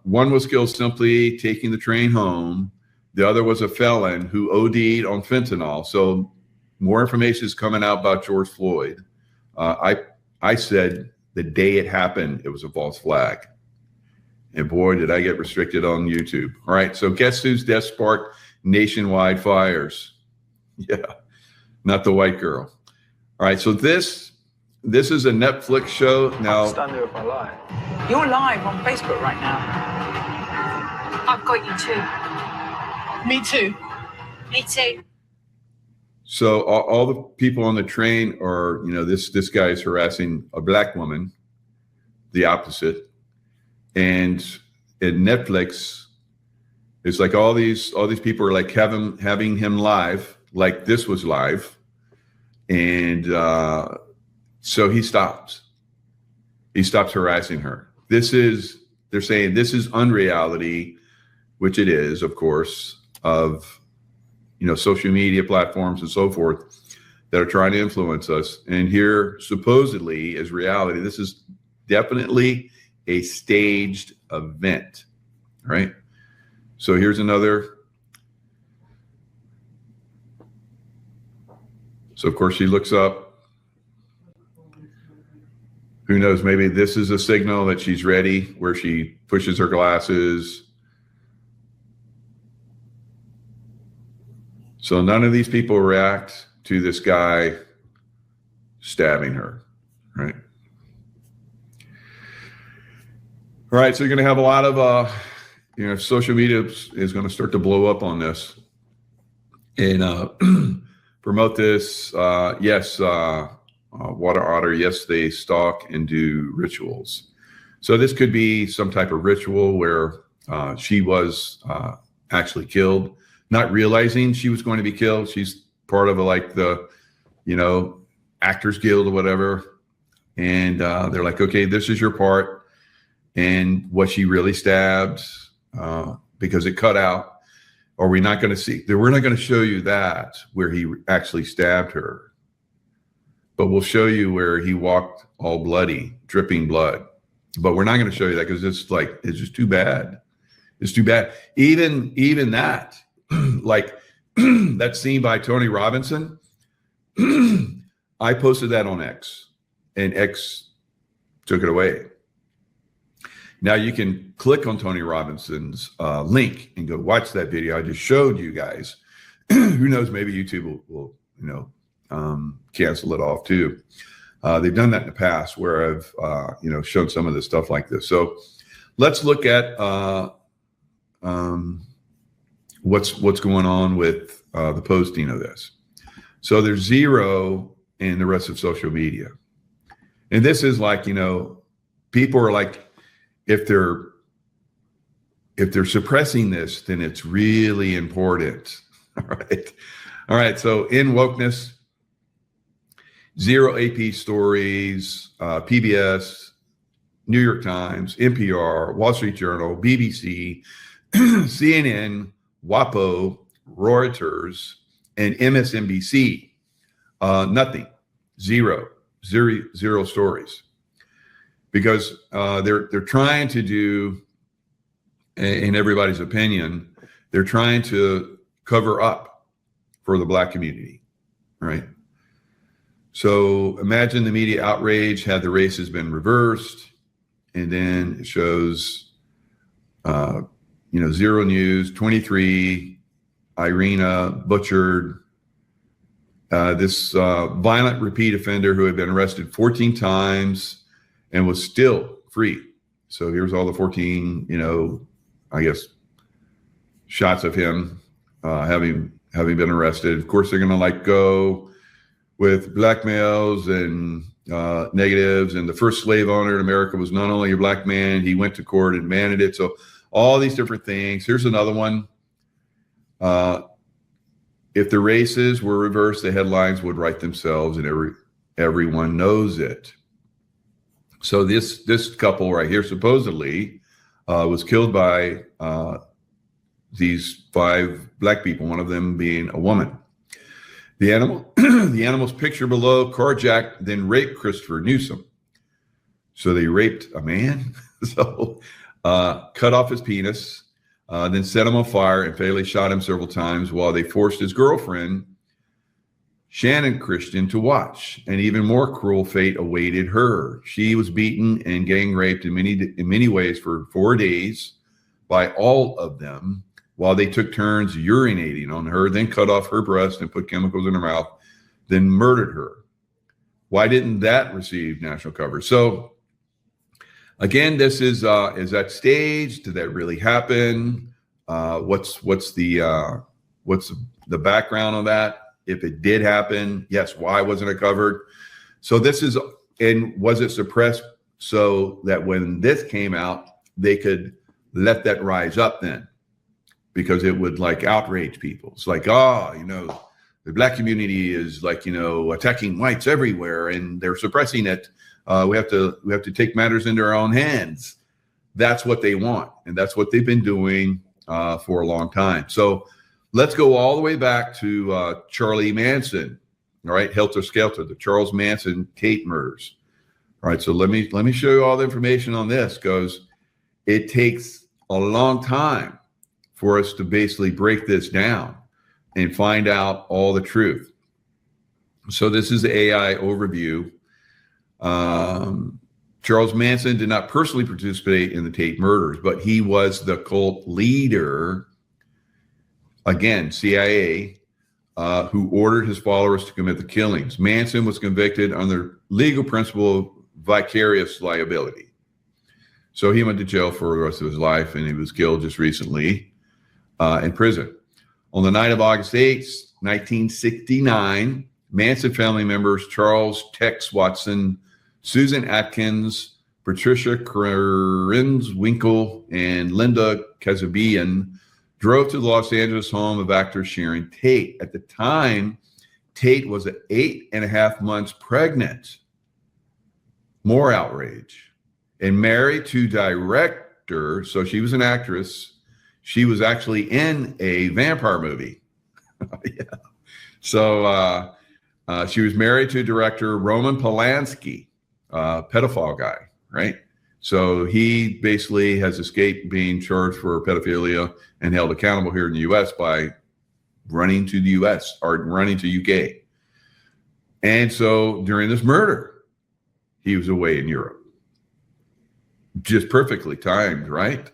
A: One was killed simply taking the train home. The other was a felon who OD'd on fentanyl. So more information is coming out about George Floyd. I said the day it happened, it was a false flag. And boy, did I get restricted on YouTube. All right, so guess whose death sparked nationwide fires? Yeah, not the white girl. All right, so this is a Netflix show. Now,
L: Stand there if I lie.
M: You're live on Facebook right now.
N: I've got you too. Me too. Me too.
A: so all the people on the train are, this guy is harassing a black woman, the opposite. And in Netflix, it's like all these people are like having him live, like this was live. And so he stops harassing her. They're saying this is unreality, which it is, of course, of, social media platforms and so forth that are trying to influence us. And here supposedly is reality. This is definitely a staged event, right? So here's another. So of course she looks up. Who knows, maybe this is a signal that she's ready, where she pushes her glasses. So none of these people react to this guy stabbing her, right? All right, so you're going to have a lot of, social media is going to start to blow up on this and promote this. Yes, water otter, yes, they stalk and do rituals. So this could be some type of ritual where she was actually killed, not realizing she was going to be killed. She's part of the Actors Guild or whatever. And they're like, okay, this is your part. And what she really stabbed, because it cut out, or we're not going to see, we're not going to show you that where he actually stabbed her, but we'll show you where he walked all bloody, dripping blood. But we're not going to show you that because it's just too bad. It's too bad. Even that, like that scene by Tony Robinson, I posted that on X, and X took it away. Now you can click on Tony Robinson's link and go watch that video I just showed you guys. Who knows? Maybe YouTube will cancel it off too. They've done that in the past where I've shown some of the stuff like this. So let's look at what's going on with the posting of this. So there's zero in the rest of social media, and this is like people are like, if they're suppressing this, then it's really important. All right. So in wokeness, zero AP stories, PBS, New York Times, NPR, Wall Street Journal, BBC, CNN, WAPO, Reuters, and MSNBC. Nothing. Zero stories. Because they're trying to do, in everybody's opinion, they're trying to cover up for the black community, right? So imagine the media outrage had the races been reversed, and then it shows, Zero News, 23, Irina butchered, this violent repeat offender who had been arrested 14 times and was still free. So here's all the 14, I guess, shots of him having been arrested. Of course, they're going to go with blackmails and negatives. And the first slave owner in America was not only a black man, he went to court and demanded it. So all these different things. Here's another one. If the races were reversed, the headlines would write themselves, and everyone knows it. So this couple right here supposedly was killed by these 5 black people, one of them being a woman. The animal's picture below, carjacked, then raped Christopher Newsom. So they raped a man, so cut off his penis, then set him on fire and fatally shot him several times while they forced his girlfriend, Shannon Christian to watch. An even more cruel fate awaited her. She was beaten and gang raped in many ways for 4 days by all of them, while they took turns urinating on her, then cut off her breast and put chemicals in her mouth, then murdered her. Why didn't that receive national coverage? So again, this is that staged? Did that really happen? What's the background on that? If it did happen, yes, why wasn't it covered? So this is, and was it suppressed so that when this came out, they could let that rise up then? Because it would like outrage people. It's like, the black community is like, attacking whites everywhere and they're suppressing it. We have to take matters into our own hands. That's what they want. And that's what they've been doing for a long time. So let's go all the way back to Charlie Manson. All right. Helter Skelter, the Charles Manson Tate murders. All right. So let me show you all the information on this, because it takes a long time for us to basically break this down and find out all the truth. So this is the AI overview. Charles Manson did not personally participate in the Tate murders, but he was the cult leader, again, CIA, who ordered his followers to commit the killings. Manson was convicted under legal principle of vicarious liability. So he went to jail for the rest of his life, and he was killed just recently in prison. On the night of August 8th, 1969, Manson family members Charles Tex Watson, Susan Atkins, Patricia Winkle, and Linda Kazabian drove to the Los Angeles home of actor Sharon Tate. At the time, Tate was 8.5 months pregnant. More outrage. And married to director, so she was an actress. She was actually in a vampire movie. Yeah. So she was married to director Roman Polanski, pedophile guy, right? So he basically has escaped being charged for pedophilia and held accountable here in the U.S. by running to the U.S. or running to UK. And so during this murder, he was away in Europe. Just perfectly timed, right?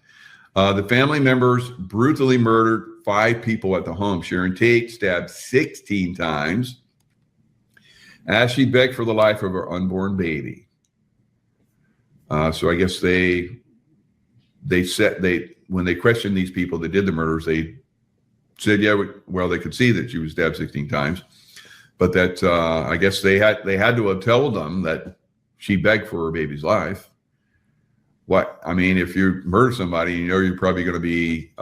A: The family members brutally murdered 5 people at the home. Sharon Tate stabbed 16 times as she begged for the life of her unborn baby. So I guess when they questioned these people that did the murders, they said, yeah, well, they could see that she was stabbed 16 times, but that I guess they had to have told them that she begged for her baby's life. What I mean, if you murder somebody, you're probably going to be,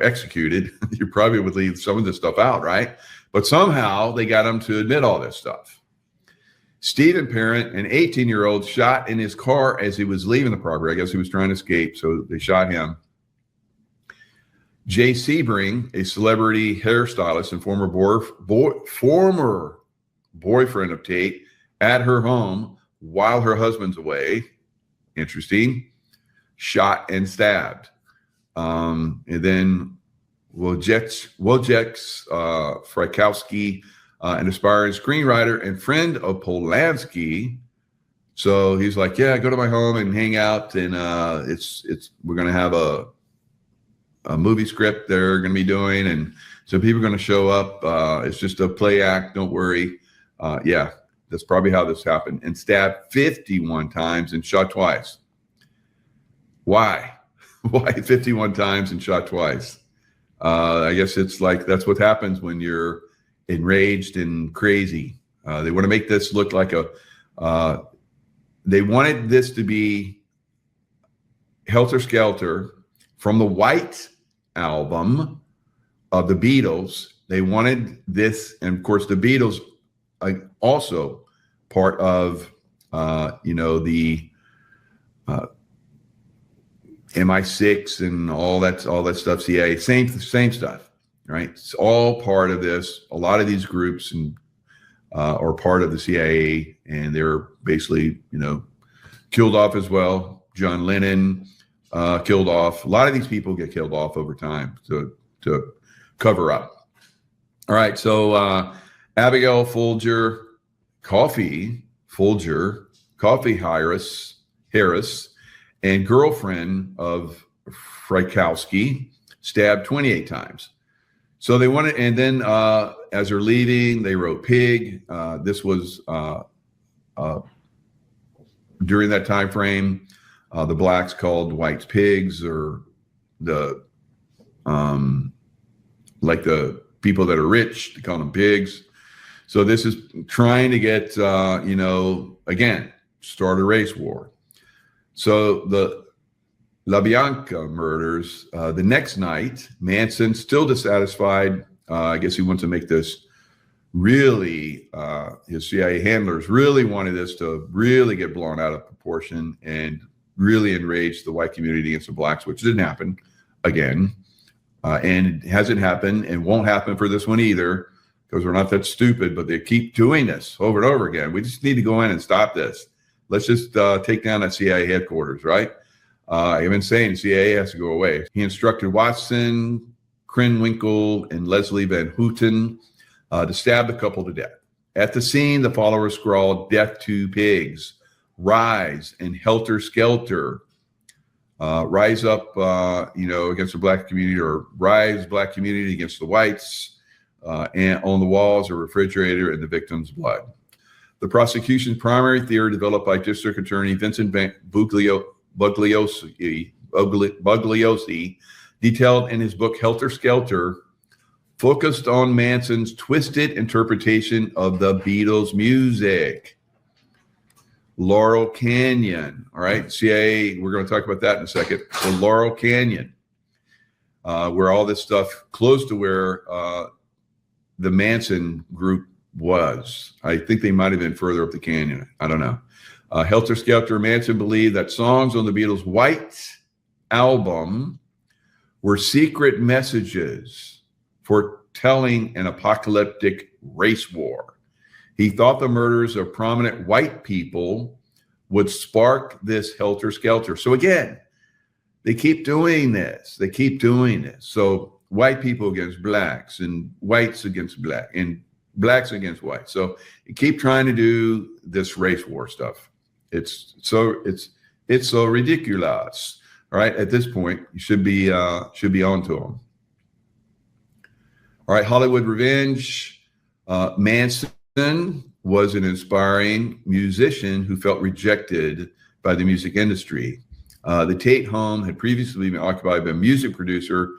A: executed. You probably would leave some of this stuff out, right? But somehow they got him to admit all this stuff. Stephen Parent, an 18-year-old, shot in his car as he was leaving the property. I guess he was trying to escape, so they shot him. Jay Sebring, a celebrity hairstylist and former boyfriend of Tate, at her home while her husband's away. Interesting. Shot and stabbed. And then Wojciech Frykowski, an aspiring screenwriter and friend of Polanski. So he's like, yeah, go to my home and hang out. And we're going to have a movie script they're going to be doing. And so people are going to show up. It's just a play act. Don't worry. Yeah. That's probably how this happened. And stabbed 51 times and shot twice. Why? Why 51 times and shot twice? I guess it's like that's what happens when you're enraged and crazy. They want to make this look like they wanted this to be Helter Skelter from the White Album of the Beatles. They wanted this, and of course the Beatles also part of the MI6 and all that stuff, CIA, same stuff, right? It's all part of this. A lot of these groups are part of the CIA, and they're basically killed off as well. John Lennon killed off. A lot of these people get killed off over time to cover up. All right, so Abigail Folger, Coffee Harris, and girlfriend of Frykowski, stabbed 28 times. So they wanted, and then as they're leaving, they wrote pig. This was during that time frame. The blacks called whites pigs, or the like the people that are rich, they call them pigs. So this is trying to get, again, start a race war. So the La Bianca murders, the next night, Manson, still dissatisfied. I guess he wants to make this really, his CIA handlers really wanted this to really get blown out of proportion and really enrage the white community against the blacks, which didn't happen again. And it hasn't happened and won't happen for this one either, because we're not that stupid, but they keep doing this over and over again. We just need to go in and stop this. Let's just take down that CIA headquarters, right? I've been saying CIA has to go away. He instructed Watson, Krenwinkel, and Leslie Van Houten to stab the couple to death. At the scene, the followers scrawled, "Death to pigs, rise and helter skelter. Rise up, against the black community, or rise black community against the whites." And on the walls, a refrigerator and the victim's blood. The prosecution's primary theory, developed by District Attorney Vincent Bugliosi, detailed in his book Helter Skelter, focused on Manson's twisted interpretation of the Beatles' music. Laurel Canyon, all right, CIA, we're going to talk about that in a second. So Laurel Canyon, where all this stuff, close to where the Manson group was. I think they might have been further up the canyon. I don't know. Helter Skelter, Manson believed that songs on the Beatles' White Album were secret messages foretelling an apocalyptic race war. He thought the murders of prominent white people would spark this helter skelter. So again, they keep doing this. So white people against blacks, and whites against black, and blacks against whites. So you keep trying to do this race war stuff. It's so ridiculous. All right, at this point, you should be on to them. All right, Hollywood Revenge. Manson was an inspiring musician who felt rejected by the music industry. The Tate home had previously been occupied by music producer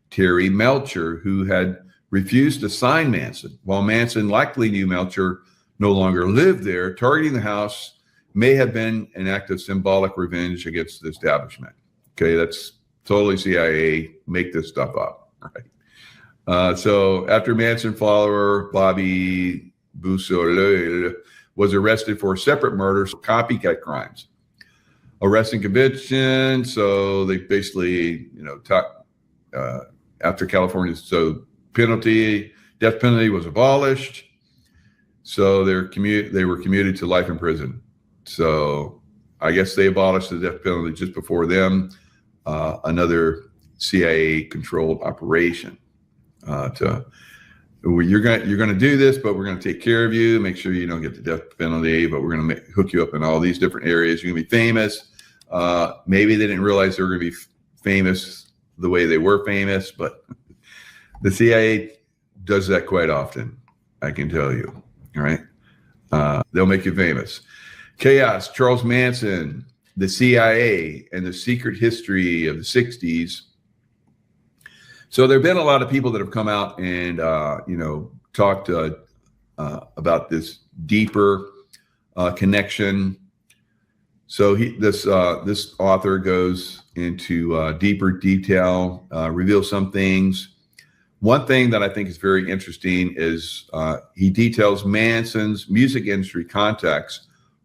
A: Terry Melcher, who had refused to sign Manson. While Manson likely knew Melcher no longer lived there, targeting the house may have been an act of symbolic revenge against the establishment. Okay, that's totally CIA. Make this stuff up. All right. So after Manson follower Bobby Boussoleil was arrested for separate murders, copycat crimes, arrest and conviction. So they basically, after California, so death penalty was abolished. So they were commuted to life in prison. So I guess they abolished the death penalty just before them. Another CIA-controlled operation. You're going to do this, but we're going to take care of you. Make sure you don't get the death penalty, but we're going to hook you up in all these different areas. You're going to be famous. Maybe they didn't realize they were going to be famous the way they were famous, but the CIA does that quite often. I can tell you. All right, they'll make you famous. Chaos, Charles Manson, the CIA, and the secret history of the 60s. So there have been a lot of people that have come out and, talked about this deeper connection. So this author goes into deeper detail, reveals some things. One thing that I think is very interesting is he details Manson's music industry contacts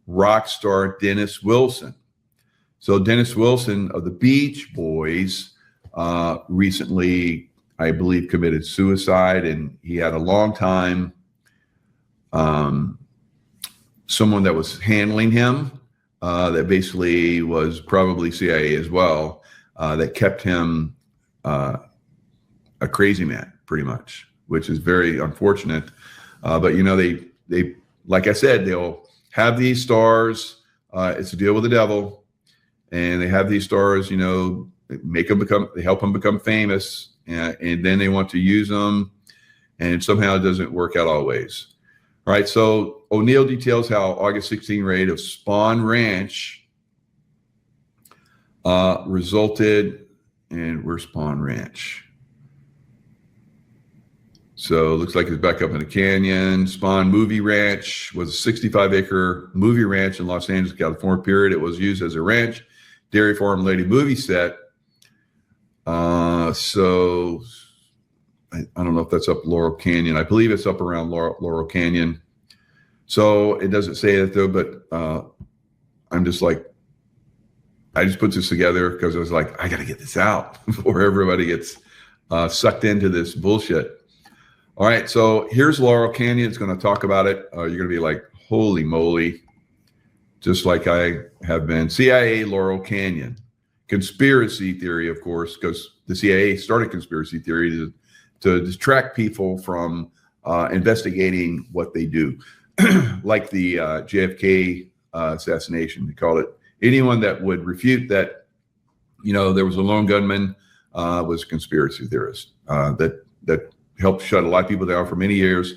A: rock star Dennis Wilson. So Dennis Wilson of the Beach Boys recently, I believe, committed suicide, and he had a long time someone that was handling him that basically was probably CIA as well, that kept him a crazy man, pretty much, which is very unfortunate. But they like I said, they'll have these stars. It's a deal with the devil, and they have these stars. They help them become famous, and then they want to use them, and somehow it doesn't work out always. All right, so O'Neill details how August 16 raid of Spawn Ranch resulted in where's Spawn Ranch? So it looks like it's back up in the canyon. Spawn Movie Ranch was a 65-acre movie ranch in Los Angeles, California. Period. It was used as a ranch, dairy farm, lady movie set. So I don't know if that's up Laurel Canyon. I believe it's up around Laurel Canyon. So it doesn't say that though, but I'm just like, I just put this together because I was like, I got to get this out before everybody gets sucked into this bullshit. All right, so here's Laurel Canyon. It's going to talk about it. You're going to be like, holy moly, just like I have been. CIA Laurel Canyon. Conspiracy theory, of course, because the CIA started conspiracy theory to distract people from investigating what they do. Like the JFK assassination. They called it. Anyone that would refute that, there was a lone gunman was a conspiracy theorist that helped shut a lot of people down for many years.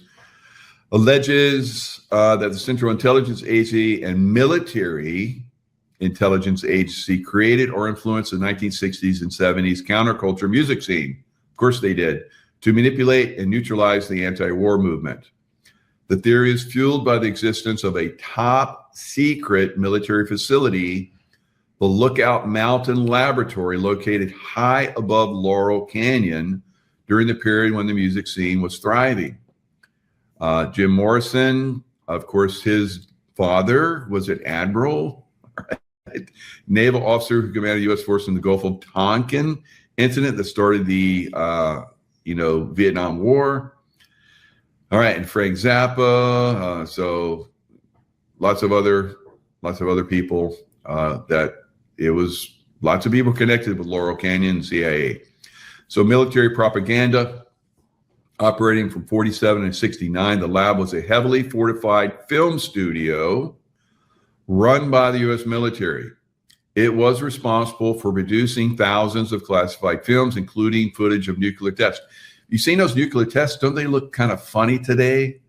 A: Alleges that the Central Intelligence Agency and Military Intelligence Agency created or influenced the 1960s and 70s counterculture music scene. Of course they did, to manipulate and neutralize the anti-war movement. The theory is fueled by the existence of a top secret military facility, the Lookout Mountain Laboratory, located high above Laurel Canyon during the period when the music scene was thriving. Jim Morrison, of course, his father was an admiral, right? Naval officer who commanded U.S. forces in the Gulf of Tonkin incident that started the Vietnam War. All right, and Frank Zappa. So lots of other people that it was lots of people connected with Laurel Canyon and CIA. So military propaganda operating from 47 and 69. The lab was a heavily fortified film studio run by the U.S. military. It was responsible for producing thousands of classified films, including footage of nuclear tests. You've seen those nuclear tests? Don't they look kind of funny today?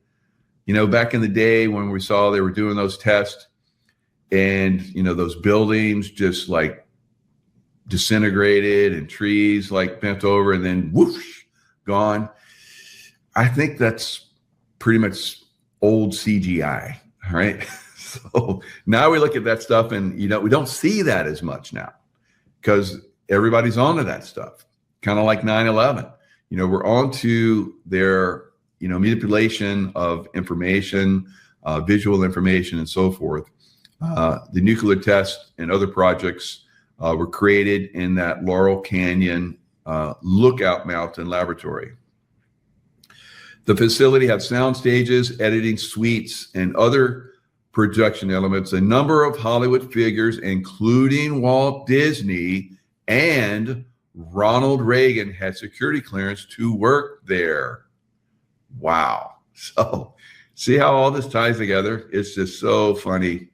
A: Back in the day when we saw they were doing those tests and, those buildings just like disintegrated and trees like bent over and then whoosh, gone. I think that's pretty much old CGI, right? So now we look at that stuff and, we don't see that as much now because everybody's onto that stuff, kind of like 9/11. We're on to their, manipulation of information, visual information, and so forth. The nuclear test and other projects were created in that Laurel Canyon Lookout Mountain Laboratory. The facility had sound stages, editing suites, and other production elements. A number of Hollywood figures, including Walt Disney and Ronald Reagan, had security clearance to work there. Wow. So see how all this ties together? It's just so funny.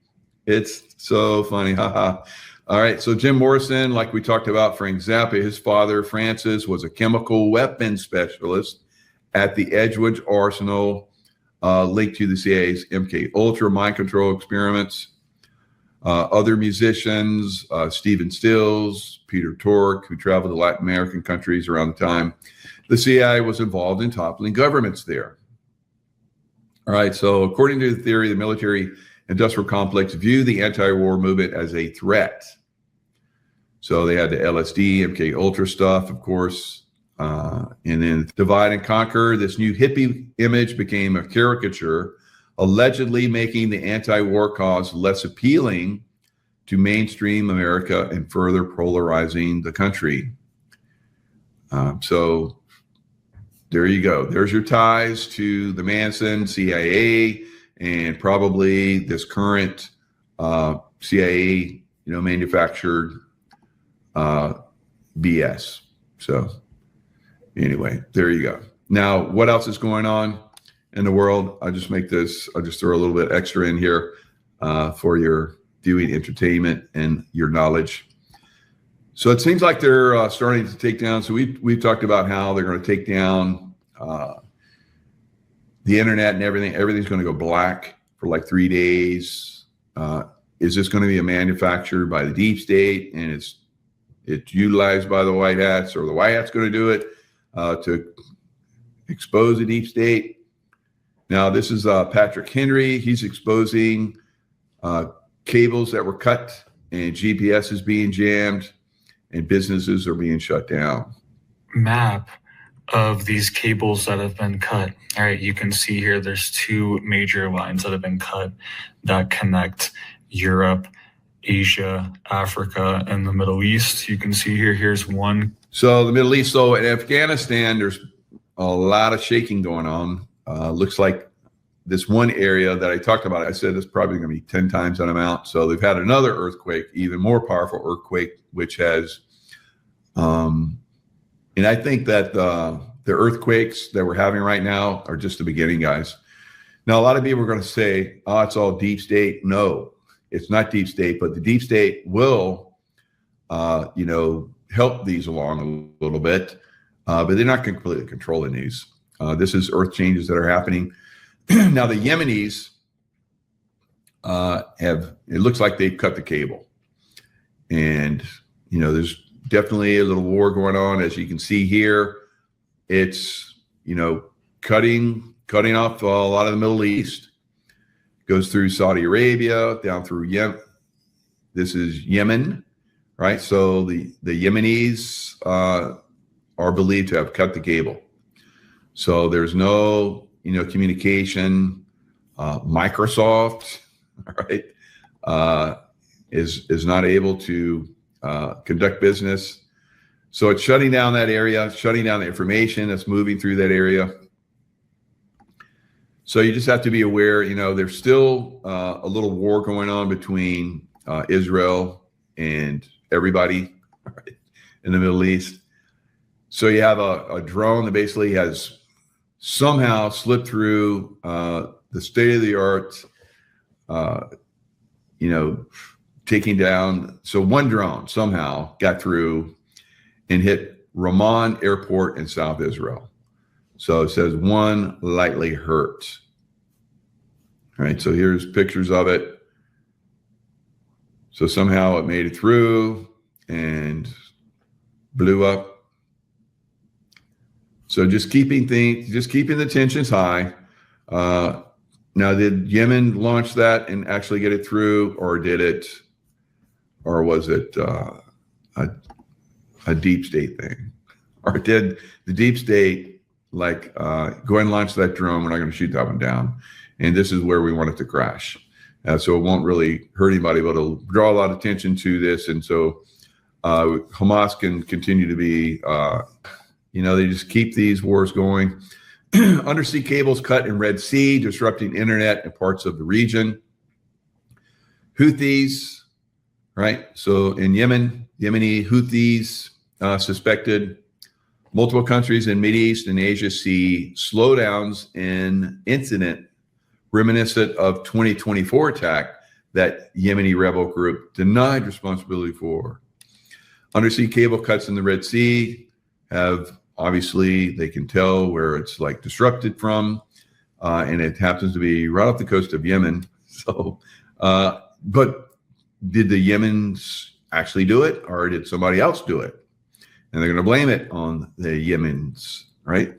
A: It's so funny. Haha. All right. So Jim Morrison, like we talked about, Frank Zappa, his father, Francis, was a chemical weapons specialist at the Edgewood Arsenal, linked to the CIA's MK Ultra mind control experiments. Other musicians, Stephen Stills, Peter Tork, who traveled to Latin American countries around the time the CIA was involved in toppling governments there. All right, so according to the theory, the military industrial complex viewed the anti-war movement as a threat. So they had the LSD, MK Ultra stuff, of course, and then divide and conquer. This new hippie image became a caricature, allegedly making the anti-war cause less appealing to mainstream America and further polarizing the country. So there you go. There's your ties to the Manson, CIA, and probably this current CIA, manufactured BS. So anyway, there you go. Now, what else is going on? in the world. I'll just throw a little bit extra in here for your viewing entertainment and your knowledge. So it seems like they're starting to take down. So we've talked about how they're going to take down the internet and everything. Everything's going to go black for like 3 days. Is this going to be manufactured by the deep state and it's utilized by the white hats, or the white hats going to do it to expose the deep state? Now, this is Patrick Henry. He's exposing cables that were cut, and GPS is being jammed, and businesses are being shut down.
O: Map of these cables that have been cut. All right, you can see here there's 2 major lines that have been cut that connect Europe, Asia, Africa, and the Middle East. You can see here's one.
A: So the Middle East, so in Afghanistan, there's a lot of shaking going on. Looks like this one area that I talked about, I said it's probably going to be 10 times that amount. So they've had another earthquake, even more powerful earthquake, which has, and I think that the earthquakes that we're having right now are just the beginning, guys. Now, a lot of people are going to say, oh, it's all deep state. No, it's not deep state, but the deep state will, help these along a little bit, but they're not completely controlling these. This is earth changes that are happening. Now, the Yemenis it looks like they've cut the cable. And, there's definitely a little war going on. As you can see here, it's, cutting off a lot of the Middle East. Goes through Saudi Arabia, down through Yemen. This is Yemen, right? So the Yemenis are believed to have cut the cable. So there's no, communication. Microsoft, right, is not able to conduct business. So it's shutting down that area, shutting down the information that's moving through that area. So you just have to be aware, there's still a little war going on between Israel and everybody in the Middle East. So you have a drone that basically has somehow slipped through the state-of-the-art, taking down. So one drone somehow got through and hit Ramon Airport in South Israel. So it says one lightly hurt. All right, so here's pictures of it. So somehow it made it through and blew up. So just keeping the tensions high. Now, did Yemen launch that and actually get it through, or was it a deep state thing? Or did the deep state go ahead and launch that drone? We're not going to shoot that one down, and this is where we want it to crash. So it won't really hurt anybody, but it'll draw a lot of attention to this, and so Hamas can continue to be. They just keep these wars going. Undersea cables cut in Red Sea, disrupting internet in parts of the region. Houthis, right? So in Yemen, Yemeni Houthis suspected. Multiple countries in Mideast and Asia see slowdowns in incident reminiscent of 2024 attack that Yemeni rebel group denied responsibility for. Undersea cable cuts in the Red Sea have, obviously, they can tell where it's disrupted from, and it happens to be right off the coast of Yemen. So, but did the Yemens actually do it, or did somebody else do it? And they're going to blame it on the Yemens, right?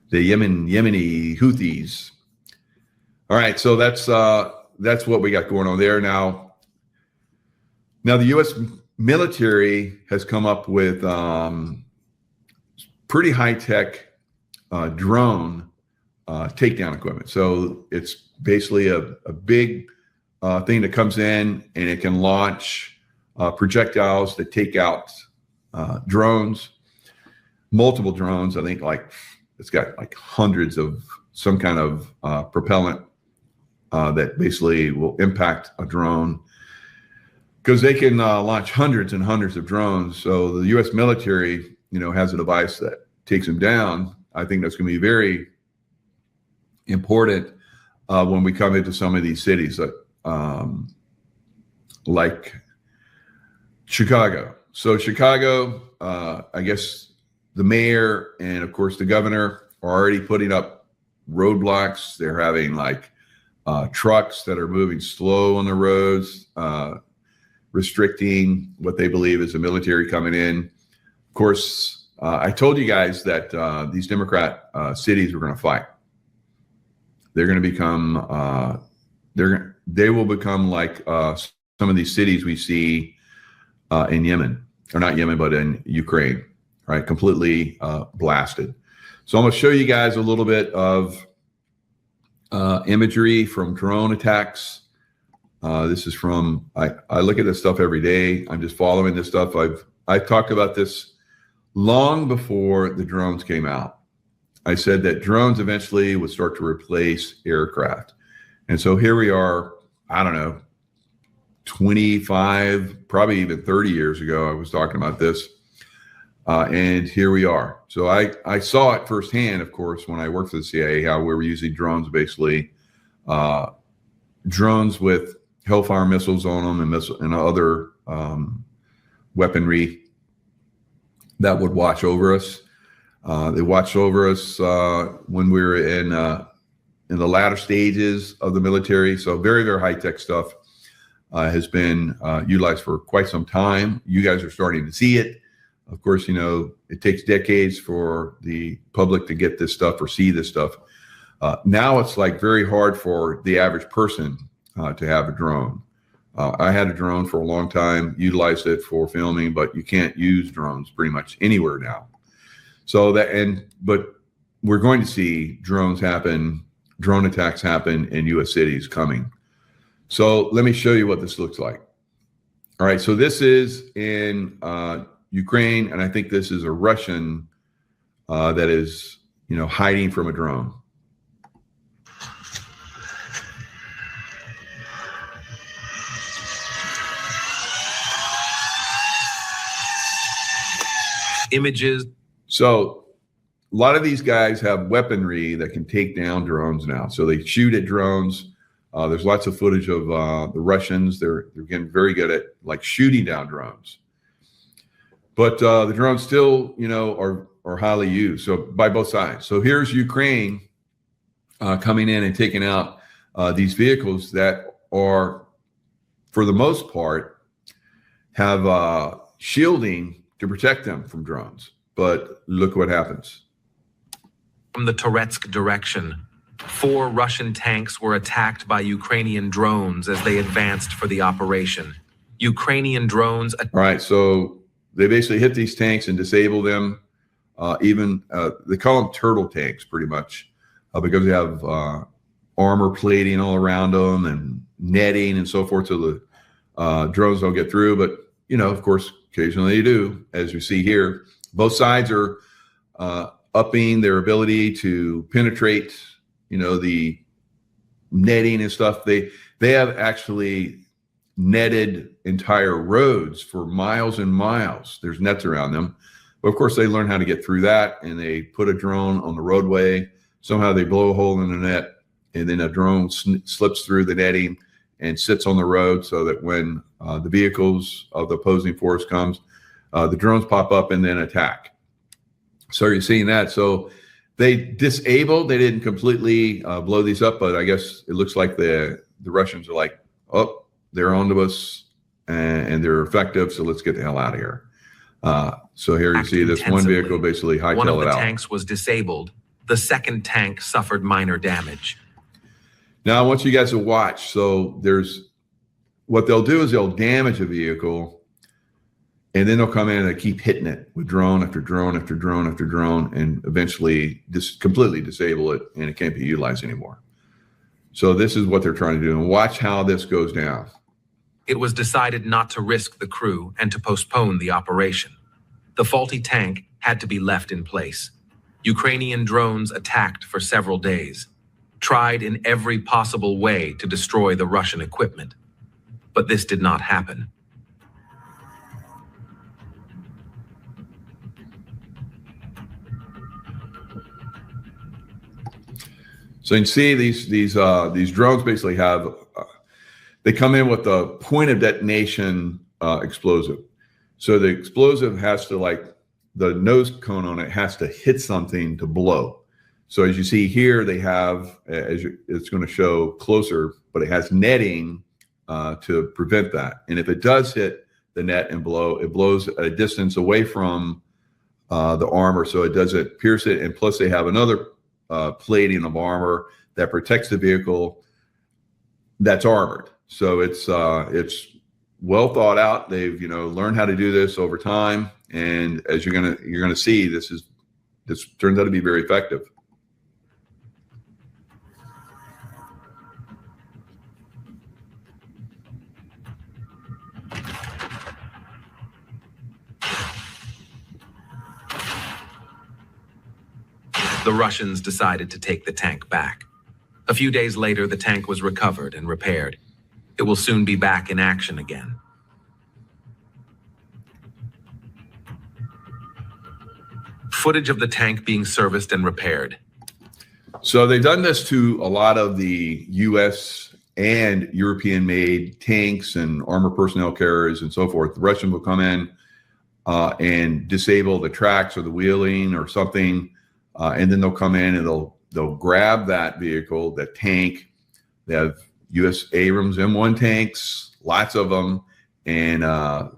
A: The Yemeni Houthis. All right, so that's what we got going on there now. Now the U.S. military has come up with pretty high-tech drone takedown equipment. So it's basically a big thing that comes in, and it can launch projectiles that take out drones, multiple drones. I think it's got hundreds of some kind of propellant that basically will impact a drone, because they can launch hundreds and hundreds of drones. So the U.S. military, has a device that takes them down. I think that's going to be very important when we come into some of these cities, like Chicago. So Chicago, I guess the mayor and of course the governor are already putting up roadblocks. They're having like trucks that are moving slow on the roads, restricting what they believe is the military coming in. Of course, I told you guys that these Democrat cities were going to fight. They're going to become, they will become like some of these cities we see in Yemen, or not Yemen, but in Ukraine, right? Completely blasted. So I'm going to show you guys a little bit of imagery from drone attacks. This is from, I look at this stuff every day. I'm just following this stuff. I've talked about this long before the drones came out. I said that drones eventually would start to replace aircraft. And so here we are, I don't know, 25, probably even 30 years ago, I was talking about this. And here we are. So I saw it firsthand, of course, when I worked for the CIA, how we were using drones, basically drones with Hellfire missiles on them and other weaponry that would watch over us. They watched over us when we were in the latter stages of the military. So very, very high-tech stuff has been utilized for quite some time. You guys are starting to see it. Of course, you know, it takes decades for the public to get this stuff or see this stuff. Now it's like very hard for the average person to have a drone. I had a drone for a long time, utilized it for filming, but you can't use drones pretty much anywhere now. So but we're going to see drones happen, drone attacks happen in U.S. cities coming. So let me show you what this looks like. All right, so this is in Ukraine, and I think this is a Russian that is, you know, hiding from a drone.
P: Images.
A: So a lot of these guys have weaponry that can take down drones now. So they shoot at drones. There's lots of footage of the Russians. They're getting very good at like shooting down drones. But the drones still, you know, are highly used. So by both sides. So here's Ukraine coming in and taking out these vehicles that are, for the most part, have shielding to protect them from drones. But look what happens.
P: From the Toretsk direction, 4 Russian tanks were attacked by Ukrainian drones as they advanced for the operation. Ukrainian drones.
A: All right, so they basically hit these tanks and disable them. They call them turtle tanks pretty much because they have armor plating all around them and netting and so forth, so the drones don't get through. But, you know, of course, occasionally they do, as you see here. Both sides are upping their ability to penetrate, you know, the netting and stuff. They have actually netted entire roads for miles and miles. There's nets around them. But of course, they learn how to get through that, and they put a drone on the roadway. Somehow they blow a hole in the net, and then a drone slips through the netting and sits on the road so that when the vehicles of the opposing force comes, the drones pop up and then attack. So you're seeing that. So they disabled, they didn't completely blow these up, but I guess it looks like the Russians are like, oh, they're onto us and they're effective, so let's get the hell out of here. So here you see this one vehicle basically hightail it out.
P: One of the tanks was disabled. The second tank suffered minor damage.
A: Now I want you guys to watch. So what they'll do is they'll damage a vehicle, and then they'll come in and they keep hitting it with drone after drone after drone after drone, and eventually just completely disable it, and it can't be utilized anymore. So this is what they're trying to do, and watch how this goes down.
P: It was decided not to risk the crew and to postpone the operation. The faulty tank had to be left in place. Ukrainian drones attacked for several days, tried in every possible way to destroy the Russian equipment. But this did not happen.
A: So you can see these drones basically have they come in with the point of detonation explosive. So the explosive has to, like, the nose cone on it has to hit something to blow. So as you see here, they have, it's going to show closer, but it has netting to prevent that. And if it does hit the net and blow, it blows a distance away from the armor, so it doesn't pierce it. And plus, they have another plating of armor that protects the vehicle that's armored. So it's well thought out. They've learned how to do this over time, and as you're gonna see, this turns out to be very effective.
P: The Russians decided to take the tank back. A few days later, the tank was recovered and repaired. It will soon be back in action again. Footage of the tank being serviced and repaired.
A: So they've done this to a lot of the U.S. and European-made tanks and armored personnel carriers and so forth. The Russians will come in and disable the tracks or the wheeling or something, and then they'll come in and they'll grab that vehicle, that tank. They have U.S. Abrams M1 tanks, lots of them, and I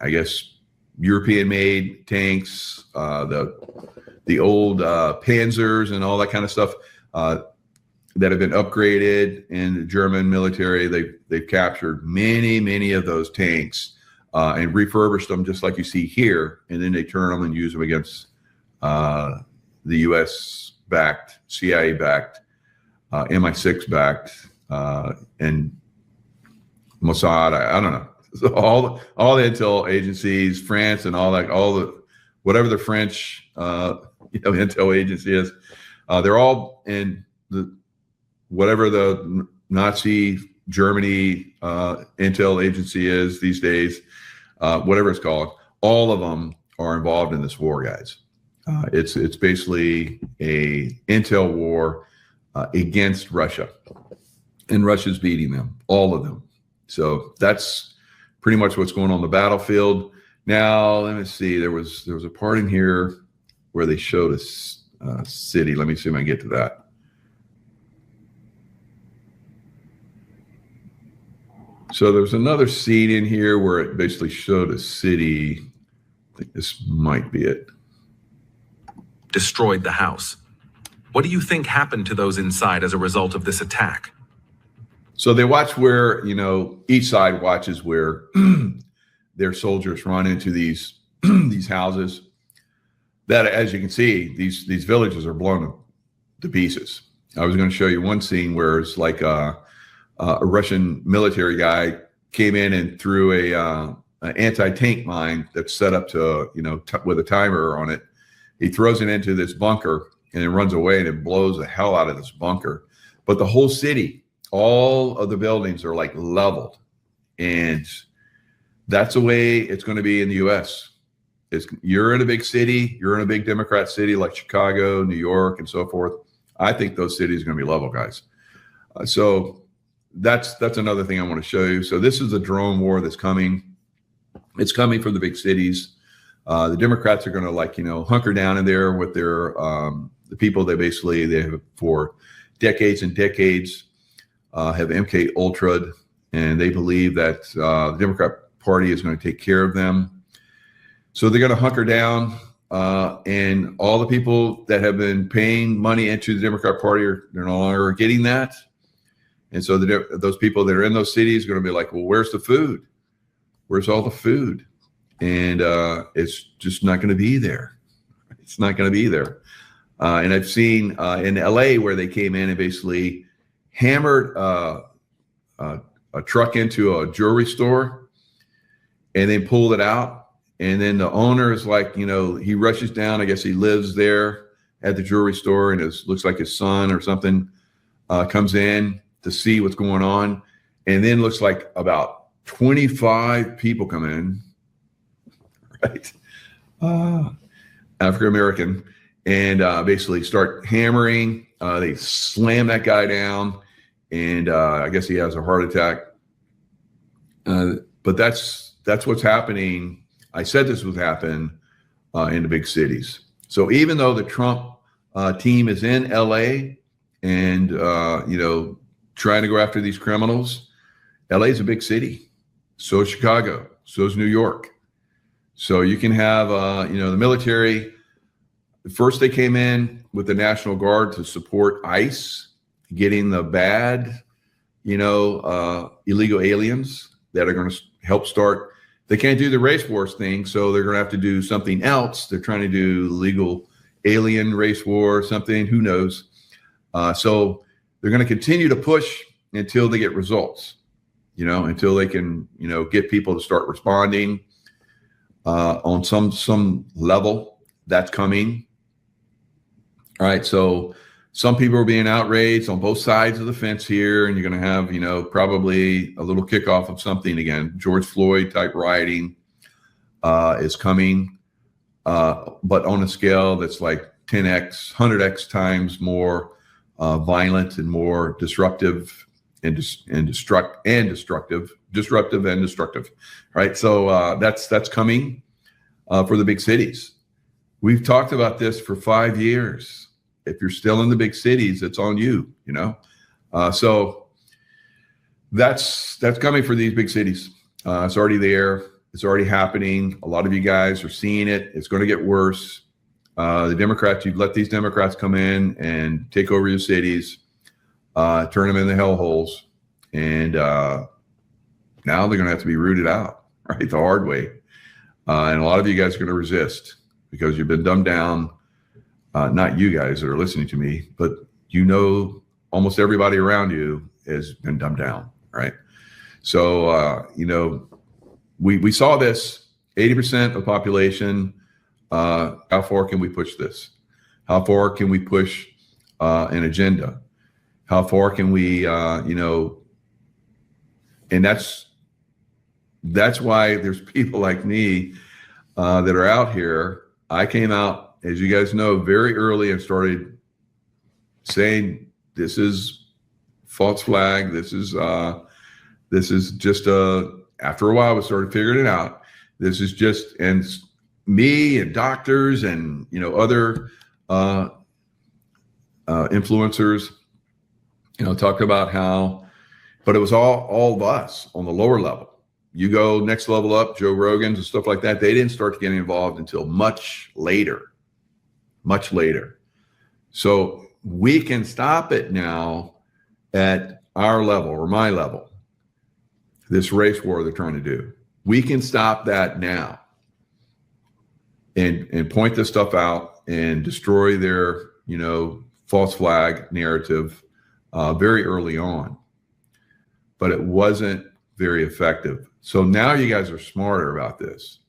A: guess European-made tanks, the old Panzers and all that kind of stuff that have been upgraded in the German military. They've captured many of those tanks and refurbished them just like you see here, and then they turn them and use them against the U.S.-backed, CIA-backed, MI6-backed, and Mossad. I don't know. So all the intel agencies, France, and whatever the French intel agency is, they're all in whatever the Nazi Germany intel agency is these days, whatever it's called. All of them are involved in this war, guys. It's basically a intel war against Russia, and Russia's beating them, all of them. So that's pretty much what's going on the battlefield. Now, let me see. There was a part in here where they showed a city. Let me see if I can get to that. So there's another scene in here where it basically showed a city. I think this might be it.
P: Destroyed the house. What do you think happened to those inside as a result of this attack?
A: So they watch where, each side watches where their soldiers run into these these houses. That, as you can see, these villages are blown to pieces. I was going to show you one scene where it's like a Russian military guy came in and threw an anti-tank mine that's set up to, with a timer on it. He throws it into this bunker and it runs away, and it blows the hell out of this bunker. But the whole city, all of the buildings are like leveled, and that's the way it's going to be in the U.S. You're in a big city, you're in a big Democrat city like Chicago, New York, and so forth. I think those cities are going to be level, guys. So that's another thing I want to show you. So this is a drone war that's coming. It's coming from the big cities. The Democrats are going to hunker down in there with their the people they have for decades and decades have MK Ultra'd, and they believe that the Democrat Party is going to take care of them. So they're going to hunker down, and all the people that have been paying money into the Democrat Party they're no longer getting that. And so those people that are in those cities are going to be like, well, where's the food? Where's all the food? And it's just not going to be there. It's not going to be there. And I've seen in LA where they came in and basically hammered a truck into a jewelry store and then pulled it out. And then the owner is like, he rushes down. I guess he lives there at the jewelry store, and it looks like his son or something comes in to see what's going on. And then looks like about 25 people come in, right? African-American. and basically start hammering. They slam that guy down, and I guess he has a heart attack. But that's what's happening. I said this would happen in the big cities. So even though the Trump team is in LA and trying to go after these criminals, LA is a big city. So is Chicago. So is New York. So you can have the military. First, they came in with the National Guard to support ICE, getting the bad, illegal aliens that are going to help start. They can't do the race wars thing, so they're going to have to do something else. They're trying to do legal alien race war or something. Who knows? So they're going to continue to push until they get results, until they can, get people to start responding on some level. That's coming. All right, so some people are being outraged on both sides of the fence here, and you're going to have, probably a little kickoff of something again. George Floyd type rioting is coming, but on a scale that's like 10x, 100x times more violent and more disruptive and destructive. Right, so that's coming for the big cities. We've talked about this for 5 years. If you're still in the big cities, it's on you, So that's coming for these big cities. It's already there. It's already happening. A lot of you guys are seeing it. It's going to get worse. The Democrats, you let these Democrats come in and take over your cities, turn them into hellholes, and now they're going to have to be rooted out, right, the hard way. And a lot of you guys are going to resist because you've been dumbed down. Not you guys that are listening to me, but almost everybody around you has been dumbed down, right? So, we saw this, 80% of the population. How far can we push this? How far can we push an agenda? How far can we, and that's why there's people like me that are out here. I came out, as you guys know, very early and started saying this is false flag. This is just after a while we started figuring it out. This is just, and me and doctors and other influencers, talk about how, but it was all of us on the lower level. You go next level up, Joe Rogan's and stuff like that. They didn't start getting involved until much later. So we can stop it now at our level or my level. This race war they're trying to do. We can stop that now and point this stuff out and destroy their, false flag narrative very early on. But it wasn't very effective. So now you guys are smarter about this.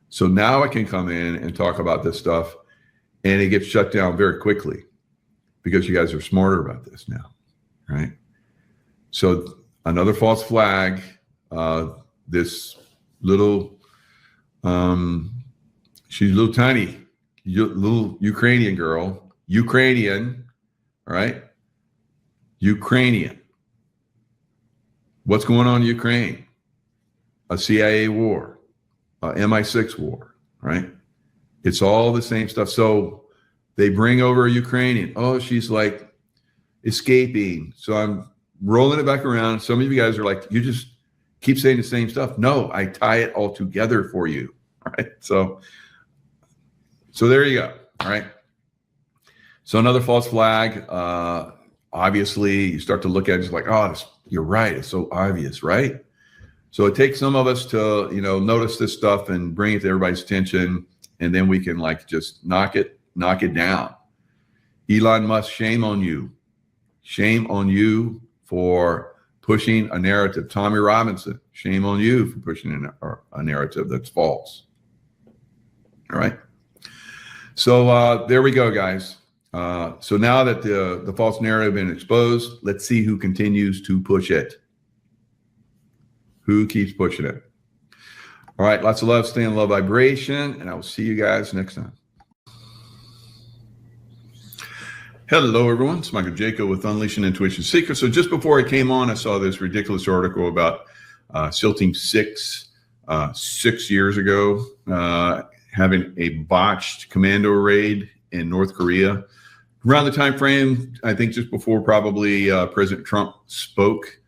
A: So now I can come in and talk about this stuff, and it gets shut down very quickly because you guys are smarter about this now, right? So another false flag, this little, she's a little tiny, little Ukrainian girl, right? Ukrainian. What's going on in Ukraine? A CIA war, a MI6 war, right? It's all the same stuff. So they bring over a Ukrainian. Oh, she's like escaping. So I'm rolling it back around. Some of you guys are like, you just keep saying the same stuff. No, I tie it all together for you. All right. So there you go. All right. So another false flag. Obviously, you start to look at it, it's like, oh, you're right. It's so obvious, right? So it takes some of us to, notice this stuff and bring it to everybody's attention. And then we can just knock it down. Elon Musk, shame on you. Shame on you for pushing a narrative. Tommy Robinson, shame on you for pushing a narrative that's false. All right. So there we go, guys. So now that the false narrative has been exposed, let's see who continues to push it. Who keeps pushing it? All right, lots of love, stay in love vibration, and I will see you guys next time. Hello, everyone. It's Michael Jaco with Unleashing Intuition Secrets. So just before I came on, I saw this ridiculous article about SEAL Team 6, 6 years ago, having a botched commando raid in North Korea. Around the time frame, I think just before probably President Trump spoke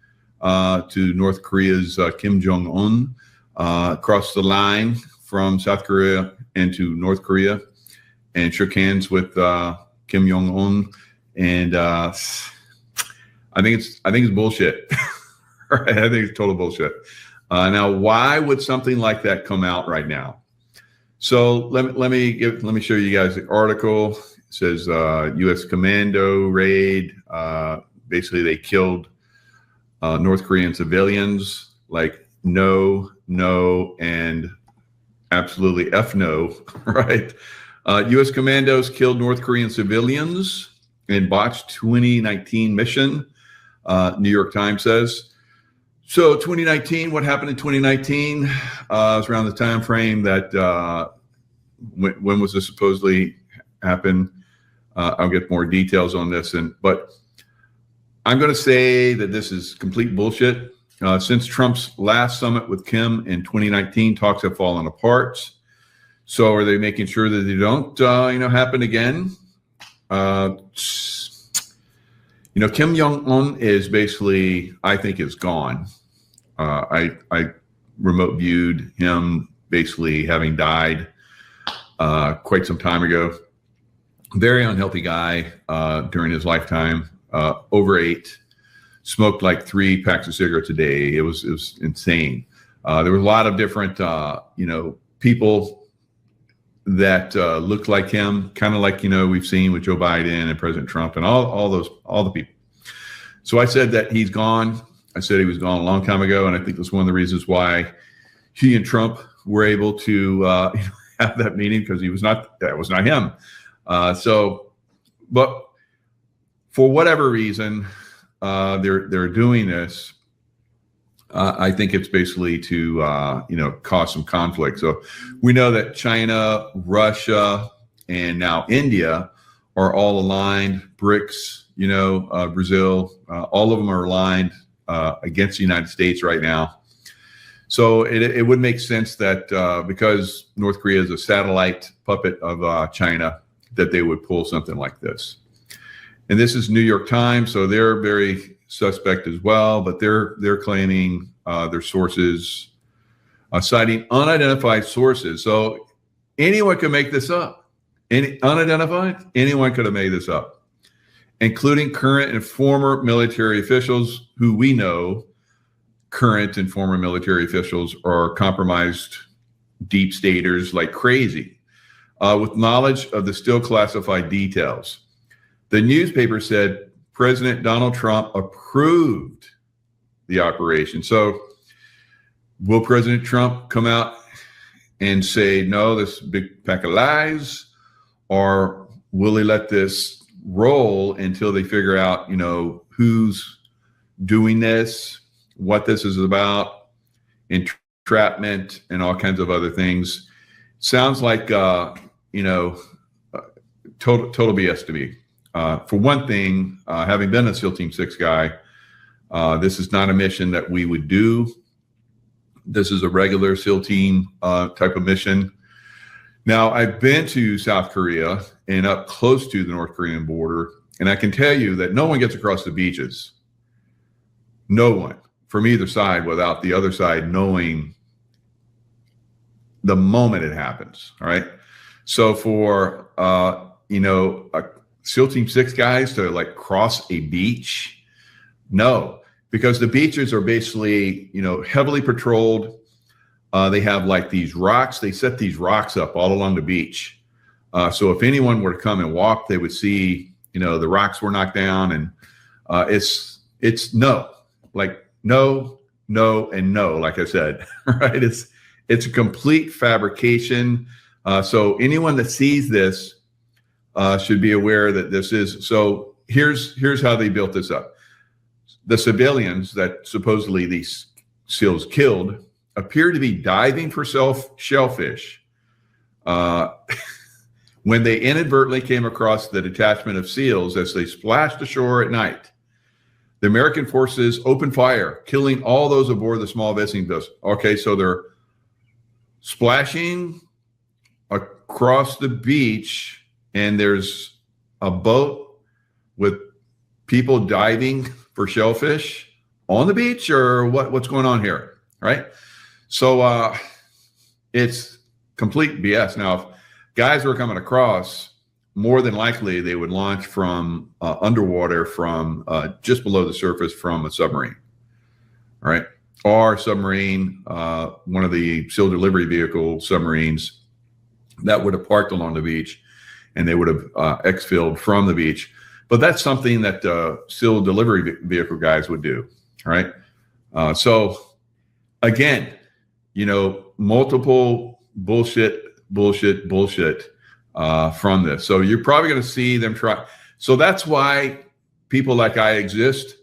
A: to North Korea's Kim Jong-un, across the line from South Korea into North Korea, and shook hands with Kim Jong-un, and I think it's bullshit. Right? I think it's total bullshit. Now, why would something like that come out right now? So let me show you guys the article. It says U.S. commando raid. Basically, they killed North Korean civilians. Like no, and absolutely F no, right? U.S. commandos killed North Korean civilians in botched 2019 mission, New York Times says. So 2019, what happened in 2019? Was around the time frame that, when was this supposedly happen? I'll get more details on this, but I'm going to say that this is complete bullshit. Since Trump's last summit with Kim in 2019, talks have fallen apart. So are they making sure that they don't, happen again? Kim Jong-un is basically, I think, is gone. I remote viewed him basically having died quite some time ago. Very unhealthy guy during his lifetime. Overate, smoked like 3 packs of cigarettes a day. It was insane. There was a lot of different, people that looked like him, kind of like, we've seen with Joe Biden and President Trump and all the people. So I said that he's gone. I said he was gone a long time ago. And I think that's one of the reasons why he and Trump were able to have that meeting, because that was not him. But for whatever reason, they're doing this. I think it's basically to, cause some conflict. So we know that China, Russia, and now India are all aligned. BRICS, Brazil, all of them are aligned against the United States right now. So it would make sense that because North Korea is a satellite puppet of China, that they would pull something like this. And this is New York Times, so they're very suspect as well, but they're claiming their sources, citing unidentified sources. So anyone could make this up. Anyone could have made this up, including current and former military officials who we know. Current and former military officials are compromised deep staters like crazy, with knowledge of the still classified details. The newspaper said President Donald Trump approved the operation. So will President Trump come out and say, no, this is a big pack of lies? Or will he let this roll until they figure out, who's doing this, what this is about, entrapment, and all kinds of other things? Sounds like, total BS to me. For one thing, having been a SEAL Team 6 guy, this is not a mission that we would do. This is a regular SEAL Team type of mission. Now, I've been to South Korea and up close to the North Korean border, and I can tell you that no one gets across the beaches. No one, from either side, without the other side knowing the moment it happens. All right. So for, SEAL Team 6 guys to cross a beach? No, because the beaches are basically, heavily patrolled. They have these rocks. They set these rocks up all along the beach. So if anyone were to come and walk, they would see, the rocks were knocked down, and it's no, no, and no, like I said, right? It's a complete fabrication. So anyone that sees this, should be aware that this is. So here's how they built this up. The civilians that supposedly these SEALs killed appear to be diving for shellfish. when they inadvertently came across the detachment of SEALs as they splashed ashore at night. The American forces opened fire, killing all those aboard the small fishing vessel. Okay, so they're splashing across the beach, and there's a boat with people diving for shellfish on the beach, or what's going on here, right? So it's complete BS. Now, if guys were coming across, more than likely they would launch from underwater, from just below the surface, from a submarine, all right? Or submarine, one of the SEAL delivery vehicle submarines that would have parked along the beach, and they would have exfilled from the beach. But that's something that SEAL delivery vehicle guys would do, all right? So again, multiple bullshit from this. So you're probably going to see them try. So that's why people like I exist.